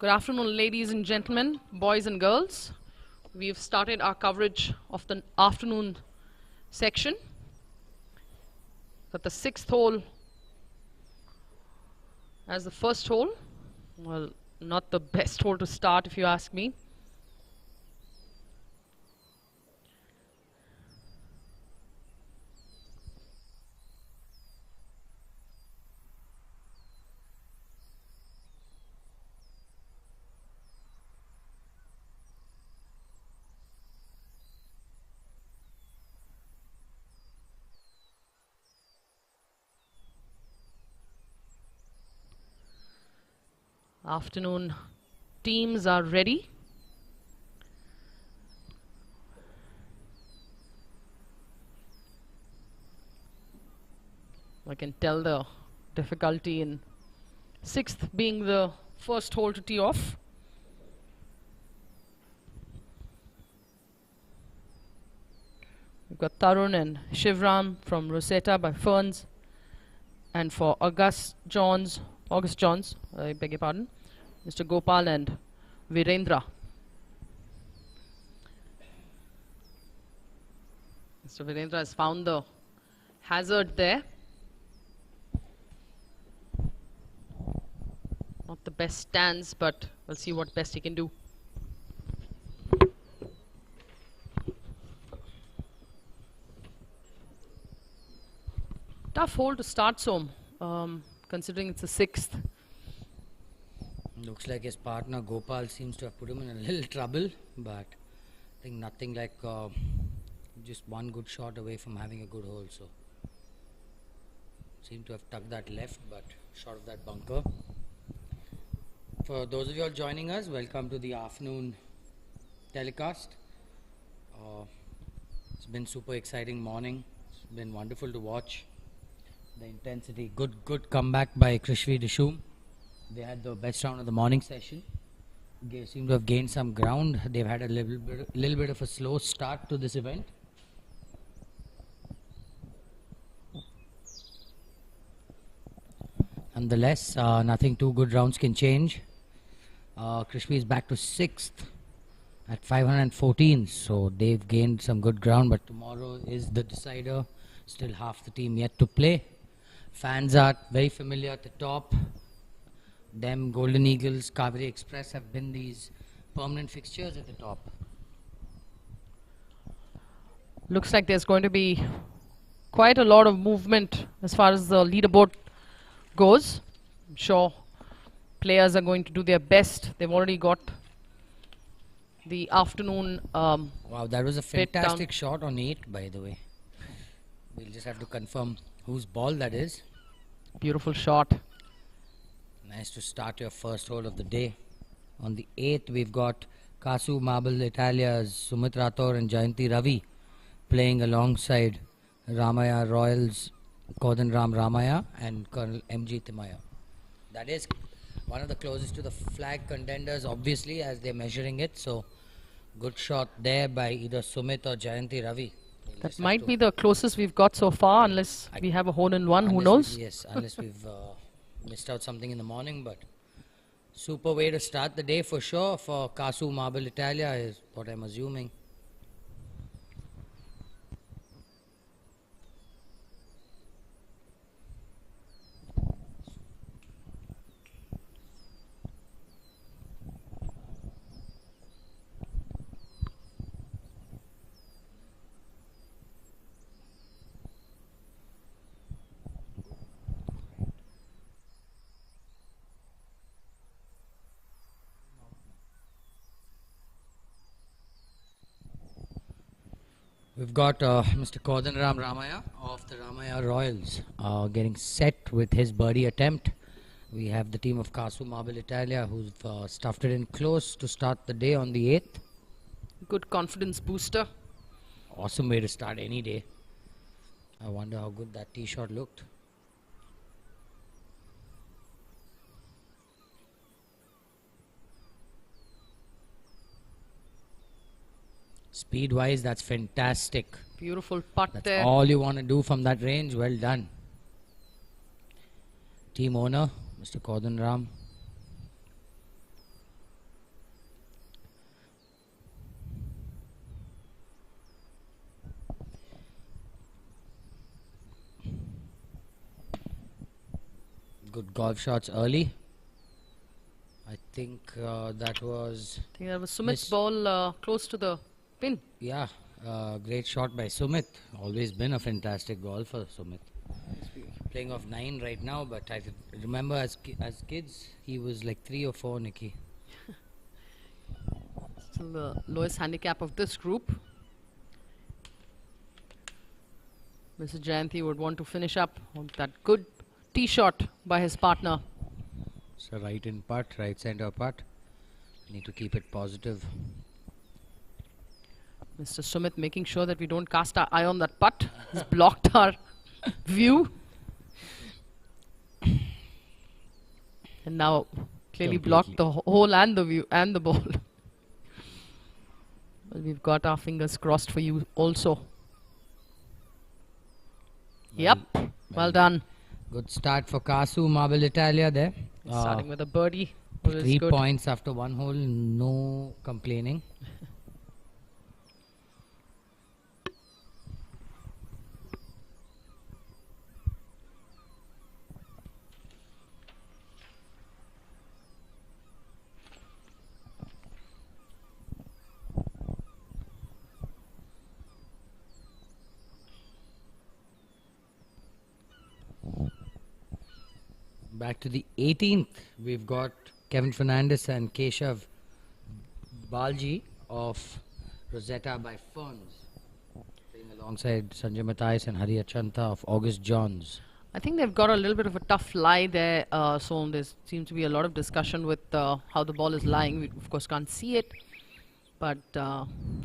Speaker 7: Good afternoon, ladies and gentlemen, boys and girls. We've started our coverage of the afternoon section. Got the 6th hole as the first hole. Well, not the best hole to start if you ask me. Afternoon teams are ready. I can tell the difficulty in 6th being the first hole to tee off. We've got Tarun and Shivram from Rosetta by Ferns, and for August Johns, I beg your pardon, Mr. Gopal and Virendra. Mr. Virendra has found the hazard there. Not the best stance, but we'll see what best he can do. Tough hole to start, Som, considering it's the 6th.
Speaker 8: Looks like his partner Gopal seems to have put him in a little trouble, but I think nothing like just one good shot away from having a good hole. So seem to have tucked that left, but short of that bunker. For those of you all joining us, welcome to the afternoon telecast. It's been super exciting morning. It's been wonderful to watch. The intensity, good comeback by Krishvi Dishum. They had the best round of the morning session. They seem to have gained some ground. They've had a little bit of a slow start to this event. Nonetheless, nothing too good rounds can change. Krishvi is back to 6th at 514, so they've gained some good ground, but tomorrow is the decider. Still half the team yet to play. Fans are very familiar at the top. Them, Golden Eagles, Kaveri Express have been these permanent fixtures at the top.
Speaker 7: Looks like there's going to be quite a lot of movement as far as the leaderboard goes. I'm sure players are going to do their best. They've already got the afternoon.
Speaker 8: Wow, that was a fantastic shot on 8, by the way. We'll just have to confirm whose ball that is.
Speaker 7: Beautiful shot.
Speaker 8: Nice to start your first hole of the day. On the 8th, we've got Kasu Marble Italia's Sumit Rathore and Jayanti Ravi playing alongside Ramaya Royals, Kodanram Ramaya and Colonel M.G. Timaya. That is one of the closest to the flag contenders, obviously, as they're measuring it. So, good shot there by either Sumit or Jayanti Ravi.
Speaker 7: That might be the closest we've got so far, unless we have a hole-in-one, who knows?
Speaker 8: Yes, unless we've missed out something in the morning, but super way to start the day for sure for Kasu Marble Italia is what I'm assuming. We've got Mr. Kodanram Ramaya of the Ramaya Royals getting set with his birdie attempt. We have the team of Kasu Marble Italia who've stuffed it in close to start the day on the 8th.
Speaker 7: Good confidence booster.
Speaker 8: Awesome way to start any day. I wonder how good that tee shot looked. Speed wise, that's fantastic.
Speaker 7: Beautiful putt
Speaker 8: That's
Speaker 7: there.
Speaker 8: all you want to do from that range. Well done. Team owner, Mr. Kodanram. good golf shots early. I think that was...
Speaker 7: I think that was Sumit's ball close to the pin.
Speaker 8: Yeah, great shot by Sumit. Always been a fantastic golfer, Sumit. Playing off 9 right now, but I remember as kids, he was like 3 or 4, Nikki.
Speaker 7: Still the lowest handicap of this group. Mr. Jayanthi would want to finish up on that good tee shot by his partner.
Speaker 8: So right in putt, right center putt. Need to keep it positive.
Speaker 7: Mr. Sumit making sure that we don't cast our eye on that putt. He's blocked our view. And now clearly blocked the hole and the view and the ball. Well, we've got our fingers crossed for you also. Yep, well done.
Speaker 8: Good start for Kasu, Marble Italia there.
Speaker 7: Starting with a birdie.
Speaker 8: 3 points after 1 hole, no complaining. Back to the 18th, we've got Kevin Fernandez and Keshav Balji of Rosetta by Ferns, playing alongside Sanjay Matthias and Hari Achanta of August Johns.
Speaker 7: I think they've got a little bit of a tough lie there, so there seems to be a lot of discussion with how the ball is lying. We of course can't see it, but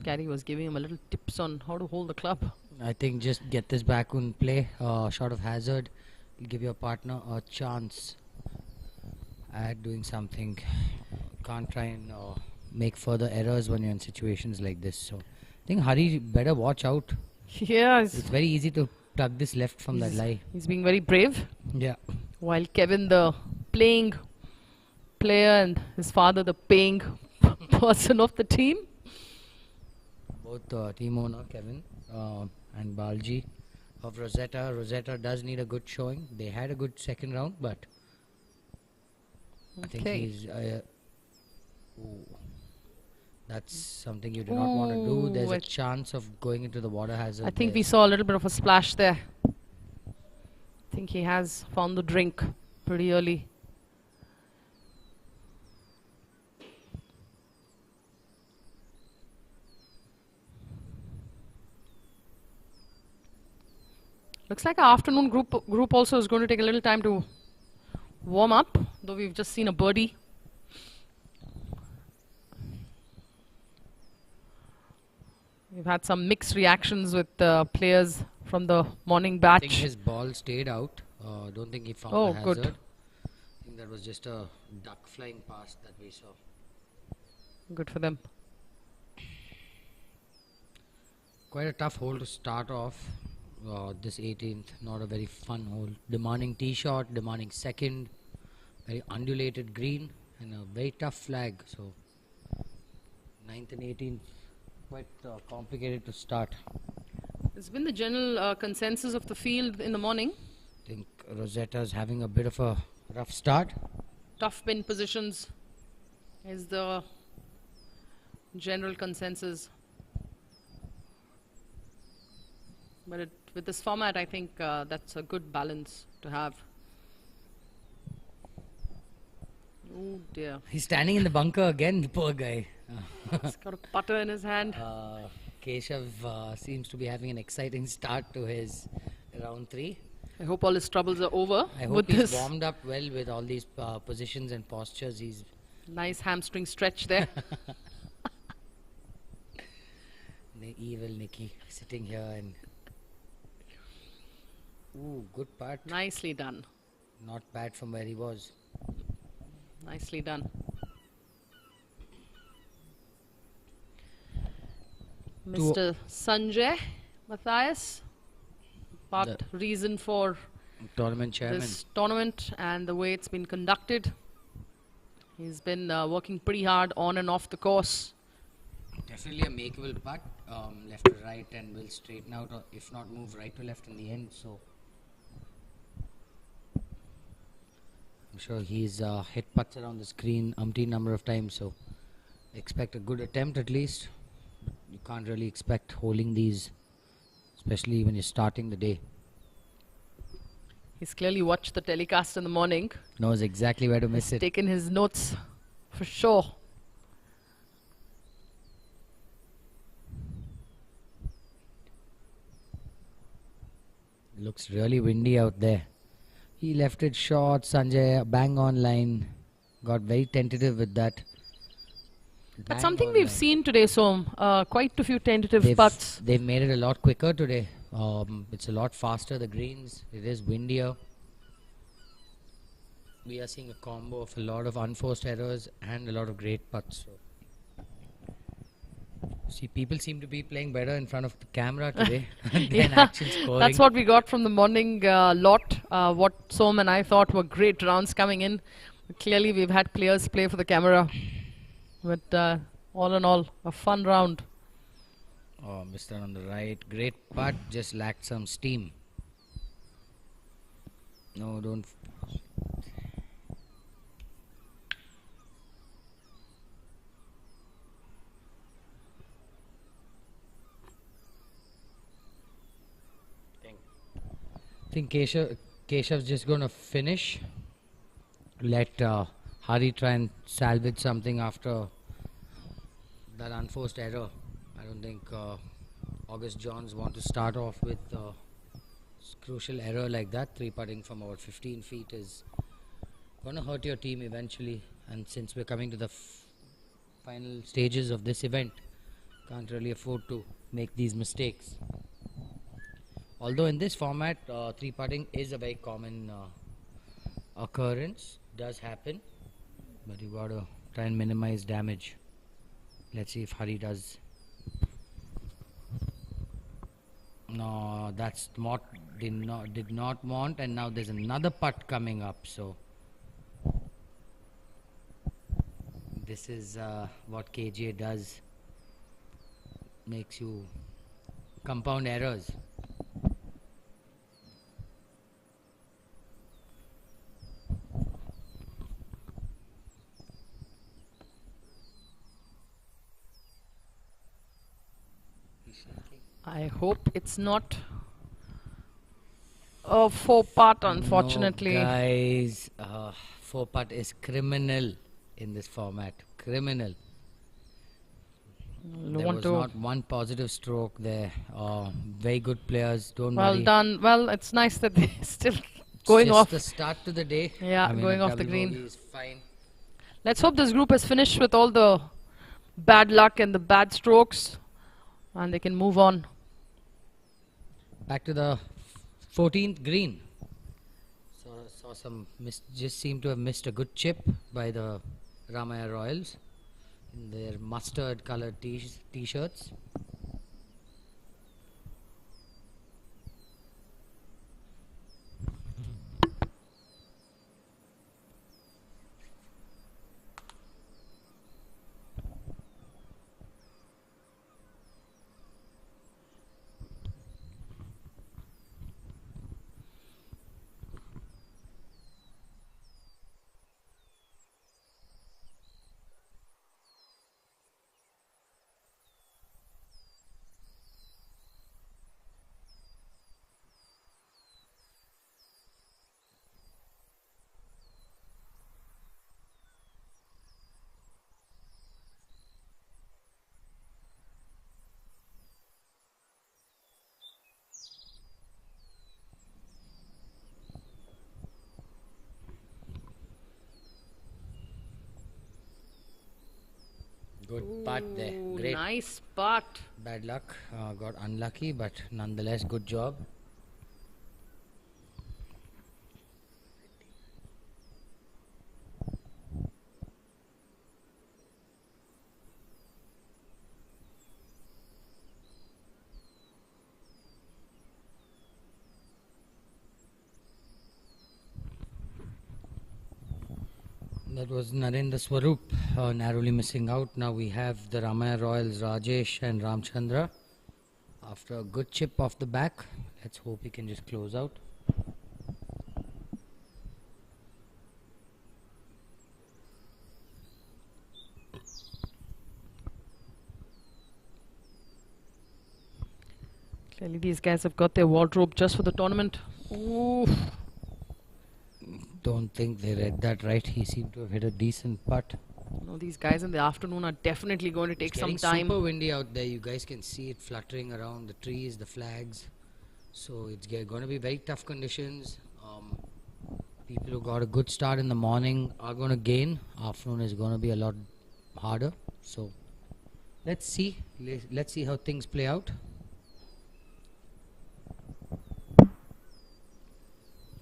Speaker 7: Gary was giving him a little tips on how to hold the club.
Speaker 8: I think just get this back on play, shot of hazard. Give your partner a chance at doing something. Can't try and make further errors when you're in situations like this. So I think Hari better watch out.
Speaker 7: Yes.
Speaker 8: It's very easy to tug this left from that lie.
Speaker 7: He's being very brave.
Speaker 8: Yeah.
Speaker 7: While Kevin, the playing player, and his father, the paying person of the team.
Speaker 8: Both team owner Kevin and Balji of Rosetta. Rosetta does need a good showing. They had a good second round, but I think he's... that's something you do not want to do. There's a chance of going into the water hazard.
Speaker 7: I think we saw a little bit of a splash there. I think he has found the drink pretty early. Looks like our afternoon group also is going to take a little time to warm up, though we've just seen a birdie. We've had some mixed reactions with players from the morning batch.
Speaker 8: I think his ball stayed out. Don't think he found the hazard.
Speaker 7: Good.
Speaker 8: I think that was just a duck flying past that we saw.
Speaker 7: Good for them.
Speaker 8: Quite a tough hole to start off. This 18th, not a very fun hole. Demanding tee shot, demanding second, very undulated green, and a very tough flag. So 9th and 18th, quite complicated to start.
Speaker 7: It's been the general consensus of the field in the morning.
Speaker 8: I think Rosetta's having a bit of a rough start.
Speaker 7: Tough pin positions is the general consensus. But with this format, I think that's a good balance to have. Oh dear.
Speaker 8: He's standing in the bunker again, the poor guy.
Speaker 7: He's got a putter in his hand.
Speaker 8: Keshav seems to be having an exciting start to his round 3.
Speaker 7: I hope all his troubles are over.
Speaker 8: I hope he's warmed up well with all these positions and postures. He's
Speaker 7: nice hamstring stretch there.
Speaker 8: The evil Nikki sitting here and... Ooh, good putt.
Speaker 7: Nicely done.
Speaker 8: Not bad from where he was.
Speaker 7: Nicely done. Mr. Sanjay Matthias, part reason for
Speaker 8: tournament chairman.
Speaker 7: This tournament and the way it's been conducted. He's been working pretty hard on and off the course.
Speaker 8: Definitely a makeable putt, left to right, and will straighten out, or if not move right to left in the end. So I'm sure he's hit putts around the screen umpteen number of times, so expect a good attempt at least. You can't really expect holding these, especially when you're starting the day.
Speaker 7: He's clearly watched the telecast in the morning.
Speaker 8: Knows exactly where to miss
Speaker 7: He's
Speaker 8: it.
Speaker 7: taken his notes for sure.
Speaker 8: Looks really windy out there. He left it short, Sanjay, bang on line. Got very tentative with that.
Speaker 7: That's something we've seen today, Som. Quite a few tentative putts.
Speaker 8: They've made it a lot quicker today. It's a lot faster, the greens. It is windier. We are seeing a combo of a lot of unforced errors and a lot of great putts. So. See, people seem to be playing better in front of the camera today than actual scoring.
Speaker 7: That's what we got from the morning lot. What Som and I thought were great rounds coming in. But clearly, we've had players play for the camera. But all in all, a fun round.
Speaker 8: Oh, Mr. on the right. Great putt. Just lacked some steam. No, don't. I think Keshav's just going to finish. Let Hari try and salvage something after that unforced error. I don't think August Johns want to start off with a crucial error like that. 3-putting from about 15 feet is going to hurt your team eventually. And since we're coming to the final stages of this event, can't really afford to make these mistakes. Although in this format, 3-putting is a very common occurrence, does happen, but you got to try and minimize damage. Let's see if Hari does. No, that's what did not want, and now there's another putt coming up. So this is what KGA does, makes you compound errors.
Speaker 7: I hope it's not a 4-putt, unfortunately.
Speaker 8: No, guys, 4-putt is criminal in this format. Criminal. There was not one positive stroke there. Very good players. Don't worry.
Speaker 7: Well done. Well, it's nice that they're still going
Speaker 8: just
Speaker 7: off.
Speaker 8: The start to the day.
Speaker 7: Yeah,
Speaker 8: I mean,
Speaker 7: going off the
Speaker 8: double
Speaker 7: green.
Speaker 8: bogey is fine.
Speaker 7: Let's hope this group has finished with all the bad luck and the bad strokes, and they can move on.
Speaker 8: Back to the 14th green. Saw some just seem to have missed a good chip by the Ramaya Royals in their mustard colored t-shirts. Good putt there. Great.
Speaker 7: Nice putt.
Speaker 8: Bad luck. Got unlucky, but nonetheless, good job. That was Narendra Swaroop narrowly missing out. Now we have the Ramaya Royals, Rajesh and Ramchandra. After a good chip off the back, let's hope he can just close out.
Speaker 7: these guys have got their wardrobe just for the tournament. Ooh.
Speaker 8: Don't think they read that right. He seemed to have hit a decent putt.
Speaker 7: No, these guys in the afternoon are definitely going to take some
Speaker 8: It's
Speaker 7: time.
Speaker 8: super windy out there. You guys can see it fluttering around the trees, the flags. So it's going to be very tough conditions. People who got a good start in the morning are going to gain. Afternoon is going to be a lot harder. So let's see. Let's see how things play out.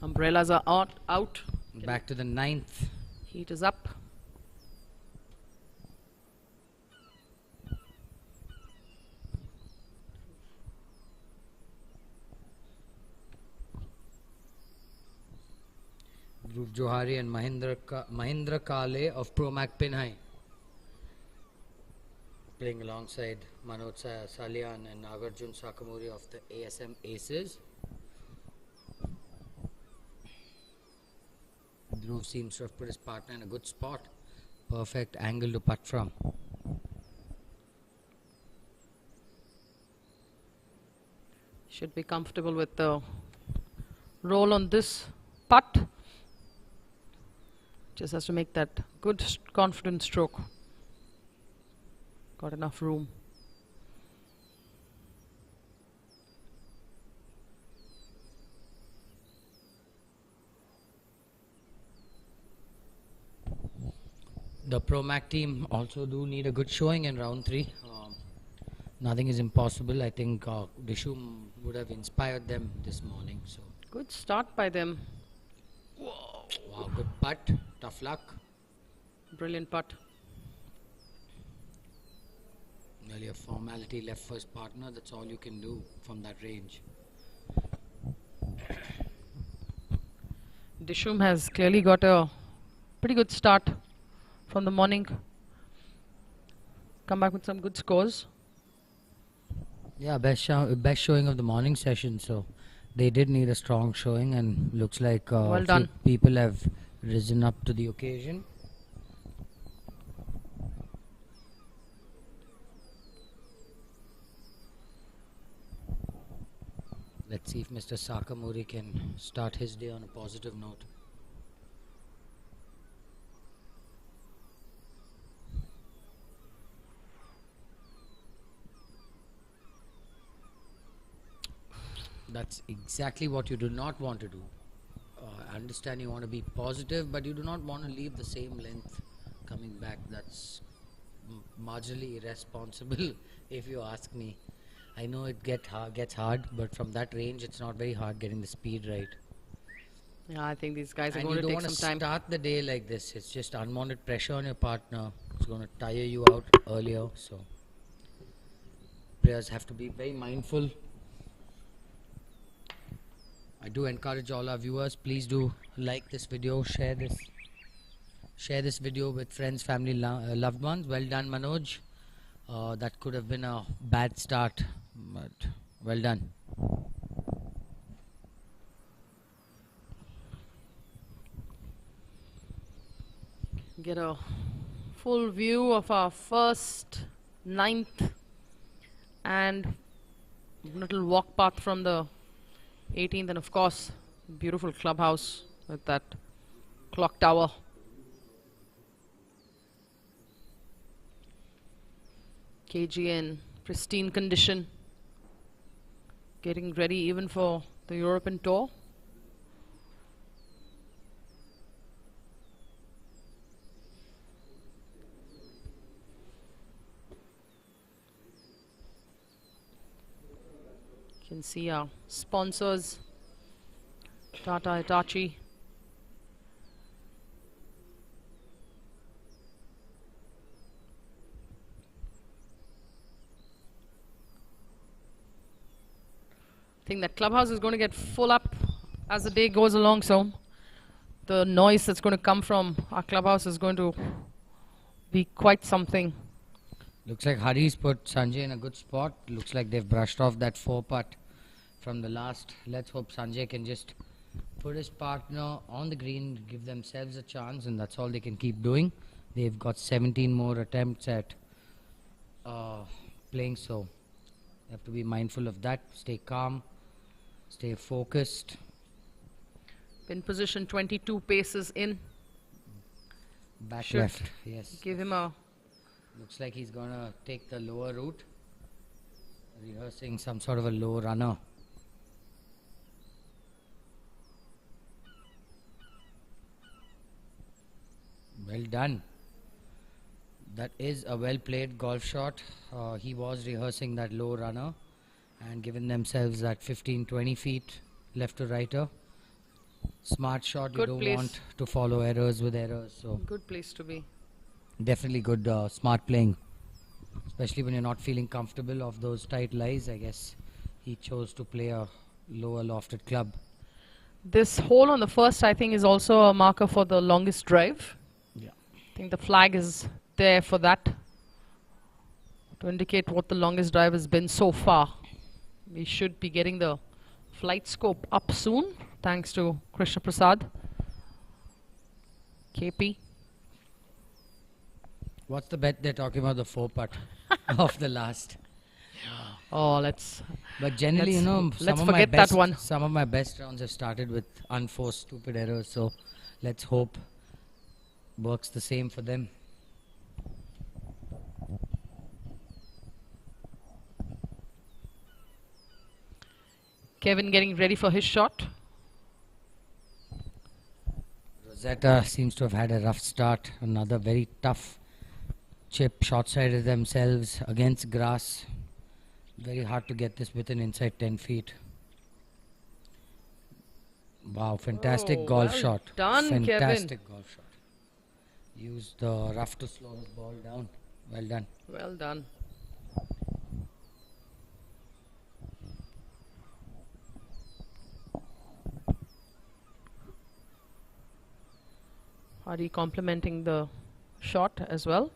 Speaker 7: Umbrellas are out.
Speaker 8: Back to the 9th.
Speaker 7: Heat is up.
Speaker 8: Dhruv Johari and Mahindra Kale of Promac Pinhai playing alongside Manoj Salian and Nagarjun Sakamuri of the ASM Aces. Dhruv seems to have put his partner in a good spot. Perfect angle to putt from.
Speaker 7: Should be comfortable with the roll on this putt. Just has to make that good confident stroke. Got enough room.
Speaker 8: The Promac team also do need a good showing in round 3. Nothing is impossible. I think Dishum would have inspired them this morning. So
Speaker 7: good start by them.
Speaker 8: Whoa. Wow, good putt. Tough luck.
Speaker 7: Brilliant putt.
Speaker 8: Nearly a formality left for his partner. That's all you can do from that range.
Speaker 7: Dishum has clearly got a pretty good start from the morning. Come back with some good scores.
Speaker 8: Yeah, best showing of the morning session. So they did need a strong showing, and looks like
Speaker 7: well done.
Speaker 8: People have risen up to the occasion. Let's see if Mr. Sakamuri can start his day on a positive note. That's exactly what you do not want to do. I understand you want to be positive, but you do not want to leave the same length coming back. That's marginally irresponsible, if you ask me. I know it gets hard, but from that range, it's not very hard getting the speed right.
Speaker 7: Yeah, I think these guys are
Speaker 8: And
Speaker 7: going
Speaker 8: you
Speaker 7: to
Speaker 8: don't
Speaker 7: take
Speaker 8: want
Speaker 7: some
Speaker 8: to
Speaker 7: time.
Speaker 8: start the day like this. It's just unwanted pressure on your partner. It's going to tire you out earlier. So players have to be very mindful. I do encourage all our viewers, please do like this video, share this video with friends, family, loved ones. Well done, Manoj. That could have been a bad start, but well done.
Speaker 7: Get a full view of our first 9th and little walk path from the 18th, and of course beautiful clubhouse with that clock tower. KGA in pristine condition, getting ready even for the European tour. You can see our sponsors, Tata Hitachi. I think that clubhouse is going to get full up as the day goes along, so the noise that's going to come from our clubhouse is going to be quite something.
Speaker 8: Looks like Hari's put Sanjay in a good spot. Looks like they've brushed off that 4-putt from the last. Let's hope Sanjay can just put his partner on the green, give themselves a chance, and that's all they can keep doing. They've got 17 more attempts at playing, so You have to be mindful of that. Stay calm, stay focused.
Speaker 7: Pin position 22 paces in.
Speaker 8: Back
Speaker 7: Should
Speaker 8: left, yes.
Speaker 7: give him a...
Speaker 8: Looks like he's gonna take the lower route. Rehearsing some sort of a low runner. Well done. That is a well played golf shot. He was rehearsing that low runner and given themselves that 15-20 feet left to righter. Smart shot.
Speaker 7: Good
Speaker 8: you don't
Speaker 7: place.
Speaker 8: want to follow errors with errors. So
Speaker 7: Good place to be.
Speaker 8: definitely good smart playing, especially when you're not feeling comfortable of those tight lies. I guess he chose to play a lower lofted club.
Speaker 7: This hole on the first, I think, is also a marker for the longest drive.
Speaker 8: Yeah.
Speaker 7: I think the flag is there for that, to indicate what the longest drive has been so far. We should be getting the flight scope up soon, thanks to Krishna Prasad. KP.
Speaker 8: What's the bet they're talking about? The 4-putt of the last.
Speaker 7: Oh, let's...
Speaker 8: But generally, you know,
Speaker 7: let's forget that one.
Speaker 8: Some of my best rounds have started with unforced stupid errors. So let's hope works the same for them.
Speaker 7: Kevin getting ready for his shot.
Speaker 8: Rosetta seems to have had a rough start. Another very tough chip, short-sided themselves against grass. Very hard to get this within inside 10 feet. Wow, fantastic golf
Speaker 7: well
Speaker 8: shot.
Speaker 7: done,
Speaker 8: fantastic
Speaker 7: Kevin.
Speaker 8: golf shot. Used the rough to slow his ball down. Well done.
Speaker 7: Well done. Hari complimenting the shot as well.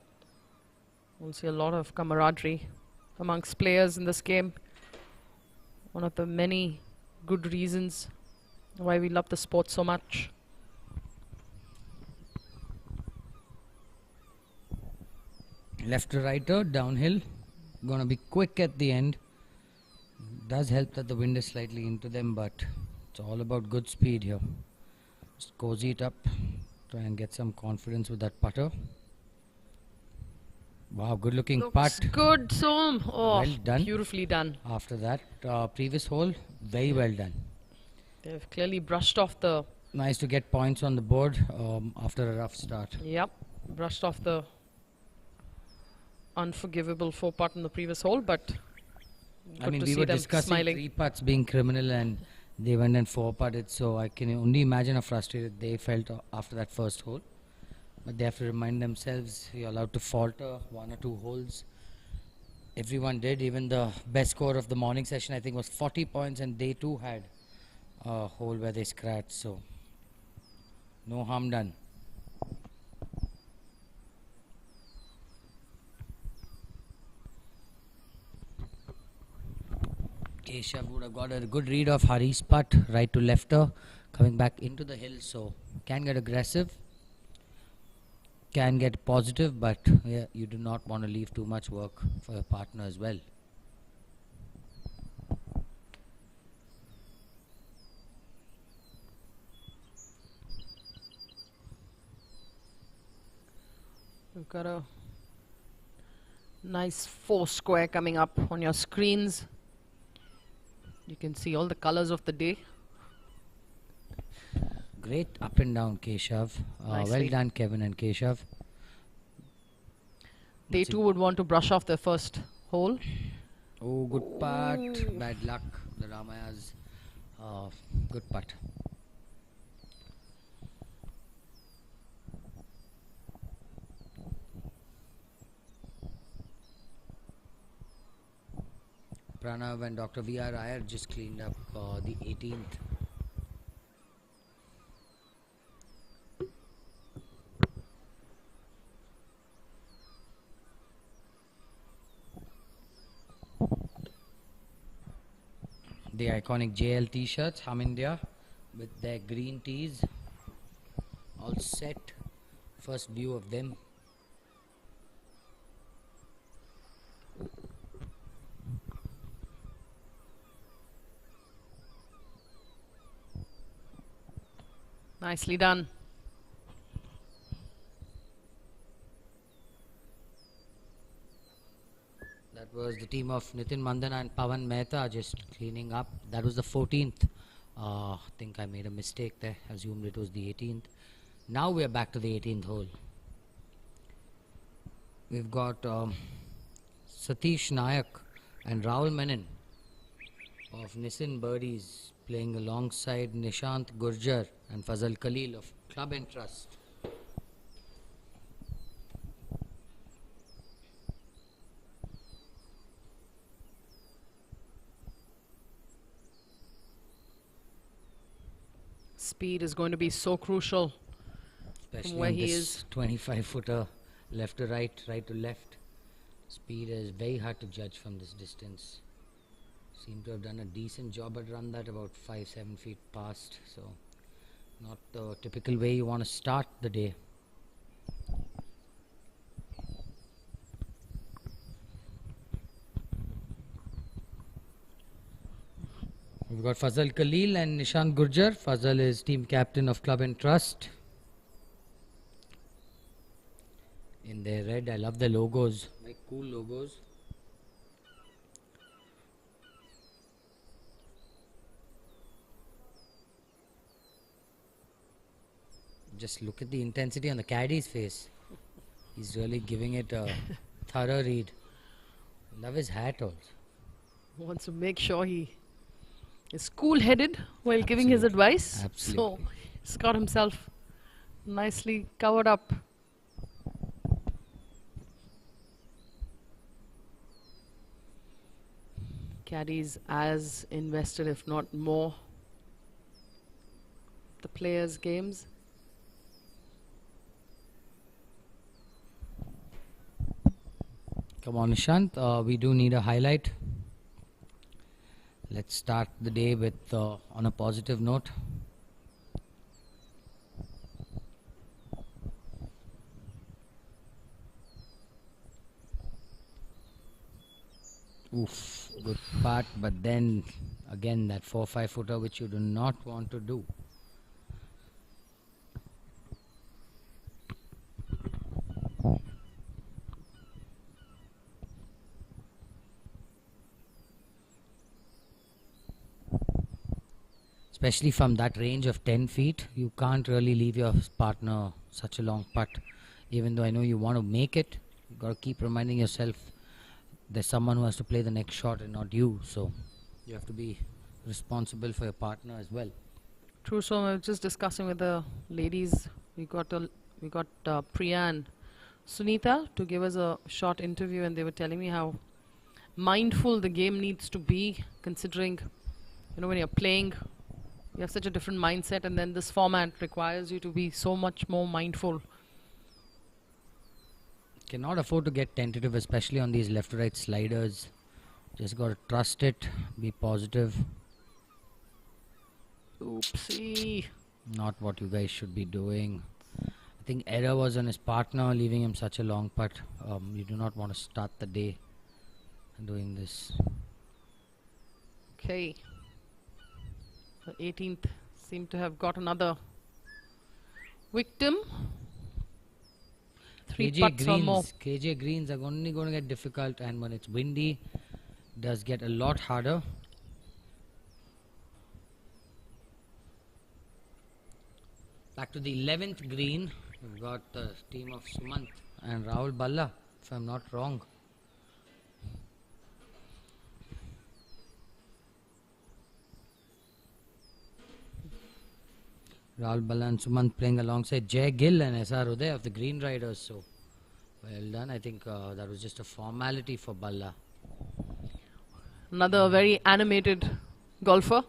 Speaker 7: We'll see a lot of camaraderie amongst players in this game. One of the many good reasons why we love the sport so much.
Speaker 8: Left to righter, downhill. Gonna be quick at the end. Does help that the wind is slightly into them, but it's all about good speed here. Just cozy it up. Try and get some confidence with that putter. Wow, good looking
Speaker 7: Looks
Speaker 8: putt.
Speaker 7: good, Som. Oh,
Speaker 8: Well done.
Speaker 7: beautifully done.
Speaker 8: After that, previous hole, very well done.
Speaker 7: They've clearly brushed off the...
Speaker 8: Nice to get points on the board after a rough start.
Speaker 7: Yep, brushed off the unforgivable 4-putt in the previous hole, but
Speaker 8: I
Speaker 7: good
Speaker 8: mean,
Speaker 7: to
Speaker 8: we
Speaker 7: see
Speaker 8: were
Speaker 7: them
Speaker 8: discussing
Speaker 7: smiling.
Speaker 8: 3 putts being criminal and they went and 4-putted, so I can only imagine how frustrated they felt after that first hole. But they have to remind themselves you're allowed to falter 1 or 2 holes. Everyone did. Even the best score of the morning session, I think, was 40 points, and they too had a hole where they scratched, so no harm done. Keshav would have got a good read of Hari's putt, right to lefter, coming back into the hill, so can get aggressive, can get positive, but yeah, you do not want to leave too much work for your partner as well.
Speaker 7: We've got a nice 4 square coming up on your screens. You can see all the colors of the day.
Speaker 8: Great up and down, Keshav. Well
Speaker 7: Nicely.
Speaker 8: done, Kevin and Keshav.
Speaker 7: They too would want to brush off their first hole.
Speaker 8: Oh, good putt. Bad luck. The Ramayas. Good putt. Pranav and Dr. V.R. Iyer just cleaned up the 18th. The iconic JL t-shirts, Hum India, with their green tees, all set. First view of them.
Speaker 7: Nicely done.
Speaker 8: That was the team of Nitin Mandana and Pawan Mehta just cleaning up. That was the 14th. I think I made a mistake there. Assumed it was the 18th. Now we're back to the 18th hole. We've got Satish Nayak and Rahul Menon of Nissan Birdies playing alongside Nishant Gurjar and Fazal Khalil of Club and Trust.
Speaker 7: Speed is going to be so crucial.
Speaker 8: Especially
Speaker 7: from where
Speaker 8: on
Speaker 7: he
Speaker 8: this
Speaker 7: is.
Speaker 8: 25-footer, left to right, right to left. Speed is very hard to judge from this distance. Seem to have done a decent job at run that about 5-7 feet past. So not the typical way you want to start the day. We've got Fazal Khalil and Nishant Gurjar. Fazal is team captain of Club and Trust. In their red, I love the logos, very cool logos. Just look at the intensity on the caddy's face. He's really giving it a thorough read. Love his hat also.
Speaker 7: Wants to make sure he is cool-headed while giving his advice.
Speaker 8: Absolutely.
Speaker 7: So he's got himself nicely covered up. Caddies as invested, if not more, the players' games.
Speaker 8: Come on, Nishant. We do need a highlight. Let's start the day with on a positive note. Oof, good putt, but then again that 4-5 footer which you do not want to do. Especially from that range of 10 feet, you can't really leave your partner such a long putt. Even though I know you want to make it, you got to keep reminding yourself there's someone who has to play the next shot and not you. So you have to be responsible for your partner as well.
Speaker 7: True. So I was just discussing with the ladies. We got Priya and Sunita to give us a short interview, and they were telling me how mindful the game needs to be, considering, you know, when you're playing, you have such a different mindset, and then this format requires you to be so much more mindful.
Speaker 8: Cannot afford to get tentative, especially on these left to right sliders. Just got to trust it, be positive.
Speaker 7: Oopsie.
Speaker 8: Not what you guys should be doing. I think error was on his partner, leaving him such a long putt. You do not want to start the day doing this.
Speaker 7: Okay. The 18th seemed to have got another victim. 3 putts or more.
Speaker 8: KGA greens are only going to get difficult, and when it's windy, does get a lot harder. Back to the 11th green, we've got the team of Sumant and Rahul Balla, if I'm not wrong. Rahul Balla and Sumant playing alongside Jay Gill and SR Uday of the Green Riders. So, well done. I think that was just a formality for Balla.
Speaker 7: Another very animated golfer,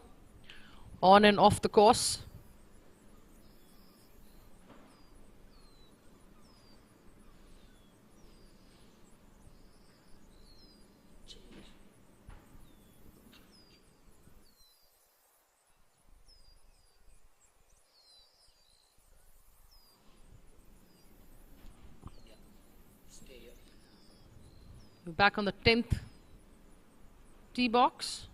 Speaker 7: on and off the course. We're back on the 10th tee box.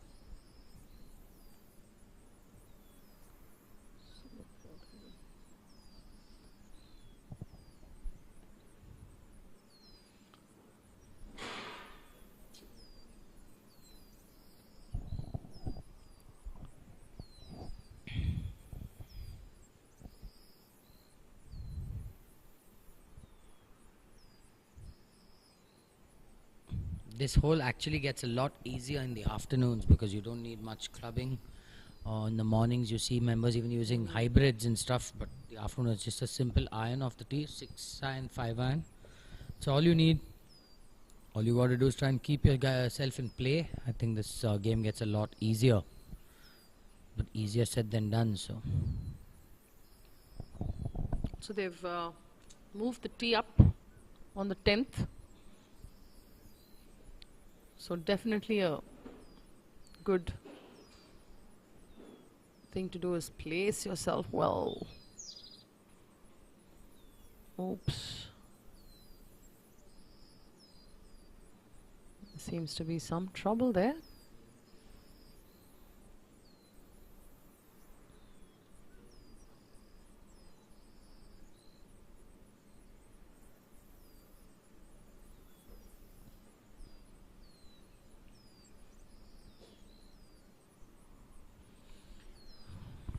Speaker 8: This hole actually gets a lot easier in the afternoons because you don't need much clubbing. In the mornings you see members even using hybrids and stuff, but the afternoon is just a simple iron off the tee, 6 iron, 5 iron. It's all you need. All you got to do is try and keep yourself in play. I think this game gets a lot easier, but easier said than done. So
Speaker 7: they've moved the tee up on the 10th. So definitely a good thing to do is place yourself well. Oops. There seems to be some trouble there.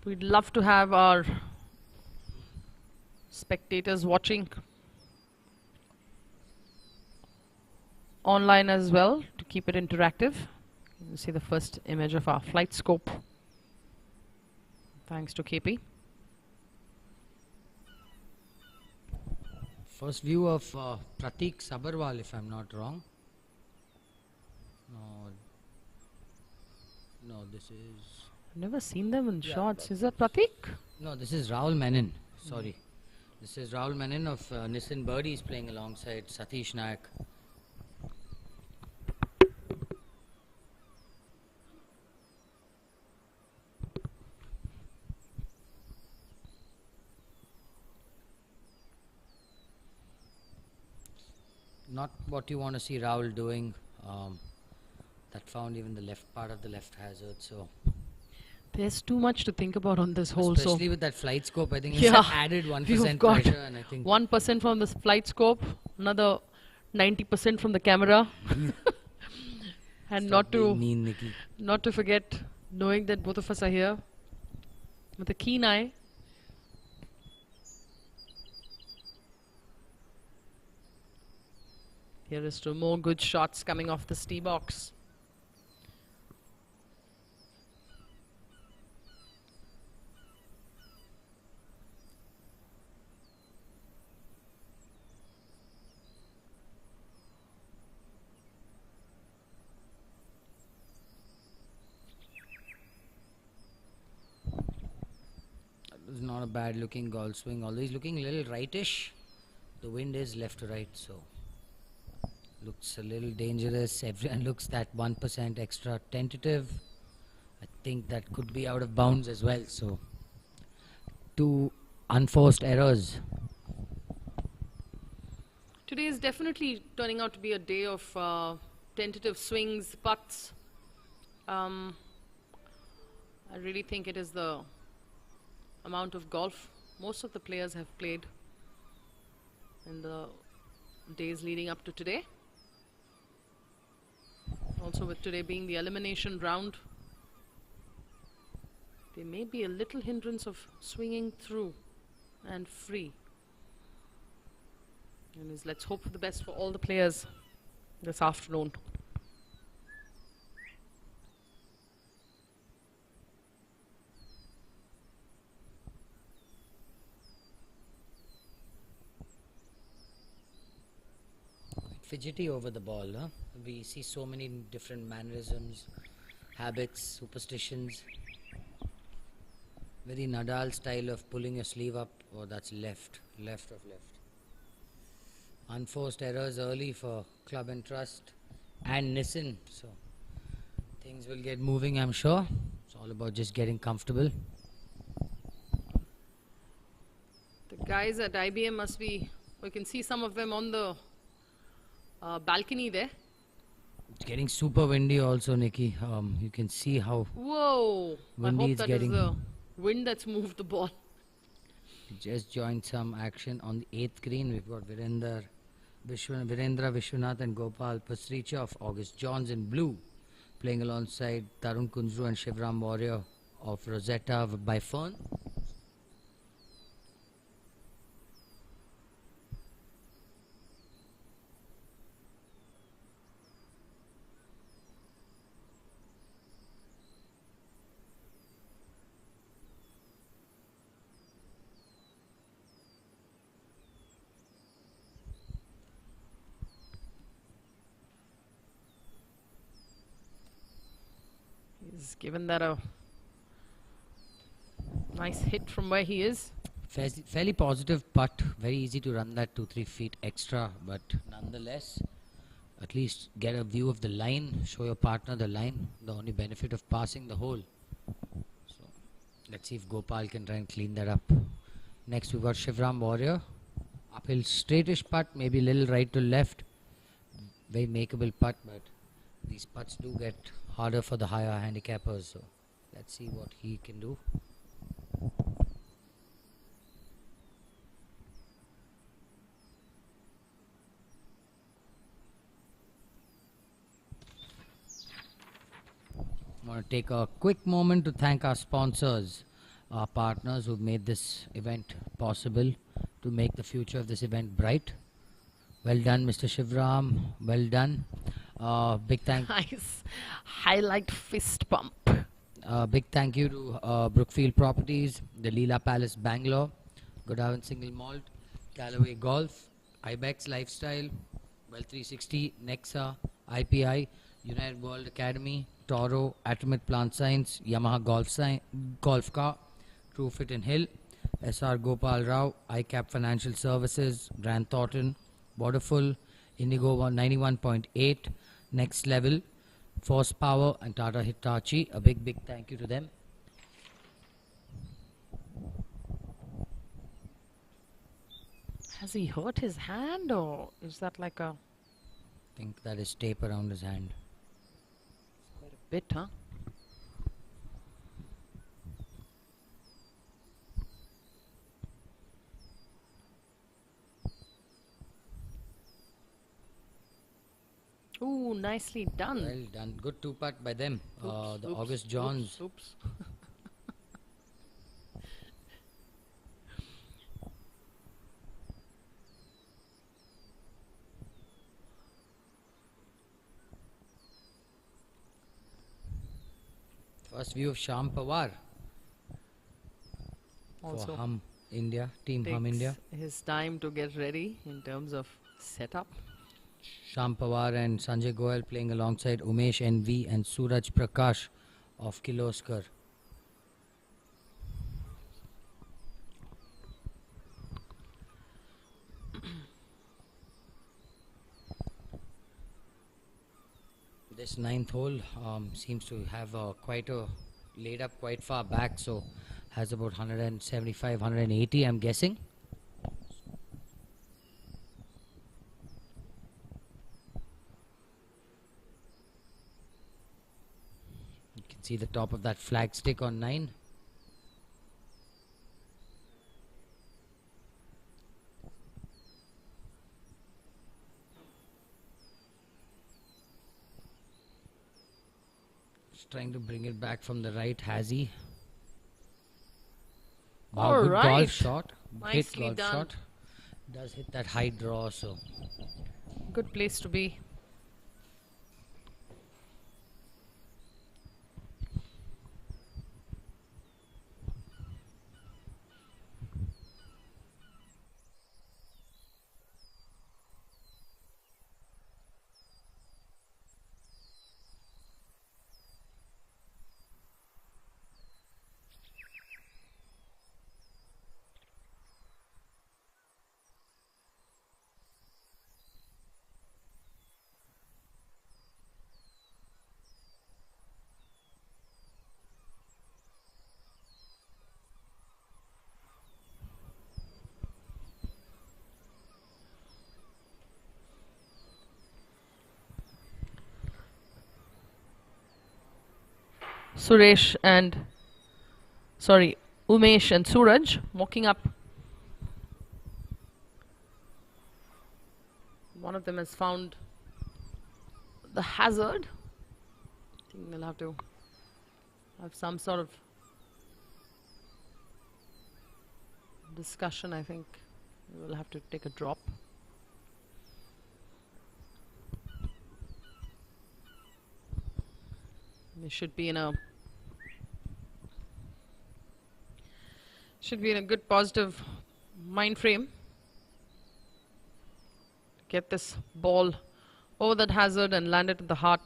Speaker 7: We'd love to have our spectators watching online as well to keep it interactive. You see the first image of our flight scope, thanks to KP.
Speaker 8: first view of Pratik Sabharwal, if I'm not wrong. No, this is...
Speaker 7: I've never seen them in shots. Is that Pratik?
Speaker 8: No, this is Rahul Menon. Sorry. This is Rahul Menon of Nissan Birdies playing alongside Satish Nayak. Not what you want to see Rahul doing. That found even the left part of the left hazard. So
Speaker 7: there's too much to think about on this hole.
Speaker 8: Especially with that flight scope, I think it's added 1% pressure. And I think
Speaker 7: 1% from the flight scope, another 90% from the camera. And not to forget, knowing that both of us are here with a keen eye. Here is two more good shots coming off the tee box.
Speaker 8: It's not a bad looking golf swing, although he's looking a little rightish. The wind is left to right, so looks a little dangerous. Everyone looks that 1% extra tentative. I think that could be out of bounds as well. So 2 unforced errors.
Speaker 7: Today is definitely turning out to be a day of tentative swings, putts. I really think it is the amount of golf most of the players have played in the days leading up to today. Also with today being the elimination round, there may be a little hindrance of swinging through and free. And let's hope for the best for all the players this afternoon.
Speaker 8: Fidgety over the ball, huh? We see so many different mannerisms, habits, superstitions. Very Nadal style of pulling your sleeve up. Oh, that's left of left. Unforced errors early for Club and Trust and Nissan. So things will get moving, I'm sure. It's all about just getting comfortable.
Speaker 7: The guys at IBM must be, we can see some of them on the balcony there.
Speaker 8: It's getting super windy also, Nikki. You can see how
Speaker 7: whoa!
Speaker 8: windy
Speaker 7: I hope
Speaker 8: it's
Speaker 7: that
Speaker 8: getting.
Speaker 7: is the wind that's moved the ball.
Speaker 8: We just joined some action on the 8th green. We've got Virendra Vishwanath and Gopal Pasricha of August Johns in blue playing alongside Tarun Kunjru and Shivram Warrior of Rosetta by Fern.
Speaker 7: He's given that a nice hit from where he is.
Speaker 8: Fairly positive putt. Very easy to run that 2-3 feet extra, but nonetheless, at least get a view of the line. Show your partner the line. The only benefit of passing the hole. So let's see if Gopal can try and clean that up. Next we've got Shivram Warrior. Uphill straightish putt, maybe a little right to left. Very makeable putt, but these putts do get harder for the higher handicappers. So let's see what he can do. I want to take a quick moment to thank our sponsors, our partners who've made this event possible, to make the future of this event bright. Well done, Mr. Shivram. Well done. Big thank.
Speaker 7: Nice highlight fist pump.
Speaker 8: Big thank you to Brookfield Properties, the Leela Palace Bangalore, Godawan Single Malt, Callaway Golf, Ibex Lifestyle, Well 360, Nexa, IPI, United World Academy, Toro, Atomic Plant Science, Yamaha Golf Car, TrueFit and Hill, SR Gopal Rao, iCap Financial Services, Grant Thornton, Waterful, Indigo 91.8, Next Level, Force Power and Tata Hitachi. A big thank you to them.
Speaker 7: Has he hurt his hand, or is that like a...
Speaker 8: I think that is tape around his hand.
Speaker 7: Quite a bit, huh? Ooh, nicely done.
Speaker 8: Well done. Good two putt by them. The August Johns.
Speaker 7: Oops.
Speaker 8: First view of Sham Pawar
Speaker 7: Also
Speaker 8: for Hum India, Team Hum
Speaker 7: takes
Speaker 8: India.
Speaker 7: his time to get ready in terms of setup.
Speaker 8: Sham Pawar and Sanjay Goyal playing alongside Umesh NV and Suraj Prakash of Kirloskar. This ninth hole seems to have quite a laid up quite far back, so has about 175, 180, I'm guessing. You can see the top of that flag stick on 9. Trying to bring it back from the right, has he? Wow, good golf shot.
Speaker 7: Nicely
Speaker 8: Hit golf
Speaker 7: done.
Speaker 8: shot. Does hit that high draw, so
Speaker 7: Good place to be. Umesh and Suraj walking up. One of them has found the hazard. I think they'll have to have some sort of discussion. I think we'll have to take a drop. They should be in a good positive mind frame. Get this ball over that hazard and land it in the heart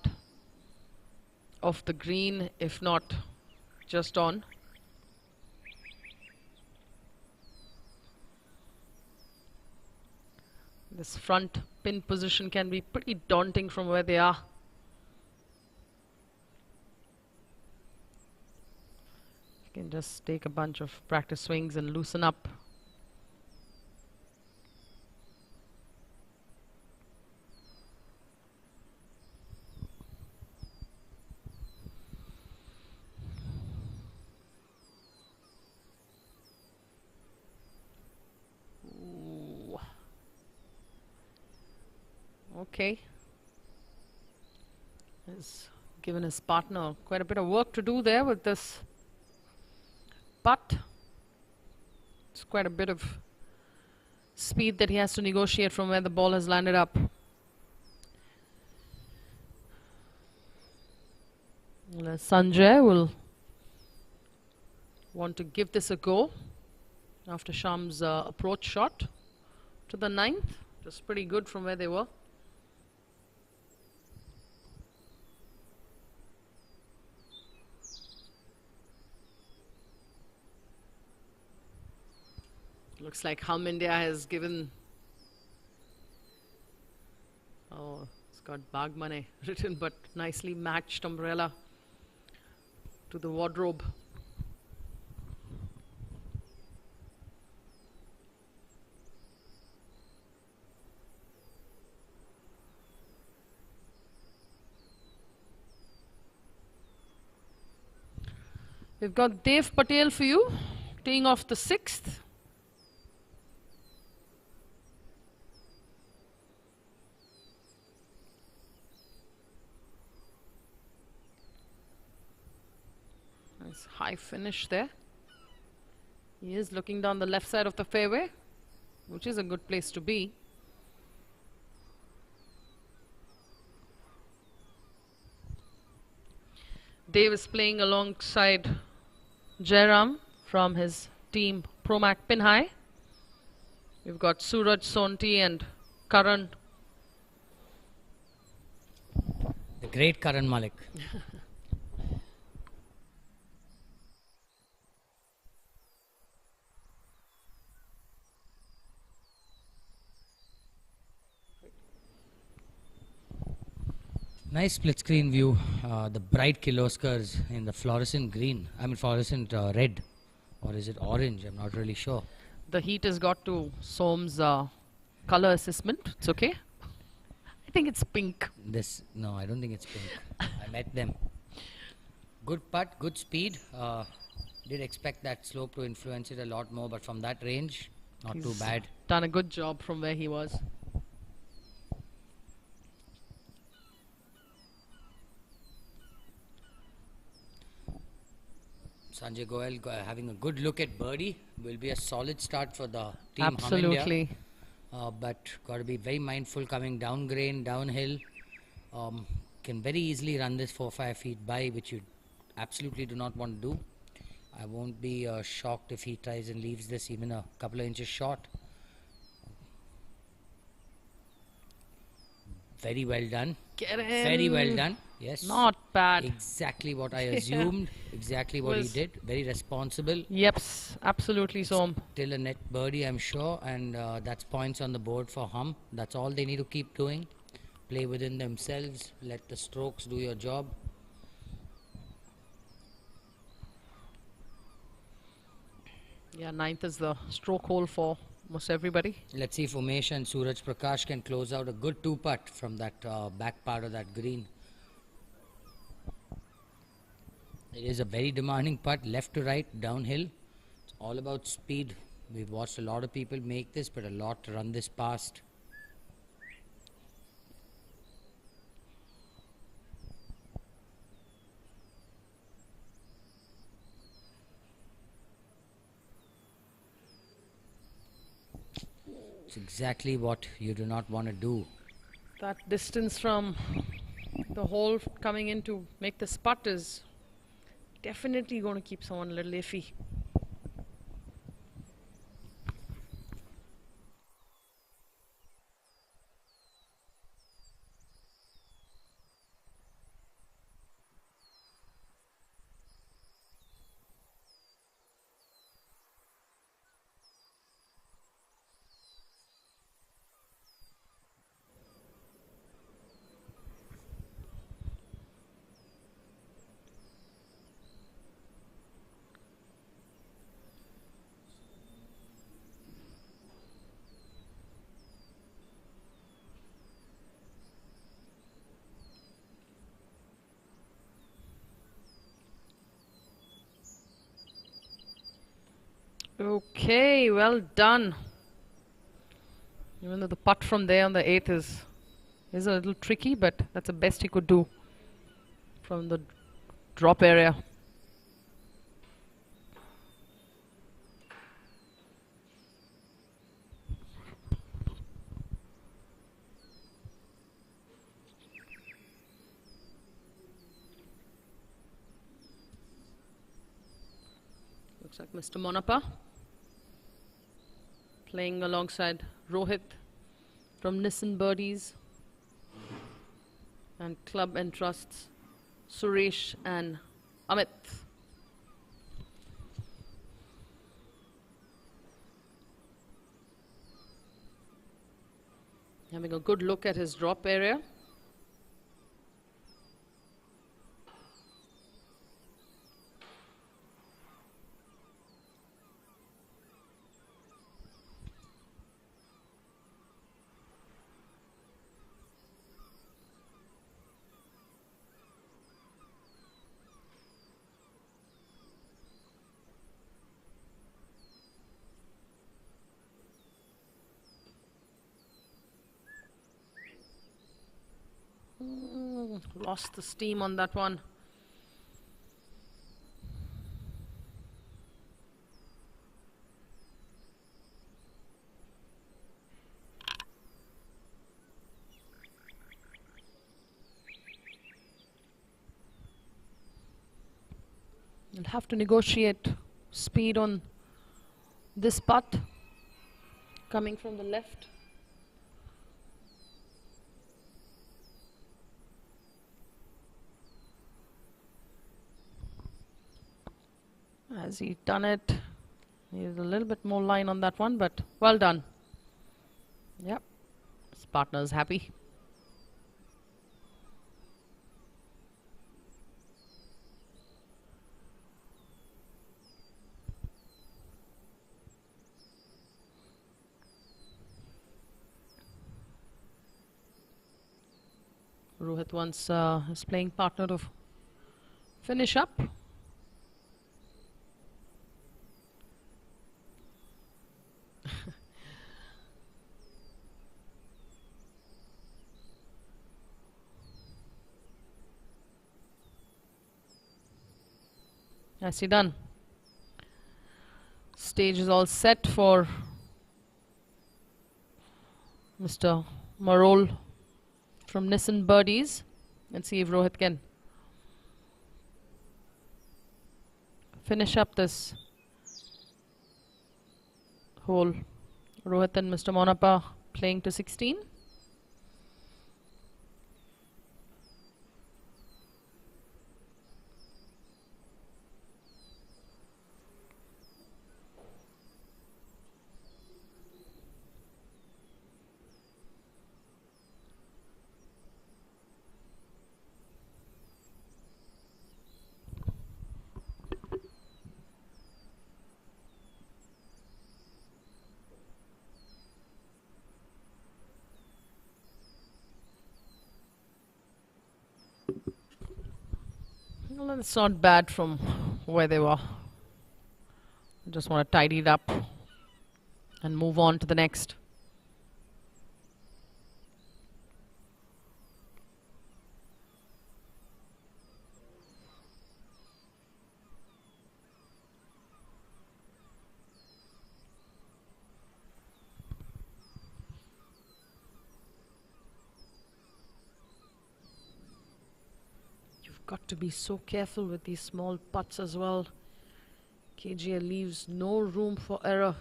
Speaker 7: of the green, if not just on. This front pin position can be pretty daunting from where they are. You can just take a bunch of practice swings and loosen up. Okay. He's given his partner quite a bit of work to do there with this putt. It's quite a bit of speed that he has to negotiate from where the ball has landed up. Sanjay will want to give this a go after Sham's approach shot to the 9th. Just pretty good from where they were. Looks like Hum India has given, oh, it's got Bagmane written, but nicely matched umbrella to the wardrobe. We've got Dev Patel for you, teeing off the 6th. Nice high finish there. He is looking down the left side of the fairway, which is a good place to be. Dave is playing alongside Jairam from his team Promac Pinhai. We've got Suraj Sonti and Karan.
Speaker 8: The great Karan Malik. Nice split screen view. The bright Kirloskars in the fluorescent green. I mean fluorescent red. Or is it orange? I'm not really sure.
Speaker 7: The heat has got to Som's color assessment. It's okay. I think it's pink.
Speaker 8: No, I don't think it's pink. I met them. Good putt, good speed. Did expect that slope to influence it a lot more, but from that range, not too bad.
Speaker 7: Done a good job from where he was.
Speaker 8: Sanjay Goel having a good look at birdie will be a solid start for the team.
Speaker 7: Absolutely.
Speaker 8: But got to be very mindful coming down grain, downhill. Can very easily run this 4-5 feet by, which you absolutely do not want to do. I won't be shocked if he tries and leaves this even a couple of inches short. Very well done.
Speaker 7: Get in.
Speaker 8: Very well done. Yes.
Speaker 7: Not bad.
Speaker 8: Exactly what I assumed. Exactly what he did. Very responsible.
Speaker 7: Yep, absolutely, Som.
Speaker 8: Still a net birdie, I'm sure, and that's points on the board for Hum. That's all they need to keep doing. Play within themselves. Let the strokes do your job.
Speaker 7: Yeah, 9th is the stroke hole for almost everybody.
Speaker 8: Let's see if Umesh and Suraj Prakash can close out a good 2-putt from that back part of that green. It is a very demanding putt, left to right, downhill. It's all about speed. We've watched a lot of people make this, but a lot to run this past. It's exactly what you do not want to do.
Speaker 7: That distance from the hole coming in to make the putt is definitely going to keep someone a little iffy. Okay, well done. Even though the putt from there on the 8th is a little tricky, but that's the best he could do from the drop area. Looks like Mr. Monappa playing alongside Rohit from Nissan Birdies and Club and Trusts, Suresh and Amit. Having a good look at his drop area. Lost the steam on that one. You'll have to negotiate speed on this putt coming from the left. Has he done it? He's a little bit more line on that one, but well done. Yep, his partner's happy. Rohit wants his playing partner to finish up. Nicely done. Stage is all set for Mr. Marol from Nissan Birdies. Let's see if Rohit can finish up this hole. Rohit and Mr. Monappa playing to 16. Well, it's not bad from where they were. Just want to tidy it up and move on to the next. Got to be so careful with these small putts as well. KGA leaves no room for error.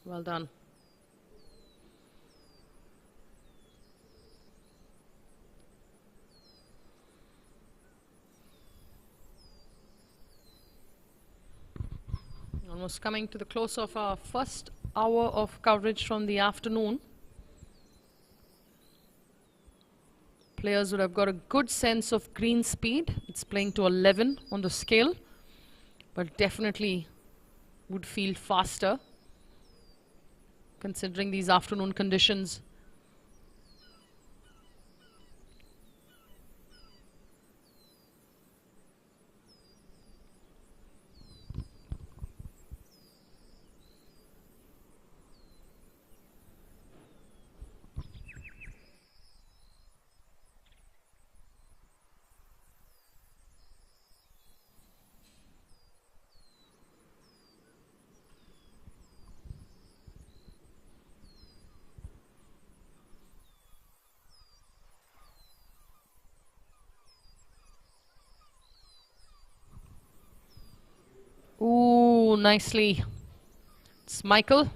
Speaker 7: Well done. Almost coming to the close of our first hour of coverage from the afternoon. Players would have got a good sense of green speed. It's playing to 11 on the scale, but definitely would feel faster considering these afternoon conditions. nicely. It's Michael.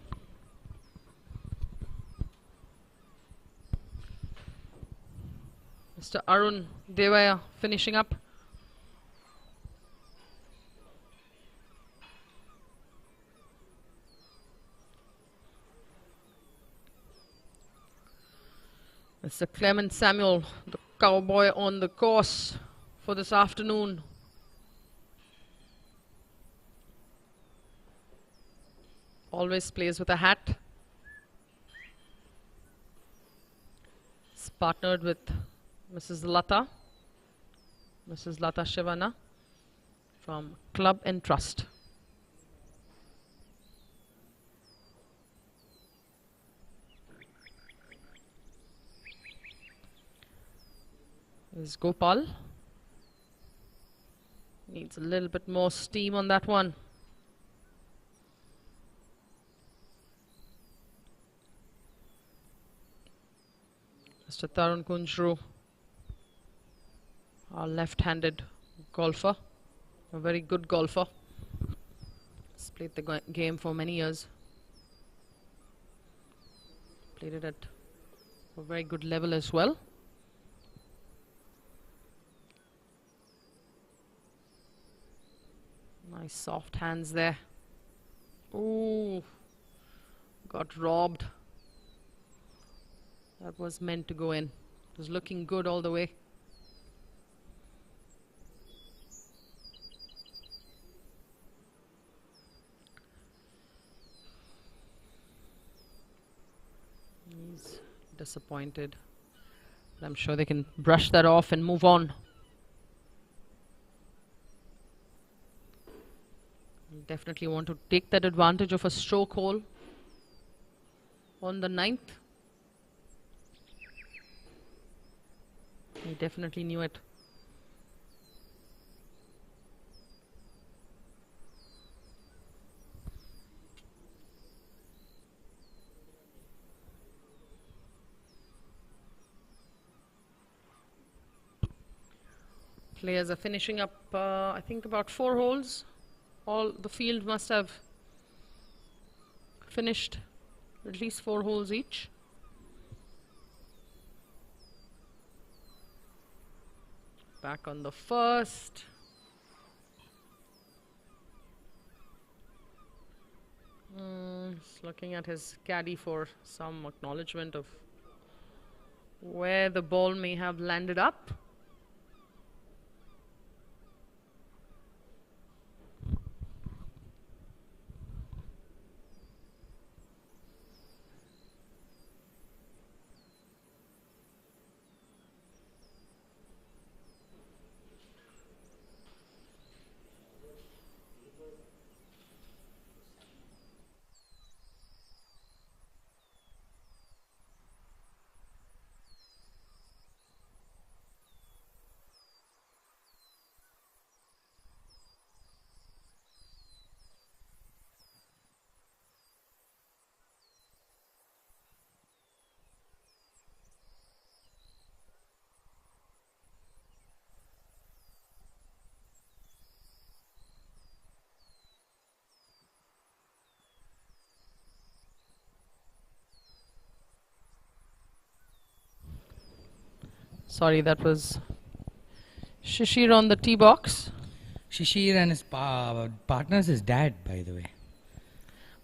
Speaker 7: Mr. Arun Devaya finishing up. Mr. Clement Samuel, the cowboy on the course for this afternoon. Always plays with a hat. He's partnered with Mrs. Lata Shivana from Club and Trust. Is Gopal. Needs a little bit more steam on that one. Mr. Tarun Kunjru, our left-handed golfer, a very good golfer. He's played the game for many years. Played it at a very good level as well. Nice soft hands there. Ooh, got robbed. That was meant to go in. It was looking good all the way. He's disappointed. But I'm sure they can brush that off and move on. Definitely want to take that advantage of a stroke hole on the 9th. He definitely knew it. Players are finishing up, I think about 4 holes. All the field must have finished at least 4 holes each. Back on the first. Just looking at his caddy for some acknowledgement of where the ball may have landed up. Sorry, that was Shishir on the tee box.
Speaker 8: Shishir and his partner's his dad, by the way.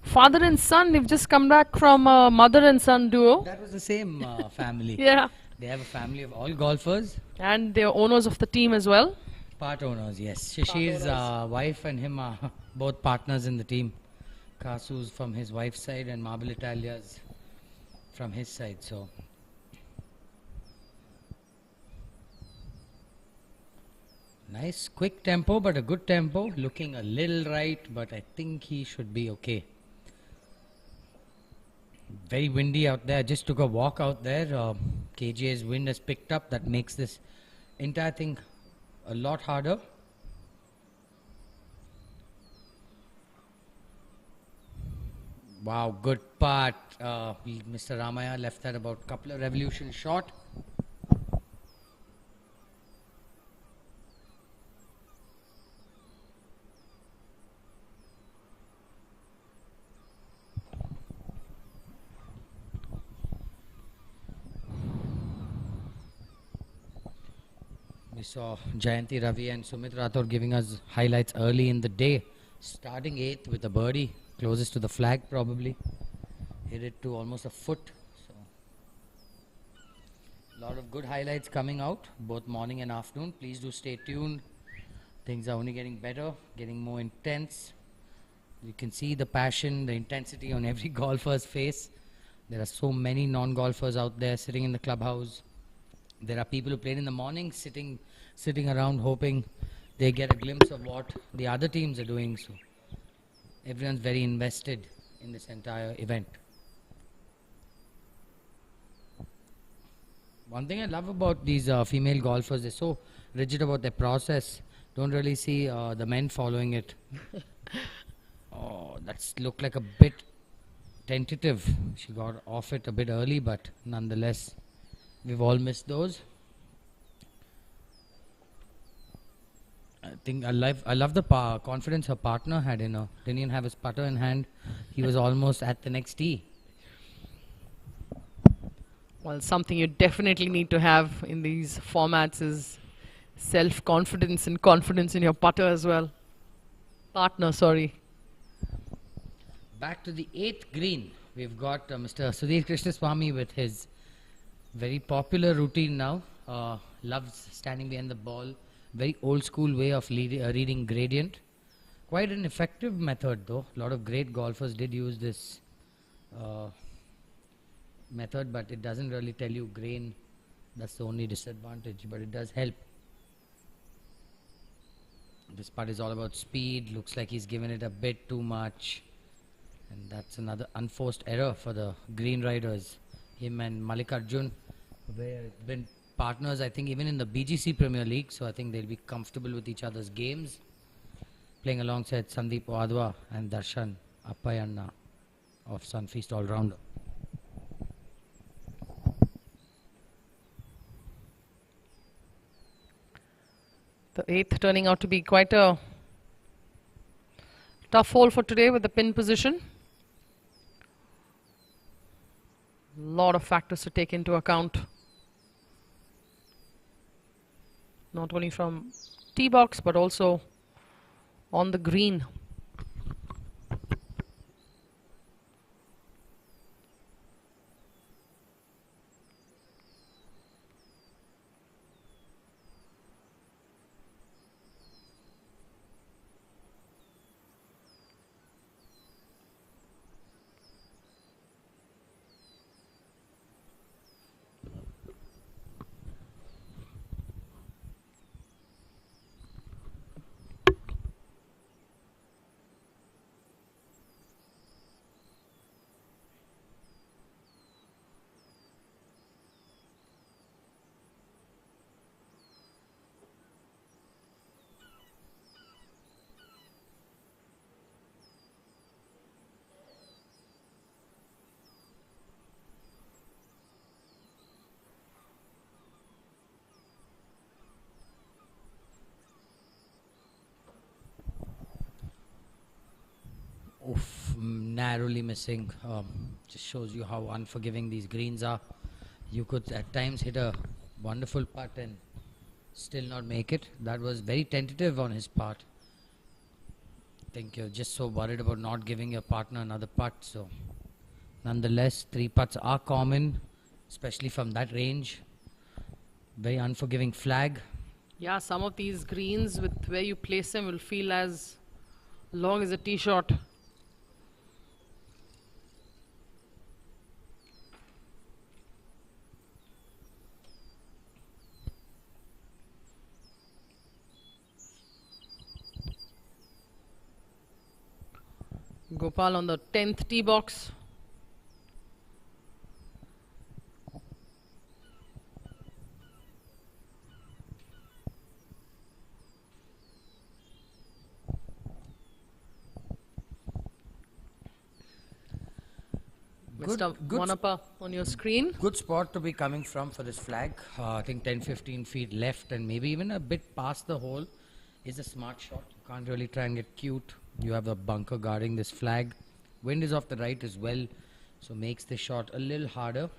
Speaker 7: Father and son, they've just come back from a mother and son duo.
Speaker 8: That was the same family.
Speaker 7: Yeah.
Speaker 8: They have a family of all golfers.
Speaker 7: And they're owners of the team as well.
Speaker 8: Part owners, yes. Shishir's wife and him are both partners in the team. Kasu's from his wife's side and Marble Italia's from his side. So nice quick tempo, but a good tempo. Looking a little right, but I think he should be okay. Very windy out there. Just took a walk out there. KGA's wind has picked up. That makes this entire thing a lot harder. Wow, good putt. Mr. Ramaya left that about a couple of revolutions short. We saw Jayanti Ravi and Sumit Rathore giving us highlights early in the day. Starting 8th with a birdie, closest to the flag probably. Hit it to almost a foot. So, a lot of good highlights coming out, both morning and afternoon. Please do stay tuned. Things are only getting better, getting more intense. You can see the passion, the intensity on every golfer's face. There are so many non-golfers out there sitting in the clubhouse. There are people who played in the morning sitting around hoping they get a glimpse of what the other teams are doing. So everyone's very invested in this entire event. One thing I love about these female golfers, they're so rigid about their process. Don't really see the men following it. Oh, that's looked like a bit tentative. She got off it a bit early, but nonetheless, we've all missed those. I think I love the confidence her partner had in her. Didn't even have his putter in hand. He was almost at the next tee.
Speaker 7: Well, something you definitely need to have in these formats is self-confidence and confidence in your putter as well. Partner, sorry.
Speaker 8: Back to the 8th green. We've got Mr. Sudhir Krishnaswamy with his very popular routine now. Loves standing behind the ball. Very old school way of reading gradient. Quite an effective method though. A lot of great golfers did use this method, but it doesn't really tell you grain. That's the only disadvantage, but it does help. This putt is all about speed. Looks like he's given it a bit too much. And that's another unforced error for the green riders. Him and Mallikarjun have been partners, I think, even in the BGC Premier League. So I think they'll be comfortable with each other's games. Playing alongside Sandeep Wadhwa and Darshan Appayanna of Sunfeast All-Rounder.
Speaker 7: The 8th turning out to be quite a tough hole for today with the pin position. A lot of factors to take into account. Not only from tee box but also on the green.
Speaker 8: Oof, narrowly missing. Just shows you how unforgiving these greens are. You could at times hit a wonderful putt and still not make it. That was very tentative on his part. I think you're just so worried about not giving your partner another putt. So nonetheless, 3 putts are common, especially from that range. Very unforgiving flag.
Speaker 7: Yeah, some of these greens with where you place them will feel as long as a tee shot. Gopal on the 10th tee box. Mr. Monappa on your screen.
Speaker 8: Good spot to be coming from for this flag. I think 10-15 feet left and maybe even a bit past the hole is a smart shot. You can't really try and get cute. You have a bunker guarding this flag. Wind is off the right as well, so makes the shot a little harder.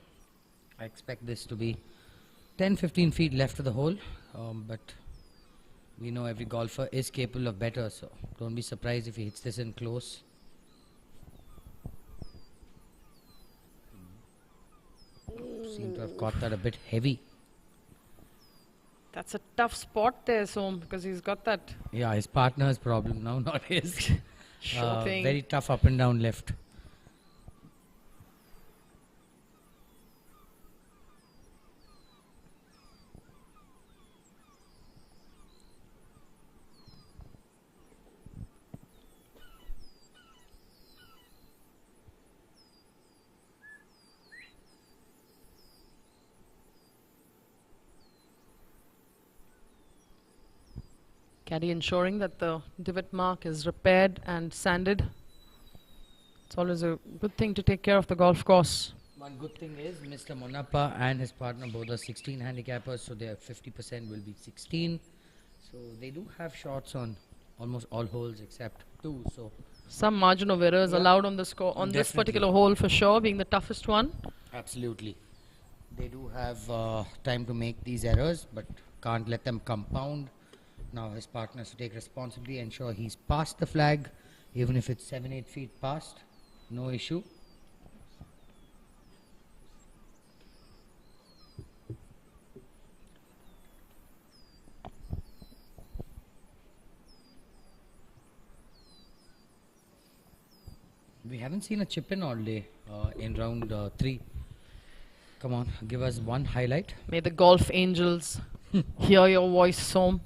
Speaker 8: I expect this to be 10-15 feet left of the hole, but we know every golfer is capable of better, so don't be surprised if he hits this in close. Seem to have caught that a bit heavy.
Speaker 7: That's a tough spot there, Som, because he's got that.
Speaker 8: Yeah, his partner's problem now, not his.
Speaker 7: Sure thing.
Speaker 8: Very tough up and down left.
Speaker 7: Caddy ensuring that the divot mark is repaired and sanded. It's always a good thing to take care of the golf course.
Speaker 8: One good thing is Mr. Monappa and his partner both are 16 handicappers, so their 50% will be 16. So they do have shots on almost all holes except 2. So
Speaker 7: some margin of error is allowed on the score on this particular hole for sure, being the toughest one.
Speaker 8: Absolutely. They do have time to make these errors, but can't let them compound. Now his partner has to take responsibility, ensure he's past the flag, even if it's 7-8 feet past, no issue. We haven't seen a chip in all day in round 3. Come on, give us one highlight.
Speaker 7: May the golf angels hear your voice, Som,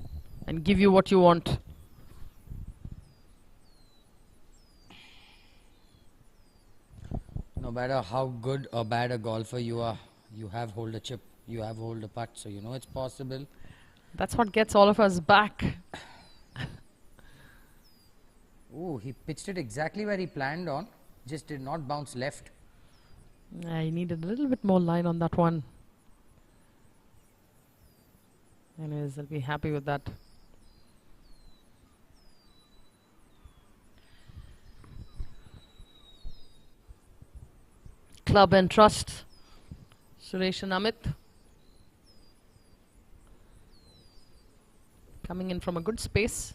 Speaker 7: and give you what you want.
Speaker 8: No matter how good or bad a golfer you are, you have hold a chip, you have hold a putt, so you know it's possible.
Speaker 7: That's what gets all of us back.
Speaker 8: Oh, he pitched it exactly where he planned on, just did not bounce left.
Speaker 7: I needed a little bit more line on that one. Anyways, I'll be happy with that. Club and Trust, Suresh and Amit. Coming in from a good space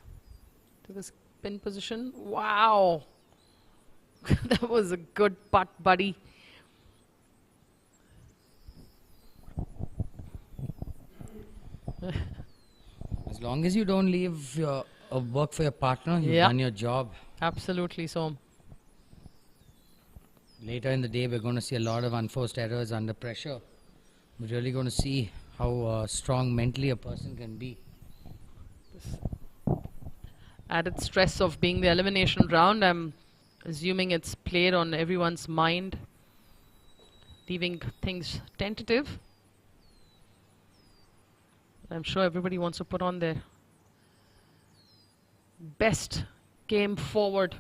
Speaker 7: to this pin position. Wow. That was a good putt, buddy.
Speaker 8: As long as you don't leave your work for your partner, you've done your job.
Speaker 7: Absolutely, Som.
Speaker 8: Later in the day, we're going to see a lot of unforced errors under pressure. We're really going to see how strong mentally a person can be.
Speaker 7: This added stress of being the elimination round, I'm assuming it's played on everyone's mind, leaving things tentative. I'm sure everybody wants to put on their best game forward.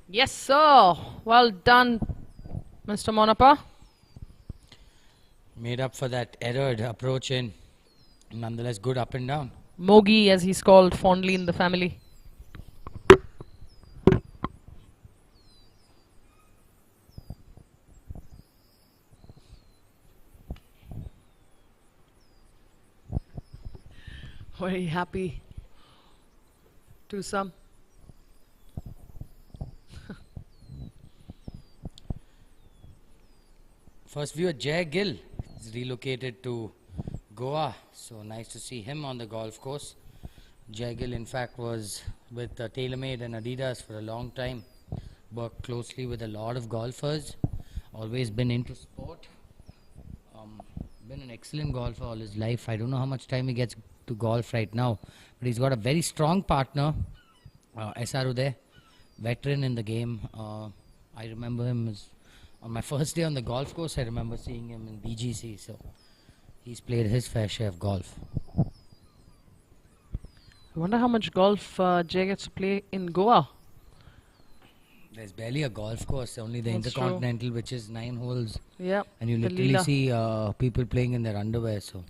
Speaker 7: Yes, sir. Well done, Mr. Monappa.
Speaker 8: Made up for that errored approach in. Nonetheless, good up and down.
Speaker 7: Mogi, as he's called fondly in the family. Very happy to some.
Speaker 8: First viewer, Jay Gill is relocated to Goa, so nice to see him on the golf course. Jay Gill, in fact, was with TaylorMade and Adidas for a long time. Worked closely with a lot of golfers. Always been into sport. Been an excellent golfer all his life. I don't know how much time he gets to golf right now, but he's got a very strong partner, SR Uday, veteran in the game. I remember him as on my first day on the golf course. I remember seeing him in BGC, so he's played his fair share of golf.
Speaker 7: I wonder how much golf Jay gets to play in Goa.
Speaker 8: There's barely a golf course, only the
Speaker 7: That's true.
Speaker 8: Intercontinental, which is 9 holes.
Speaker 7: Yeah.
Speaker 8: And you
Speaker 7: the
Speaker 8: literally
Speaker 7: Leela.
Speaker 8: see people playing in their underwear, so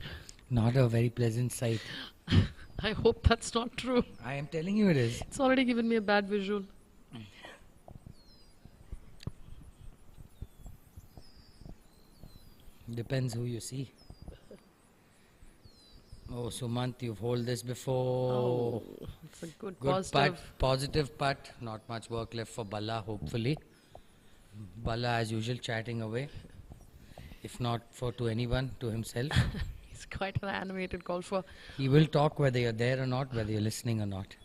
Speaker 8: not a very pleasant sight.
Speaker 7: I hope that's not true.
Speaker 8: I am telling you it is.
Speaker 7: It's already given me a bad visual.
Speaker 8: Depends who you see. Oh, Sumant, you've held this before.
Speaker 7: Oh, it's a good
Speaker 8: putt, positive putt. Not much work left for Balla, hopefully. Balla, as usual, chatting away. If not to anyone, to himself.
Speaker 7: He's quite an animated golfer.
Speaker 8: He will talk whether you're there or not, whether you're listening or not.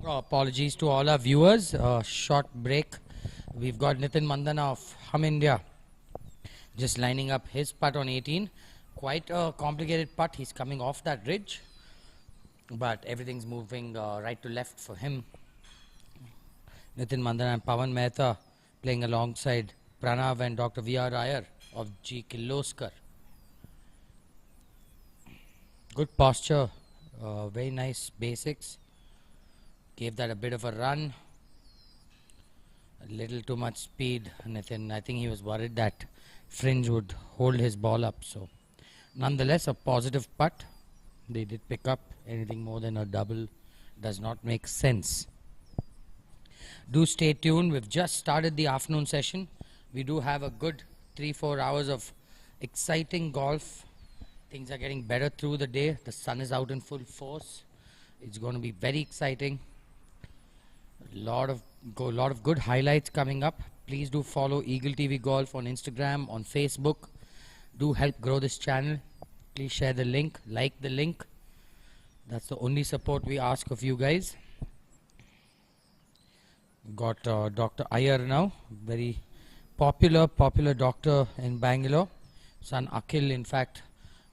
Speaker 8: Apologies to all our viewers. Short break. We've got Nitin Mandana of Hum India just lining up his putt on 18. Quite a complicated putt. He's coming off that ridge, but everything's moving right to left for him. Nitin Mandana and Pawan Mehta playing alongside Pranav and Dr. V.R. Iyer of G. Kirloskar. Good posture, very nice basics. Gave that a bit of a run. A little too much speed, Nitin. I think he was worried that Fringe would hold his ball up. So, nonetheless, a positive putt. They did pick up. Anything more than a double does not make sense. Do stay tuned. We've just started the afternoon session. We do have a good 3-4 hours of exciting golf. Things are getting better through the day. The sun is out in full force. It's going to be very exciting. A lot of good highlights coming up. Please do follow Eagle TV Golf on Instagram, on Facebook. Do help grow this channel. Please share the link, like the link. That's the only support we ask of you guys. Got Dr. Iyer now, very popular doctor in Bangalore. Son Akhil, in fact,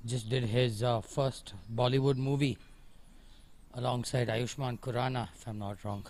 Speaker 8: just did his first Bollywood movie alongside Ayushmann Khurrana, if I'm not wrong.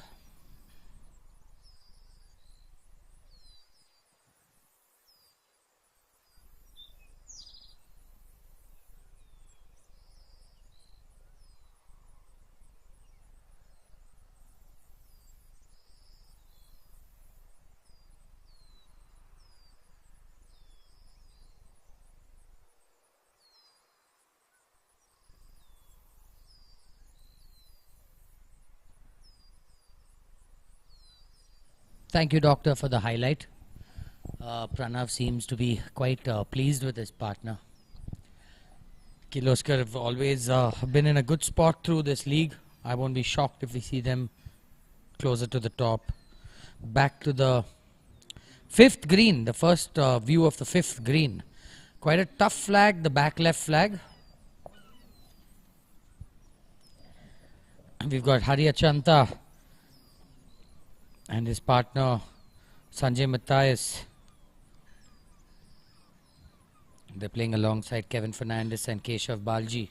Speaker 8: Thank you, Doctor, for the highlight. Pranav seems to be quite pleased with his partner. Kirloskar have always been in a good spot through this league. I won't be shocked if we see them closer to the top. Back to the fifth green, the first view of the fifth green. Quite a tough flag, the back left flag. We've got Hari Achanta and his partner Sanjay Matthias. They're playing alongside Kevin Fernandez and Keshav Balji.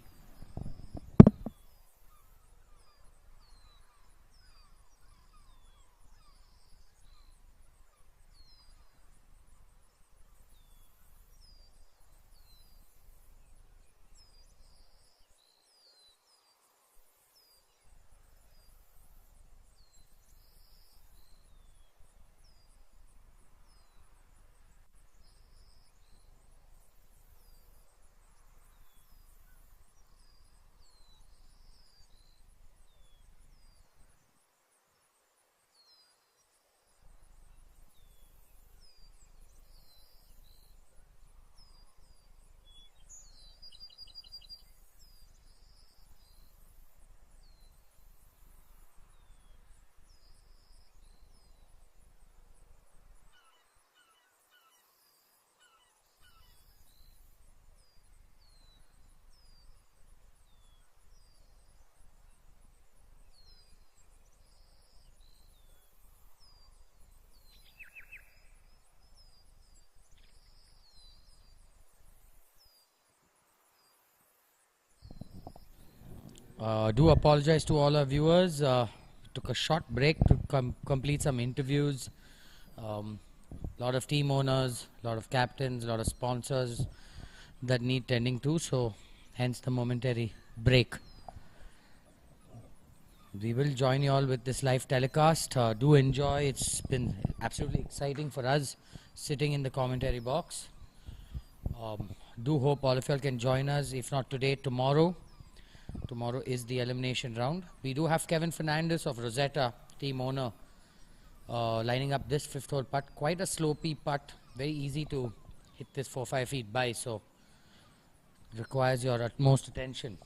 Speaker 8: Do apologize to all our viewers. Took a short break to complete some interviews. Lot of team owners, lot of captains, lot of sponsors that need tending to, so hence the momentary break. We will join you all with this live telecast. Do enjoy. It's been absolutely exciting for us sitting in the commentary box. Do hope all of you all can join us, if not today, tomorrow. Tomorrow is the elimination round. We do have Kevin Fernandez of Rosetta, team owner, lining up this fifth hole putt. Quite a slopey putt. Very easy to hit this 4-5 feet by, so requires your utmost attention.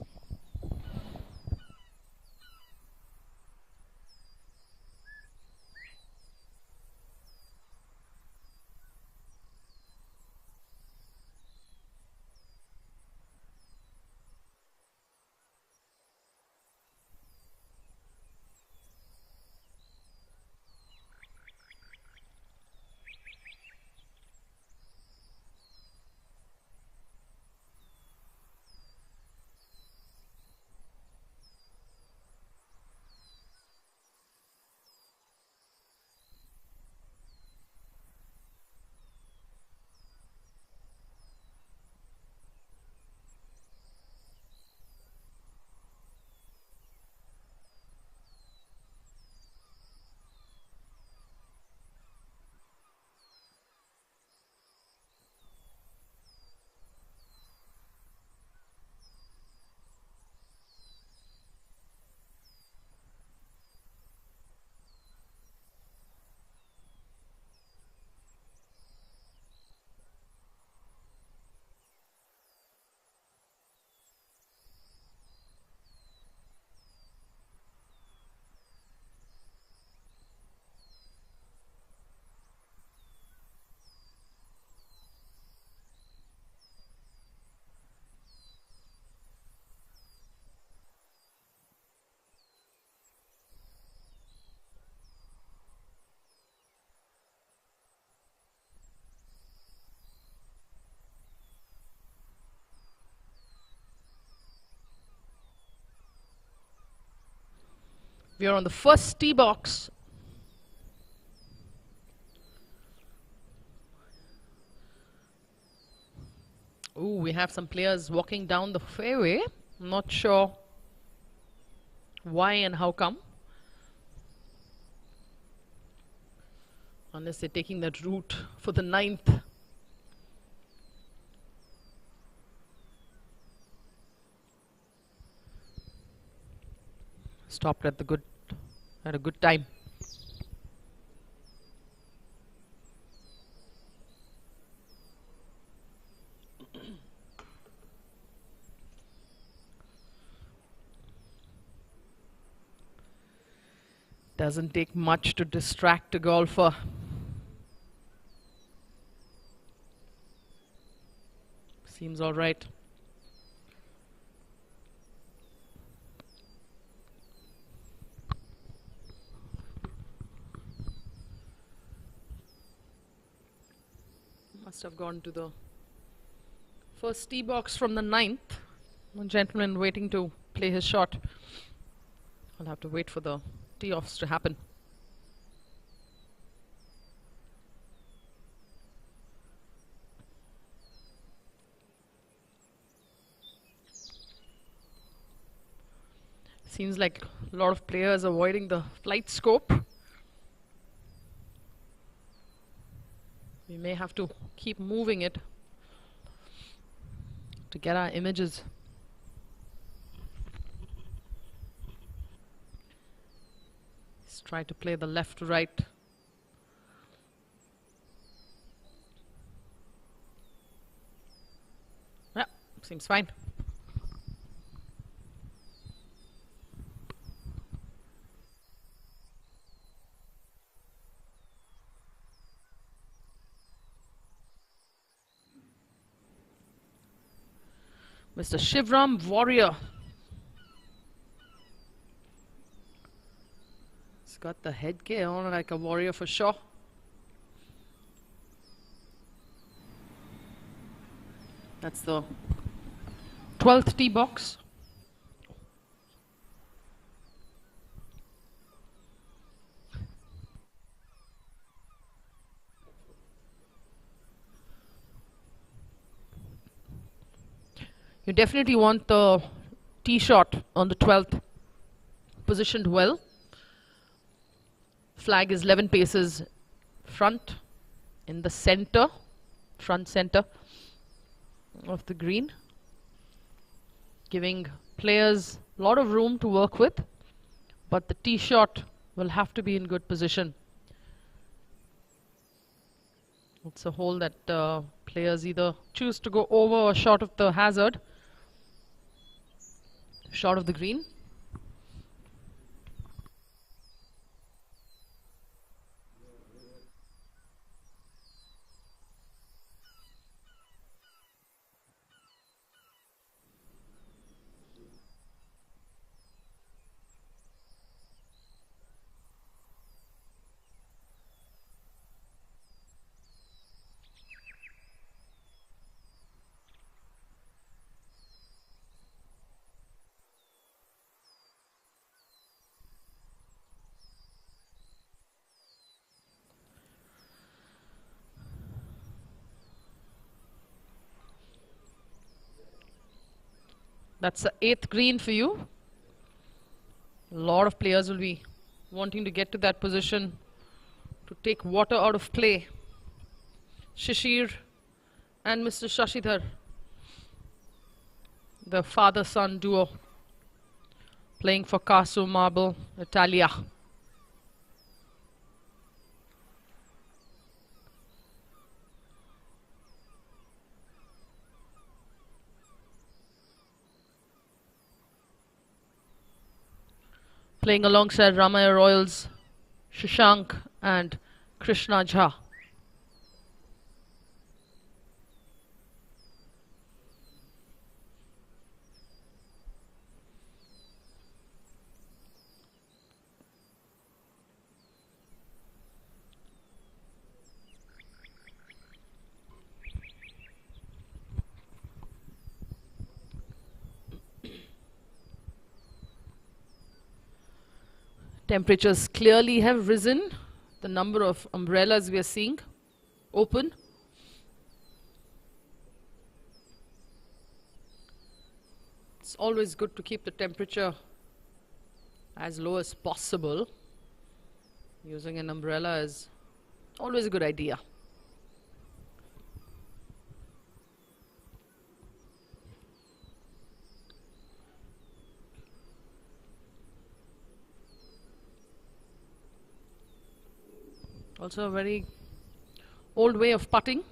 Speaker 7: We are on the first tee box. Ooh, we have some players walking down the fairway. I'm not sure why and how come. Unless they're taking that route for the 9th. Stopped at a good time. Doesn't take much to distract a golfer. Seems all right. Must have gone to the first tee box from the 9th. One gentleman waiting to play his shot. I'll have to wait for the tee offs to happen. Seems like a lot of players avoiding the flight scope. We may have to keep moving it to get our images. Let's try to play the left to right. Yeah, seems fine. Mr. Shivram Warrior. He's got the headgear on like a warrior for sure. That's the 12th tee box. You definitely want the tee shot on the 12th positioned well. Flag is 11 paces front in the center, front center of the green, giving players a lot of room to work with, but the tee shot will have to be in good position. It's a hole that players either choose to go over or short of the hazard, short of the green. That's the 8th green for you. A lot of players will be wanting to get to that position to take water out of play. Shishir and Mr. Shashidhar, the father-son duo, playing for Casu Marble Italia. Playing alongside Ramaya Royals, Shashank and Krishna Jha. Temperatures clearly have risen. The number of umbrellas we are seeing open. It's always good to keep the temperature as low as possible. Using an umbrella is always a good idea. Also a very old way of putting,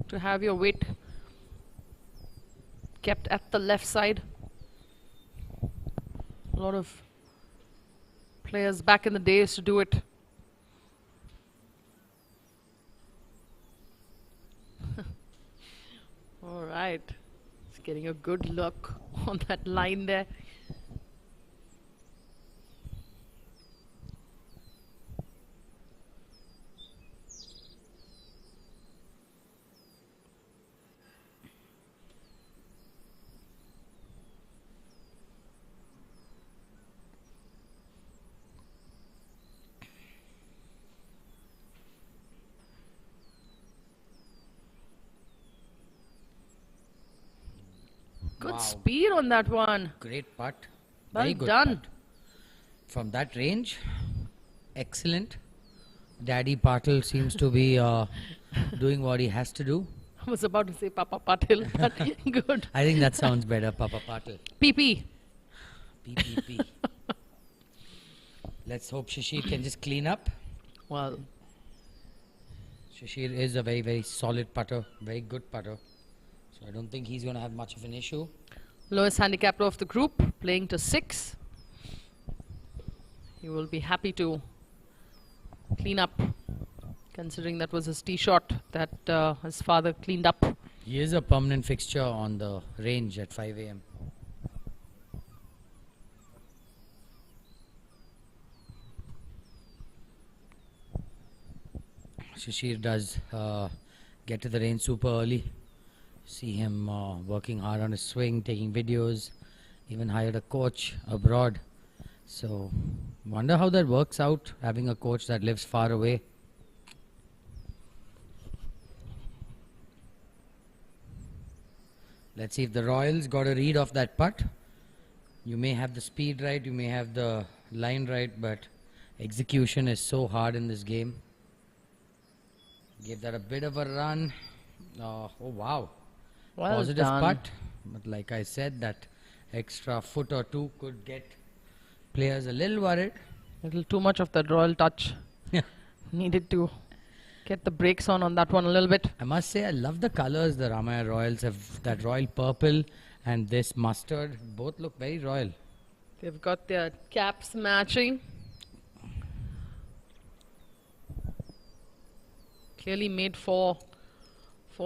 Speaker 7: to have your weight kept at the left side. A lot of players back in the day used to do it. All right, it's getting a good look on that line there. Good speed on that one.
Speaker 8: Great putt.
Speaker 7: Well
Speaker 8: Very good
Speaker 7: done.
Speaker 8: putt. From that range, excellent. Daddy Patil seems to be doing what he has to do.
Speaker 7: I was about to say Papa Patil, but good.
Speaker 8: I think that sounds better, Papa Patil.
Speaker 7: PP.
Speaker 8: PPP. Let's hope Shishir can just clean up.
Speaker 7: Well,
Speaker 8: Shishir is a very, very solid putter, very good putter. So I don't think he's going to have much of an issue.
Speaker 7: lowest handicapper of the group, playing to 6. He will be happy to clean up, considering that was his tee shot that his father cleaned up.
Speaker 8: He is a permanent fixture on the range at 5 a.m. Shishir does get to the range super early. See him working hard on his swing, taking videos, even hired a coach abroad. So, wonder how that works out, having a coach that lives far away. Let's see if the Royals got a read off that putt. You may have the speed right, you may have the line right, but execution is so hard in this game. Gave that a bit of a run. Oh wow.
Speaker 7: Well
Speaker 8: Positive
Speaker 7: done.
Speaker 8: putt. But like I said, that extra foot or two could get players a little worried.
Speaker 7: Little too much of that royal touch. Needed to get the brakes on that one a little bit.
Speaker 8: I must say, I love the colors the Ramaya Royals have. That royal purple and this mustard both look very royal.
Speaker 7: They've got their caps matching. Clearly made for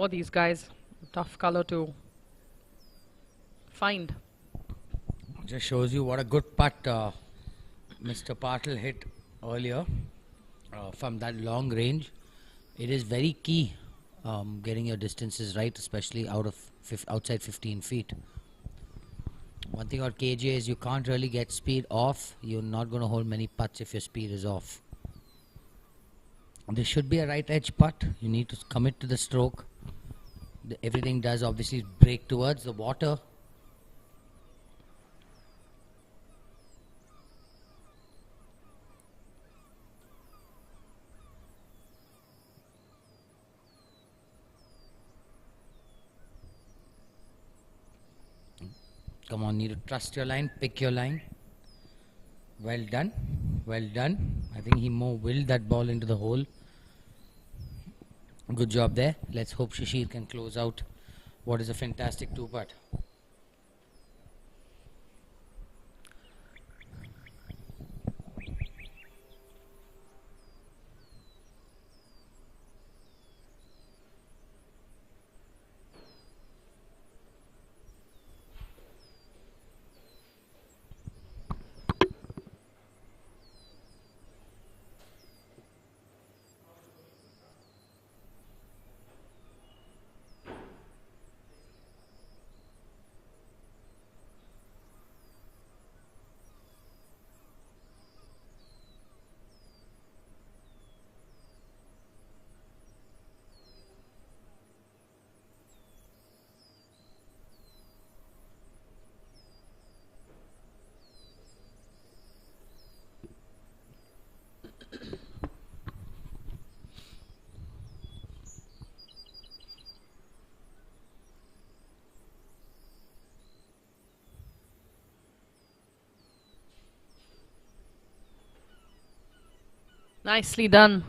Speaker 7: these guys. Tough color to find.
Speaker 8: Just shows you what a good putt Mr. Patil hit earlier from that long range. It is very key getting your distances right, especially outside 15 feet. One thing about KGA is you can't really get speed off. You're not going to hold many putts if your speed is off. This should be a right edge putt. You need to commit to the stroke. Everything does obviously break towards the water. Come on, need to trust your line, pick your line. Well done, well done. I think he more willed that ball into the hole. Good job there. Let's hope Shishir can close out what is a fantastic 2-putt.
Speaker 7: Nicely done.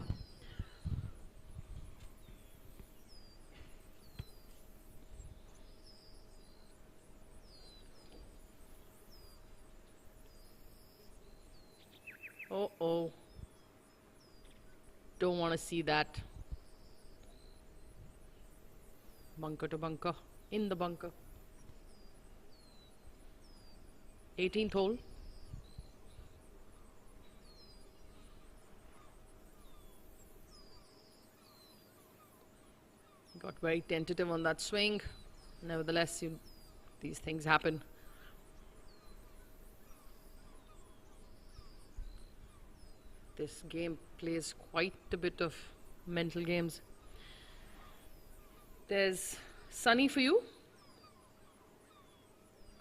Speaker 7: Oh. Don't want to see that. Bunker to bunker. In the bunker. 18th hole. Got very tentative on that swing. Nevertheless, these things happen. This game plays quite a bit of mental games. There's Sunny for you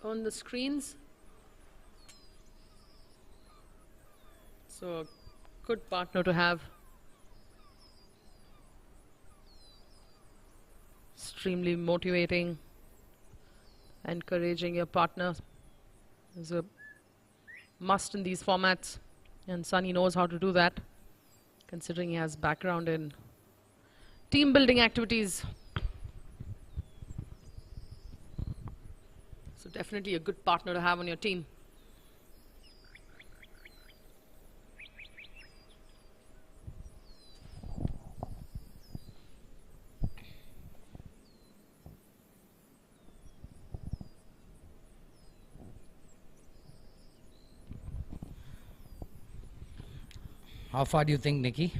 Speaker 7: on the screens. So a good partner to have. Extremely motivating. Encouraging your partner is a must in these formats. And Sunny knows how to do that, considering he has background in team building activities. So definitely a good partner to have on your team.
Speaker 8: How far do you think, Nikki?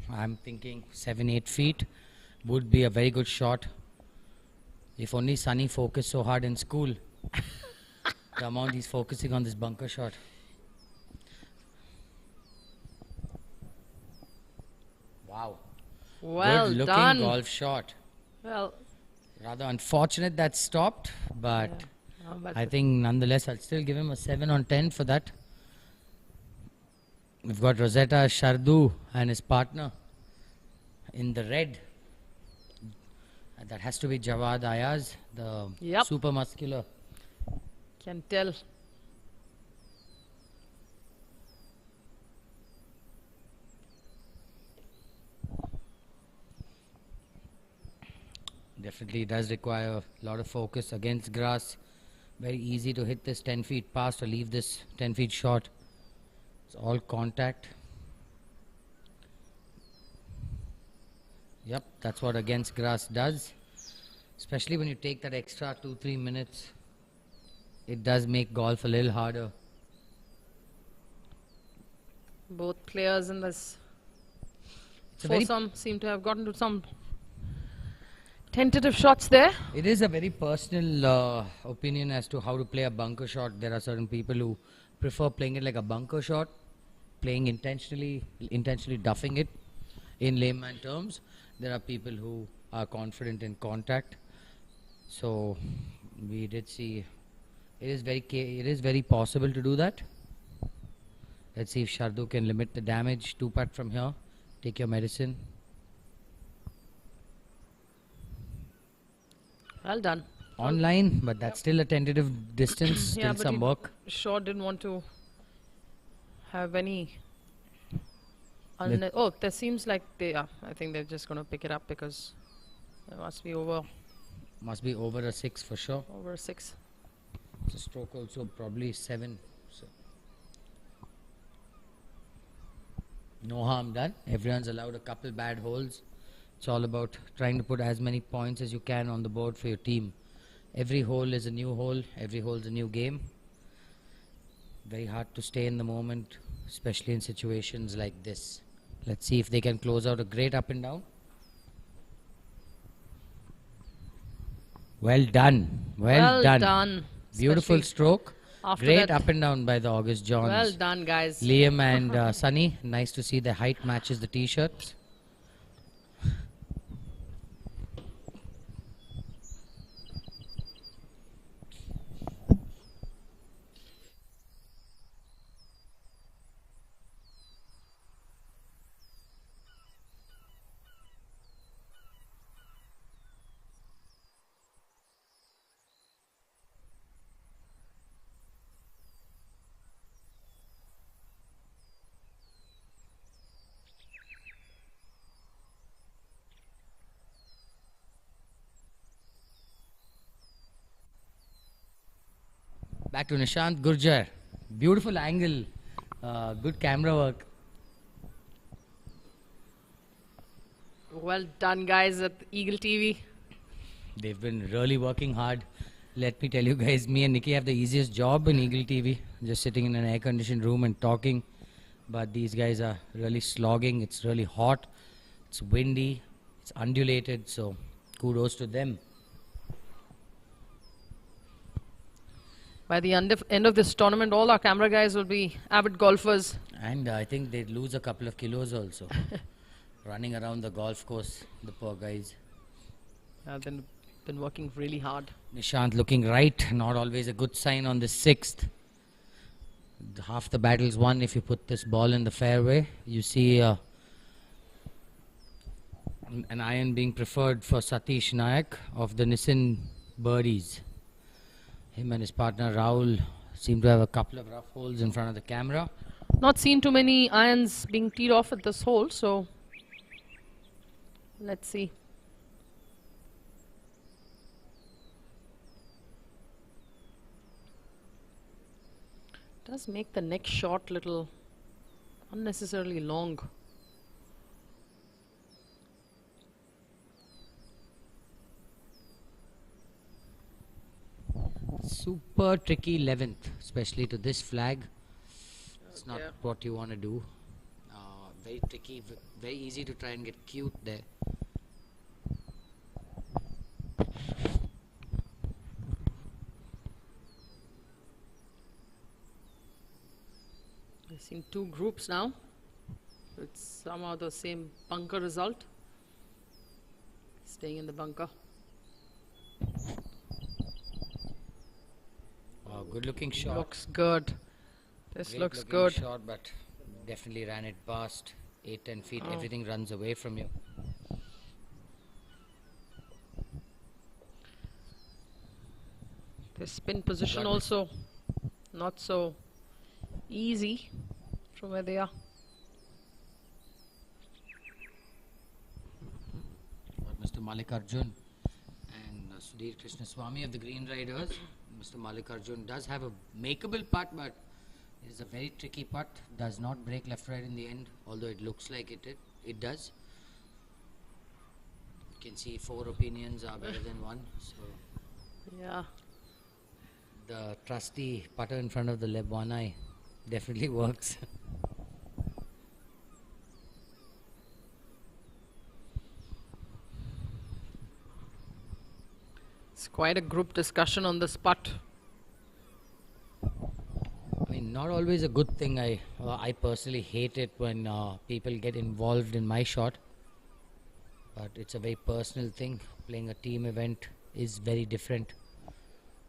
Speaker 8: I'm thinking 7-8 feet would be a very good shot. If only Sunny focused so hard in school. The amount he's focusing on this bunker shot. Wow.
Speaker 7: Well
Speaker 8: good looking
Speaker 7: done.
Speaker 8: golf shot.
Speaker 7: Well,
Speaker 8: rather unfortunate that stopped, but
Speaker 7: yeah. No, but
Speaker 8: I think nonetheless I'll still give him a 7 on 10 for that. We've got Rosetta Shardu and his partner in the red. That has to be Jawad Ayaz, the super muscular.
Speaker 7: Can tell.
Speaker 8: Definitely does require a lot of focus against grass. Very easy to hit this 10 feet past or leave this 10 feet short. It's all contact. Yep, that's what against grass does. Especially when you take that extra 2-3 minutes. It does make golf a little harder.
Speaker 7: Both players in this foursome seem to have gotten to some tentative shots there.
Speaker 8: It is a very personal opinion as to how to play a bunker shot. There are certain people who prefer playing it like a bunker shot, playing intentionally duffing it in layman terms. There are people who are confident in contact. So we did see it is very possible to do that. Let's see if Shardu can limit the damage. 2-putt from here. Take your medicine.
Speaker 7: Well done.
Speaker 8: Online, but that's still a tentative distance, still some work.
Speaker 7: Sure didn't want to have any. Oh, there seems like they are. I think they're just going to pick it up because it must be over.
Speaker 8: Must be over a 6 for sure.
Speaker 7: Over a 6.
Speaker 8: It's a stroke also, probably 7. So no harm done. Everyone's allowed a couple bad holes. It's all about trying to put as many points as you can on the board for your team. Every hole is a new hole. Every hole is a new game. Very hard to stay in the moment, especially in situations like this. Let's see if they can close out a great up and down. Well done. Well done. Beautiful stroke. Great up and down by the August Johns.
Speaker 7: Well done, guys.
Speaker 8: Liam and Sunny. Nice to see the height matches the t-shirts. Back to Nishant Gurjar. Beautiful angle. Good camera work.
Speaker 7: Well done, guys, at Eagle TV.
Speaker 8: They've been really working hard. Let me tell you guys, me and Nikki have the easiest job in Eagle TV. Just sitting in an air-conditioned room and talking. But these guys are really slogging. It's really hot. It's windy. It's undulated. So kudos to them.
Speaker 7: By the end of this tournament, all our camera guys will be avid golfers.
Speaker 8: And I think they'd lose a couple of kilos also. Running around the golf course, the poor guys.
Speaker 7: Been working really hard.
Speaker 8: Nishant looking right, not always a good sign on the 6th. Half the battle's won if you put this ball in the fairway. You see an iron being preferred for Satish Nayak of the Nissan Birdies. Him and his partner Rahul seem to have a couple of rough holes in front of the camera.
Speaker 7: Not seen too many irons being teed off at this hole, so let's see. Does make the next shot little unnecessarily long.
Speaker 8: Super tricky 11th, especially to this flag. It's not what you want to do. Very tricky, very easy to try and get cute there.
Speaker 7: I've seen two groups now. It's somehow the same bunker result. Staying in the bunker.
Speaker 8: Wow, good looking shot.
Speaker 7: Looks good. This
Speaker 8: Great
Speaker 7: looks
Speaker 8: looking
Speaker 7: good.
Speaker 8: shot, but definitely ran it past 8-10 feet. Everything runs away from you.
Speaker 7: The spin position also not so easy from where they are.
Speaker 8: Mr. Mallikarjun and Sudhir Krishnaswamy of the Green Riders. Mr. Mallikarjun does have a makeable putt, but it is a very tricky putt. Does not break left right in the end, although it looks like it does. You can see 4 opinions are better than 1. So
Speaker 7: Yeah.
Speaker 8: the trusty putter in front of the left one eye definitely works.
Speaker 7: It's quite a group discussion on this putt.
Speaker 8: I mean, not always a good thing. I personally hate it when people get involved in my shot. But it's a very personal thing. Playing a team event is very different.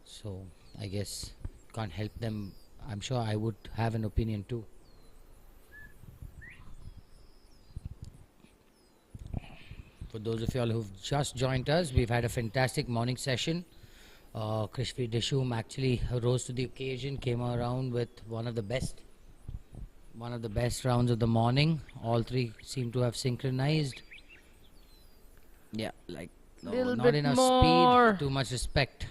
Speaker 8: So I guess can't help them. I'm sure I would have an opinion too. For those of y'all who've just joined us, we've had a fantastic morning session. Krishvi Dishum actually rose to the occasion, came around with one of the best rounds of the morning. All 3 seem to have synchronized. Yeah, like not enough speed, too much respect.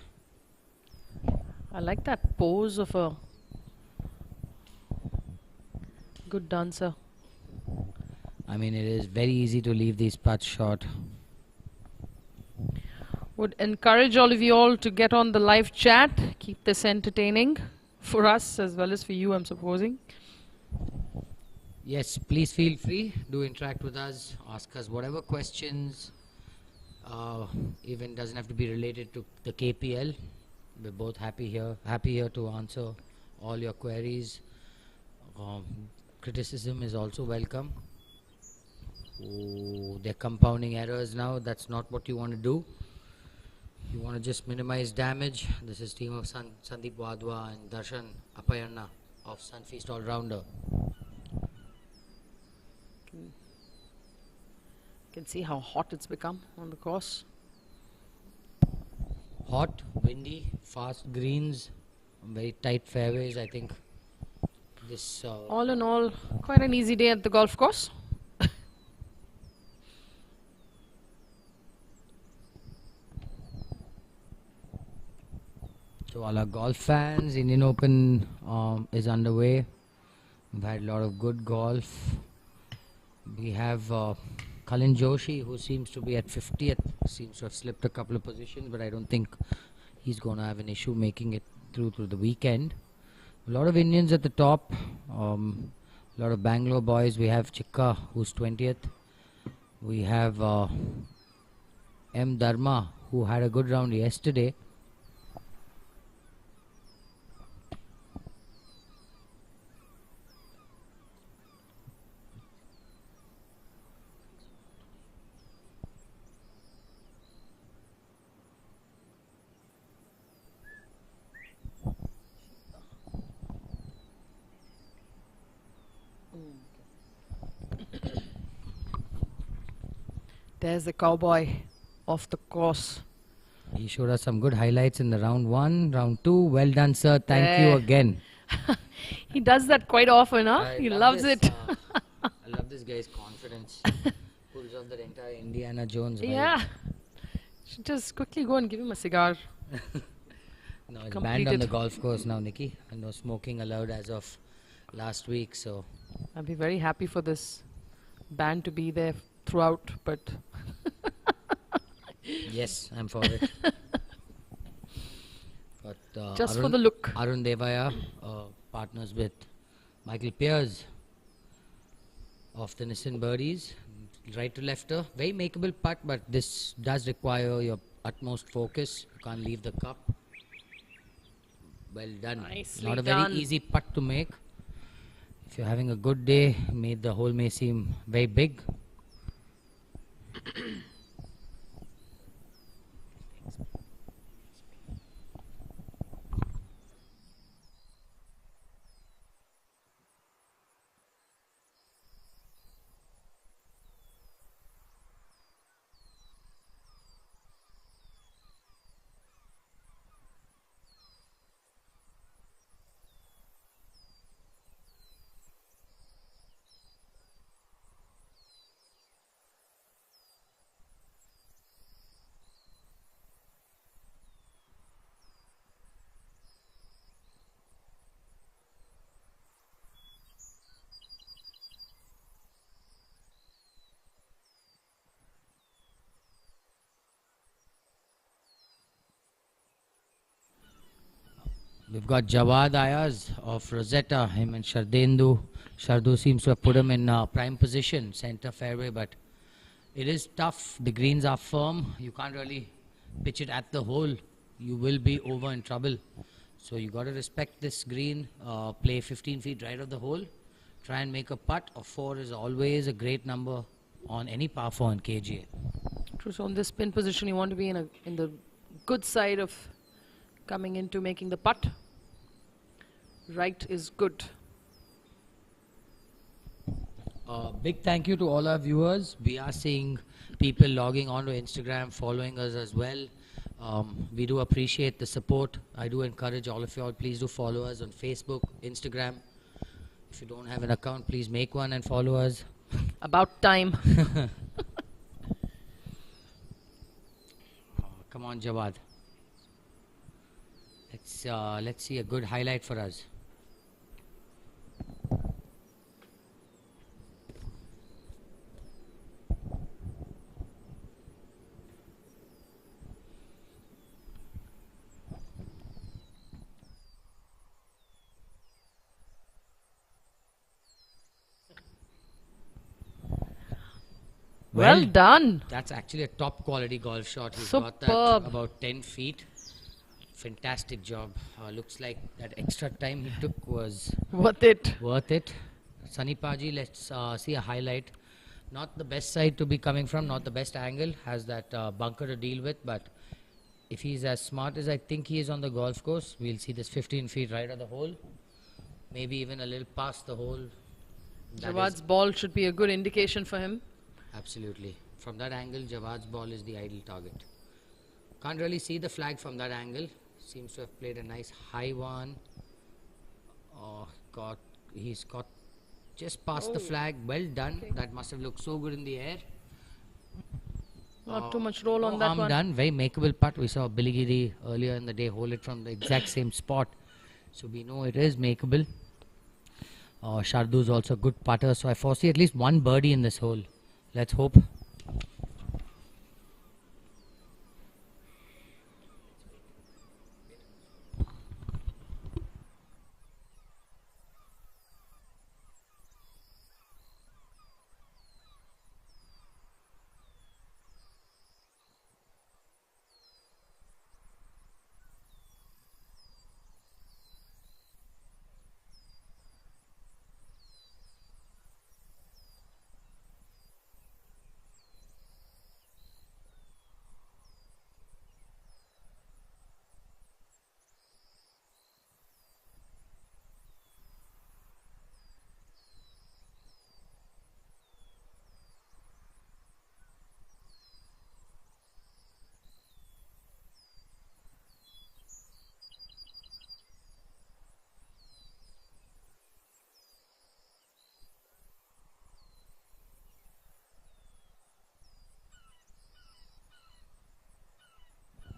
Speaker 7: I like that pose of a good dancer.
Speaker 8: I mean, it is very easy to leave these putts short.
Speaker 7: Would encourage all of you all to get on the live chat. Keep this entertaining for us as well as for you, I'm supposing.
Speaker 8: Yes, please feel free. Do interact with us. Ask us whatever questions. Even doesn't have to be related to the KPL. We're both happy here to answer all your queries. Criticism is also welcome. Oh, they're compounding errors now. That's not what you want to do. You want to just minimize damage. This is team of Sandeep Wadhwa and Darshan Apayarna of Sunfeast All-Rounder.
Speaker 7: You can see how hot it's become on the course.
Speaker 8: Hot, windy, fast greens, very tight fairways. I think this
Speaker 7: all in all, quite an easy day at the golf course.
Speaker 8: To all our golf fans, Indian Open is underway. We've had a lot of good golf. We have Kalin Joshi, who seems to be at 50th, seems to have slipped a couple of positions, but I don't think he's going to have an issue making it through to the weekend. A lot of Indians at the top, a lot of Bangalore boys. We have Chikka, who's 20th. We have M. Dharma, who had a good round yesterday.
Speaker 7: There's the cowboy off the course.
Speaker 8: He showed us some good highlights in the round 1, round 2. Well done, sir. Thank you again.
Speaker 7: He does that quite often, huh? He loves it.
Speaker 8: I love this guy's confidence. Pulls off that entire Indiana Jones vibe.
Speaker 7: Yeah. Should just quickly go and give him a cigar.
Speaker 8: No, it's banned on the golf course now, Nikki. And no smoking allowed as of last week. So
Speaker 7: I'd be very happy for this ban to be there throughout, but
Speaker 8: yes, I'm for it. But
Speaker 7: just for the look.
Speaker 8: Arun Devaya partners with Michael Pears of the Nissan Birdies. Right to lefter. Very makeable putt, but this does require your utmost focus. You can't leave the cup. Well done.
Speaker 7: Nicely
Speaker 8: Not a
Speaker 7: done.
Speaker 8: very easy putt to make. If you're having a good day, the hole may seem very big. We've got Jawad Ayaz of Rosetta, him and Shardendu. Shardu seems to have put him in prime position, center fairway, but it is tough. The greens are firm. You can't really pitch it at the hole. You will be over in trouble. So you got to respect this green, play 15 feet right of the hole, try and make a putt. A 4 is always a great number on any par 4 in KGA.
Speaker 7: True. So on this spin position, you want to be in the good side of coming into making the putt. Right is good.
Speaker 8: Big thank you to all our viewers. We are seeing people logging on to Instagram, following us as well. We do appreciate the support. I do encourage all of you all, please do follow us on Facebook, Instagram. If you don't have an account, please make one and follow us.
Speaker 7: About time.
Speaker 8: Come on, Jawad. Let's see a good highlight for us.
Speaker 7: Well done.
Speaker 8: That's actually a top quality golf shot. He's
Speaker 7: Superb.
Speaker 8: got that about 10 feet. Fantastic job. Looks like that extra time he took was
Speaker 7: worth it.
Speaker 8: Worth it. Sunny Paji, let's see a highlight. Not the best side to be coming from, not the best angle. Has that bunker to deal with, but if he's as smart as I think he is on the golf course, we'll see this 15 feet right of the hole. Maybe even a little past the hole.
Speaker 7: Jawad's ball should be a good indication for him.
Speaker 8: Absolutely. From that angle, Jawad's ball is the ideal target. Can't really see the flag from that angle. Seems to have played a nice high one. Oh, he's got just past the flag. Well done. Okay. That must have looked so good in the air.
Speaker 7: Not too much roll on
Speaker 8: No
Speaker 7: that
Speaker 8: harm
Speaker 7: one.
Speaker 8: done. Very makeable putt. We saw Billy Giddy earlier in the day hold it from the exact same spot. So we know it is makeable. Shardu is also a good putter. So I foresee at least one birdie in this hole. Let's hope.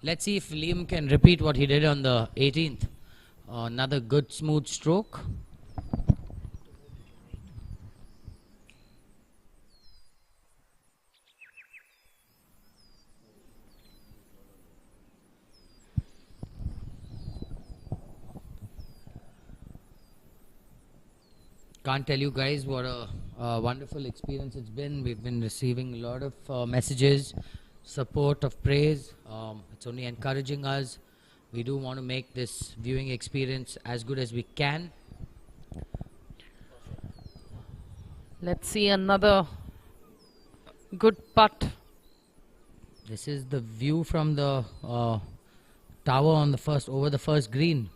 Speaker 8: Let's see if Liam can repeat what he did on the 18th. Another good smooth stroke. Can't tell you guys what a wonderful experience it's been. We've been receiving a lot of messages, support of praise. It's only encouraging us. We do want to make this viewing experience as good as we can.
Speaker 7: Let's see another good putt.
Speaker 8: This is the view from the tower on the over the first green.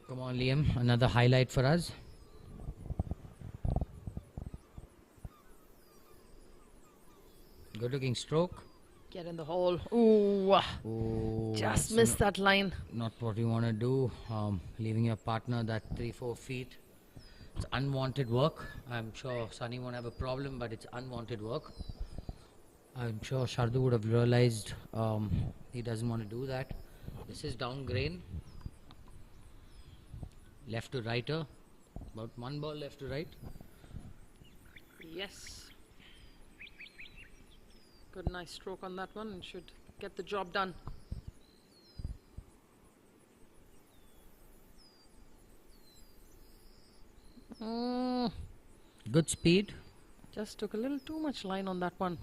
Speaker 8: Come on, Liam, another highlight for us. Good looking stroke.
Speaker 7: Get in the hole. Ooh.
Speaker 8: Oh,
Speaker 7: Just missed that line.
Speaker 8: Not what you want to do. Leaving your partner that 3-4 feet. It's unwanted work. I'm sure Sunny won't have a problem, but it's unwanted work. I'm sure Shardu would have realized he doesn't want to do that. This is down grain. Left to righter. About one ball left to right.
Speaker 7: Yes. Good, nice stroke on that one and should get the job done.
Speaker 8: Good speed.
Speaker 7: Just took a little too much line on that one.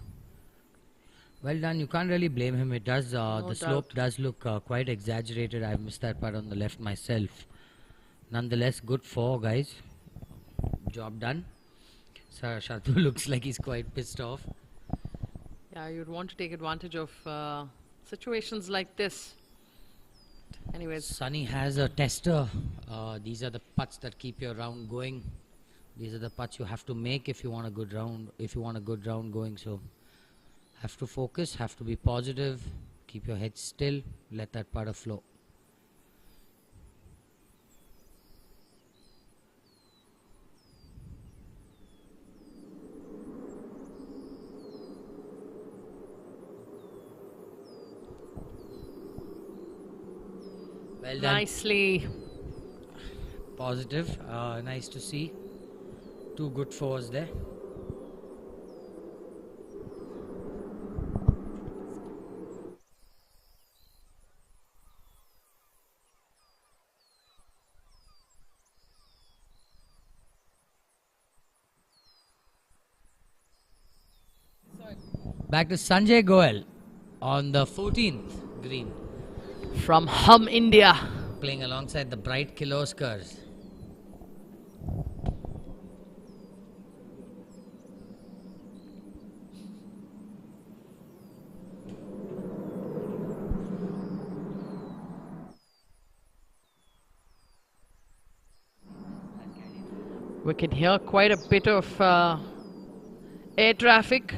Speaker 8: Well done. You can't really blame him. It does.
Speaker 7: No
Speaker 8: The slope does look quite exaggerated. I missed that part on the left myself. Nonetheless, good four, guys. Job done. Shardu looks like he's quite pissed off.
Speaker 7: Yeah, you'd want to take advantage of situations like this. Anyways.
Speaker 8: Sunny has a tester. These are the putts that keep your round going. These are the putts you have to make if you want a good round. If you want a good round going, so have to focus, have to be positive, keep your head still, let that putter flow. Well done.
Speaker 7: Nicely.
Speaker 8: Positive. Nice to see. Two good fours there. Back to Sanjay Goel on the 14th green.
Speaker 7: From Hum, India.
Speaker 8: Playing alongside the bright Kirloskars.
Speaker 7: We can hear quite a bit of air traffic.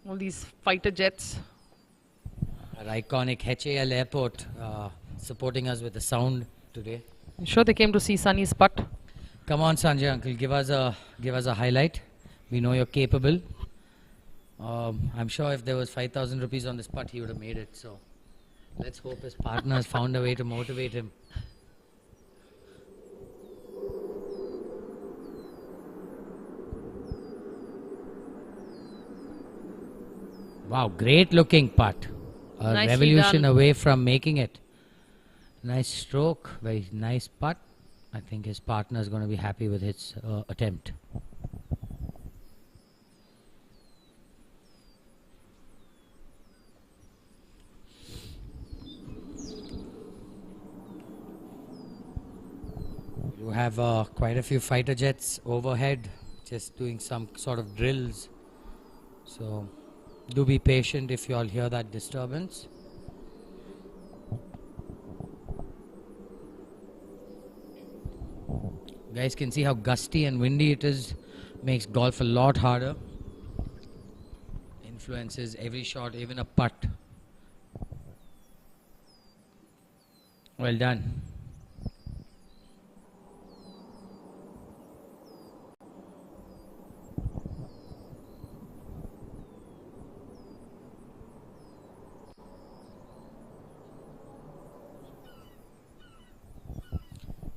Speaker 7: All these fighter jets.
Speaker 8: Our iconic HAL airport supporting us with the sound today.
Speaker 7: I'm sure they came to see Sunny's putt.
Speaker 8: Come on, Sanjay uncle, give us a highlight. We know you're capable. I'm sure if there was 5,000 rupees on this putt, he would have made it. So let's hope his partner has found a way to motivate him. Wow, great looking putt. A
Speaker 7: Nicely
Speaker 8: revolution
Speaker 7: done.
Speaker 8: away from making it. Nice stroke, very nice putt. I think his partner is going to be happy with his attempt. You have quite a few fighter jets overhead, just doing some sort of drills. So do be patient if you all hear that disturbance. Guys can see how gusty and windy it is. Makes golf a lot harder. Influences every shot, even a putt. Well done.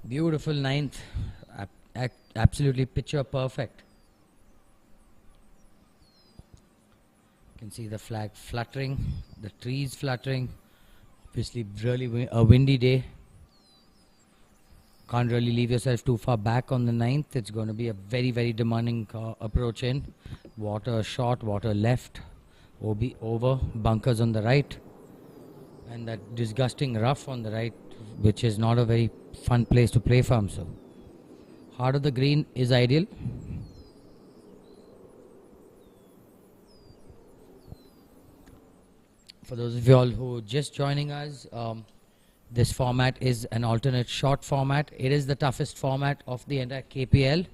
Speaker 8: Beautiful ninth. Absolutely picture perfect. You can see the flag fluttering, the trees fluttering. Obviously really a windy day. Can't really leave yourself too far back on the ninth. It's going to be a very, very demanding approach in. Water short, water left, OB over, bunkers on the right. And that disgusting rough on the right, which is not a very fun place to play from. So heart of the green is ideal. For those of you all who are just joining us, this format is an alternate short format. It is the toughest format of the entire KPL.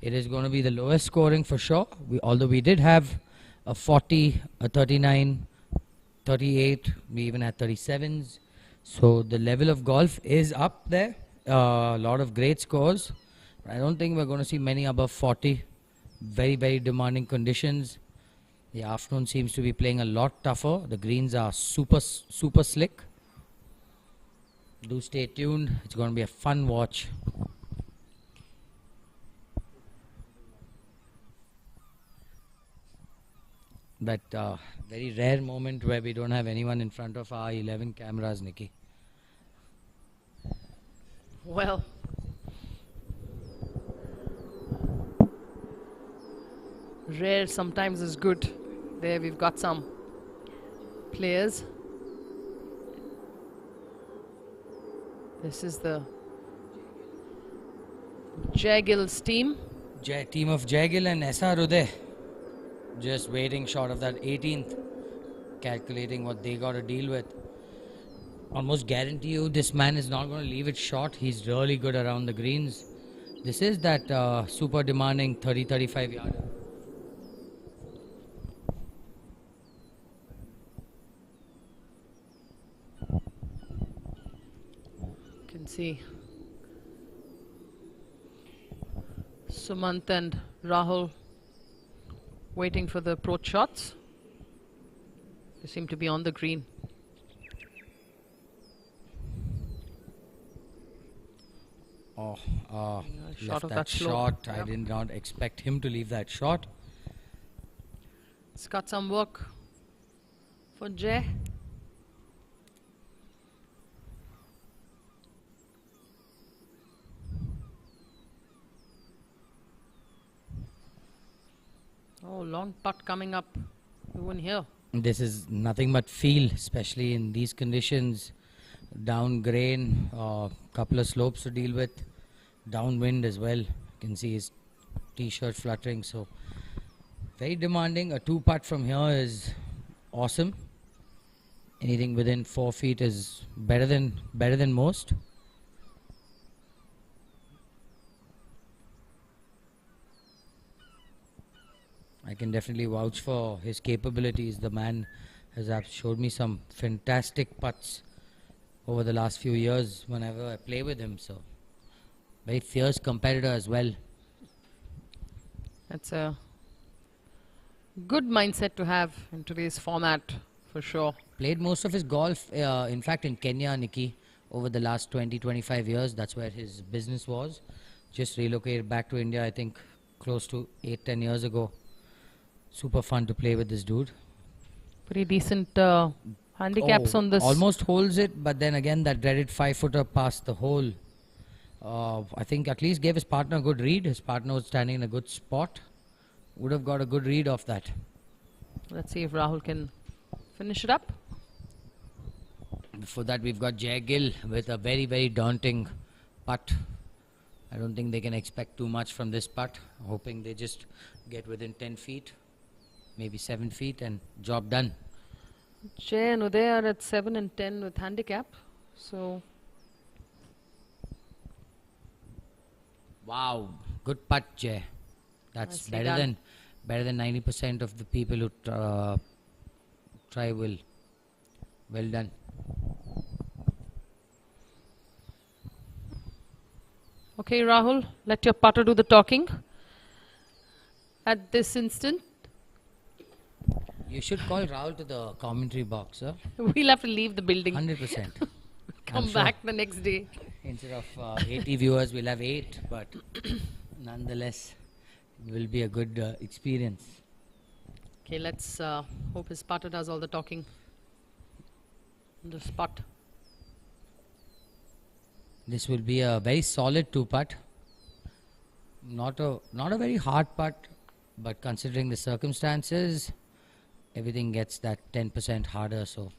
Speaker 8: It is going to be the lowest scoring for sure. Although we did have a 40, a 39, 38, we even had 37s. So the level of golf is up there. A lot of great scores. I don't think we're going to see many above 40. Very, very demanding conditions. The afternoon seems to be playing a lot tougher. The greens are super, super slick. Do stay tuned. It's going to be a fun watch. That very rare moment where we don't have anyone in front of our 11 cameras, Nikki.
Speaker 7: Well, rare sometimes is good. There we've got some players. This is the Jaigil's team.
Speaker 8: Team of Jaigil and SR Uday. Just waiting short of that 18th. Calculating what they got to deal with. Almost guarantee you this man is not going to leave it short. He's really good around the greens. This is that super demanding 30-35 yarder.
Speaker 7: Can see Sumant and Rahul waiting for the approach shots. They seem to be on the green.
Speaker 8: Left that shot. I did not expect him to leave that shot.
Speaker 7: It's got some work for Jay. Oh, long putt coming up. You wouldn't hear.
Speaker 8: This is nothing but feel, especially in these conditions. Down grain, couple of slopes to deal with. Downwind as well. You can see his t-shirt fluttering. So very demanding. A 2-putt from here is awesome. Anything within 4 feet is better than most. I can definitely vouch for his capabilities. The man has showed me some fantastic putts over the last few years whenever I play with him. So very fierce competitor as well.
Speaker 7: That's a Good mindset to have in today's format, for sure.
Speaker 8: Played most of his golf, in fact, in Kenya, Nikki, over the last 20-25 years. That's where his business was. Just relocated back to India, I think, close to 8-10 years ago. Super fun to play with this dude.
Speaker 7: Pretty decent handicaps on this.
Speaker 8: Almost holds it, but then again, that dreaded 5-footer past the hole. I think at least gave his partner a good read. His partner was standing in a good spot. Would have got a good read of that.
Speaker 7: Let's see if Rahul can finish it up.
Speaker 8: Before that, we've got Jay Gill with a very, very daunting putt. I don't think they can expect too much from this putt. Hoping they just get within 10 feet, maybe 7 feet, and job done.
Speaker 7: Jay and Uday are at 7 and 10 with handicap. So,
Speaker 8: wow, good putt, Jay. That's better than 90% of the people who try will. Well done.
Speaker 7: Okay, Rahul, let your putter do the talking. At this instant,
Speaker 8: you should call Rahul to the commentary box, sir.
Speaker 7: We'll have to leave the building.
Speaker 8: 100%.
Speaker 7: Come back the next day.
Speaker 8: Instead of 80 viewers, we'll have 8, but nonetheless, it will be a good experience.
Speaker 7: Okay, let's hope his putter does all the talking on the spot.
Speaker 8: This will be a very solid 2-putt. Not a very hard putt, but considering the circumstances, everything gets that 10% harder. So.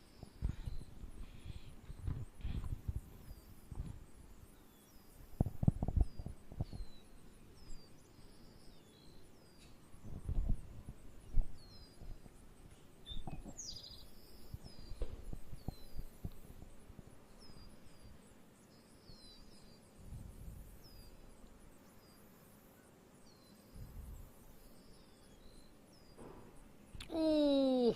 Speaker 7: Ooh.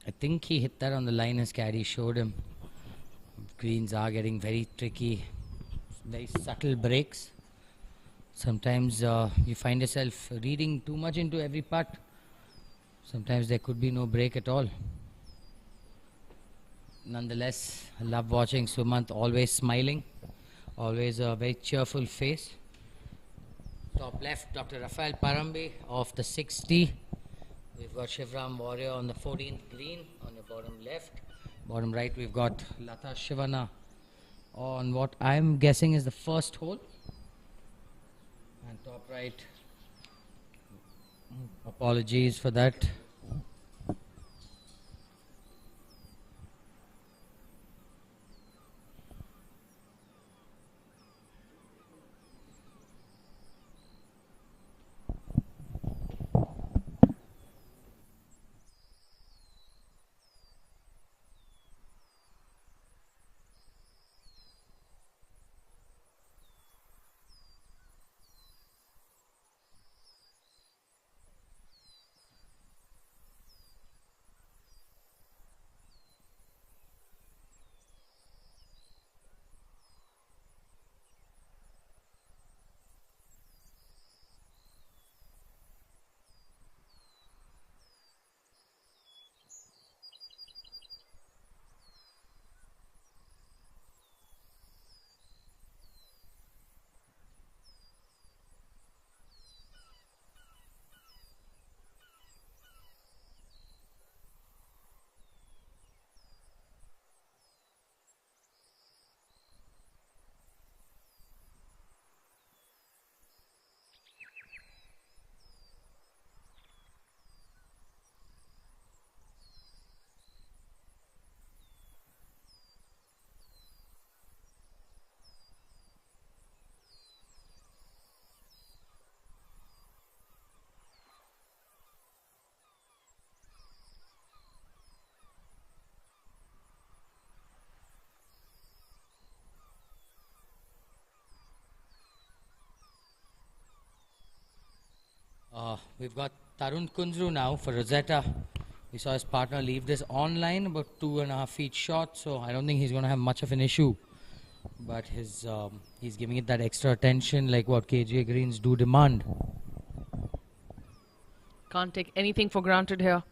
Speaker 8: I think he hit that on the line as caddy showed him. Greens are getting very tricky, very subtle breaks. Sometimes you find yourself reading too much into every putt. Sometimes there could be no break at all. Nonetheless, I love watching Sumant always smiling, always a very cheerful face. Top left, Dr. Rafael Parambi off the 60. We've got Shivram Warrior on the 14th green on the bottom left. Bottom right, we've got Lata Shivana on what I'm guessing is the first hole. And top right, apologies for that. We've got Tarun Kunzru now for Rosetta. We saw his partner leave this online about 2.5 feet short, so I don't think he's going to have much of an issue. But he's giving it that extra attention like what KGA greens do demand.
Speaker 7: Can't take anything for granted here.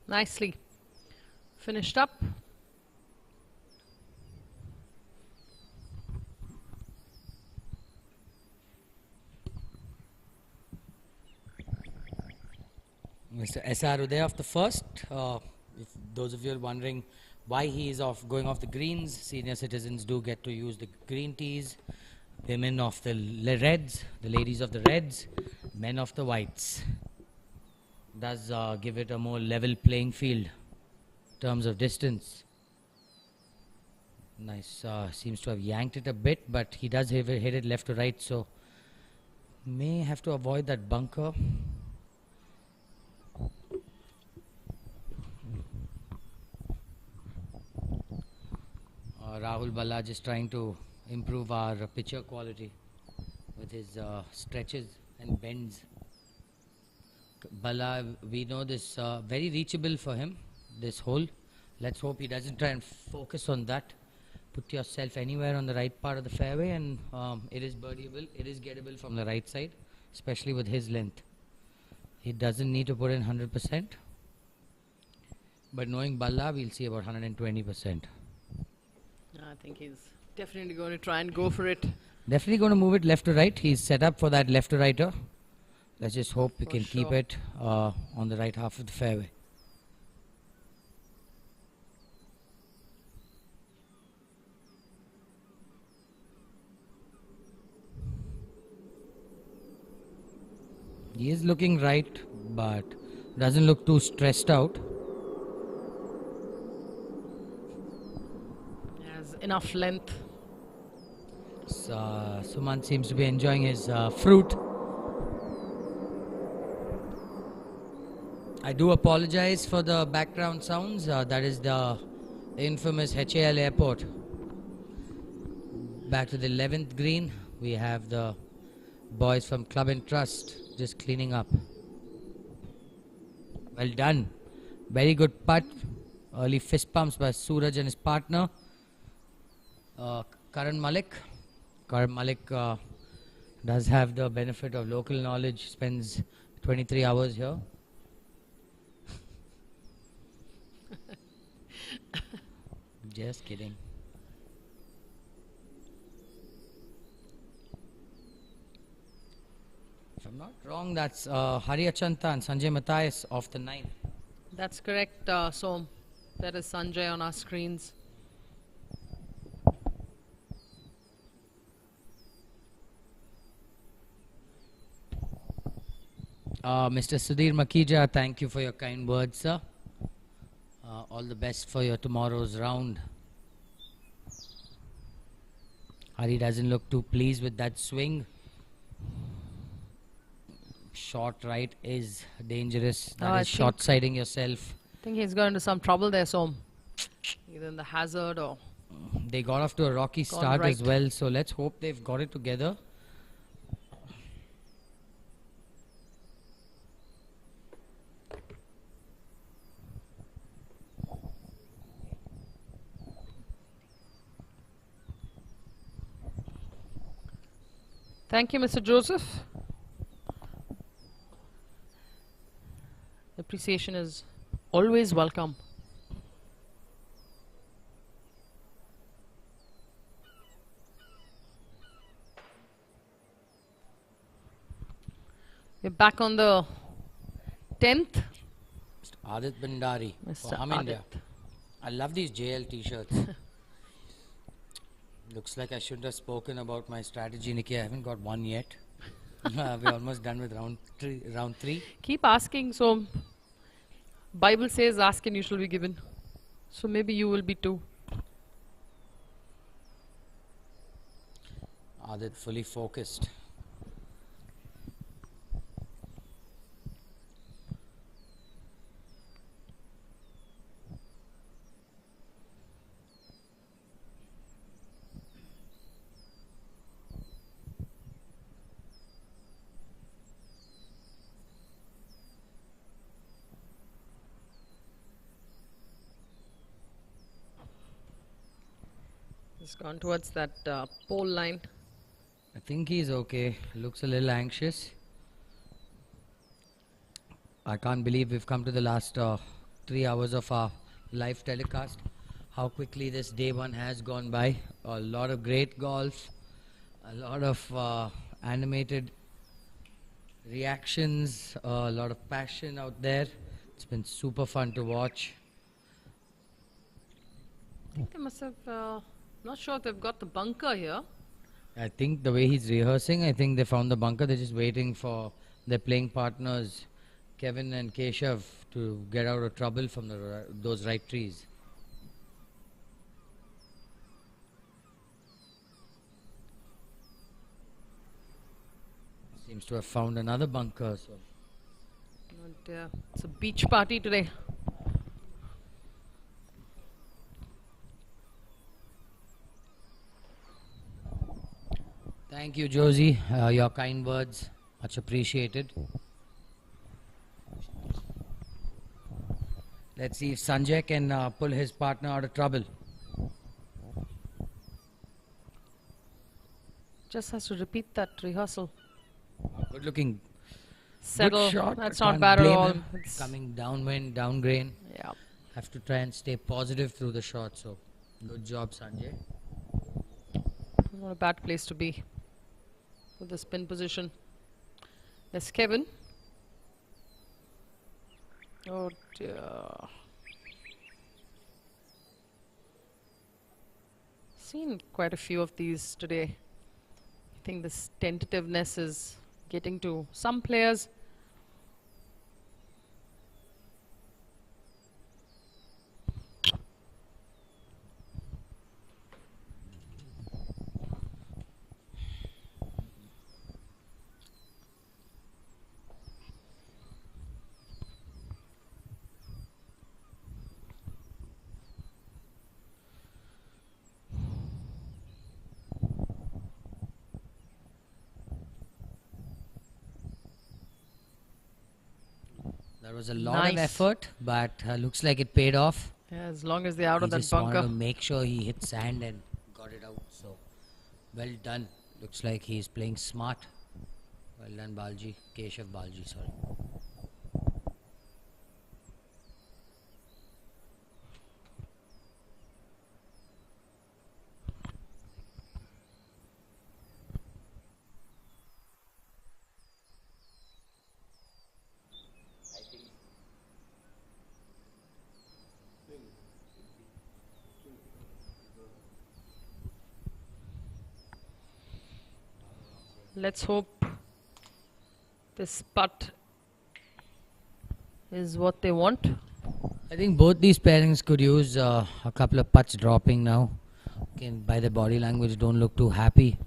Speaker 7: Nicely finished up.
Speaker 8: Mr. S.R. Uday off the first. If those of you are wondering why he is going off the greens, senior citizens do get to use the green tees. Women of the reds, the ladies of the reds, men of the whites. Does give it a more level playing field in terms of distance. Nice. Seems to have yanked it a bit, but he does hit it left to right, so may have to avoid that bunker. Rahul Ballaj is trying to improve our pitcher quality with his stretches and bends. Balla, we know this very reachable for him, this hole. Let's hope he doesn't try and focus on that. Put yourself anywhere on the right part of the fairway, and it is birdieable, it is gettable from the right side, especially with his length. He doesn't need to put in 100%, but knowing Balla, we'll see about 120%.
Speaker 7: I think he's definitely going to try and go for it.
Speaker 8: Definitely going to move it left to right. He's set up for that left to righter. Let's just hope we can keep it on the right half of the fairway. He is looking right, but doesn't look too stressed out.
Speaker 7: Has enough length.
Speaker 8: Sumant seems to be enjoying his fruit. I do apologize for the background sounds. That is the infamous HAL airport. Back to the 11th green. We have the boys from Club and Trust just cleaning up. Well done. Very good putt. Early fist pumps by Suraj and his partner, Karan Malik. Karan Malik does have the benefit of local knowledge, spends 23 hours here. Just kidding. If I'm not wrong, that's Hari Achanta and Sanjay Matthias off the 9.
Speaker 7: That's correct, Som. That is Sanjay on our screens.
Speaker 8: Mr. Sudhir Makija, thank you for your kind words, sir. All the best for your tomorrow's round. Hari doesn't look too pleased with that swing. Short right is dangerous. That is short-siding yourself.
Speaker 7: I think he's got into some trouble there, Som. Either in the hazard or...
Speaker 8: They got off to a rocky start
Speaker 7: right.
Speaker 8: as well, so let's hope they've got it together.
Speaker 7: Thank you, Mr. Joseph. Appreciation is always welcome. We're back on the 10th.
Speaker 8: Mr. Adit Bhandari for Hum India. I love these JL t-shirts. Looks like I shouldn't have spoken about my strategy, Nikki. I haven't got one yet. We're almost done with round three.
Speaker 7: Keep asking. So, Bible says, ask and you shall be given. So maybe you will be too.
Speaker 8: Adit fully focused.
Speaker 7: He's gone towards that pole line.
Speaker 8: I think he's okay. Looks a little anxious. I can't believe we've come to the last 3 hours of our live telecast. How quickly this day one has gone by. A lot of great golf, a lot of animated reactions, a lot of passion out there. It's been super fun to watch.
Speaker 7: I think they must have, not sure if they've got the bunker here.
Speaker 8: I think the way he's rehearsing, I think they found the bunker. They're just waiting for their playing partners, Kevin and Keshav, to get out of trouble from those right trees. Seems to have found another bunker. So.
Speaker 7: And, it's a beach party today.
Speaker 8: Thank you, Josie. Your kind words, much appreciated. Let's see if Sanjay can pull his partner out of trouble.
Speaker 7: Just has to repeat that rehearsal.
Speaker 8: Good looking.
Speaker 7: Settle.
Speaker 8: Good shot.
Speaker 7: That's
Speaker 8: I
Speaker 7: not
Speaker 8: can't
Speaker 7: bad at
Speaker 8: blame
Speaker 7: all.
Speaker 8: him. Coming downwind, down grain.
Speaker 7: Yeah.
Speaker 8: Have to try and stay positive through the shot. So, good job, Sanjay.
Speaker 7: Not a bad place to be with the spin position. There's Kevin. Oh dear. Seen quite a few of these today. I think this tentativeness is getting to some players.
Speaker 8: There was a lot of effort, but looks like it paid off.
Speaker 7: Yeah, as long as they're out of that
Speaker 8: just wanted
Speaker 7: bunker.
Speaker 8: to make sure he hit sand and got it out. So, well done. Looks like he's playing smart. Well done, Balji. Keshav Balji, sorry.
Speaker 7: Let's hope this putt is what they want.
Speaker 8: I think both these pairings could use a couple of putts dropping now. By the body language, don't look too happy.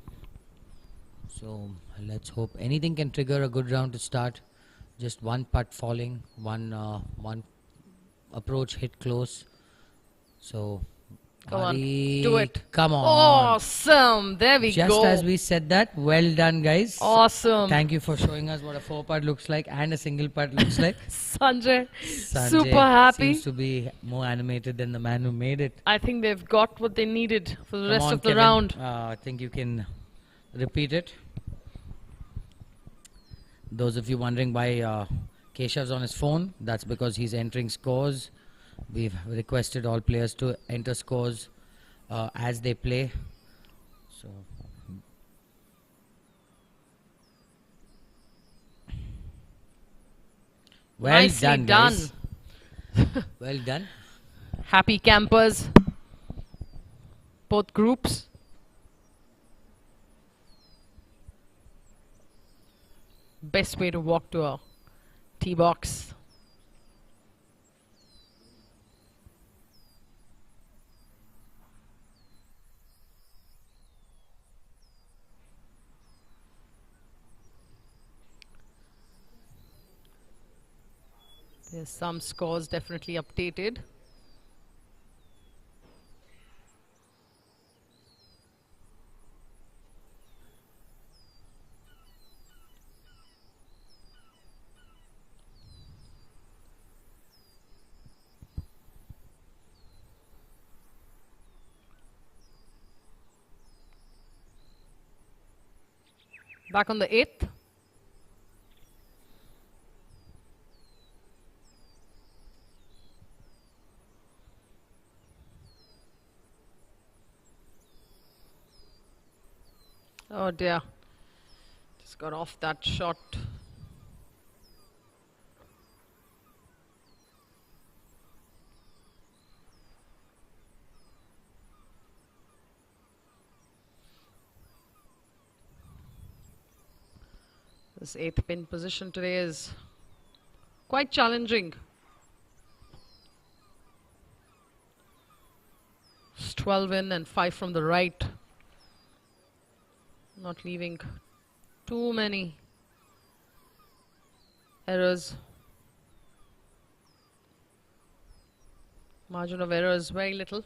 Speaker 8: So let's hope anything can trigger a good round to start. Just one putt falling, one approach hit close. So
Speaker 7: Come on,
Speaker 8: Hari,
Speaker 7: do it.
Speaker 8: Come on.
Speaker 7: Awesome. There we go.
Speaker 8: Just as we said that, well done, guys.
Speaker 7: Awesome.
Speaker 8: Thank you for showing us what a 4-putt looks like and a single putt looks like.
Speaker 7: Sanjay,
Speaker 8: Sanjay
Speaker 7: super happy.
Speaker 8: Seems to be more animated than the man who made it.
Speaker 7: I think they've got what they needed for the
Speaker 8: Come
Speaker 7: rest
Speaker 8: on,
Speaker 7: of the
Speaker 8: Kevin.
Speaker 7: round.
Speaker 8: I think you can repeat it. Those of you wondering why Keshav's on his phone, that's because he's entering scores. We've requested all players to enter scores as they play. So, well
Speaker 7: Nicely
Speaker 8: done, guys. Well done.
Speaker 7: Happy campers. Both groups. Best way to walk to a tee box. There's some scores definitely updated. Back on the 8th. Oh dear. Just got off that shot. This 8th pin position today is quite challenging. It's 12 in and 5 from the right. Not leaving too many errors. Margin of error is very little.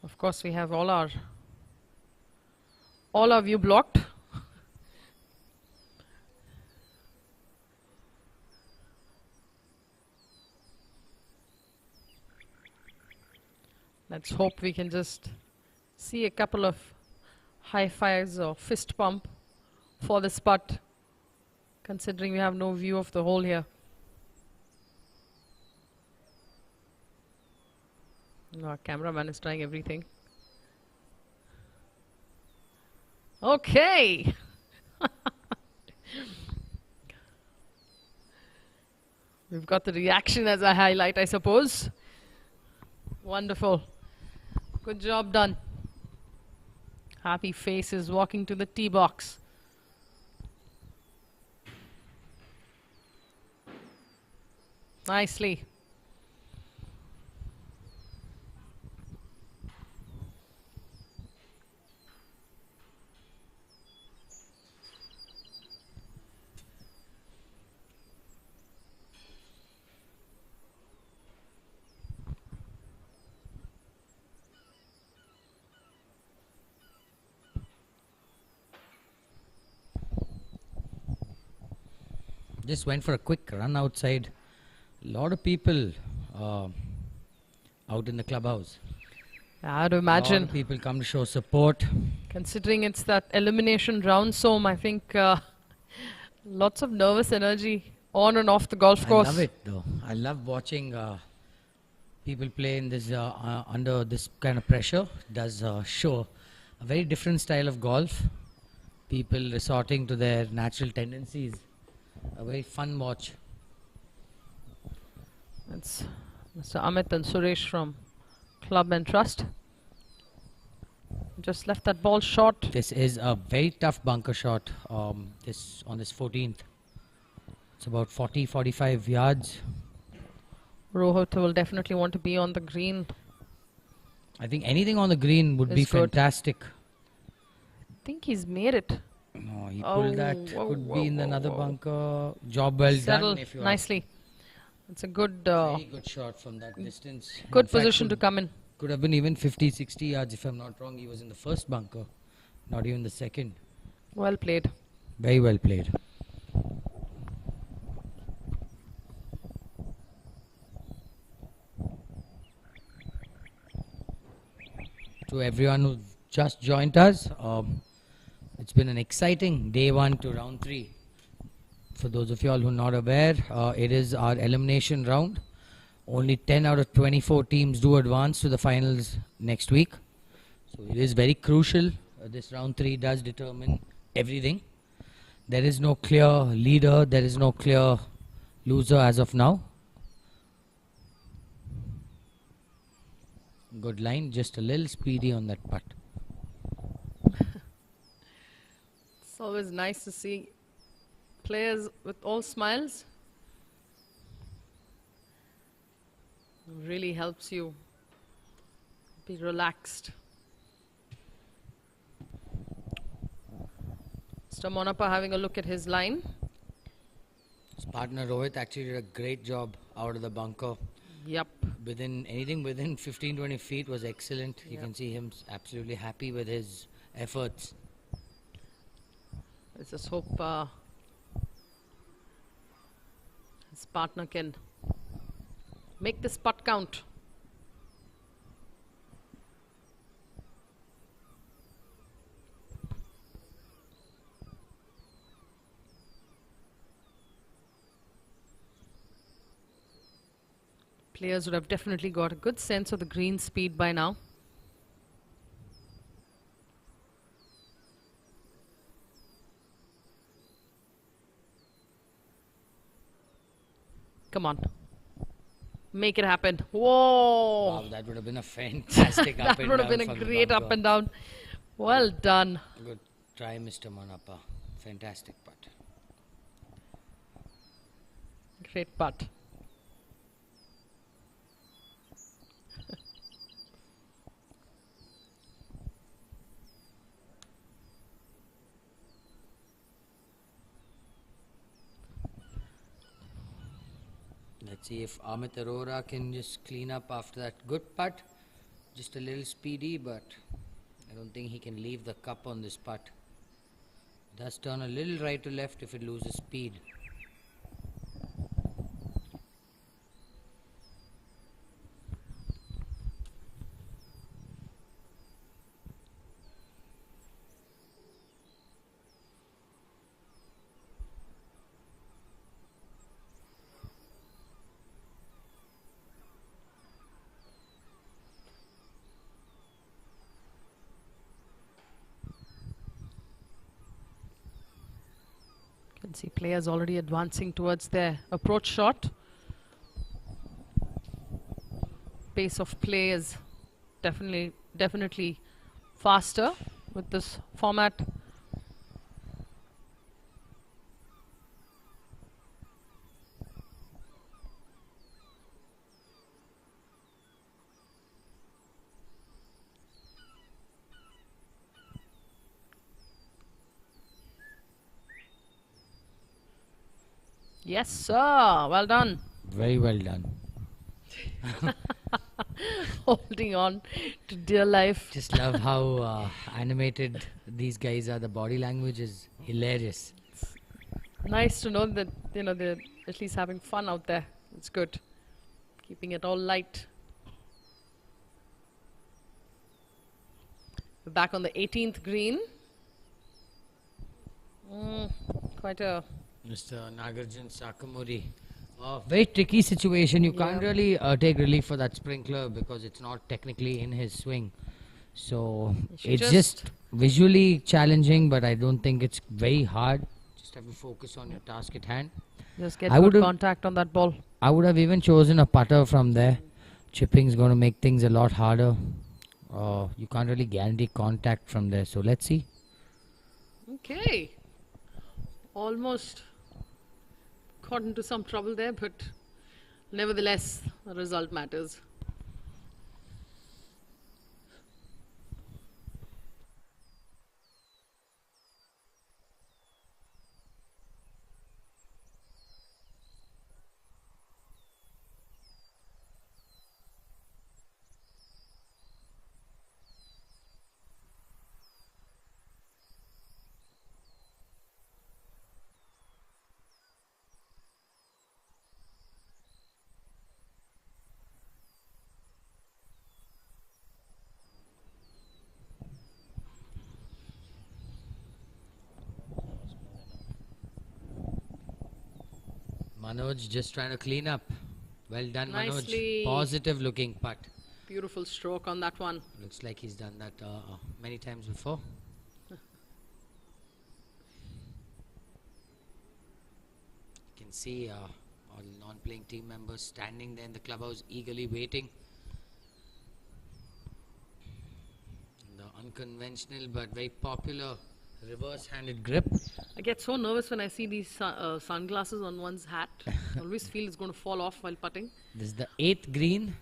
Speaker 7: Of course, we have all our view blocked. Let's hope we can just see a couple of high fives or fist pump for this putt, considering we have no view of the hole here. Our cameraman is trying everything. Okay. We've got the reaction as a highlight, I suppose. Wonderful. Good job done. Happy faces walking to the tee box. Nicely.
Speaker 8: Just went for a quick run outside. A lot of people out in the clubhouse.
Speaker 7: I'd imagine.
Speaker 8: A lot of people come to show support.
Speaker 7: Considering it's that elimination round, so I think lots of nervous energy on and off the golf course.
Speaker 8: I love it though. I love watching people play in this under this kind of pressure. It does show a very different style of golf. People resorting to their natural tendencies. A very fun watch.
Speaker 7: That's Mr. Amit and Suresh from Club and Trust. Just left that ball short.
Speaker 8: This is a very tough bunker shot. This on this 14th. It's about 40-45 yards.
Speaker 7: Rohit will definitely want to be on the green.
Speaker 8: I think anything on the green would be
Speaker 7: good.
Speaker 8: fantastic.
Speaker 7: I think he's made it.
Speaker 8: No, he pulled that. Could be in another bunker. Job well
Speaker 7: Settled
Speaker 8: done. If you
Speaker 7: nicely. It's a good,
Speaker 8: very good shot from that distance.
Speaker 7: Good position to come in.
Speaker 8: Could have been even 50-60 yards if I'm not wrong. He was in the first bunker, not even the second.
Speaker 7: Well played.
Speaker 8: Very well played. To everyone who just joined us, it's been an exciting day 1 to round 3. For those of you all who are not aware, it is our elimination round. Only 10 out of 24 teams do advance to the finals next week. So it is very crucial. This round 3 does determine everything. There is no clear leader. There is no clear loser as of now. Good line. Just a little speedy on that putt.
Speaker 7: It's always nice to see players with all smiles. It really helps you be relaxed. Mr. Monappa having a look at his line.
Speaker 8: His partner Rohit actually did a great job out of the bunker.
Speaker 7: Yep.
Speaker 8: Anything within 15-20 feet was excellent. You can see him absolutely happy with his efforts.
Speaker 7: Let's just hope his partner can make this putt count. Players would have definitely got a good sense of the green speed by now. Come on. Make it happen. Whoa!
Speaker 8: Wow, that would have been a fantastic up and down.
Speaker 7: That would have been a
Speaker 8: from the
Speaker 7: great up
Speaker 8: bunker.
Speaker 7: and down. Well done.
Speaker 8: Good try, Mr. Manappa. Fantastic putt.
Speaker 7: Great putt.
Speaker 8: Let's see if Amit Arora can just clean up after that good putt. Just a little speedy, but I don't think he can leave the cup on this putt. Does turn a little right to left if it loses speed.
Speaker 7: Can see players already advancing towards their approach shot. Pace of play is definitely faster with this format. Yes, sir. Well done.
Speaker 8: Very well done.
Speaker 7: Holding on to dear life.
Speaker 8: Just love how animated these guys are. The body language is hilarious.
Speaker 7: Nice to know that, you know, they're at least having fun out there. It's good. Keeping it all light. We're back on the 18th green. Quite a...
Speaker 8: Mr. Nagarjun Sakamuri. Very tricky situation. You can't really take relief for that sprinkler because it's not technically in his swing. So it's just visually challenging, but I don't think it's very hard. Just have to focus on your task at hand.
Speaker 7: Just get good contact on that ball.
Speaker 8: I would have even chosen a putter from there. Chipping's going to make things a lot harder. You can't really guarantee contact from there. So let's see.
Speaker 7: Okay. Almost got into some trouble there, but nevertheless, the result matters.
Speaker 8: Manoj just trying to clean up. Well done,
Speaker 7: Nicely.
Speaker 8: Manoj. Positive looking putt.
Speaker 7: Beautiful stroke on that one.
Speaker 8: Looks like he's done that many times before. You can see all non-playing team members standing there in the clubhouse eagerly waiting. The unconventional but very popular reverse-handed grip.
Speaker 7: I get so nervous when I see these sunglasses on one's hat. I always feel it's going to fall off while putting.
Speaker 8: This is the 8th green.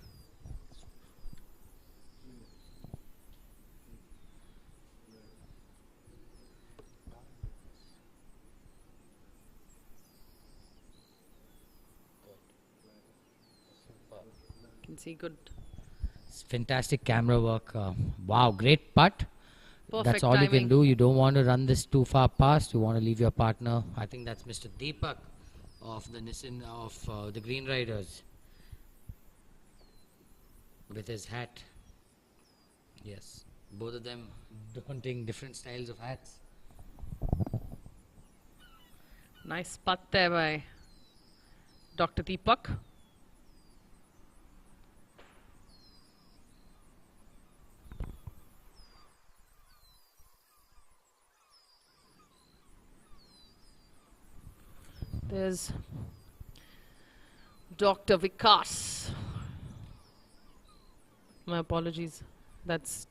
Speaker 7: You can see good.
Speaker 8: It's fantastic camera work. Wow, great putt.
Speaker 7: Perfect
Speaker 8: That's all you
Speaker 7: timing.
Speaker 8: can do. You don't want to run this too far past. You want to leave your partner. I think that's Mr. Deepak of the Nissan of the Green Riders with his hat. Yes, both of them donning different styles of hats.
Speaker 7: Nice putt there by Dr. Deepak. There's Dr. Vikas. My apologies. That's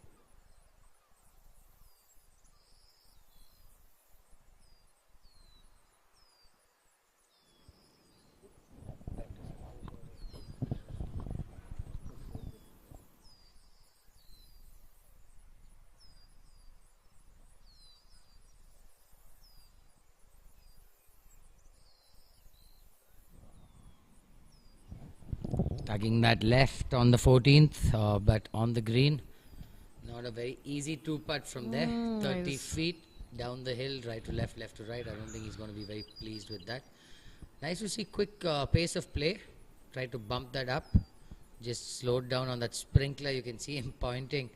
Speaker 8: tugging that left on the 14th, but on the green. Not a very easy two putt from there. 30
Speaker 7: nice.
Speaker 8: feet down the hill, right to left, left to right. I don't think he's going to be very pleased with that. Nice to see quick pace of play. Try to bump that up. Just slowed down on that sprinkler. You can see him pointing.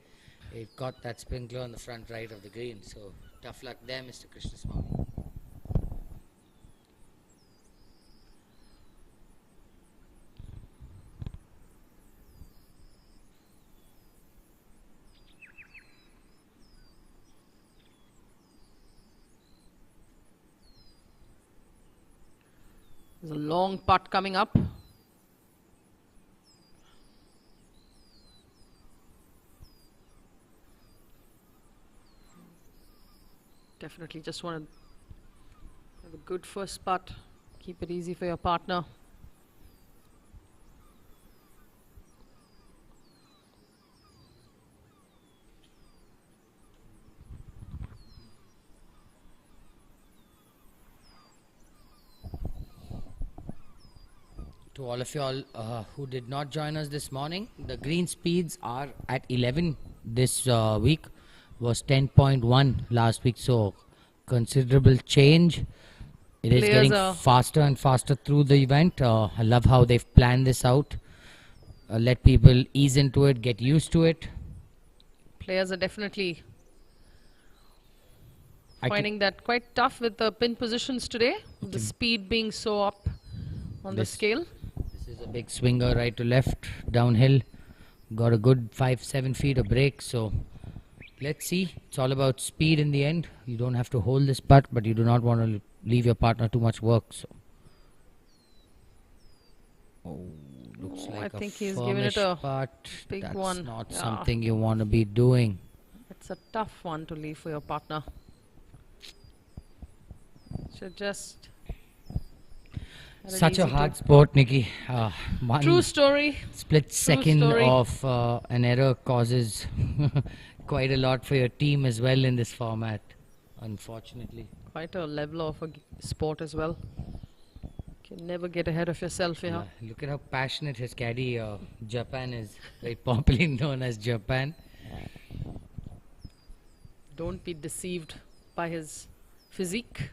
Speaker 8: He got that sprinkler on the front right of the green. So tough luck there, Mr. Krishnaswamy.
Speaker 7: There's a long putt coming up. Definitely just want to have a good first putt. Keep it easy for your partner.
Speaker 8: To all of y'all who did not join us this morning, the green speeds are at 11 this week. Was 10.1 last week, so considerable change. It is
Speaker 7: Players
Speaker 8: getting faster and faster through the event. I love how they've planned this out. Let people ease into it, get used to it.
Speaker 7: Players are definitely finding that quite tough with the pin positions today. The speed being so up on the scale.
Speaker 8: This is a big swinger right to left, downhill. Got a good 5-7 feet of break, so let's see. It's all about speed in the end. You don't have to hold this putt, but you do not want to leave your partner too much work. So, looks like
Speaker 7: I think
Speaker 8: a
Speaker 7: he's given it a
Speaker 8: putt.
Speaker 7: big
Speaker 8: That's
Speaker 7: one.
Speaker 8: not
Speaker 7: Yeah.
Speaker 8: something you want to be doing.
Speaker 7: It's a tough one to leave for your partner. Should just had it
Speaker 8: Such a
Speaker 7: easy to-
Speaker 8: hard sport, Nikki. One
Speaker 7: True story.
Speaker 8: split second
Speaker 7: story.
Speaker 8: of an error causes quite a lot for your team as well in this format, unfortunately.
Speaker 7: Quite a level of a sport as well. Can never get ahead of yourself, yeah.
Speaker 8: Look at how passionate his caddy Japan is. Very popularly known as Japan.
Speaker 7: Don't be deceived by his physique.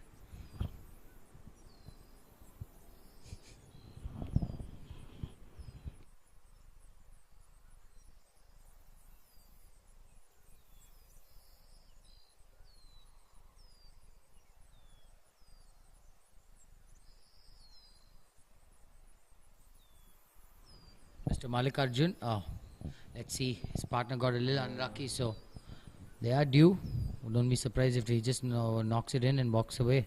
Speaker 8: Mr. Mallikarjun, let's see, his partner got a little unlucky, so they are due. Don't be surprised if he just knocks it in and walks away.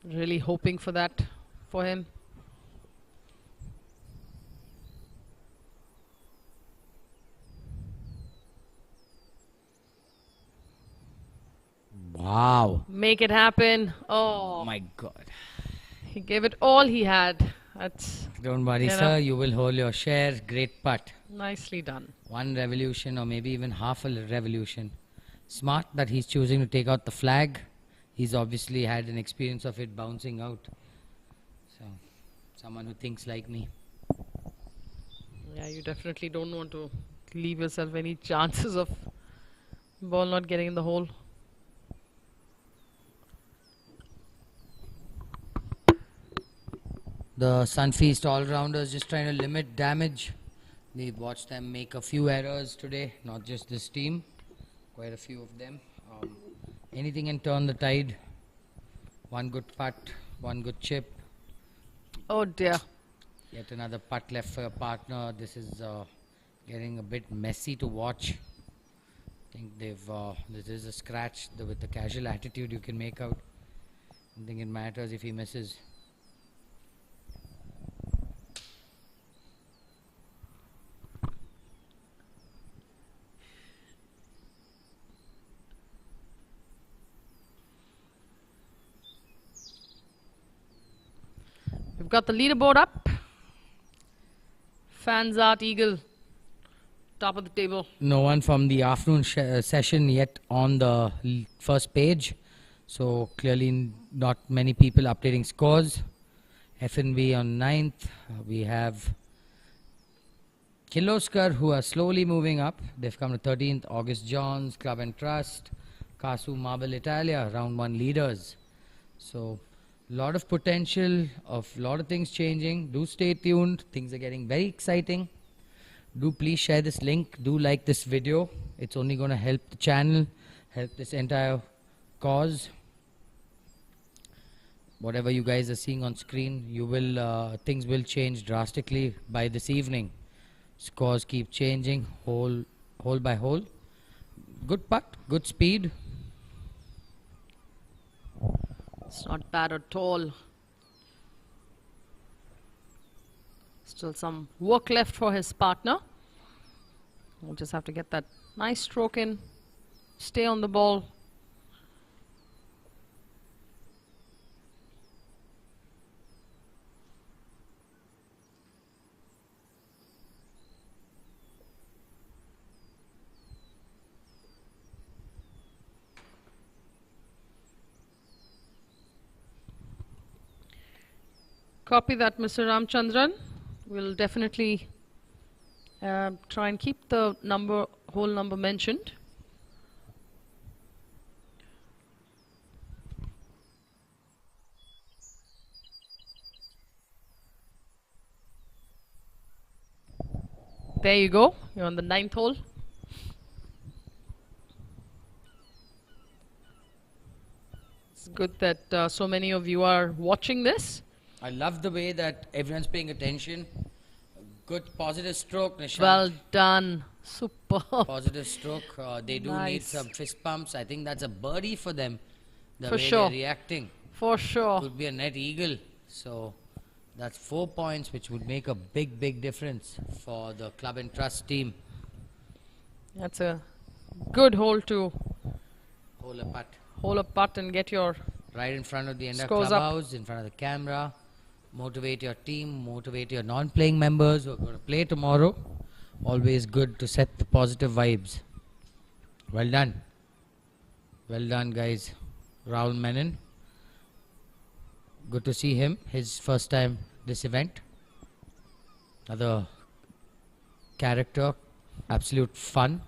Speaker 7: Really hoping for that for him.
Speaker 8: Wow.
Speaker 7: Make it happen. Oh,
Speaker 8: My God.
Speaker 7: he gave it all he had. That's
Speaker 8: Don't worry,
Speaker 7: You know.
Speaker 8: sir. You will hold your share. Great putt.
Speaker 7: nicely done.
Speaker 8: One revolution or maybe even half a revolution. Smart that he's choosing to take out the flag. He's obviously had an experience of it bouncing out. So, someone who thinks like me.
Speaker 7: Yeah, you definitely don't want to leave yourself any chances of ball not getting in the hole.
Speaker 8: The Sunfeast all-rounders just trying to limit damage. We've watched them make a few errors today, not just this team, quite a few of them. Anything can turn the tide. One good putt, one good chip.
Speaker 7: Oh dear.
Speaker 8: Yet another putt left for your partner. This is getting a bit messy to watch. I think this is a scratch with the casual attitude you can make out. don't think it matters if he misses.
Speaker 7: We've got the leaderboard up. Fans Art Eagle, top of the table.
Speaker 8: No one from the afternoon session yet on the first page. So clearly not many people updating scores. FNB on 9th. We have Kirloskar, who are slowly moving up. They've come to 13th. August Johns, Club and Trust. Casu Marble Italia, round 1 leaders. So lot of potential of lot of things changing. Do stay tuned. Things are getting very exciting. Do please share this link. Do like this video. It's only going to help the channel, help this entire cause. Whatever you guys are seeing on screen, you will things will change drastically by this evening. Scores keep changing hole by hole. Good putt, good speed.
Speaker 7: It's not bad at all. Still some work left for his partner. We'll just have to get that nice stroke in, stay on the ball. Copy that, Mr. Ramchandran. We'll definitely try and keep the whole number mentioned. There you go. You're on the 9th hole. It's good that so many of you are watching this.
Speaker 8: I love the way that everyone's paying attention. Good positive stroke, Nishant.
Speaker 7: Well done. Super.
Speaker 8: Positive stroke. They do need some fist pumps. I think that's a birdie for them. The
Speaker 7: For
Speaker 8: way
Speaker 7: sure.
Speaker 8: they're reacting.
Speaker 7: For sure.
Speaker 8: Could be a net eagle. So that's 4 points, which would make a big difference for the Club and Trust team.
Speaker 7: That's a good hole to
Speaker 8: Hole a putt.
Speaker 7: hole a putt and get your
Speaker 8: Right in front of the Enda
Speaker 7: Scores up.
Speaker 8: clubhouse, in front of the camera. Motivate your team, motivate your non-playing members who are going to play tomorrow. Always good to set the positive vibes. Well done. Well done, guys. Rahul Menon. Good to see him. His first time this event. Another character. Absolute fun.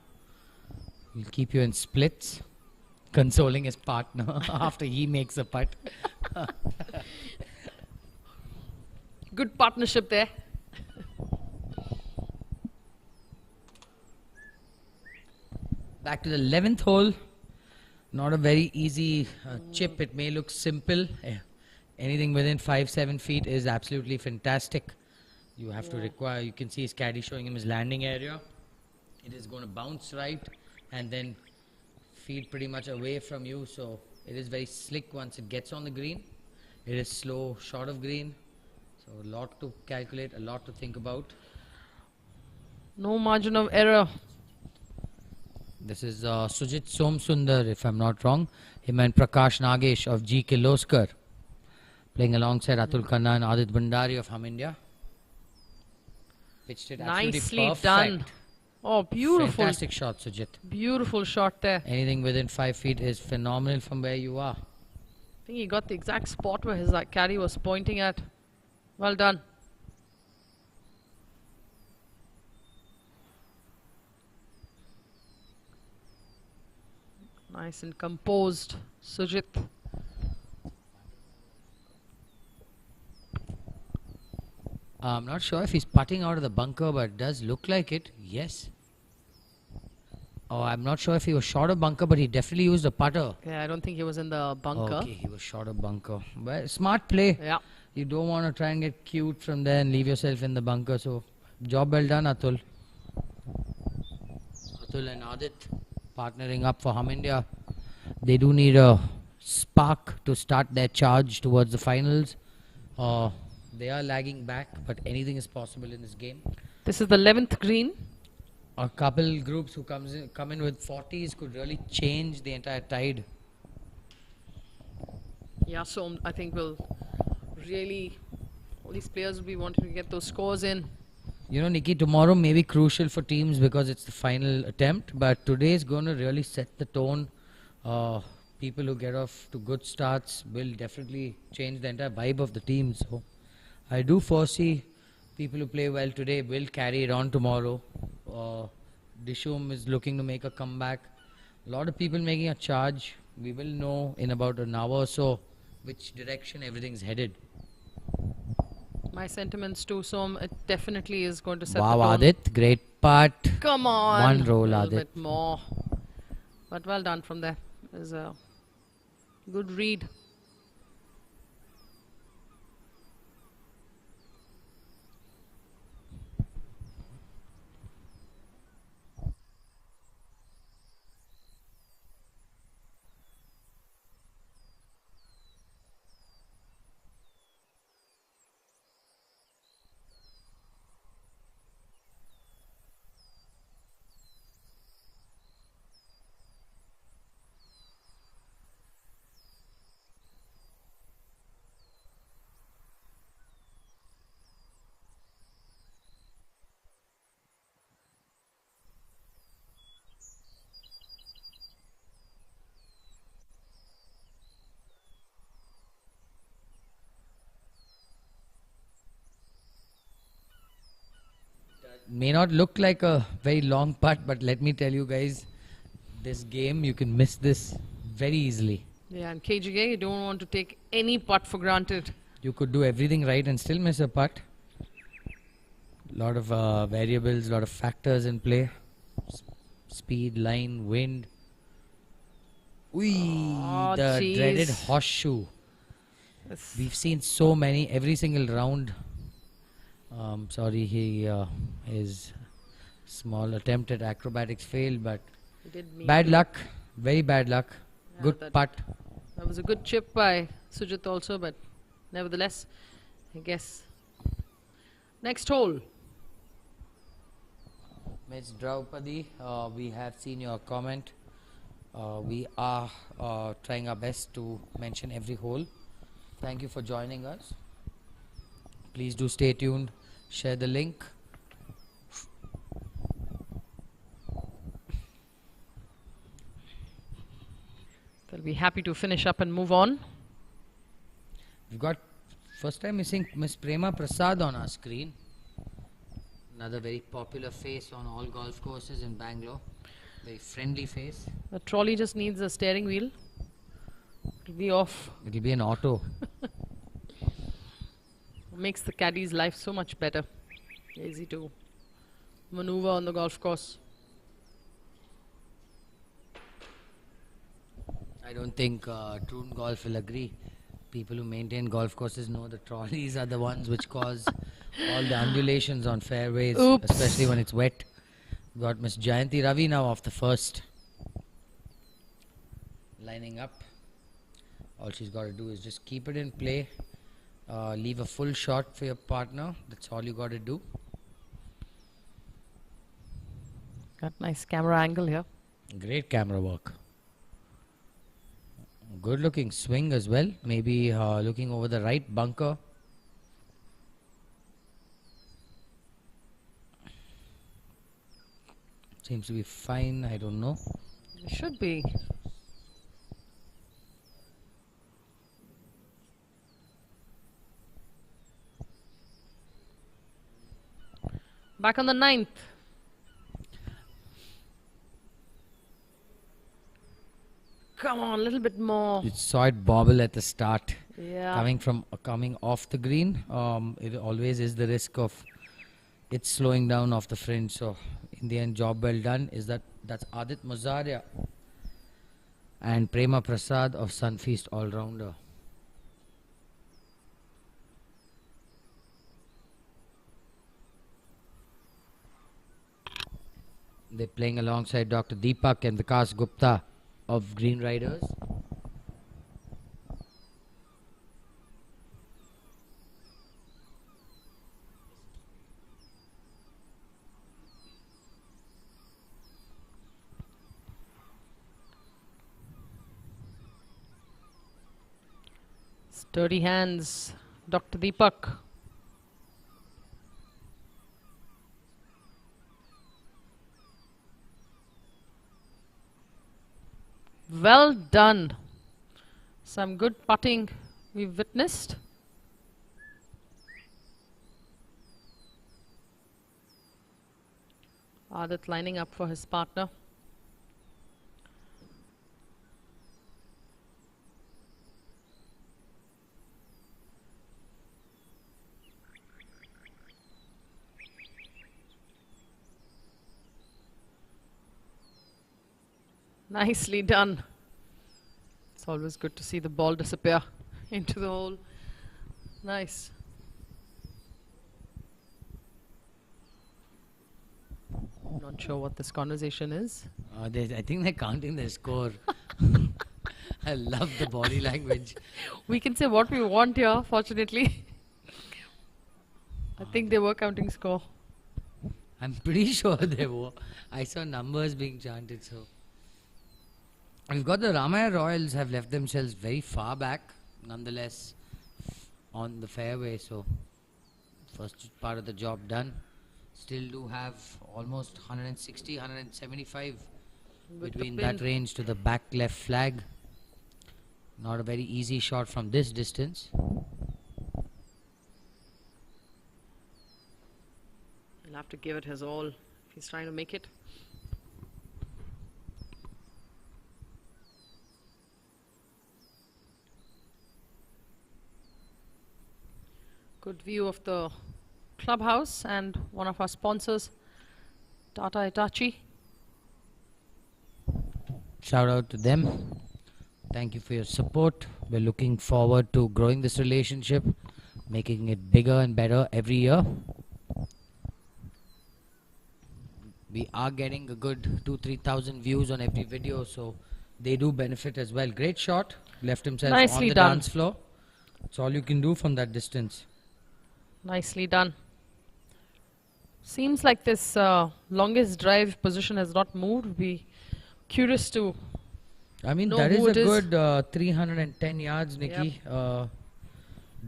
Speaker 8: He'll keep you in splits. Consoling his partner after he makes a putt.
Speaker 7: good partnership there.
Speaker 8: Back to the 11th hole. Not a very easy chip. It may look simple. Anything within 5-7 feet is absolutely fantastic. You have to require, you can see his caddy showing him his landing area. It is going to bounce right and then feed pretty much away from you. So it is very slick once it gets on the green. It is slow, short of green. So a lot to calculate, a lot to think about.
Speaker 7: No margin of error.
Speaker 8: This is Sujit Somsundar, if I'm not wrong. Him and Prakash Nagesh of G. Kirloskar. Playing alongside Atul Khanna and Adit Bhandari of Hum India. Pitched it absolutely
Speaker 7: Nicely
Speaker 8: perfect.
Speaker 7: done. Oh, beautiful.
Speaker 8: Fantastic shot, Sujit.
Speaker 7: Beautiful shot there.
Speaker 8: Anything within 5 feet is phenomenal from where you are.
Speaker 7: I think he got the exact spot where his caddy was pointing at. Well done. Nice and composed, Sujit.
Speaker 8: I'm not sure if he's putting out of the bunker, but it does look like it. Yes. Oh, I'm not sure if he was short of bunker, but he definitely used a putter.
Speaker 7: Yeah, I don't think he was in the bunker.
Speaker 8: Okay, he was short of bunker. Well, smart play.
Speaker 7: Yeah.
Speaker 8: You don't want to try and get cute from there and leave yourself in the bunker. So, job well done, Atul. Atul and Adit partnering up for Hum India. They do need a spark to start their charge towards the finals. They are lagging back, but anything is possible in this game.
Speaker 7: This is the 11th green.
Speaker 8: A couple groups who come in with 40s could really change the entire tide.
Speaker 7: Yeah, so I think all these players will be wanting to get those scores in.
Speaker 8: You know, Nikki, tomorrow may be crucial for teams because it's the final attempt, but today is going to really set the tone. People who get off to good starts will definitely change the entire vibe of the team. So I do foresee people who play well today will carry it on tomorrow. Dishum is looking to make a comeback. A lot of people making a charge. We will know in about an hour or so which direction everything's headed.
Speaker 7: My sentiments too, so it definitely is going to set
Speaker 8: Wow,
Speaker 7: the tone.
Speaker 8: Adit, great putt.
Speaker 7: Come on.
Speaker 8: One roll,
Speaker 7: a little
Speaker 8: Adit.
Speaker 7: bit more. But well done from there. There's a good read.
Speaker 8: May not look like a very long putt, but let me tell you guys, this game, you can miss this very easily.
Speaker 7: Yeah, and KGA, you don't want to take any putt for granted.
Speaker 8: You could do everything right and still miss a putt. Lot of variables, lot of factors in play. Speed, line, wind.
Speaker 7: Oh,
Speaker 8: The
Speaker 7: jeez.
Speaker 8: dreaded horseshoe.
Speaker 7: Yes.
Speaker 8: We've seen so many, every single round. Sorry, his small attempt at acrobatics failed, but
Speaker 7: He did mean
Speaker 8: bad
Speaker 7: to.
Speaker 8: luck, very bad luck.
Speaker 7: Yeah,
Speaker 8: Good
Speaker 7: that-
Speaker 8: putt.
Speaker 7: That was a good chip by Sujit also, but nevertheless, I guess. Next hole.
Speaker 8: Ms. Draupadi, we have seen your comment. We are trying our best to mention every hole. Thank you for joining us. Please do stay tuned. Share the link.
Speaker 7: They'll be happy to finish up and move on.
Speaker 8: We've got first time missing Miss Prema Prasad on our screen. Another very popular face on all golf courses in Bangalore. Very friendly face.
Speaker 7: The trolley just needs a steering wheel. It'll be off.
Speaker 8: It'll be an auto.
Speaker 7: Makes the caddy's life so much better. Easy to maneuver on the golf course.
Speaker 8: I don't think Troon Golf will agree. People who maintain golf courses know the trolleys are the ones which cause all the undulations on fairways,
Speaker 7: Oops.
Speaker 8: especially when it's wet. Got Miss Jayanti Ravi now off the first. Lining up. All she's got to do is just keep it in play. Leave a full shot for your partner. That's all you got to do.
Speaker 7: Got nice camera angle here.
Speaker 8: Great camera work. Good looking swing as well. Maybe looking over the right bunker. Seems to be fine. I don't know.
Speaker 7: It should be. Back on the 9th. Come on, a little bit more.
Speaker 8: You saw it bobble at the start.
Speaker 7: Yeah.
Speaker 8: Coming off the green. It always is the risk of it slowing down off the fringe. So in the end, job well done. That's Adit Muzaria and Prema Prasad of Sunfeast all-rounder. They're playing alongside Dr. Deepak and Vikas Gupta of Green Riders.
Speaker 7: Dirty hands, Dr. Deepak. Well done. Some good putting we've witnessed. Adit lining up for his partner. Nicely done. It's always good to see the ball disappear into the hole. Nice. Not sure what this conversation is.
Speaker 8: I think they're counting their score. I love the body language.
Speaker 7: We can say what we want here, fortunately. I think they were counting score.
Speaker 8: I'm pretty sure they were. I saw numbers being chanted, so. We've got the Ramaya Royals have left themselves very far back, nonetheless, on the fairway, so first part of the job done. Still do have almost 160, 175 between that range to the back left flag. Not a very easy shot from this distance.
Speaker 7: He'll have to give it his all if he's trying to make it. Good view of the clubhouse and one of our sponsors, Tata Hitachi.
Speaker 8: Shout out to them. Thank you for your support. We're looking forward to growing this relationship, making it bigger and better every year. We are getting a good 2,000-3,000 views on every video, so they do benefit as well. Great shot. Left himself
Speaker 7: Nicely
Speaker 8: on the
Speaker 7: done.
Speaker 8: dance floor. That's all you can do from that distance.
Speaker 7: Nicely done. Seems like this longest drive position has not moved. Be curious to know
Speaker 8: that is
Speaker 7: who
Speaker 8: a
Speaker 7: it is.
Speaker 8: good 310 yards, Nikki.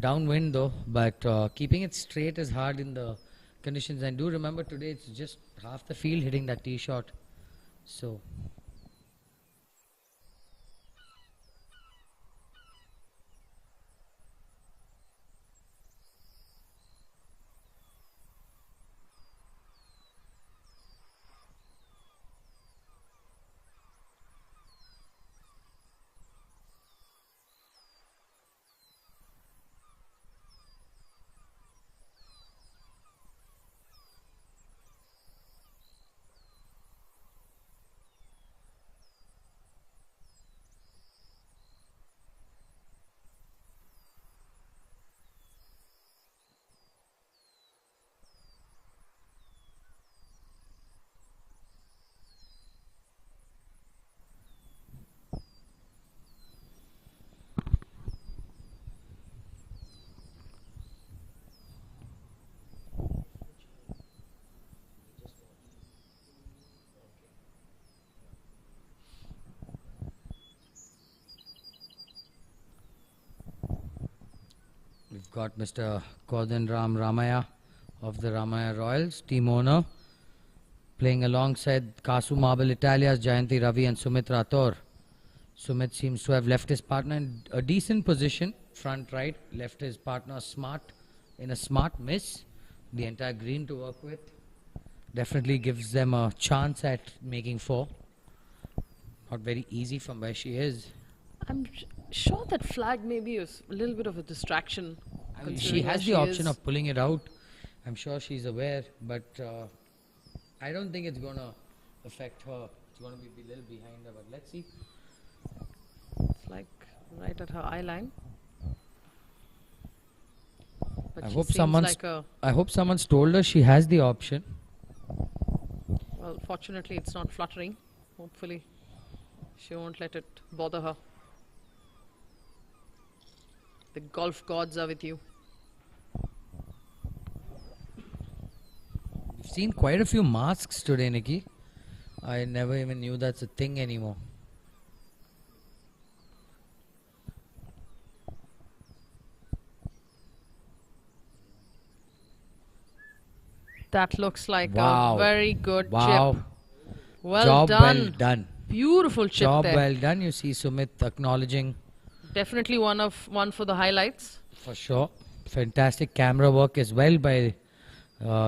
Speaker 8: Downwind though, but keeping it straight is hard in the conditions. And do remember today it's just half the field hitting that tee shot. So we've got Mr. Kodanram Ramaya of the Ramaya Royals, team owner, playing alongside Kasu Marble Italia's Jayanti Ravi and Sumit Rathore. Sumit seems to have left his partner in a decent position, front right, left his partner in a smart miss. The entire green to work with. Definitely gives them a chance at making four. Not very easy from where she is.
Speaker 7: I'm sure that flag maybe is a little bit of a distraction.
Speaker 8: She has the option of pulling it out. I'm sure she's aware, but I don't think it's going to affect her. It's going to be a little behind her, but let's see.
Speaker 7: It's like right at her eye line. But
Speaker 8: I
Speaker 7: she
Speaker 8: hope
Speaker 7: seems
Speaker 8: I hope someone's told her she has the option.
Speaker 7: Well, fortunately it's not fluttering. Hopefully she won't let it bother her. The golf gods are with you.
Speaker 8: We've seen quite a few masks today, Nikki. I never even knew that's a thing anymore.
Speaker 7: That looks like
Speaker 8: Wow.
Speaker 7: a very good
Speaker 8: Wow.
Speaker 7: chip. Well
Speaker 8: Job
Speaker 7: done.
Speaker 8: well done.
Speaker 7: Beautiful chip
Speaker 8: Job
Speaker 7: there.
Speaker 8: well done. You see Sumit acknowledging
Speaker 7: Definitely one for the highlights.
Speaker 8: for sure. Fantastic camera work as well by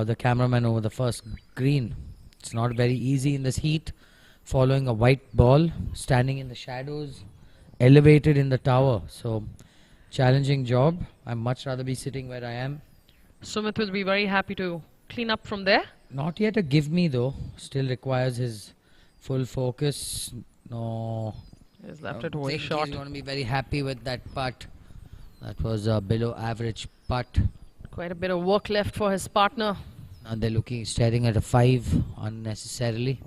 Speaker 8: the cameraman over the first green. It's not very easy in this heat. Following a white ball, standing in the shadows, elevated in the tower. So, challenging job. I'd much rather be sitting where I am.
Speaker 7: Sumit will be very happy to clean up from there.
Speaker 8: Not yet a give me though. Still requires his full focus. No.
Speaker 7: He's left
Speaker 8: I
Speaker 7: it
Speaker 8: don't
Speaker 7: way
Speaker 8: think
Speaker 7: short.
Speaker 8: he's going to be very happy with that putt. That was a below average putt.
Speaker 7: Quite a bit of work left for his partner.
Speaker 8: And they're staring at a 5 unnecessarily.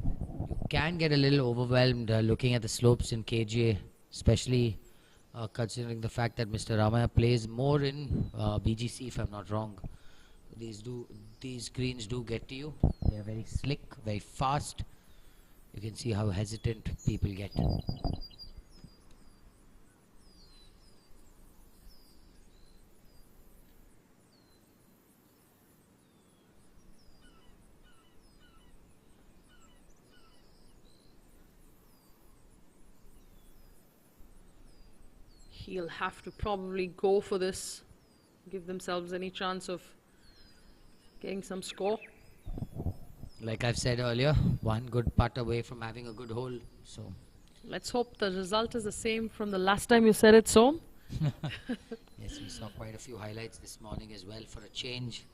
Speaker 8: You can get a little overwhelmed looking at the slopes in KGA, especially considering the fact that Mr. Ramaya plays more in BGC, if I'm not wrong. These greens do get to you. They're very slick, very fast. You can see how hesitant people get.
Speaker 7: He'll have to probably go for this, give themselves any chance of getting some score.
Speaker 8: Like I've said earlier, one good putt away from having a good hole. So
Speaker 7: let's hope the result is the same from the last time you said it, so.
Speaker 8: Yes, we saw quite a few highlights this morning as well for a change.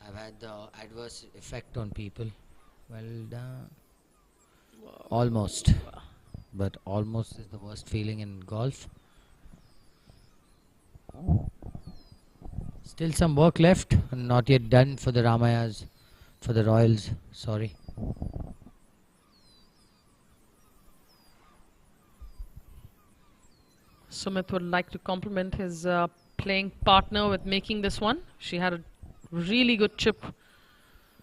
Speaker 8: I've had the adverse effect on people. Well done. Whoa. Almost. But almost is the worst feeling in golf. Still some work left and not yet done for the Ramayas, for the Royals, sorry.
Speaker 7: Sumit would like to compliment his playing partner with making this one. She had a really good chip.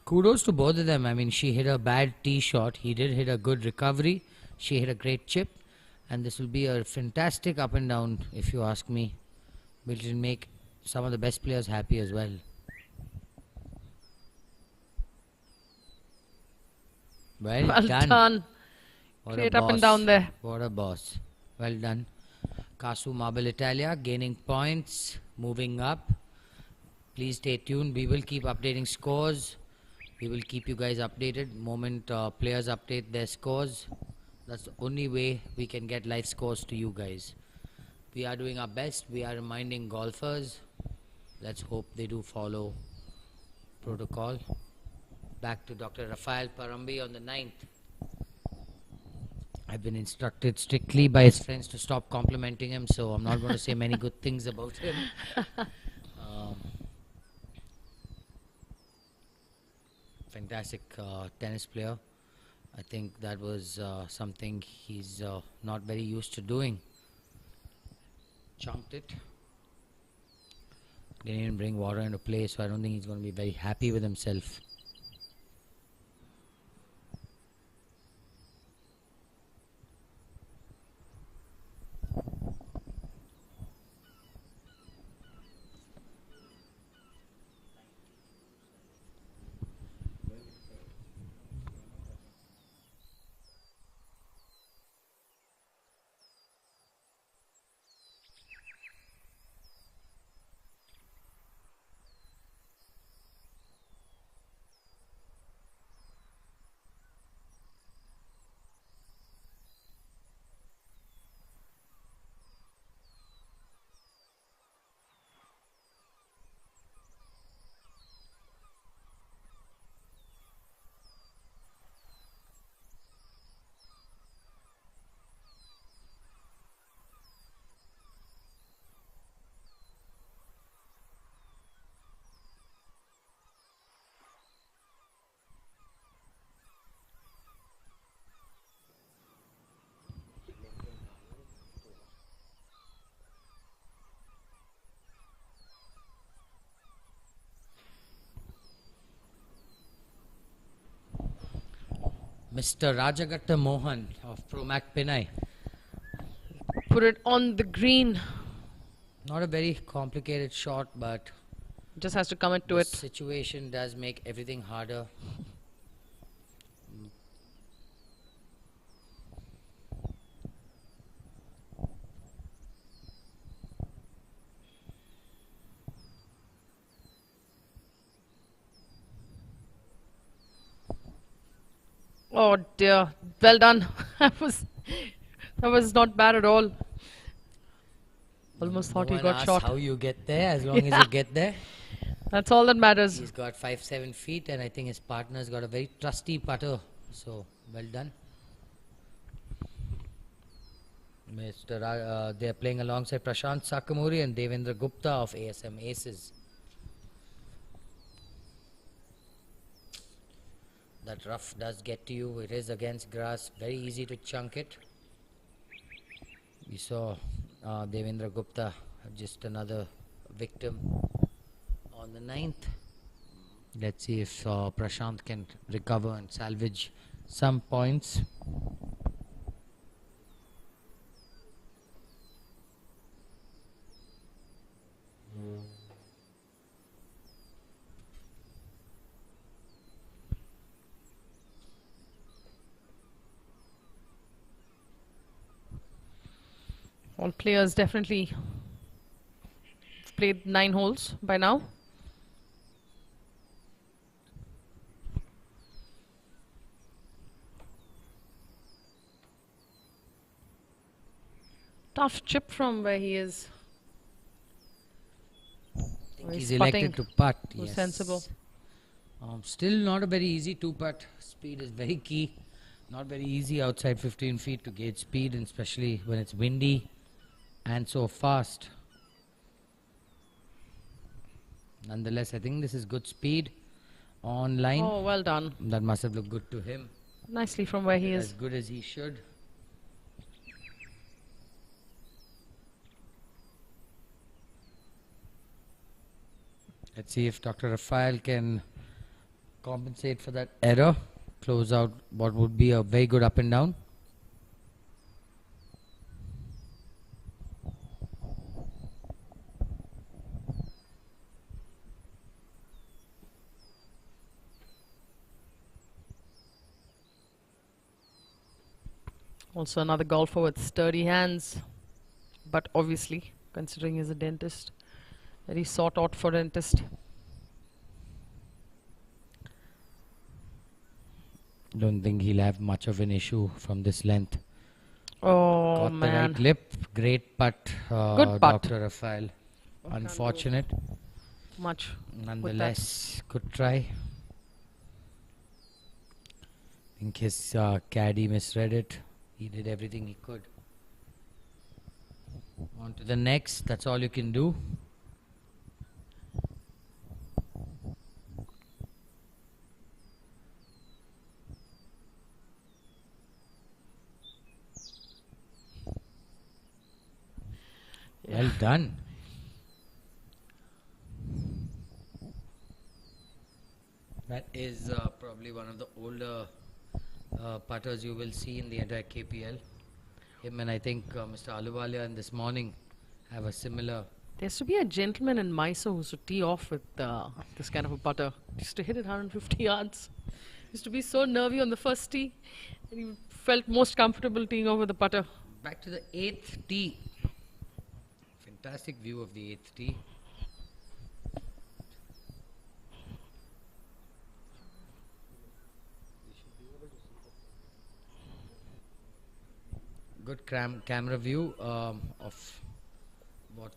Speaker 8: Kudos to both of them. I mean, she hit a bad tee shot. He did hit a good recovery. She hit a great chip. And this will be a fantastic up and down, if you ask me. Which will make some of the best players happy as well. Well done. What
Speaker 7: Straight
Speaker 8: a
Speaker 7: up and
Speaker 8: boss.
Speaker 7: down there.
Speaker 8: What a boss. Well done. Casu Marble Italia gaining points, moving up. Please stay tuned. We will keep updating scores. We will keep you guys updated. Moment players update their scores. That's the only way we can get live scores to you guys. We are doing our best. We are reminding golfers. Let's hope they do follow protocol. Back to Dr. Rafael Parambi on the 9th. I've been instructed strictly by his friends to stop complimenting him, so I'm not going to say many good things about him. Fantastic tennis player. I think that was something he's not very used to doing. Chunked it. Didn't even bring water into play, so I don't think he's going to be very happy with himself. Mr. Rajagatta Mohan of Promac Pinai.
Speaker 7: Put it on the green.
Speaker 8: Not a very complicated shot, but
Speaker 7: Just has to commit to
Speaker 8: The
Speaker 7: it.
Speaker 8: situation does make everything harder.
Speaker 7: Oh dear. Well done. That was not bad at all. Almost thought
Speaker 8: No
Speaker 7: he
Speaker 8: one
Speaker 7: got
Speaker 8: asks
Speaker 7: shot.
Speaker 8: how you get there, as long as you get there.
Speaker 7: That's all that matters.
Speaker 8: He's got 5-7 feet, and I think his partner's got a very trusty putter. So, well done. They're playing alongside Prashant Sakamuri and Devendra Gupta of ASM Aces. That rough does get to you. It is against grass. Very easy to chunk it. We saw Devendra Gupta, just another victim on the 9th. Let's see if Prashant can recover and salvage some points.
Speaker 7: All players definitely played 9 holes by now. Tough chip from where he is.
Speaker 8: He's elected to putt.
Speaker 7: Yes. Sensible.
Speaker 8: Still not a very easy 2-putt. Speed is very key. Not very easy outside 15 feet to gauge speed, and especially when it's windy and so fast. Nonetheless, I think this is good speed on line.
Speaker 7: Oh, well done.
Speaker 8: That must have looked good to him.
Speaker 7: Nicely from where he is.
Speaker 8: As good as he should. Let's see if Dr. Rafael can compensate for that error. Close out what would be a very good up and down.
Speaker 7: Also another golfer with sturdy hands, but obviously, considering he's a dentist, very sought out for dentist.
Speaker 8: Don't think he'll have much of an issue from this length.
Speaker 7: Oh,
Speaker 8: Got
Speaker 7: man.
Speaker 8: the right lip. Great putt,
Speaker 7: Good putt.
Speaker 8: Dr. Rafael. Unfortunate.
Speaker 7: Much.
Speaker 8: Nonetheless, good try. I think his caddy misread it. He did everything he could. On to the next. That's all you can do. Well done. That is probably one of the older putters you will see in the entire KPL. Him and I think Mr. Aluwalia and this morning have a similar.
Speaker 7: There used to be a gentleman in Mysore who used to tee off with this kind of a putter. Used to hit it 150 yards. Used to be so nervy on the first tee, and he felt most comfortable teeing off with the putter.
Speaker 8: Back to the 8th tee. Fantastic view of the 8th tee. Good camera view of what.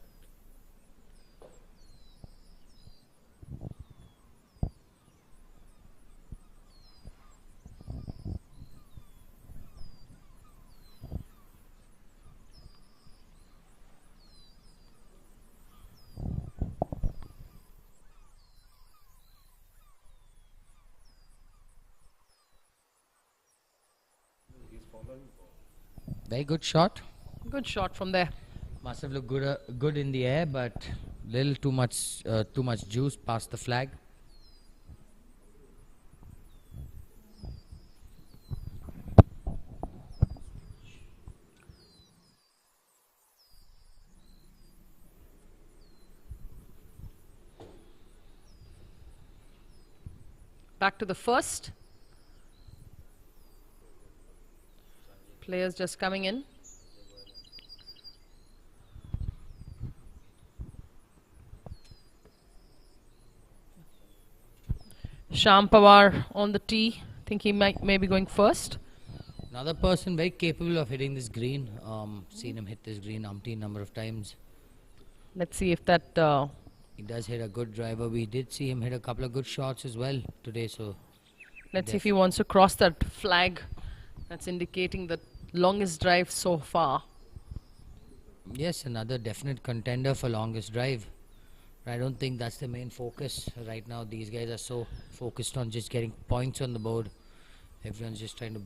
Speaker 8: Very good shot.
Speaker 7: Good shot from there.
Speaker 8: Must have looked good in the air, but little too much juice past the flag.
Speaker 7: back to the first. Players just coming in. Sham Pawar on the tee. Think he may be going first.
Speaker 8: Another person very capable of hitting this green. Seen him hit this green umpteen number of times.
Speaker 7: Let's see if that...
Speaker 8: he does hit a good driver. We did see him hit a couple of good shots as well today. So
Speaker 7: let's see if he wants to cross that flag. That's indicating the longest drive so far.
Speaker 8: Yes, another definite contender for longest drive. I don't think that's the main focus right now. These guys are so focused on just getting points on the board. Everyone's just trying to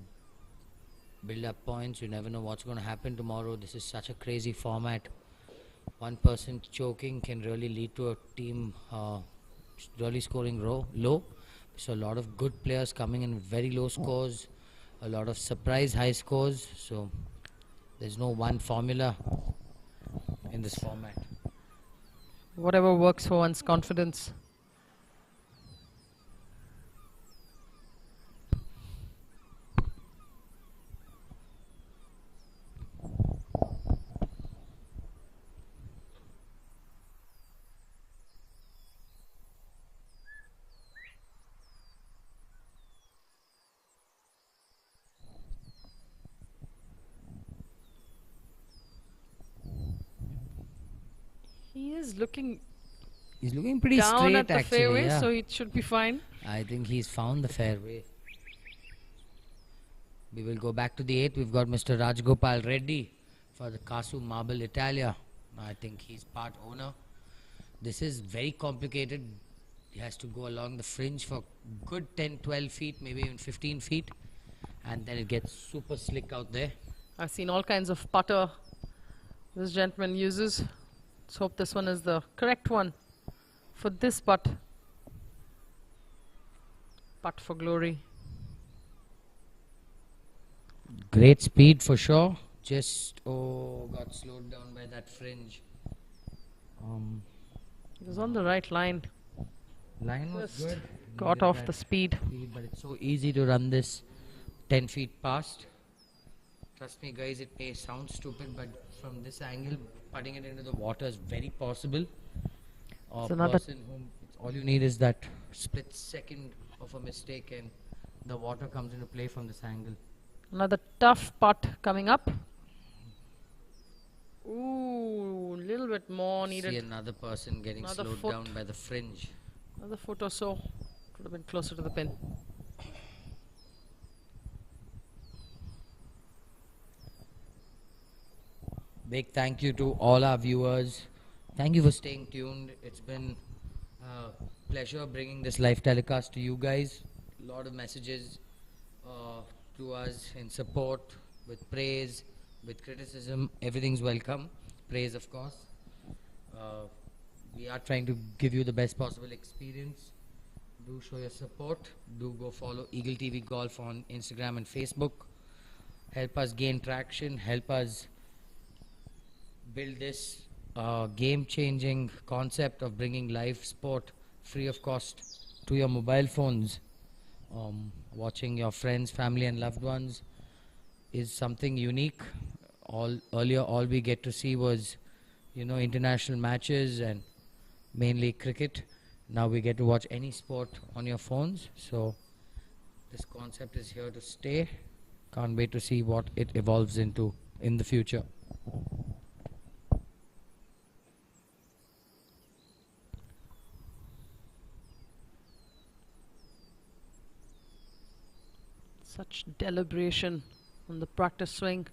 Speaker 8: build up points. You never know what's going to happen tomorrow. This is such a crazy format. One person choking can really lead to a team really scoring low. So a lot of good players coming in with very low scores. A lot of surprise high scores. So there's no one formula in this format.
Speaker 7: Whatever works for one's confidence. He is looking...
Speaker 8: He's looking pretty
Speaker 7: down
Speaker 8: straight
Speaker 7: at the
Speaker 8: actually,
Speaker 7: fairway,
Speaker 8: yeah.
Speaker 7: so it should be fine.
Speaker 8: I think he's found the fairway. We will go back to the 8th. We've got Mr. Rajgopal Reddy for the Kasu Marble Italia. I think he's part owner. This is very complicated. He has to go along the fringe for good 10, 12 feet, maybe even 15 feet. And then it gets super slick out there.
Speaker 7: I've seen all kinds of putter this gentleman uses. Let's hope this one is the correct one for this putt. Putt for glory.
Speaker 8: Great speed for sure. Just, got slowed down by that fringe.
Speaker 7: It was on the right line.
Speaker 8: Line was
Speaker 7: Just
Speaker 8: good.
Speaker 7: got
Speaker 8: Needed
Speaker 7: off
Speaker 8: that
Speaker 7: the speed.
Speaker 8: But it's so easy to run this 10 feet past. Trust me guys, it may sound stupid, but from this angle, putting it into the water is very possible.
Speaker 7: It's another
Speaker 8: All you need is that split second of a mistake and the water comes into play from this angle.
Speaker 7: Another tough putt coming up. Ooh, a little bit more needed.
Speaker 8: See another person getting
Speaker 7: Another
Speaker 8: slowed
Speaker 7: foot.
Speaker 8: down by the fringe.
Speaker 7: Another foot or so. Could have been closer to the pin.
Speaker 8: Big thank you to all our viewers. Thank you for staying tuned. It's been a pleasure bringing this live telecast to you guys. A lot of messages to us in support, with praise, with criticism. Everything's welcome. Praise, of course. We are trying to give you the best possible experience. Do show your support. Do go follow Eagle TV Golf on Instagram and Facebook. Help us gain traction. Help us build this game-changing concept of bringing live sport free of cost to your mobile phones. Watching your friends, family and loved ones is something unique. Earlier all we get to see was, international matches and mainly cricket. Now we get to watch any sport on your phones. So this concept is here to stay. Can't wait to see what it evolves into in the future.
Speaker 7: Such deliberation on the practice swing.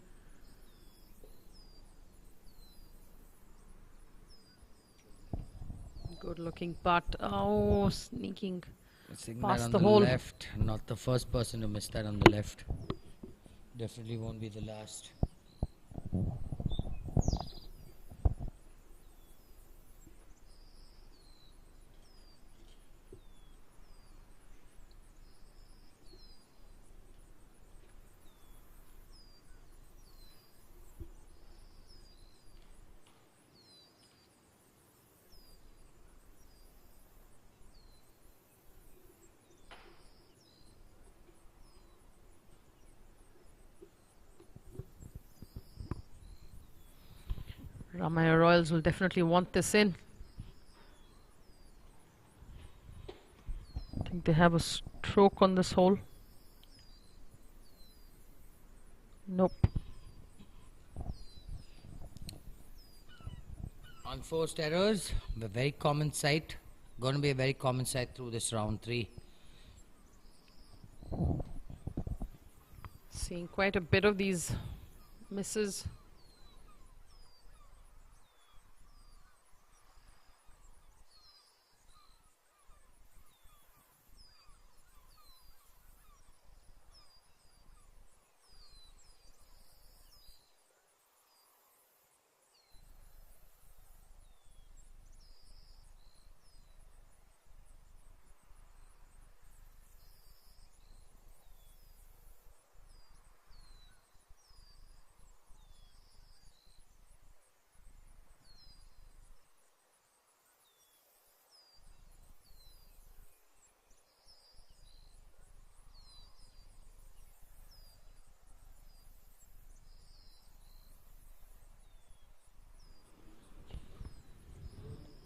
Speaker 7: Good looking putt. Oh, sneaking past
Speaker 8: on
Speaker 7: the
Speaker 8: the
Speaker 7: hole.
Speaker 8: left. Not the first person to miss that on the left. Definitely won't be the last.
Speaker 7: Ramaya Royals will definitely want this in. I think they have a stroke on this hole. Nope.
Speaker 8: Unforced errors, a very common sight. Going to be a very common sight through this round 3.
Speaker 7: Seeing quite a bit of these misses.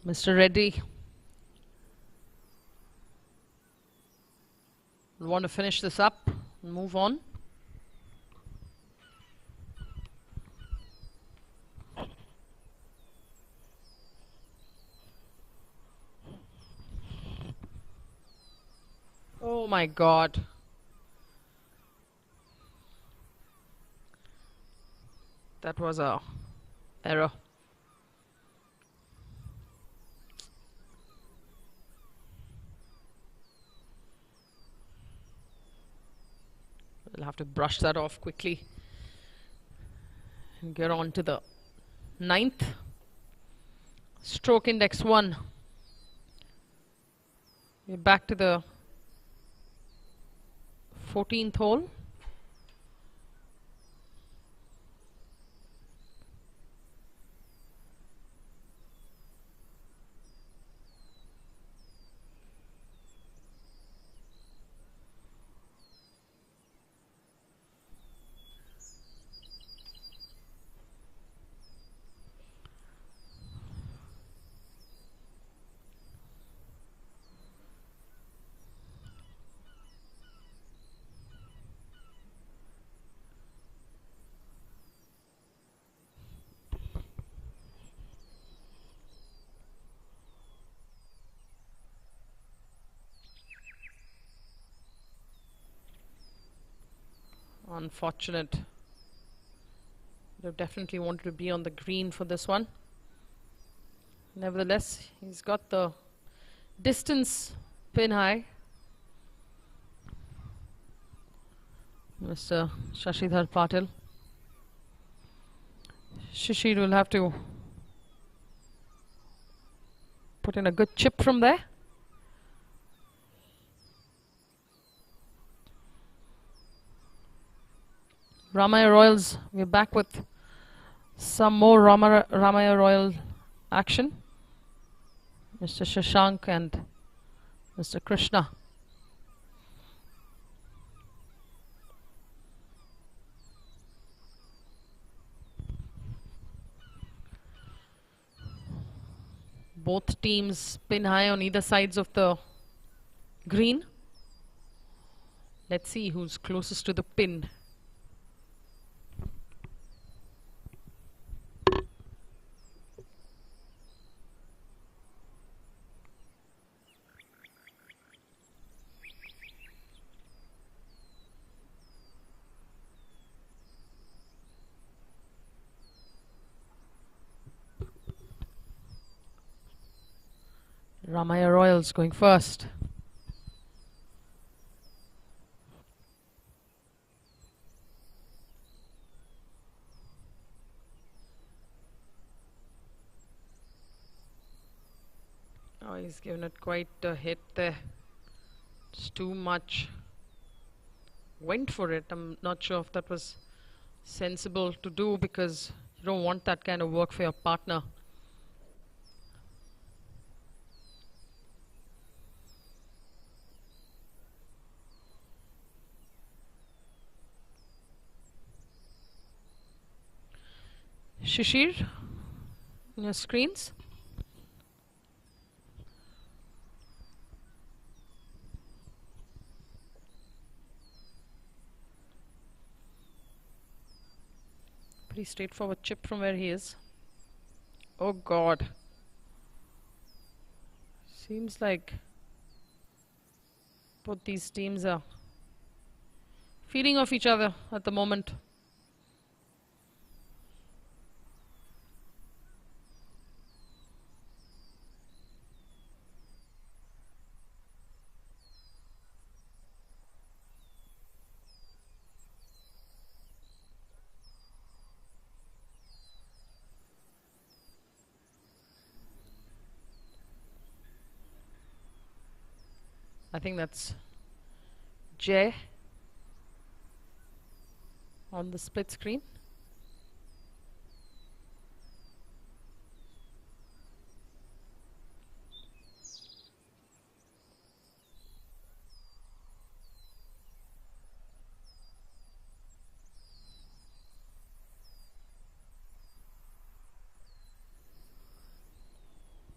Speaker 7: Mr. Reddy will want to finish this up and move on. Oh my God. That was a error. We'll have to brush that off quickly and get on to the 9th. Stroke index 1. We're back to the 14th hole. Unfortunate. They definitely wanted to be on the green for this one. Nevertheless, he's got the distance pin high. Mr. Shashidhar Patil. Shishir will have to put in a good chip from there. Ramaya Royals, we're back with some more Ramaya Royal action. Mr. Shashank and Mr. Krishna. Both teams pin high on either sides of the green. Let's see who's closest to the pin. Ramaya Royals going first. Oh, he's given it quite a hit there. It's too much. Went for it. I'm not sure if that was sensible to do, because you don't want that kind of work for your partner. Shishir on your screens. Pretty straightforward chip from where he is. Oh God. Seems like both these teams are feeding off each other at the moment. I think that's Jay on the split screen.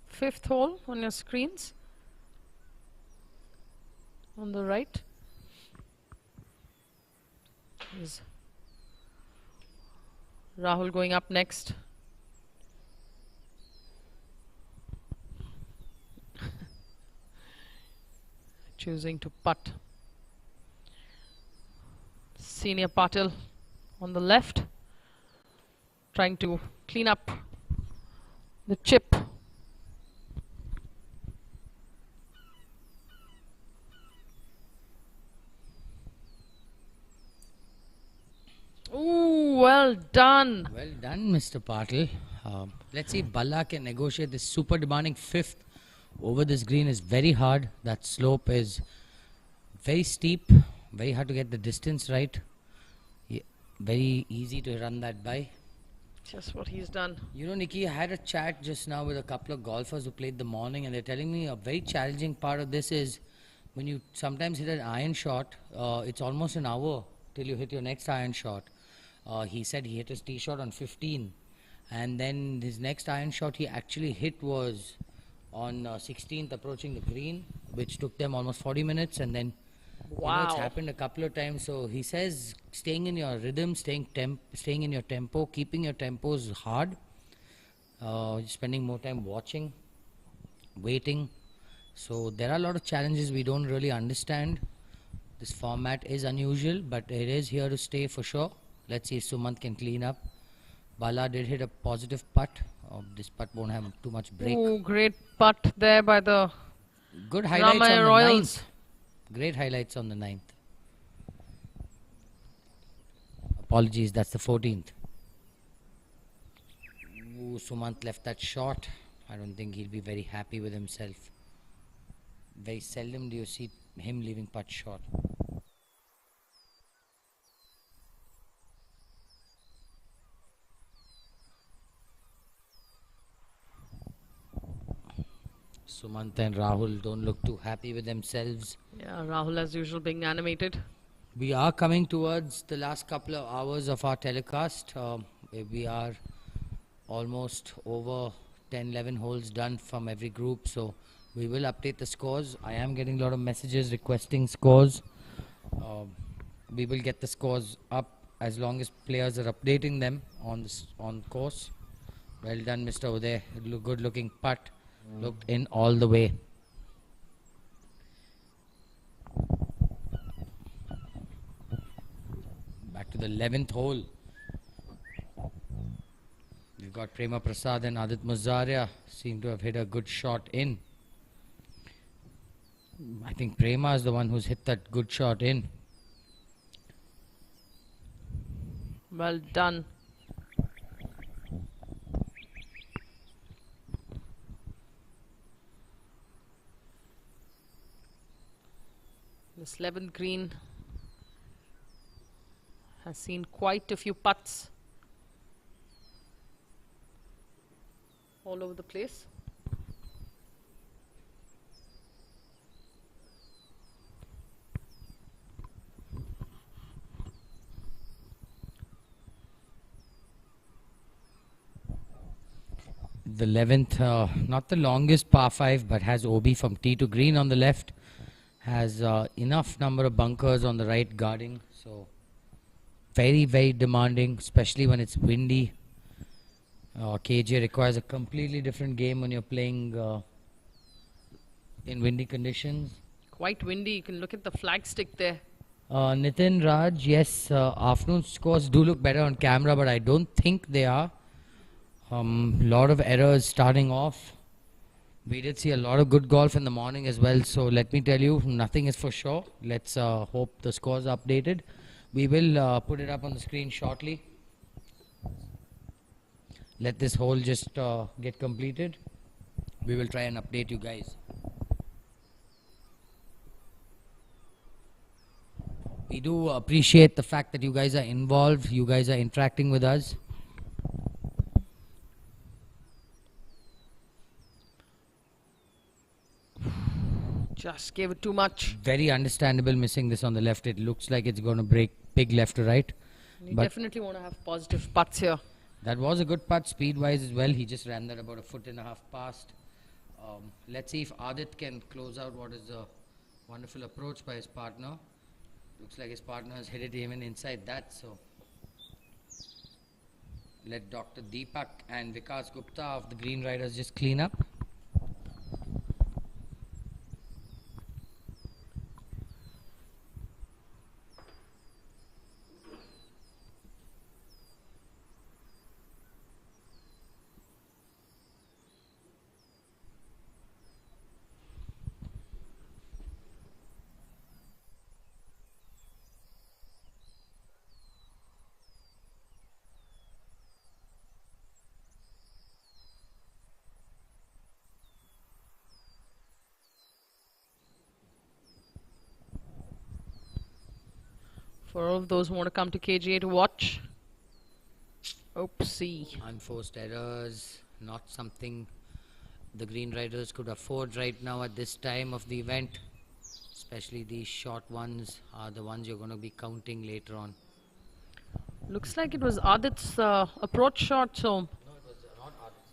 Speaker 7: Fifth hole on your screens on the right is Rahul going up next. Choosing to putt. Senior Patil on the left, trying to clean up the chip. Ooh, well done.
Speaker 8: Well done, Mr. Patil. Let's see if Balla can negotiate this super demanding fifth over this green. Is very hard. That slope is very steep, very hard to get the distance right. Very easy to run that by.
Speaker 7: Just what he's done.
Speaker 8: You know, Nikki, I had a chat just now with a couple of golfers who played the morning, and they're telling me a very challenging part of this is when you sometimes hit an iron shot, it's almost an hour till you hit your next iron shot. He said he hit his tee shot on 15, and then his next iron shot he actually hit was on 16th approaching the green, which took them almost 40 minutes, and then
Speaker 7: wow,
Speaker 8: you know, it's happened a couple of times. So he says staying in your rhythm, staying in your tempo, keeping your tempo is hard. Spending more time watching, waiting. So there are a lot of challenges we don't really understand. This format is unusual, but it is here to stay for sure. Let's see if Sumant can clean up. Bala did hit a positive putt. This putt won't have too much break.
Speaker 7: Ooh, great putt there by the
Speaker 8: good highlights
Speaker 7: Ramaya
Speaker 8: on the
Speaker 7: Royals.
Speaker 8: ninth. Great highlights on the 9th. Apologies, that's the 14th. Ooh, Sumant left that short. I don't think he'll be very happy with himself. Very seldom do you see him leaving putt short. Sumant and Rahul don't look too happy with themselves.
Speaker 7: Yeah, Rahul as usual being animated.
Speaker 8: We are coming towards the last couple of hours of our telecast. We are almost over 10-11 holes done from every group, so we will update the scores. I am getting a lot of messages requesting scores. We will get the scores up as long as players are updating them on course. Well done, Mr. Uday. Good looking putt. Looked in all the way. Back to the 11th hole. We've got Prema Prasad and Adit Muzaria seem to have hit a good shot in. I think Prema is the one who's hit that good shot in.
Speaker 7: Well done. This 11th green has seen quite a few putts all over the place.
Speaker 8: The 11th, not the longest par 5, but has OB from tee to green on the left. Has enough number of bunkers on the right guarding. So very, very demanding, especially when it's windy. KGA requires a completely different game when you're playing in windy conditions.
Speaker 7: Quite windy. You can look at the flagstick there.
Speaker 8: Nitin, Raj, yes, afternoon scores do look better on camera, but I don't think they are. Lot of errors starting off. We did see a lot of good golf in the morning as well, so let me tell you, nothing is for sure. Let's hope the scores are updated. We will put it up on the screen shortly. Let this hole just get completed. We will try and update you guys. We do appreciate the fact that you guys are involved, you guys are interacting with us.
Speaker 7: Just gave it too much.
Speaker 8: Very understandable missing this on the left. It looks like it's going to break big left to right.
Speaker 7: You definitely want to have positive putts here.
Speaker 8: That was a good putt speed-wise as well. He just ran that about 1.5 feet past. Let's see if Adit can close out what is a wonderful approach by his partner. Looks like his partner has hit it even inside that, so let Dr. Deepak and Vikas Gupta of the Green Riders just clean up.
Speaker 7: For all of those who want to come to KGA to watch. Oopsie.
Speaker 8: Unforced errors, not something the Green Riders could afford right now at this time of the event. Especially these short ones are the ones you're going to be counting later on.
Speaker 7: Looks like it was Adit's approach shot, so.
Speaker 8: No, it was not Adit's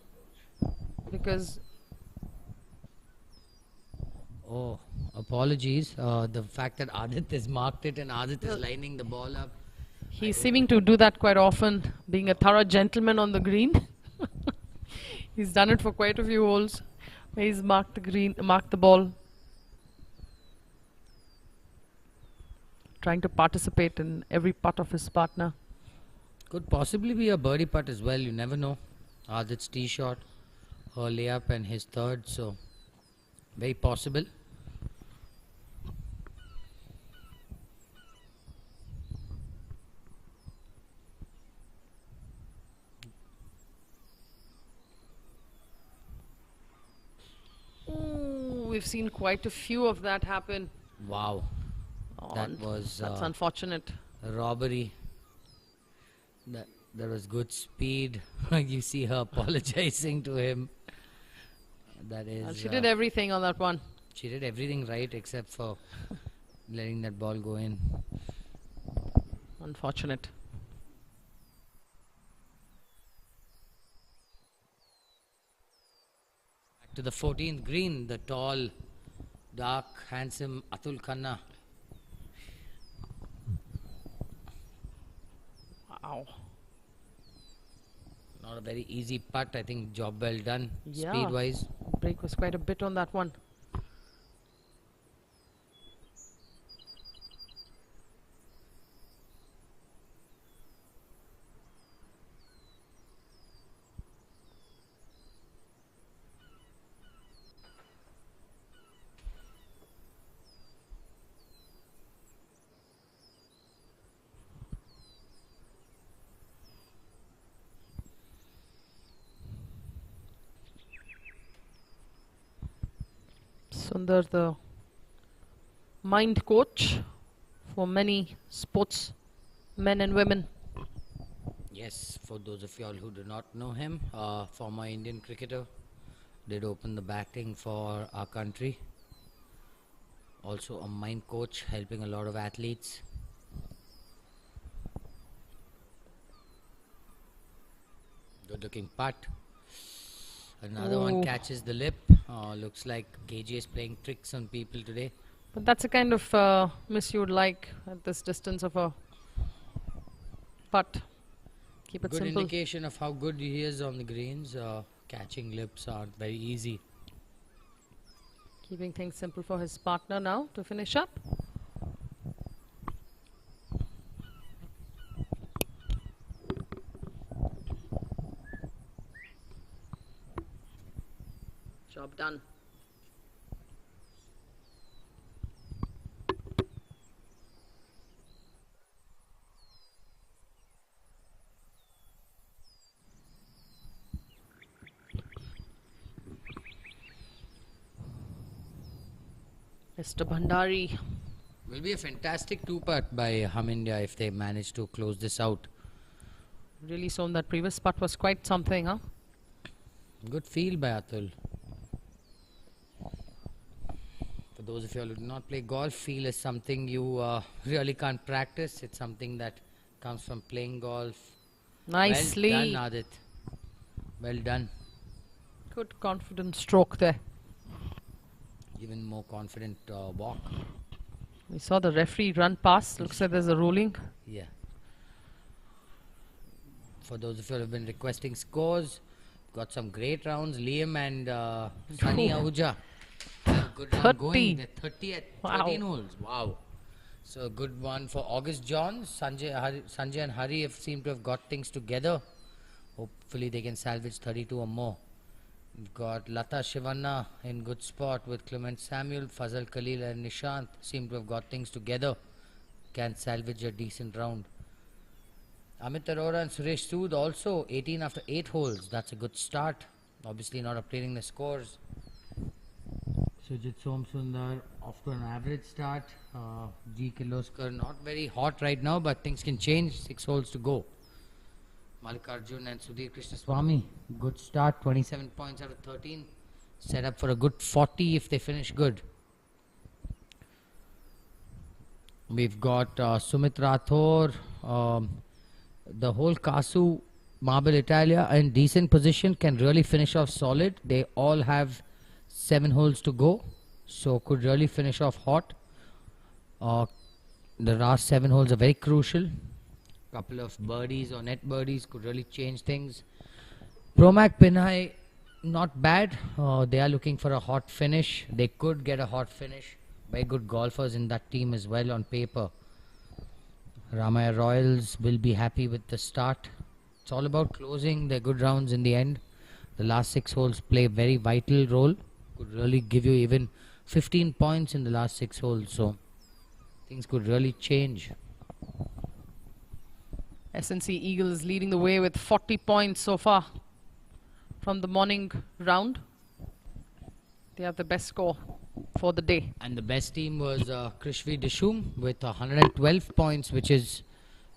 Speaker 8: approach.
Speaker 7: Because.
Speaker 8: Oh, apologies. The fact that Adit has marked it and Adit is lining the ball up.
Speaker 7: He's seeming to do that quite often, being a thorough gentleman on the green. He's done it for quite a few holes. He's marked the green, marked the ball. Trying to participate in every putt of his partner.
Speaker 8: Could possibly be a birdie putt as well, you never know. Adit's tee shot, her layup and his third, so very possible.
Speaker 7: Ooh, we've seen quite a few of that happen.
Speaker 8: Wow. That was
Speaker 7: that's unfortunate.
Speaker 8: A robbery. There was good speed. You see her apologizing to him. That is.
Speaker 7: Well, she did everything on that one.
Speaker 8: She did everything right except for letting that ball go in.
Speaker 7: Unfortunate.
Speaker 8: Back to the 14th green, the tall, dark, handsome Atul Khanna.
Speaker 7: Wow.
Speaker 8: Not a very easy putt. I think job well done,
Speaker 7: Yeah.
Speaker 8: speed-wise.
Speaker 7: Break was quite a bit on that one. Sundar, the mind coach for many sports men and women.
Speaker 8: Yes, for those of y'all who do not know him, former Indian cricketer, did open the batting for our country. Also a mind coach, helping a lot of athletes. Good looking putt. Another one
Speaker 7: Ooh.
Speaker 8: catches the lip. Looks like KGA is playing tricks on people today.
Speaker 7: But that's the kind of miss you would like at this distance of a putt. Keep it
Speaker 8: Good
Speaker 7: simple.
Speaker 8: indication of how good he is on the greens. Catching lips aren't very easy.
Speaker 7: Keeping things simple for his partner now to finish up. Job done. Mr. Bhandari.
Speaker 8: Will be a fantastic two-putt by Hum India if they manage to close this out.
Speaker 7: Really shown that previous putt was quite something, huh?
Speaker 8: Good feel by Atul. For those of you who do not play golf, feel is something you really can't practice. It's something that comes from playing golf.
Speaker 7: Nicely.
Speaker 8: Well done, Adit. Well done.
Speaker 7: Good confident stroke there.
Speaker 8: Even more confident walk.
Speaker 7: We saw the referee run past. Looks like there's a ruling.
Speaker 8: Yeah. For those of you who have been requesting scores, got some great rounds. Liam and Sunny Ahuja. Good round
Speaker 7: 30.
Speaker 8: going. They're 30 at
Speaker 7: Wow.
Speaker 8: 13 holes. Wow. So a good one for August John. Sanjay and Hari have seemed to have got things together. Hopefully they can salvage 32 or more. We've got Lata Shivanna in good spot with Clement Samuel, Fazal Khalil and Nishant seem to have got things together. Can salvage a decent round. Amit Arora and Suresh Sood also 18 after 8 holes. That's a good start. Obviously not updating the scores. Sujit Somsundar off to an average start. G. Kirloskar not very hot right now, but things can change. 6 holes to go. Mallikarjun and Sudhir Krishnaswamy, good start, 27 points out of 13. Set up for a good 40 if they finish good. We've got Sumit Rathore, the whole Kasu Marble Italia in decent position, can really finish off solid. They all have 7 holes to go, so could really finish off hot. The last 7 holes are very crucial. Couple of birdies or net birdies could really change things. Promac Pinhai, not bad. They are looking for a hot finish. They could get a hot finish. Very good golfers in that team as well on paper. Ramaya Royals will be happy with the start. It's all about closing their good rounds in the end. The last 6 holes play a very vital role. Could really give you even 15 points in the last 6 holes. So things could really change.
Speaker 7: SNC Eagles leading the way with 40 points so far from the morning round. They have the best score for the day.
Speaker 8: And the best team was Krishvi Dishum with 112 points, which is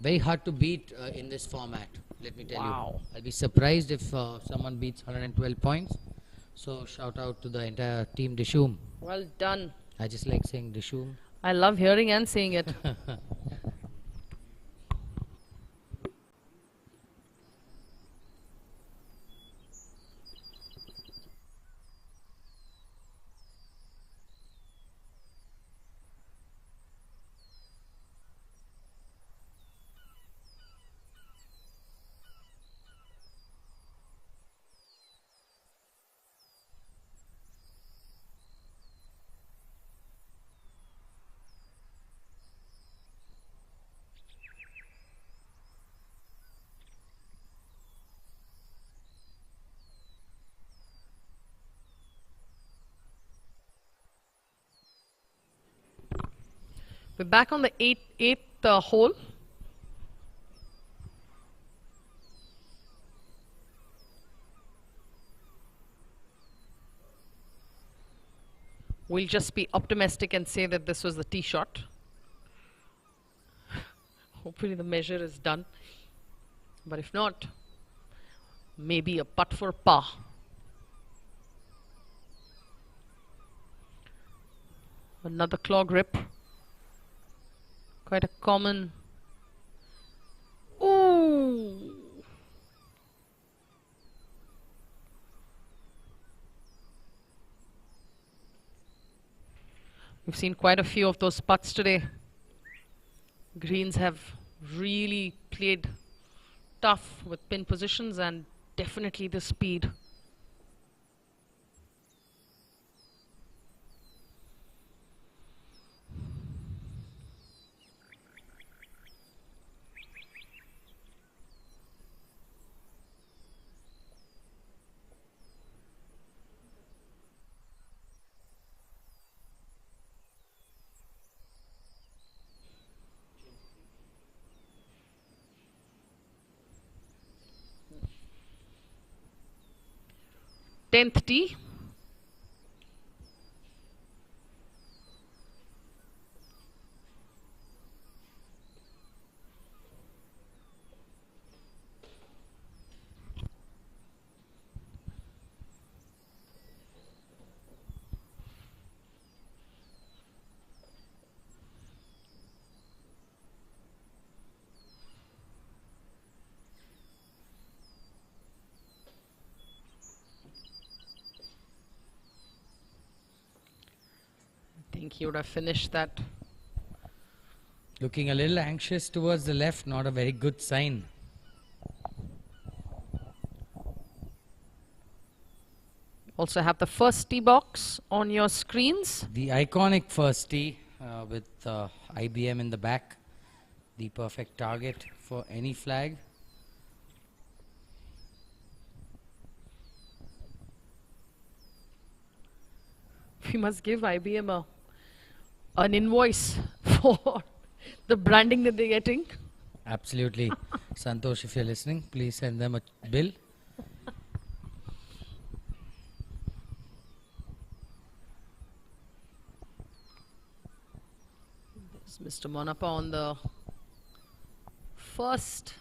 Speaker 8: very hard to beat in this format, let me tell you. I'll be surprised if someone beats 112 points. So shout out to the entire team Dishum.
Speaker 7: Well done.
Speaker 8: I just like saying Dishum.
Speaker 7: I love hearing and saying it. We're back on the eighth hole. We'll just be optimistic and say that this was the tee shot. Hopefully the measure is done. But if not, maybe a putt for par. Another claw grip. Quite a common. Ooh! We've seen quite a few of those putts today. Greens have really played tough with pin positions and definitely the speed. Tenth tee. I think he would have finished that.
Speaker 8: Looking a little anxious towards the left, not a very good sign.
Speaker 7: Also have the first tee box on your screens.
Speaker 8: The iconic first tee with IBM in the back. The perfect target for any flag.
Speaker 7: We must give IBM an invoice for the branding that they're getting.
Speaker 8: Absolutely. Santosh, if you're listening, please send them a bill.
Speaker 7: There's Mr. Monappa on the first.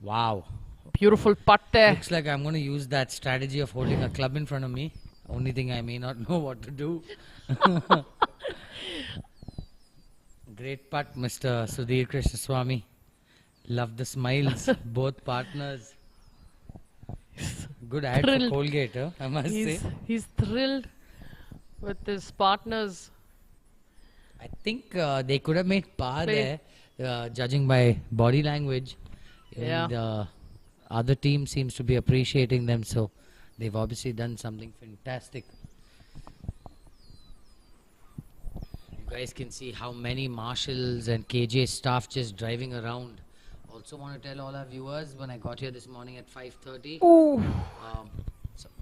Speaker 8: Wow.
Speaker 7: Beautiful putt there.
Speaker 8: Looks like I'm going to use that strategy of holding a club in front of me. Only thing I may not know what to do. Great putt, Mr. Sudhir Krishnaswamy. Love the smiles. Both partners. Good ad
Speaker 7: Thrilled.
Speaker 8: for Colgate, I must say.
Speaker 7: He's thrilled with his partners.
Speaker 8: I think they could have made par there, judging by body language.
Speaker 7: Yeah.
Speaker 8: And the other team seems to be appreciating them, so they've obviously done something fantastic. You guys can see how many marshals and KJ staff just driving around. Also want to tell all our viewers, when I got here this morning at 5:30.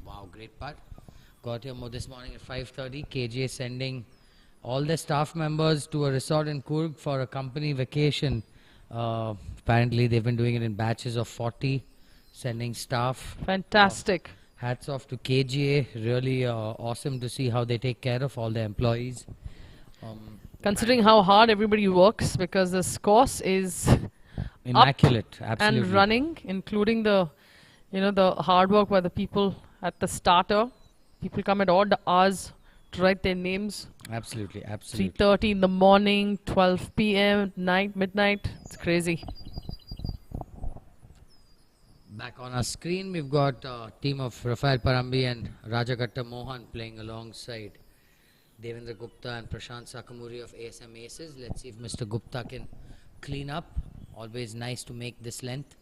Speaker 8: Wow, great part. Got here this morning at 5:30. KJ sending all their staff members to a resort in Coorg for a company vacation. Apparently they've been doing it in batches of 40, sending staff.
Speaker 7: Fantastic.
Speaker 8: Hats off to KGA. Really awesome to see how they take care of all their employees.
Speaker 7: Considering how hard everybody works, because this course is
Speaker 8: immaculate,
Speaker 7: up
Speaker 8: absolutely.
Speaker 7: and running, including the, the hard work by the people at the starter. People come at odd hours to write their names.
Speaker 8: Absolutely, absolutely.
Speaker 7: 3:30 in the morning, 12 p.m., midnight. It's crazy.
Speaker 8: Back on our screen, we've got a team of Rafael Parambi and Rajakatta Mohan playing alongside. Devendra Gupta and Prashant Sakamuri of ASM Aces. Let's see if Mr. Gupta can clean up. Always nice to make this length.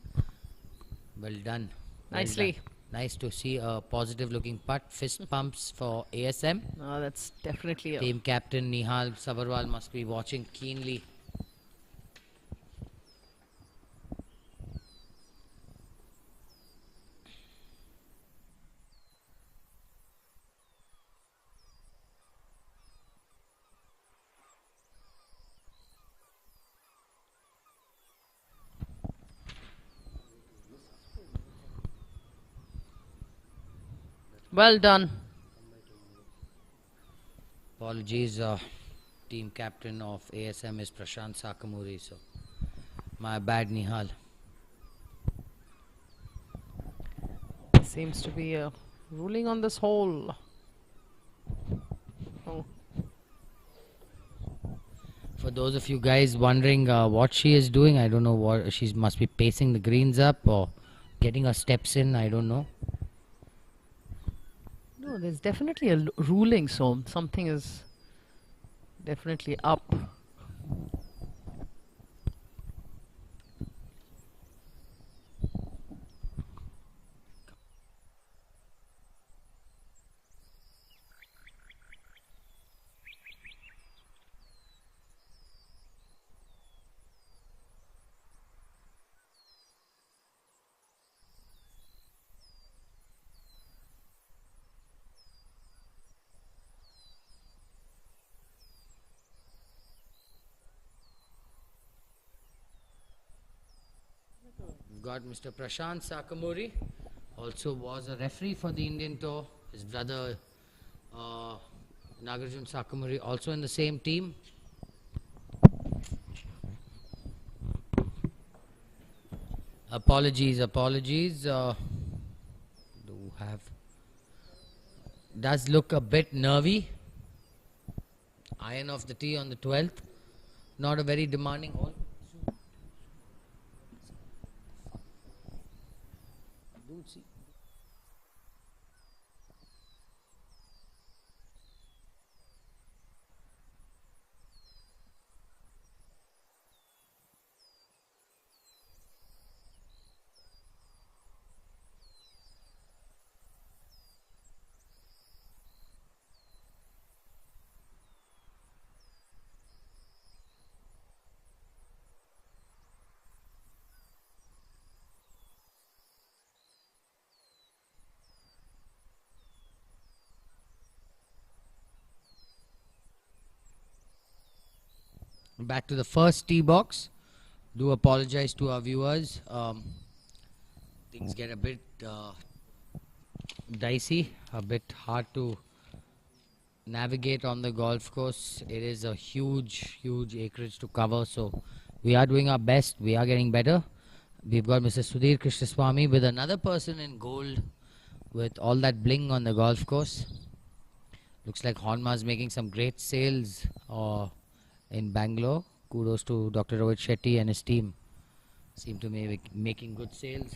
Speaker 8: Well done. Well
Speaker 7: Nicely.
Speaker 8: done. Nice to see a positive looking putt. Fist pumps for ASM.
Speaker 7: Oh, that's definitely a...
Speaker 8: Team captain Nihal Sabarwal must be watching keenly.
Speaker 7: Well done.
Speaker 8: Apologies, team captain of ASM is Prashant Sakamuri, so my bad, Nihal.
Speaker 7: Seems to be a ruling on this hole. Oh.
Speaker 8: For those of you guys wondering what she is doing, I don't know what she must be pacing the greens up or getting her steps in, I don't know.
Speaker 7: No, there's definitely a ruling, so something is definitely up.
Speaker 8: We've got Mr. Prashant Sakamuri, also was a referee for the Indian tour. His brother Nagarjun Sakamuri also in the same team. Apologies. Does look a bit nervy. Iron off the tee on the 12th. Not a very demanding hole. Back to the first tee box. Do apologize to our viewers. Things get a bit dicey, a bit hard to navigate on the golf course. It is a huge acreage to cover, so we are doing our best. We are getting better. We've got Mr. Sudhir Krishnaswamy with another person in gold with all that bling on the golf course. Looks like Honma is making some great sales in Bangalore. Kudos to Dr. Rohit Shetty and his team. Seem to be making good sales.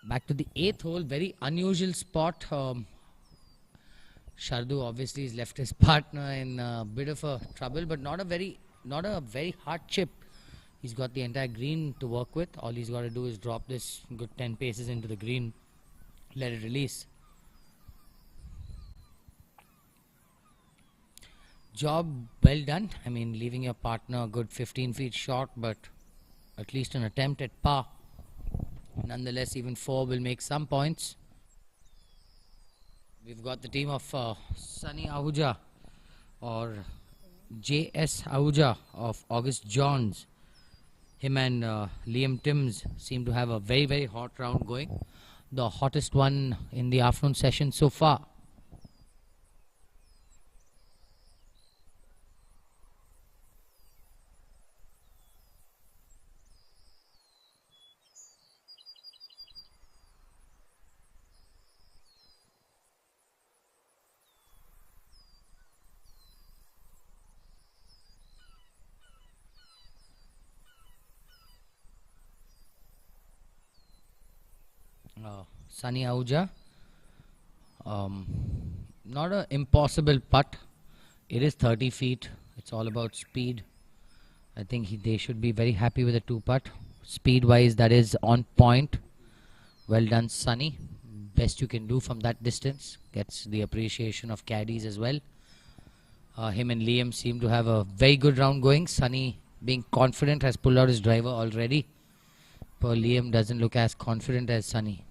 Speaker 8: Back to the 8th hole, very unusual spot. Shardu obviously has left his partner in a bit of a trouble, but not a very hard chip. He's got the entire green to work with. All he's got to do is drop this good 10 paces into the green, let it release. Job well done. I mean, leaving your partner a good 15 feet short, but at least an attempt at par. Nonetheless, even 4 will make some points. We've got the team of Sunny Ahuja or J.S. Ahuja of August Johns. Him and Liam Timms seem to have a very hot round going. the hottest one in the afternoon session so far. Sunny Ahuja, not an impossible putt. It is 30 feet. It's all about speed. I think they should be very happy with a 2-putt. Speed-wise, that is on point. Well done, Sunny. Best you can do from that distance. Gets the appreciation of caddies as well. Him and Liam seem to have a very good round going. Sunny, being confident, has pulled out his driver already. Poor Liam doesn't look as confident as Sunny.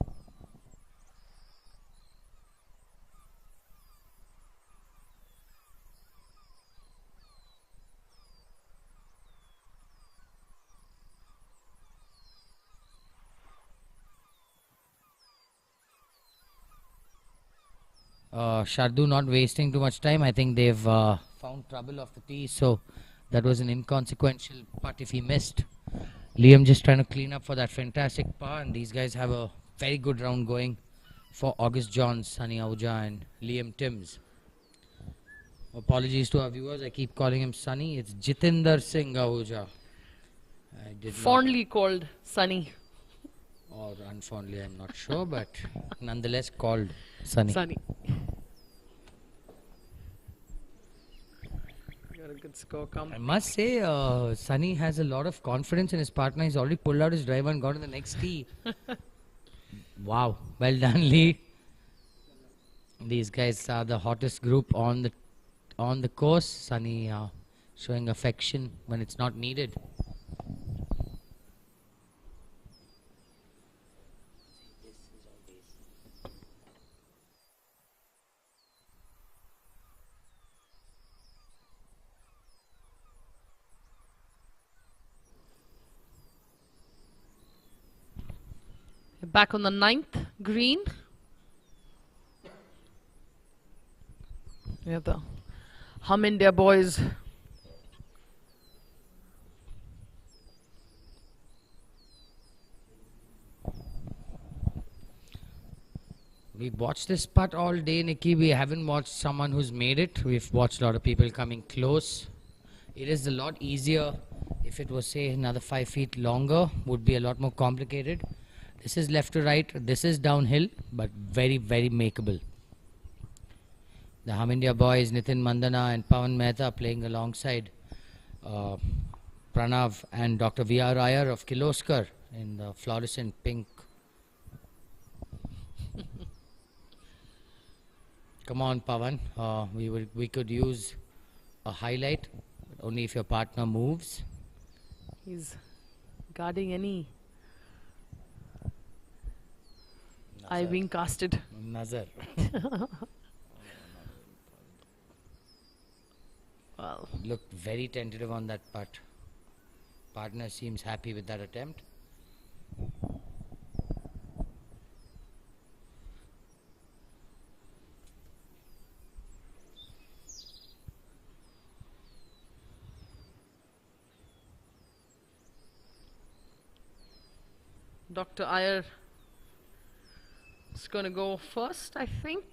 Speaker 8: Shardu not wasting too much time. I think they've found trouble off the tee, so that was an inconsequential putt if he missed. Liam just trying to clean up for that fantastic par, and these guys have a very good round going for August Johns, Sunny Ahuja and Liam Timms. Apologies to our viewers, I keep calling him Sunny. It's Jitinder Singh Ahuja.
Speaker 7: Fondly called Sunny.
Speaker 8: Or unfondly, I'm not sure, but nonetheless called Sunny.
Speaker 7: Sunny. Got a good score come.
Speaker 8: I must say, Sunny has a lot of confidence in his partner. He's already pulled out his driver and gone to the next tee. Wow, well done, Lee. These guys are the hottest group on the course. Sunny showing affection when it's not needed.
Speaker 7: Back on the 9th green. Yeah, the Hum India boys.
Speaker 8: We've watched this putt all day, Nikki. We haven't watched someone who's made it. We've watched a lot of people coming close. It is a lot easier. If it was, say, another 5 feet longer, would be a lot more complicated. This is left to right. This is downhill, but very, very makeable. The Hum India boys, Nitin Mandana and Pawan Mehta, playing alongside Pranav and Dr. V.R. Iyer of Kirloskar in the fluorescent pink. Come on, Pawan. We could use a highlight, but only if your partner moves.
Speaker 7: He's guarding any eye being casted.
Speaker 8: Nazar.
Speaker 7: Well,
Speaker 8: Looked very tentative on that putt. Partner seems happy with that attempt.
Speaker 7: Dr. Iyer is going to go first, I think.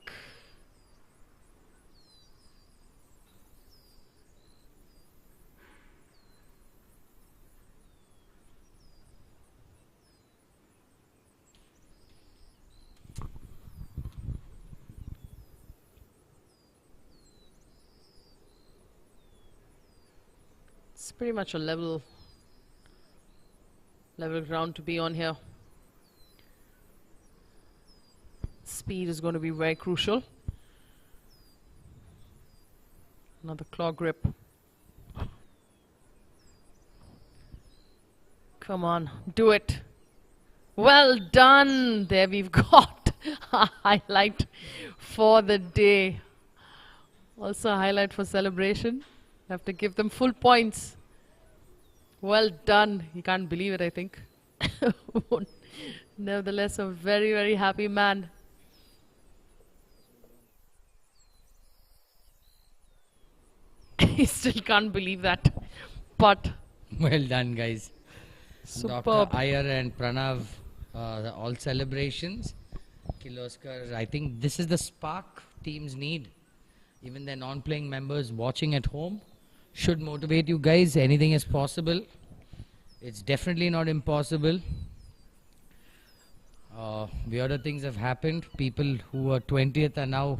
Speaker 7: It's pretty much a level ground to be on here. Speed is going to be very crucial. Another claw grip. Come on, do it. Well done. There we've got a highlight for the day. Also a highlight for celebration. Have to give them full points. Well done. You can't believe it, I think. Nevertheless, a very, very happy man. He still can't believe that. But
Speaker 8: Well done, guys.
Speaker 7: superb.
Speaker 8: Dr. Iyer and Pranav, all celebrations. Kirloskar, I think this is the spark teams need. Even their non-playing members watching at home should motivate you guys. Anything is possible. It's definitely not impossible. Weirder things have happened. People who were 20th are now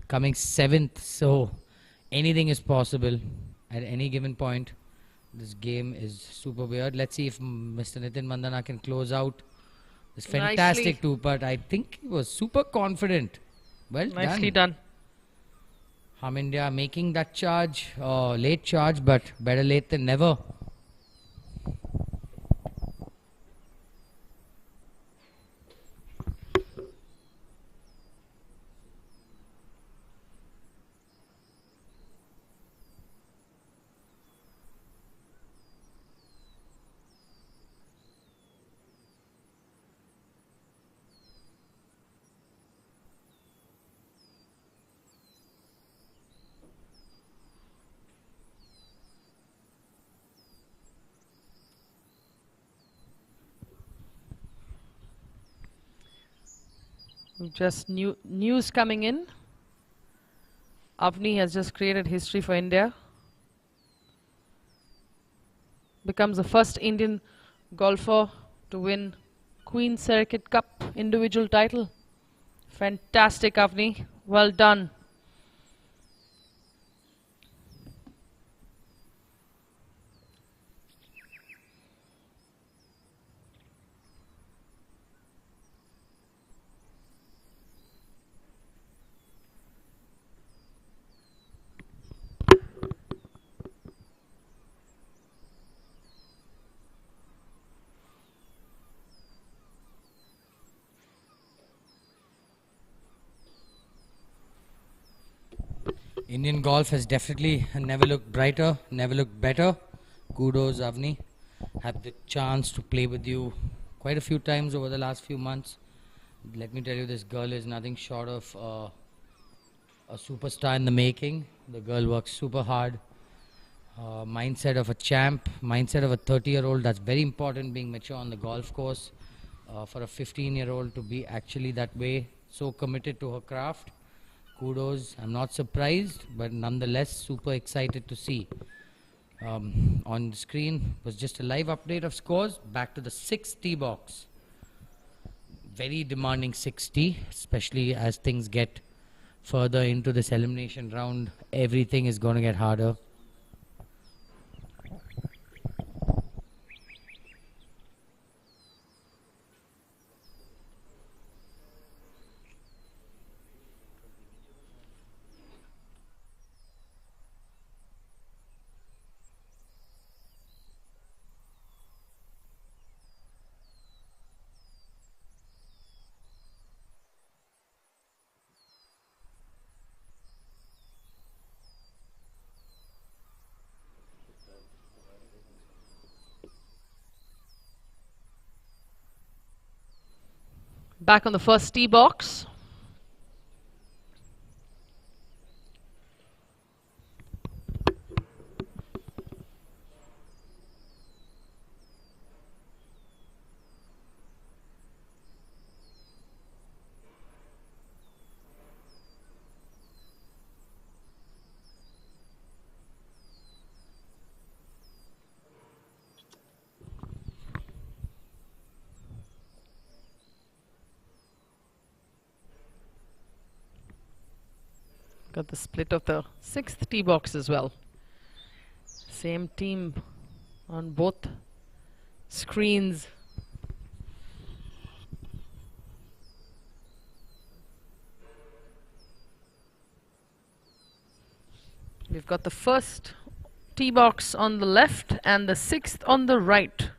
Speaker 8: coming 7th. So anything is possible at any given point. This game is super weird. Let's see if Mr. Nitin Mandana can close out this fantastic
Speaker 7: Nicely.
Speaker 8: two-putt. I think he was super confident. Well
Speaker 7: Nicely done.
Speaker 8: Ham India making that charge, late charge, but better late than never.
Speaker 7: Just news coming in. Avni has just created history for India. Becomes the first Indian golfer to win Queen Circuit Cup individual title. Fantastic, Avni. Well done.
Speaker 8: Indian golf has definitely never looked brighter, never looked better. Kudos, Avni. Had the chance to play with you quite a few times over the last few months. Let me tell you, this girl is nothing short of a superstar in the making. The girl works super hard. Mindset of a champ, mindset of a 30-year-old. That's very important, being mature on the golf course. For a 15-year-old to be actually that way, so committed to her craft. Kudos. I'm not surprised, but nonetheless super excited to see. On the screen was just a live update of scores. Back to the 6th tee box. Very demanding 60, especially as things get further into this elimination round. Everything is going to get harder.
Speaker 7: Back on the first tee box. Got the split of the 6th tee box as well. Same team on both screens. We've got the first tee box on the left and the 6th on the right.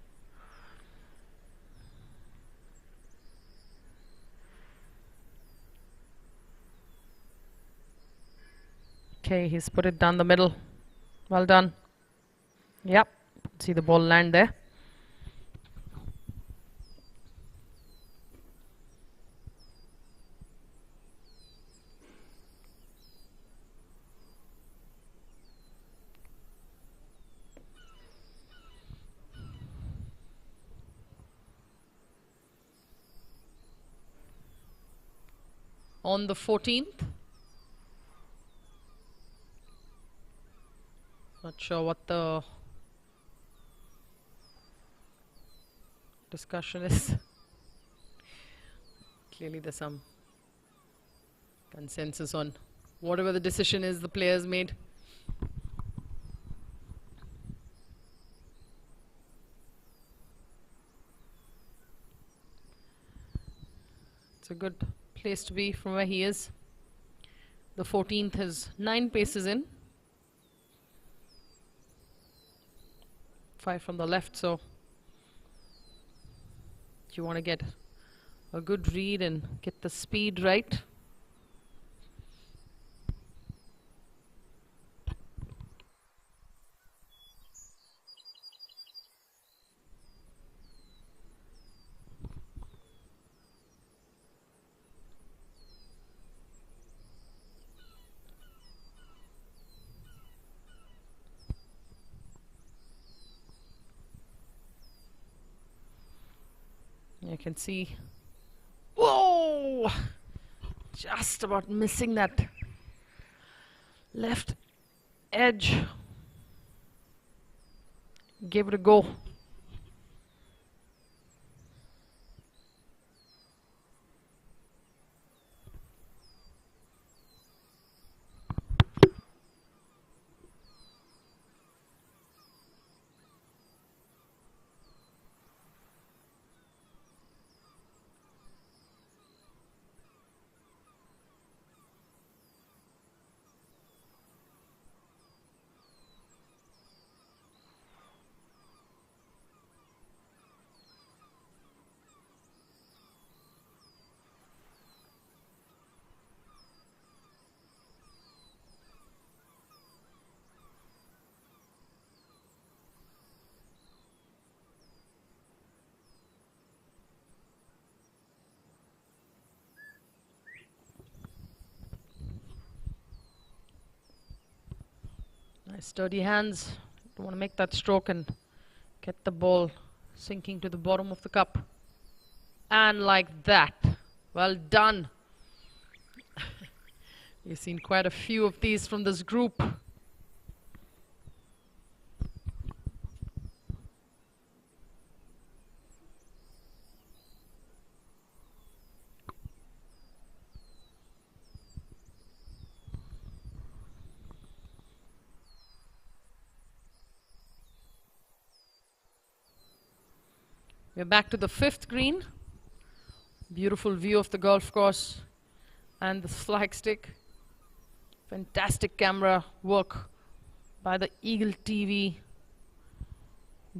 Speaker 7: Okay, he's put it down the middle. Well done. Yep, see the ball land there. on the 14th. Not sure what the discussion is. Clearly there's some consensus on whatever the decision is the players made. It's a good place to be from where he is. The 14th is 9 paces in. 5 from the left, so you want to get a good read and get the speed right. You can see, whoa, just about missing that left edge. Gave it a go. Nice sturdy hands. Don't want to make that stroke and get the ball sinking to the bottom of the cup. And like that. Well done. We've seen quite a few of these from this group. We're back to the 5th green. Beautiful view of the golf course and the flagstick. Fantastic camera work by the Eagle TV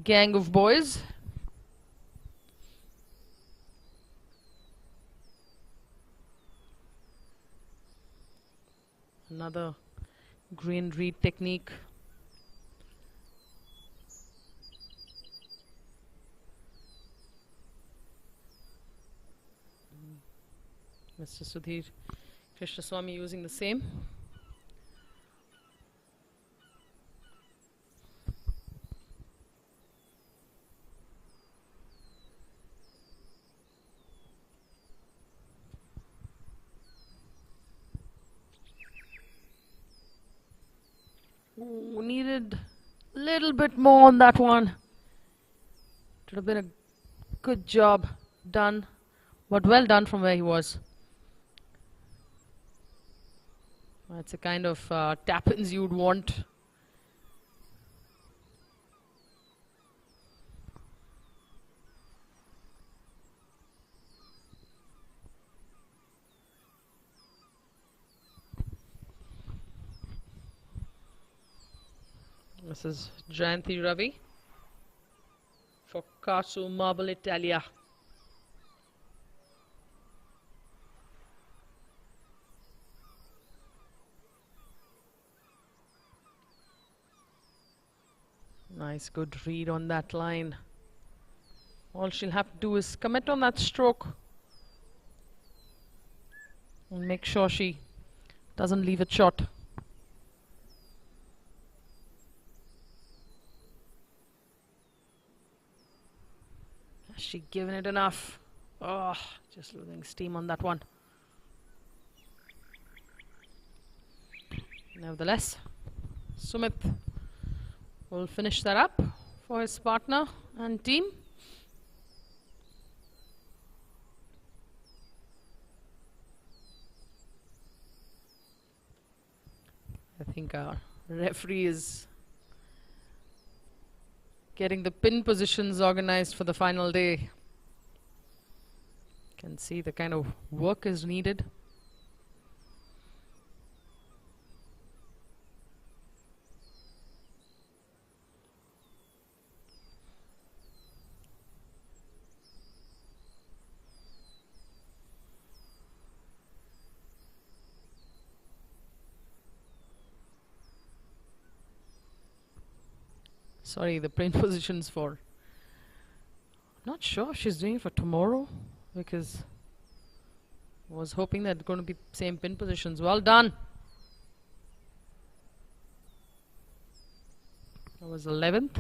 Speaker 7: gang of boys. Another green read technique. Mr. Sudhir Krishnaswamy using the same. Ooh, needed a little bit more on that one. Should have been a good job done, but well done from where he was. That's a kind of tap-ins you'd want. This is Jayanti Ravi for Casu Marble Italia. Nice, good read on that line. All she'll have to do is commit on that stroke and make sure she doesn't leave it short. Has she given it enough? Oh, just losing steam on that one. Nevertheless, Sumit will finish that up for his partner and team. I think our referee is getting the pin positions organized for the final day. Can see the kind of work is needed. Sorry, the pin positions for... Not sure if she's doing it for tomorrow, because I was hoping that it's going to be same pin positions. Well done. That was 11th.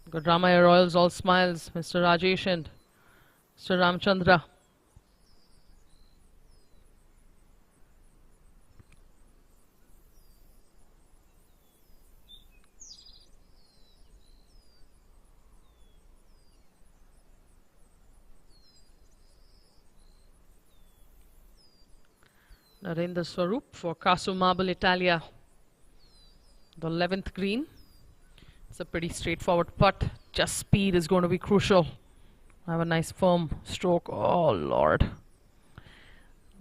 Speaker 7: Got Ramaya Royals all smiles. Mr. Rajesh and Mr. Ramchandra. Narendra Swarup for Kasu Marble Italia. The 11th green. It's a pretty straightforward putt. Just speed is going to be crucial. Have a nice firm stroke. Oh Lord.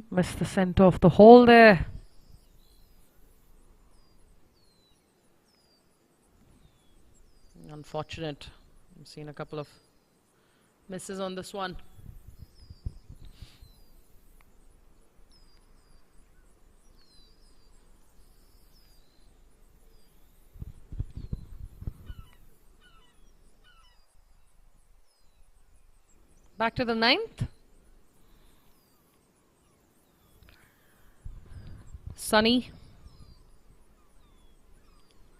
Speaker 7: Missed the center of the hole there. Unfortunate. I've seen a couple of misses on this one. Back to the 9th. Sunny.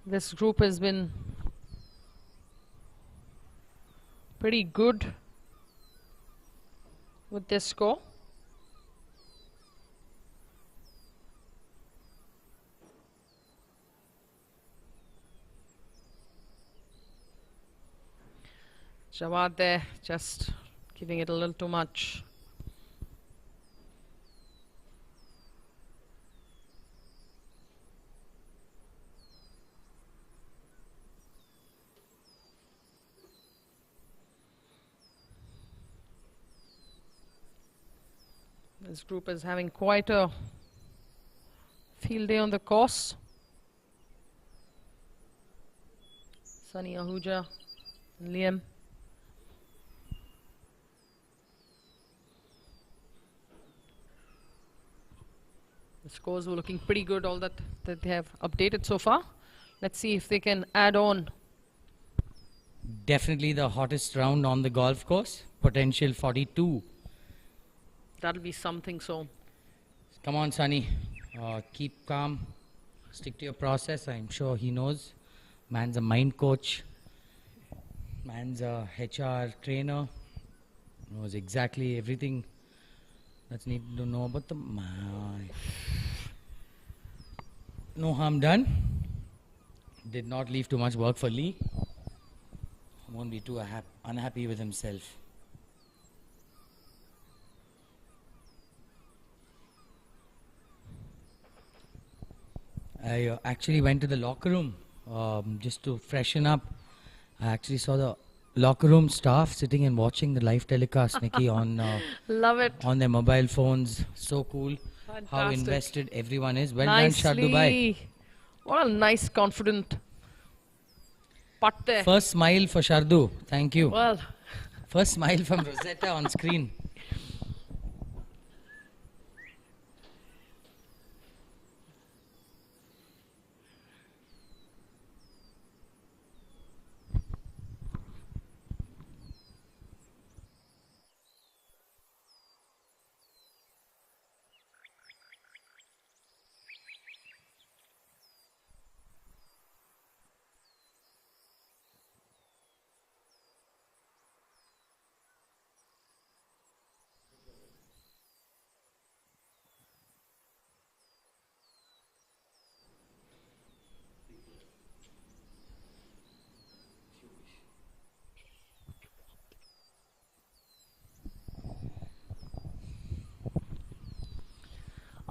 Speaker 7: This group has been pretty good with their score. Jawad there, just giving it a little too much. This group is having quite a field day on the course. Sunny Ahuja and Liam. The scores were looking pretty good, all that they have updated so far. Let's see if they can add on.
Speaker 8: Definitely the hottest round on the golf course. Potential 42.
Speaker 7: That'll be something, so.
Speaker 8: Come on, Sunny. Keep calm. Stick to your process. I'm sure he knows. Man's a mind coach. Man's a HR trainer. Knows exactly everything that's needed to know about the... No harm done. Did not leave too much work for Lee. Won't be too unhappy with himself. I actually went to the locker room just to freshen up. I actually saw the locker room staff sitting and watching the live telecast, Nikki, on
Speaker 7: love it,
Speaker 8: on their mobile phones. So cool.
Speaker 7: Fantastic.
Speaker 8: How invested everyone is. Well
Speaker 7: Nicely.
Speaker 8: done, Shah Dubai.
Speaker 7: What a nice, confident putt there.
Speaker 8: First smile for Shardu. Thank you.
Speaker 7: Well,
Speaker 8: first smile from Rosetta on screen.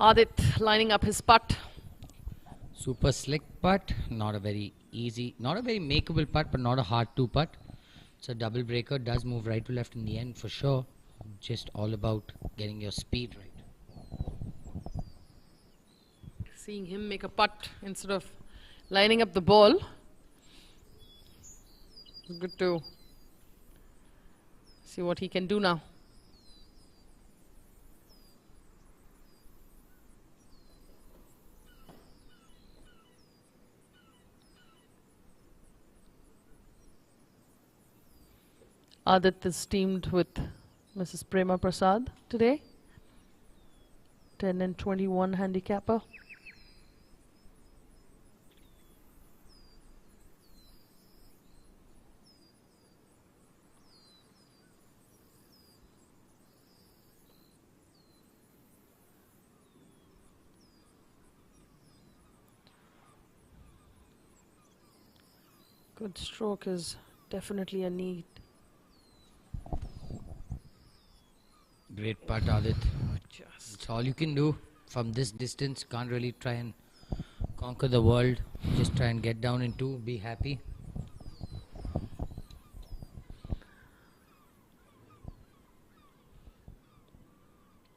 Speaker 7: Adit lining up his putt.
Speaker 8: Super slick putt, not a very easy, not a very makeable putt, but not a hard to putt. It's a double breaker, does move right to left in the end for sure. Just all about getting your speed right.
Speaker 7: Seeing him make a putt instead of lining up the ball. Good to see what he can do now. Adit is teamed with Mrs. Prema Prasad today. 10 and 21 handicapper. Good stroke is definitely a need.
Speaker 8: Great putt, Adit. It's all you can do from this distance. Can't really try and conquer the world. Just try and get down in two, be happy.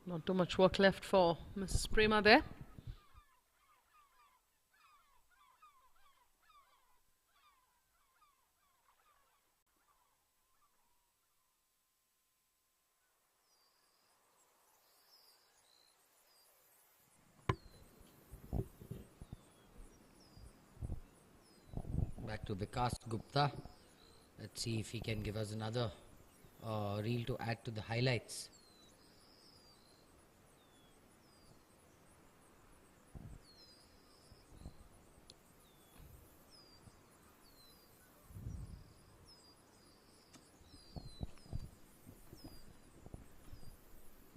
Speaker 7: Not too much work left for Mrs. Prema there.
Speaker 8: Back to Vikas Gupta. Let's see if he can give us another reel to add to the highlights.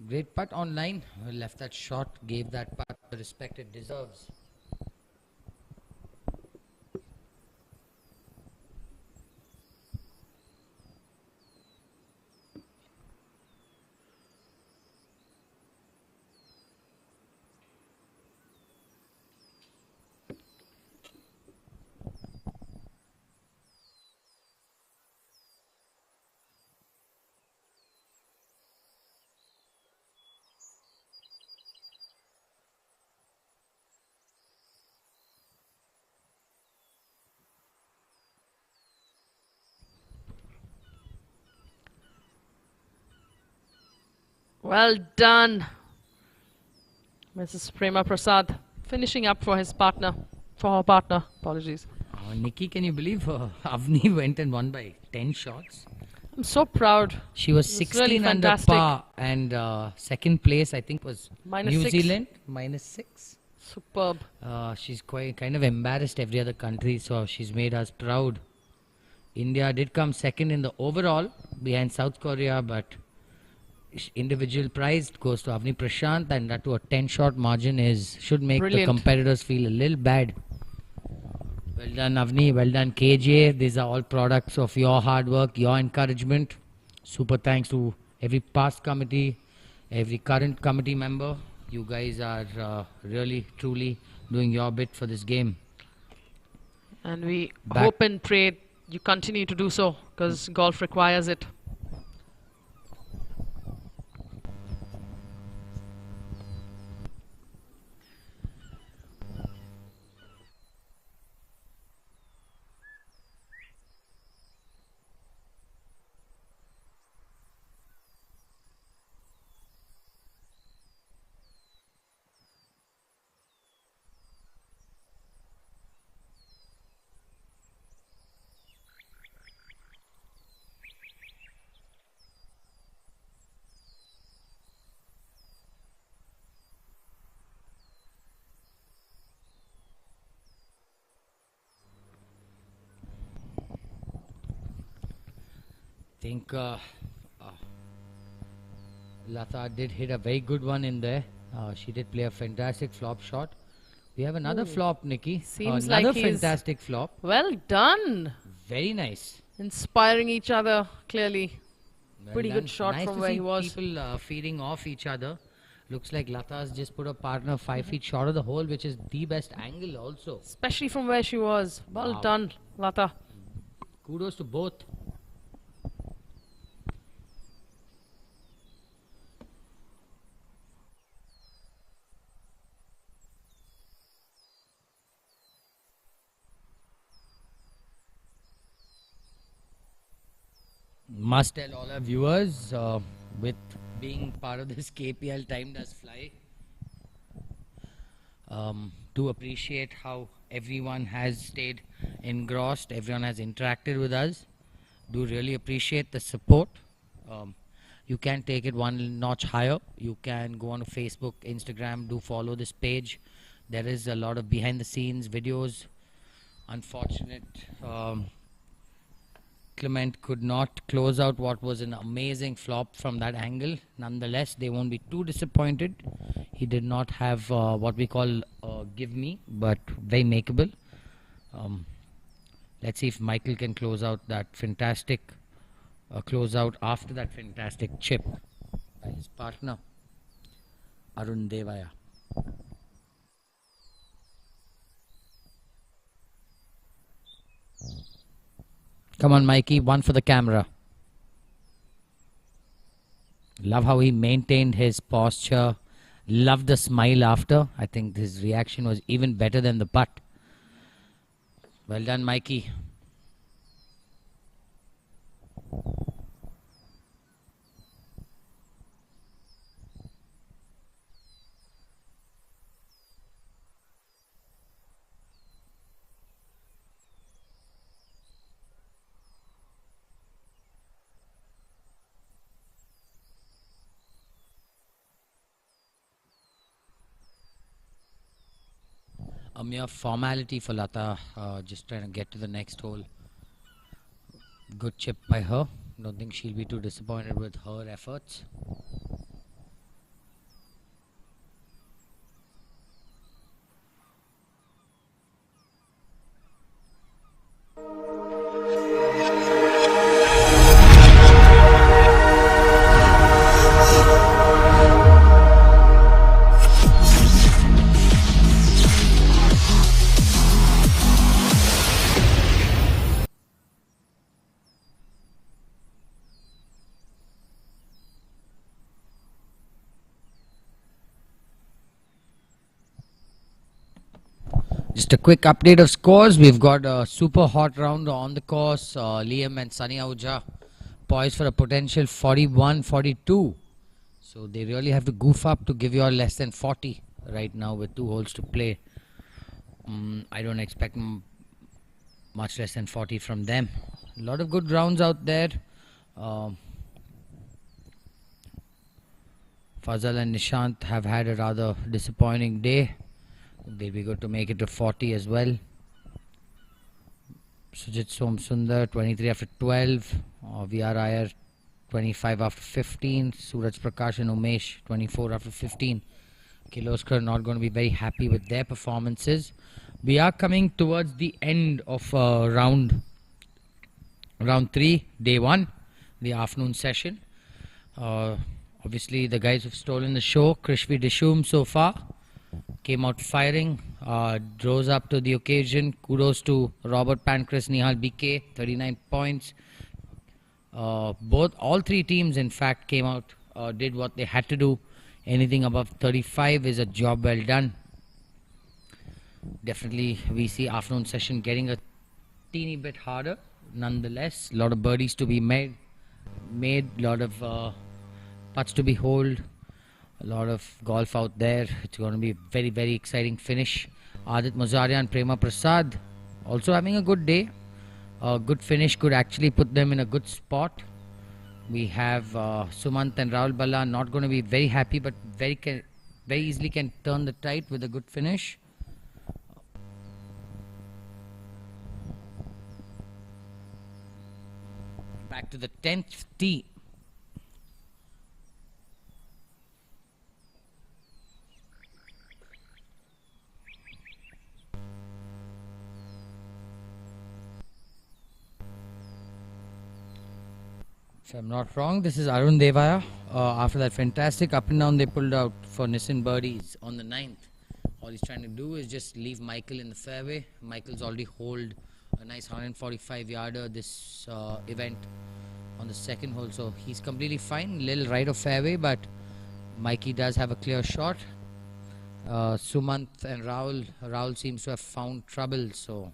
Speaker 8: Great putt online. Left that shot, gave that putt the respect it deserves.
Speaker 7: Well done, Mrs. Prema Prasad. Finishing up for his partner, for her partner. Apologies.
Speaker 8: Nikki, can you believe Avni went and won by 10 shots?
Speaker 7: I'm so proud.
Speaker 8: She was
Speaker 7: It
Speaker 8: 16
Speaker 7: really
Speaker 8: under
Speaker 7: fantastic.
Speaker 8: par, and second place I think was
Speaker 7: Minus
Speaker 8: New
Speaker 7: 6.
Speaker 8: Zealand, -6.
Speaker 7: Superb.
Speaker 8: She's quite kind of embarrassed every other country, so she's made us proud. India did come second in the overall behind South Korea, but individual prize goes to Avni Prashant, and that to a 10-shot margin should make
Speaker 7: Brilliant.
Speaker 8: the competitors feel a little bad. Well done, Avni. Well done, KGA. These are all products of your hard work, your encouragement. Super thanks to every past committee, every current committee member. You guys are really, truly doing your bit for this game.
Speaker 7: And we
Speaker 8: Back.
Speaker 7: hope and pray you continue to do so, because golf requires it.
Speaker 8: Think Lata did hit a very good one in there. She did play a fantastic flop shot. We have another flop, Nikki.
Speaker 7: Seems
Speaker 8: another
Speaker 7: like he's
Speaker 8: fantastic flop.
Speaker 7: Well done.
Speaker 8: Very nice.
Speaker 7: Inspiring each other, clearly.
Speaker 8: Well
Speaker 7: Pretty
Speaker 8: done.
Speaker 7: good shot
Speaker 8: Nice
Speaker 7: from
Speaker 8: to
Speaker 7: where
Speaker 8: see
Speaker 7: he was.
Speaker 8: People feeding off each other. Looks like Lata's just put a partner 5 feet short of the hole, which is the best angle also.
Speaker 7: Especially from where she was. Well done, Lata.
Speaker 8: Kudos to both. Must tell all our viewers, with being part of this KPL, time does fly. To appreciate how everyone has stayed engrossed, everyone has interacted with us. Do really appreciate the support. You can take it one notch higher. You can go on to Facebook, Instagram, do follow this page. There is a lot of behind the scenes videos. Unfortunate, Clement could not close out what was an amazing flop from that angle. Nonetheless, they won't be too disappointed. He did not have what we call give me, but very makeable. Let's see if Michael can close out that fantastic close out after that fantastic chip by his partner Arun Devaya. Come on, Mikey, one for the camera. Love how he maintained his posture. Love the smile after. I think his reaction was even better than the putt. Well done, Mikey. A mere formality for Lata, just trying to get to the next hole. Good chip by her. Don't think she'll be too disappointed with her efforts. Just a quick update of scores. We've got a super hot round on the course. Liam and Sunny Ahuja poised for a potential 41-42. So they really have to goof up to give you all less than 40 right now with 2 holes to play. I don't expect much less than 40 from them. A lot of good rounds out there. Fazal and Nishant have had a rather disappointing day. They'll be good to make it to 40 as well. Sujit Som Sundar 23 after 12. VR Iyer 25 after 15. Suraj Prakash and Umesh 24 after 15. Kirloskar not going to be very happy with their performances. We are coming towards the end of round 3, day 1, the afternoon session. Obviously the guys who've stolen the show, Krishvi Dishum so far, came out firing, rose up to the occasion. Kudos to Robert Pancras, Nihal BK, 39 points. All 3 teams in fact came out, did what they had to do. Anything above 35 is a job well done. Definitely we see afternoon session getting a teeny bit harder. Nonetheless, a lot of birdies to be made, a lot of putts to be holed. A lot of golf out there. It's going to be a very, very exciting finish. Adit Mozaria and Prema Prasad also having a good day. A good finish could actually put them in a good spot. We have Sumant and Rahul Balla not going to be very happy, but very easily can turn the tide with a good finish. Back to the 10th tee. If I'm not wrong, this is Arun Devaya. After that fantastic up and down they pulled out for Nissan birdies on the 9th. All he's trying to do is just leave Michael in the fairway. Michael's already holed a nice 145 yarder this event on the second hole, so he's completely fine. Little right of fairway, but Mikey does have a clear shot. Sumant and Rahul seems to have found trouble, so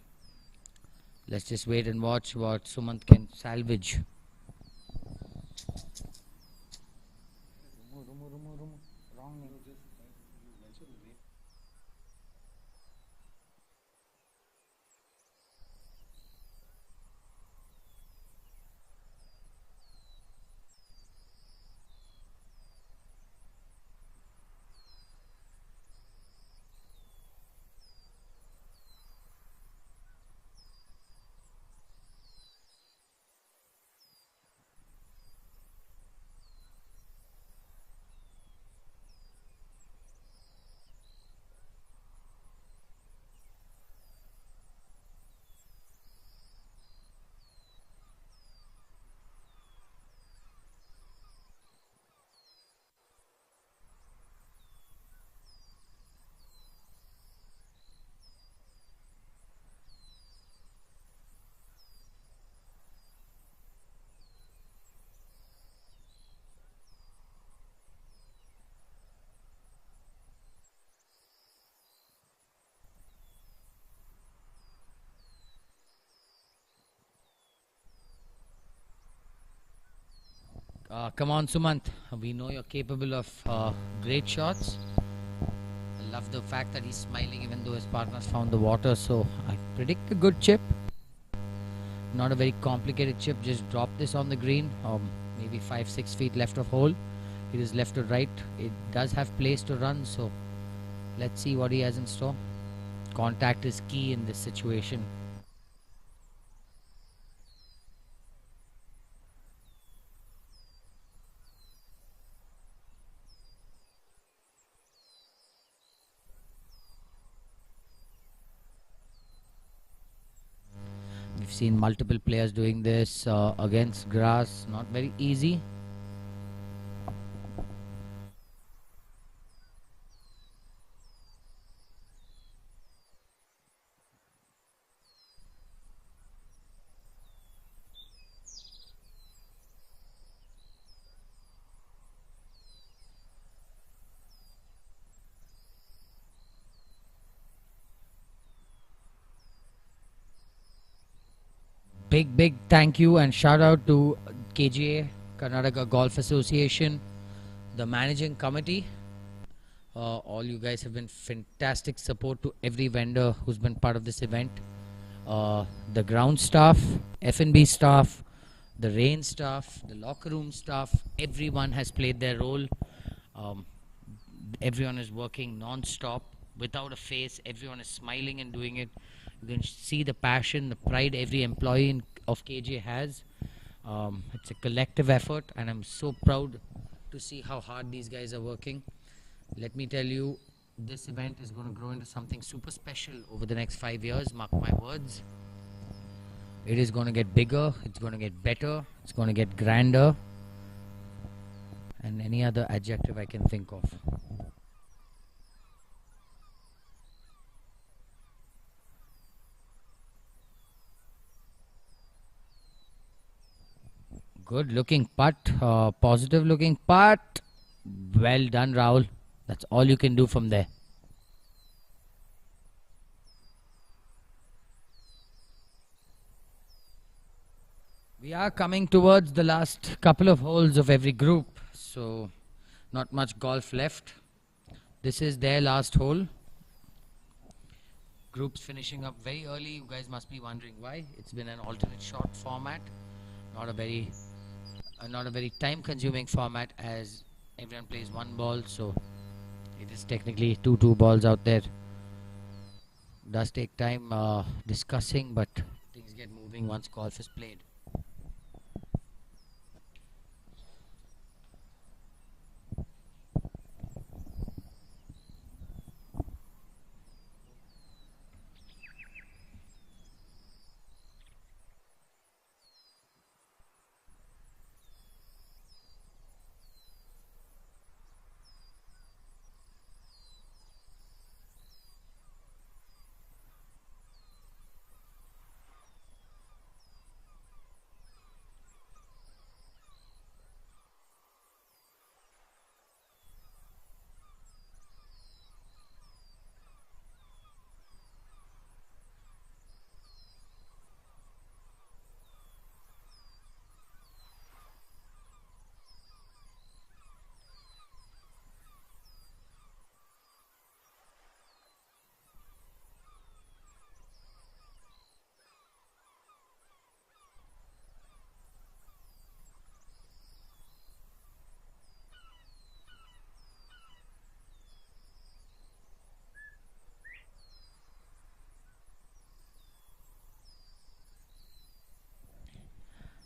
Speaker 8: let's just wait and watch what Sumant can salvage. Come on, Sumant. We know you're capable of great shots. I love the fact that he's smiling even though his partner's found the water. So I predict a good chip. Not a very complicated chip. Just drop this on the green. Maybe 5-6 feet left of hole. It is left to right. It does have place to run. So let's see what he has in store. Contact is key in this situation. We've seen multiple players doing this against grass. Not very easy. Big thank you and shout out to KGA Karnataka Golf Association, the managing committee. All you guys have been fantastic support to every vendor who's been part of this event. The ground staff, F&B staff, the rain staff, the locker room staff, everyone has played their role. Everyone is working non-stop without a face. Everyone is smiling and doing it. You can see the passion, the pride every employee of KJ has. It's a collective effort and I'm so proud to see how hard these guys are working. Let me tell you, this event is going to grow into something super special over the next 5 years, mark my words. It is going to get bigger, it's going to get better, it's going to get grander, and any other adjective I can think of. Good looking putt, positive looking putt. Well done, Rahul. That's all you can do from there. We are coming towards the last couple of holes of every group, so not much golf left. This is their last hole. Groups finishing up very early. You guys must be wondering why. It's been an alternate shot format, not a very time consuming format, as everyone plays one ball, so it is technically two balls out there. Does take time discussing, but things get moving once golf is played.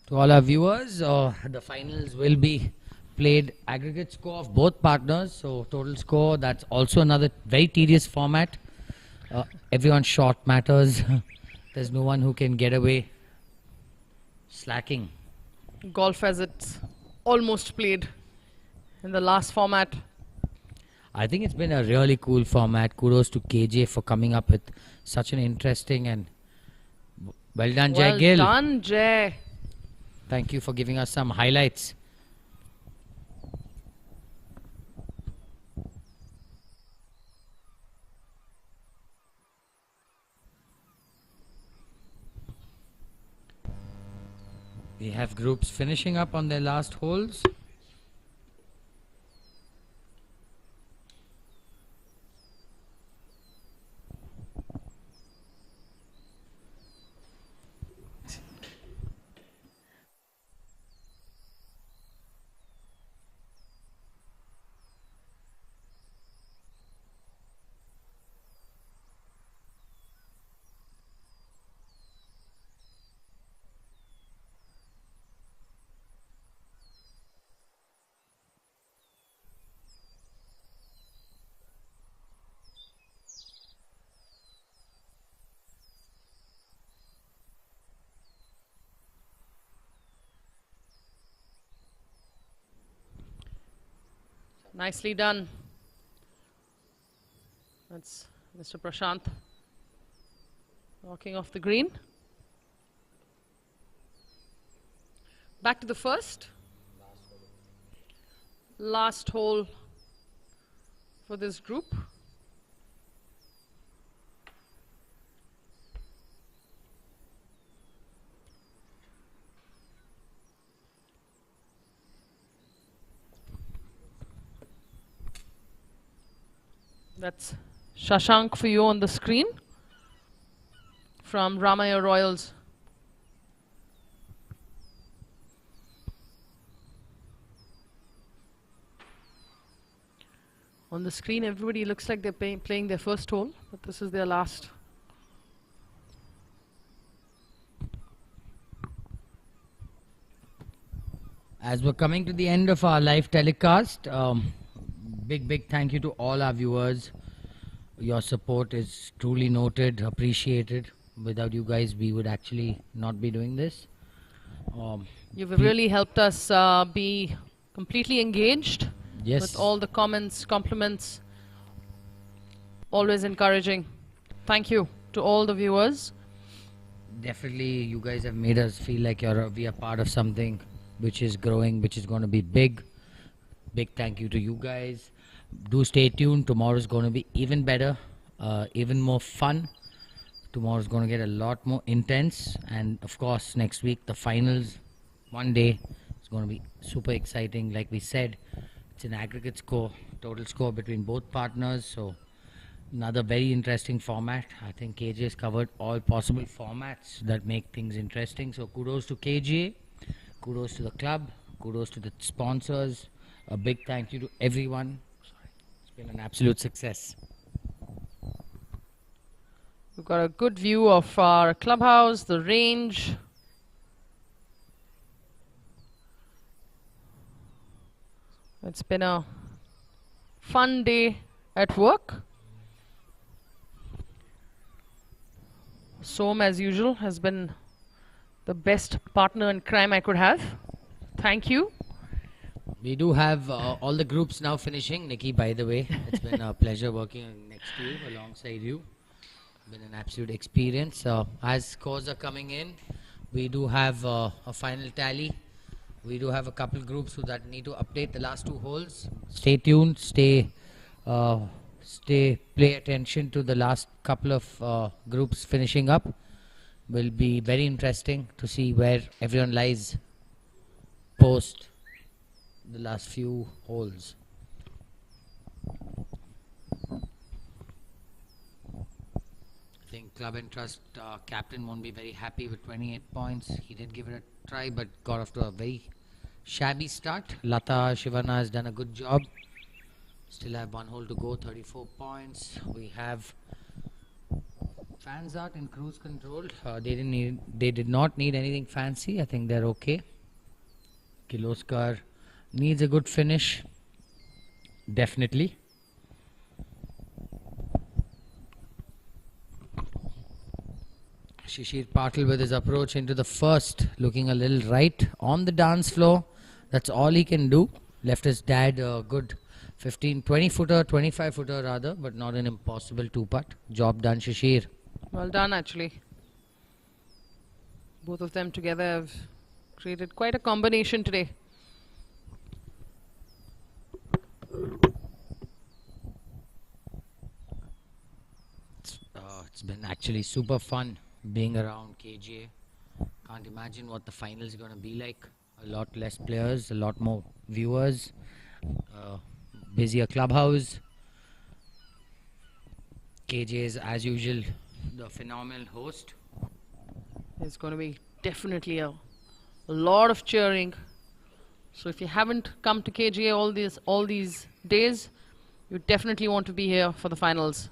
Speaker 8: To all our viewers, the finals will be played aggregate score of both partners. So total score, that's also another very tedious format. Everyone's shot matters. There's no one who can get away slacking.
Speaker 7: Golf as it's almost played in the last format.
Speaker 8: I think it's been a really cool format. Kudos to KJ for coming up with such an interesting and well done, Jay Gill.
Speaker 7: Well done, Jay.
Speaker 8: Thank you for giving us some highlights. We have groups finishing up on their last holes.
Speaker 7: Nicely done. That's Mr. Prashant walking off the green. Back to the first. Last hole for this group. That's Shashank for you on the screen from Ramaya Royals. On the screen, everybody looks like they're playing their first hole, but this is their last.
Speaker 8: As we're coming to the end of our live telecast, big thank you to all our viewers. Your support is truly noted, appreciated. Without you guys, we would actually not be doing this.
Speaker 7: You've really helped us be completely engaged.
Speaker 8: Yes.
Speaker 7: With all the comments, compliments, always encouraging. Thank you to all the viewers.
Speaker 8: Definitely, you guys have made us feel like we are part of something which is growing, which is going to be big. Big thank you to you guys. Do stay tuned. Tomorrow is going to be even better, even more fun. Tomorrow is going to get a lot more intense. And of course, next week, the finals, one day, it's going to be super exciting. Like we said, it's an aggregate score, total score between both partners. So another very interesting format. I think KJ has covered all possible formats that make things interesting. So kudos to KJ, kudos to the club, kudos to the sponsors. A big thank you to everyone. It's been an absolute success.
Speaker 7: We've got a good view of our clubhouse, the range. It's been a fun day at work. Som, as usual, has been the best partner in crime I could have. Thank you.
Speaker 8: We do have all the groups now finishing. Nikki, by the way, it's been a pleasure working next to you, alongside you. Been an absolute experience. As scores are coming in, we do have a final tally. We do have a couple groups that need to update the last two holes. Stay tuned. Pay attention to the last couple of groups finishing up. Will be very interesting to see where everyone lies post the last few holes. I think Club and Trust captain won't be very happy with 28 points. He did give it a try, but got off to a very shabby start. Lata Shivana has done a good job. Still have one hole to go, 34 points. We have Fans out in cruise control. They did not need anything fancy. I think they're okay. Kirloskar needs a good finish. Definitely. Shishir Patil with his approach into the first, looking a little right on the dance floor. That's all he can do. Left his dad a good 15, 20 footer, 25 footer rather, but not an impossible two-putt. Job done, Shishir.
Speaker 7: Well done, actually. Both of them together have created quite a combination today.
Speaker 8: It's been actually super fun being around KGA. Can't imagine what the final is going to be like. A lot less players, a lot more viewers, busier clubhouse. KGA is, as usual, the phenomenal host.
Speaker 7: There's going to be definitely a lot of cheering. So if you haven't come to KGA all these days, you definitely want to be here for the finals.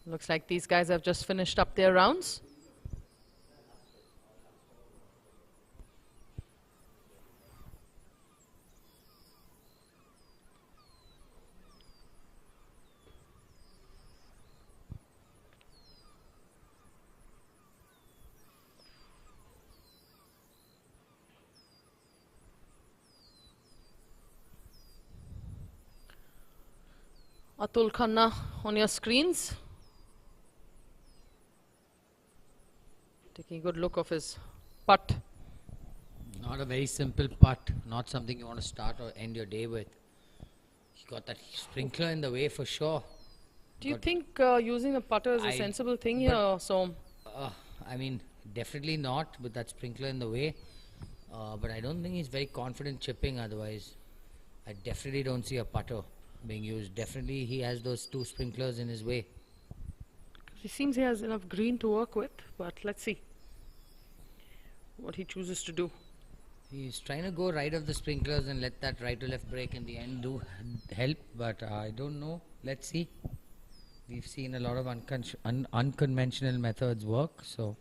Speaker 7: Looks like these guys have just finished up their rounds. Atul Khanna on your screens. Taking a good look of his putt.
Speaker 8: Not a very simple putt, not something you want to start or end your day with. He got that sprinkler in the way for sure.
Speaker 7: Do you think using the putter is a sensible thing here, Som?
Speaker 8: I mean, definitely not with that sprinkler in the way. But I don't think he's very confident chipping otherwise. I definitely don't see a putter being used. Definitely he has those two sprinklers in his way.
Speaker 7: He seems he has enough green to work with, but let's see what he chooses to do.
Speaker 8: He's trying to go right of the sprinklers and let that right to left break in the end do help, but I don't know. Let's see. We've seen a lot of unconventional methods work, so.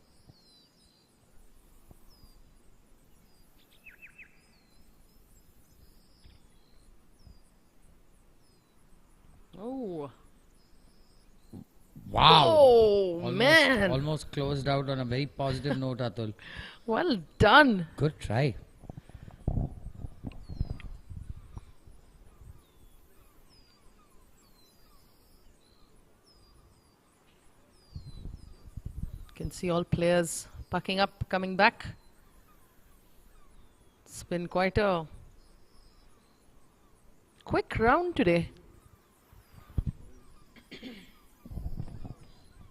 Speaker 7: Oh.
Speaker 8: Wow.
Speaker 7: Oh, man.
Speaker 8: Almost closed out on a very positive note, Atul.
Speaker 7: Well done.
Speaker 8: Good try.
Speaker 7: You can see all players packing up, coming back. It's been quite a quick round today.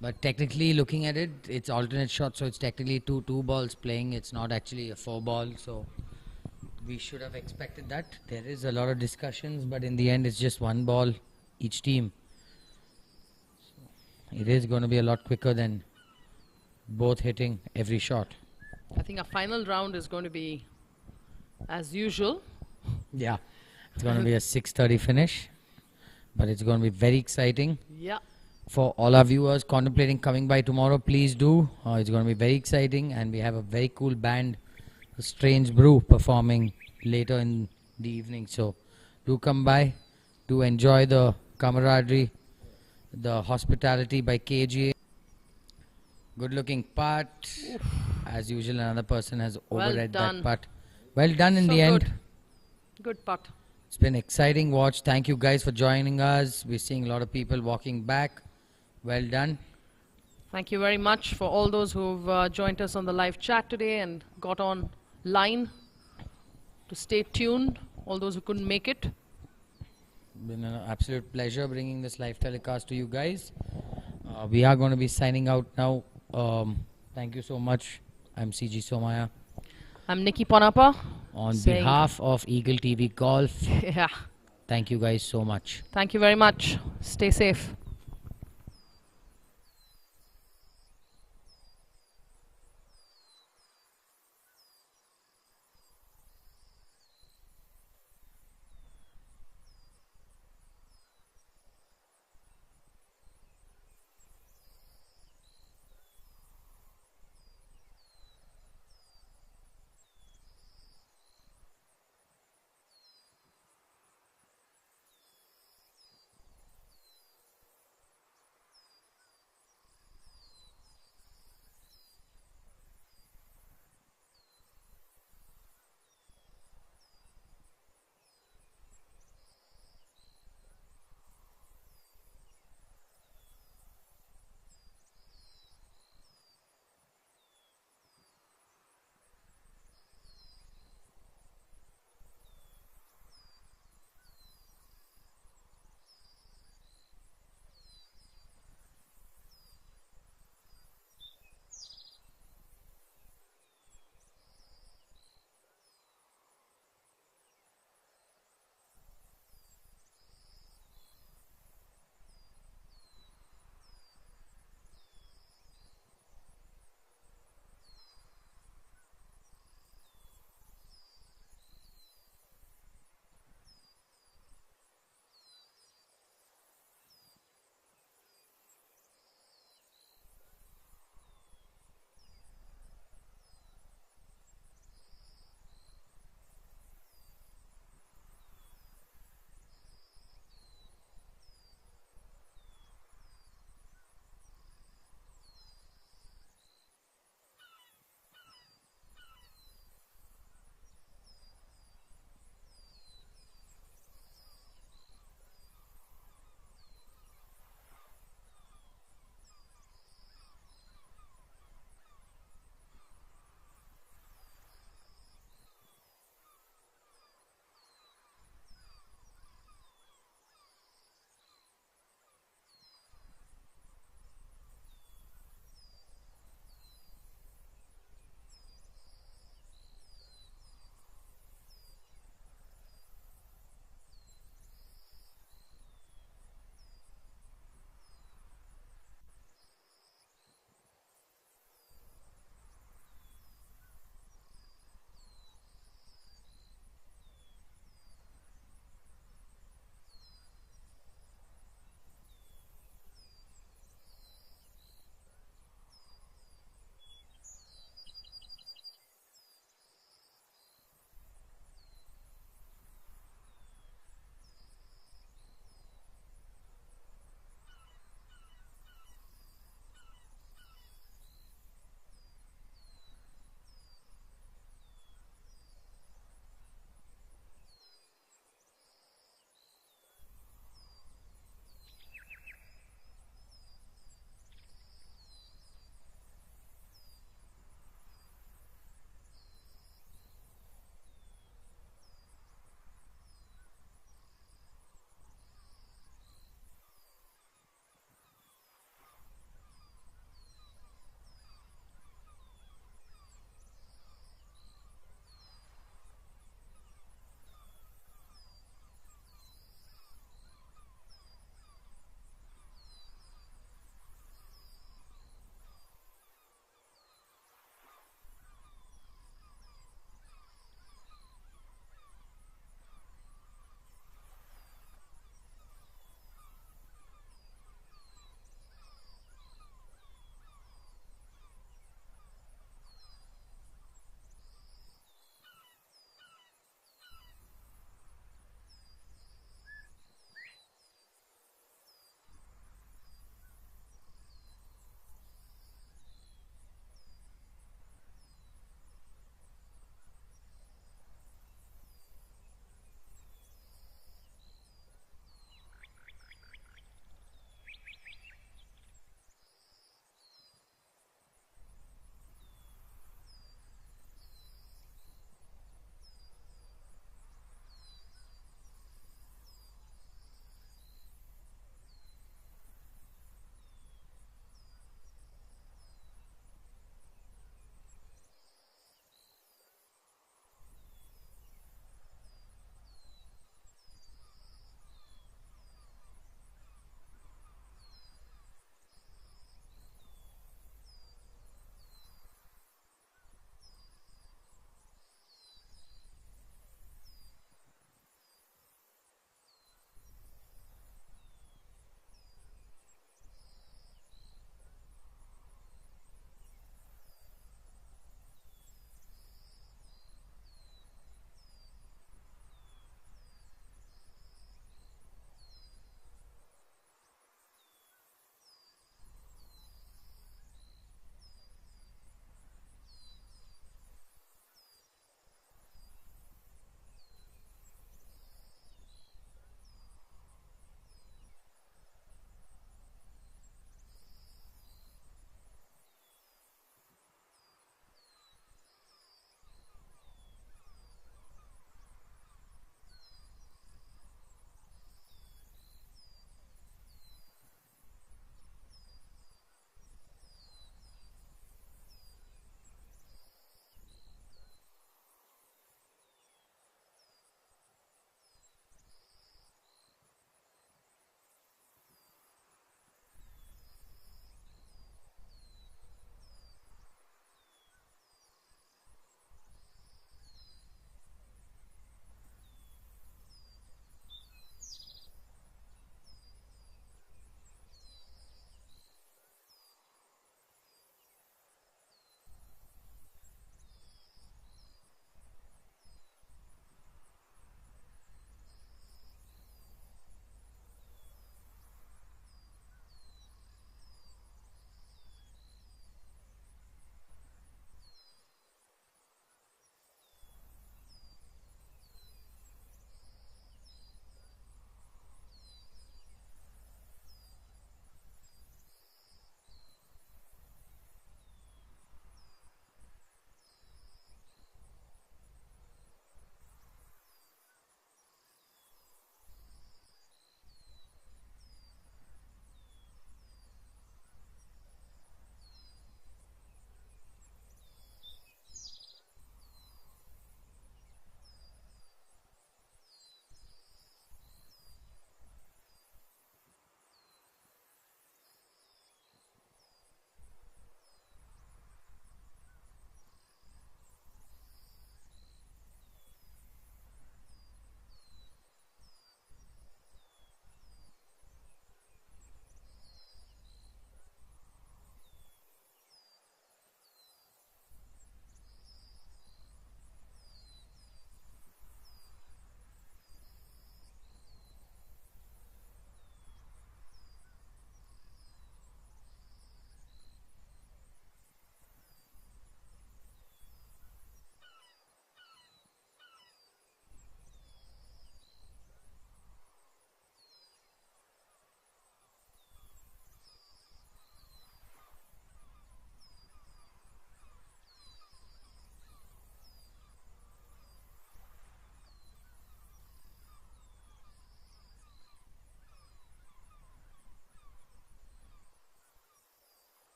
Speaker 8: But technically, looking at it, it's alternate shot, so it's technically two balls playing. It's not actually a 4-ball, so we should have expected that. There is a lot of discussions, but in the end, it's just 1 ball each team. So it is going to be a lot quicker than both hitting every shot.
Speaker 7: I think our final round is going to be as usual.
Speaker 8: Yeah, it's going to be a 6:30 finish, but it's going to be very exciting.
Speaker 7: Yeah.
Speaker 8: For all our viewers contemplating coming by tomorrow, please do. It's going to be very exciting, and we have a very cool band, Strange Brew, performing later in the evening. So do come by, do enjoy the camaraderie, the hospitality by KGA. Good looking putt. As usual, another person has overread that putt. Well done in the end.
Speaker 7: Good putt.
Speaker 8: It's been exciting watch. Thank you guys for joining us. We're seeing a lot of people walking back. Well done.
Speaker 7: Thank you very much for all those who've joined us on the live chat today and got on line to stay tuned. All those who couldn't make it.
Speaker 8: Been an absolute pleasure bringing this live telecast to you guys. We are going to be signing out now. Thank you so much. I'm CG Somaya.
Speaker 7: I'm Nikki Ponappa.
Speaker 8: On behalf of Eagle TV Golf.
Speaker 7: Yeah.
Speaker 8: Thank you guys so much.
Speaker 7: Thank you very much. Stay safe.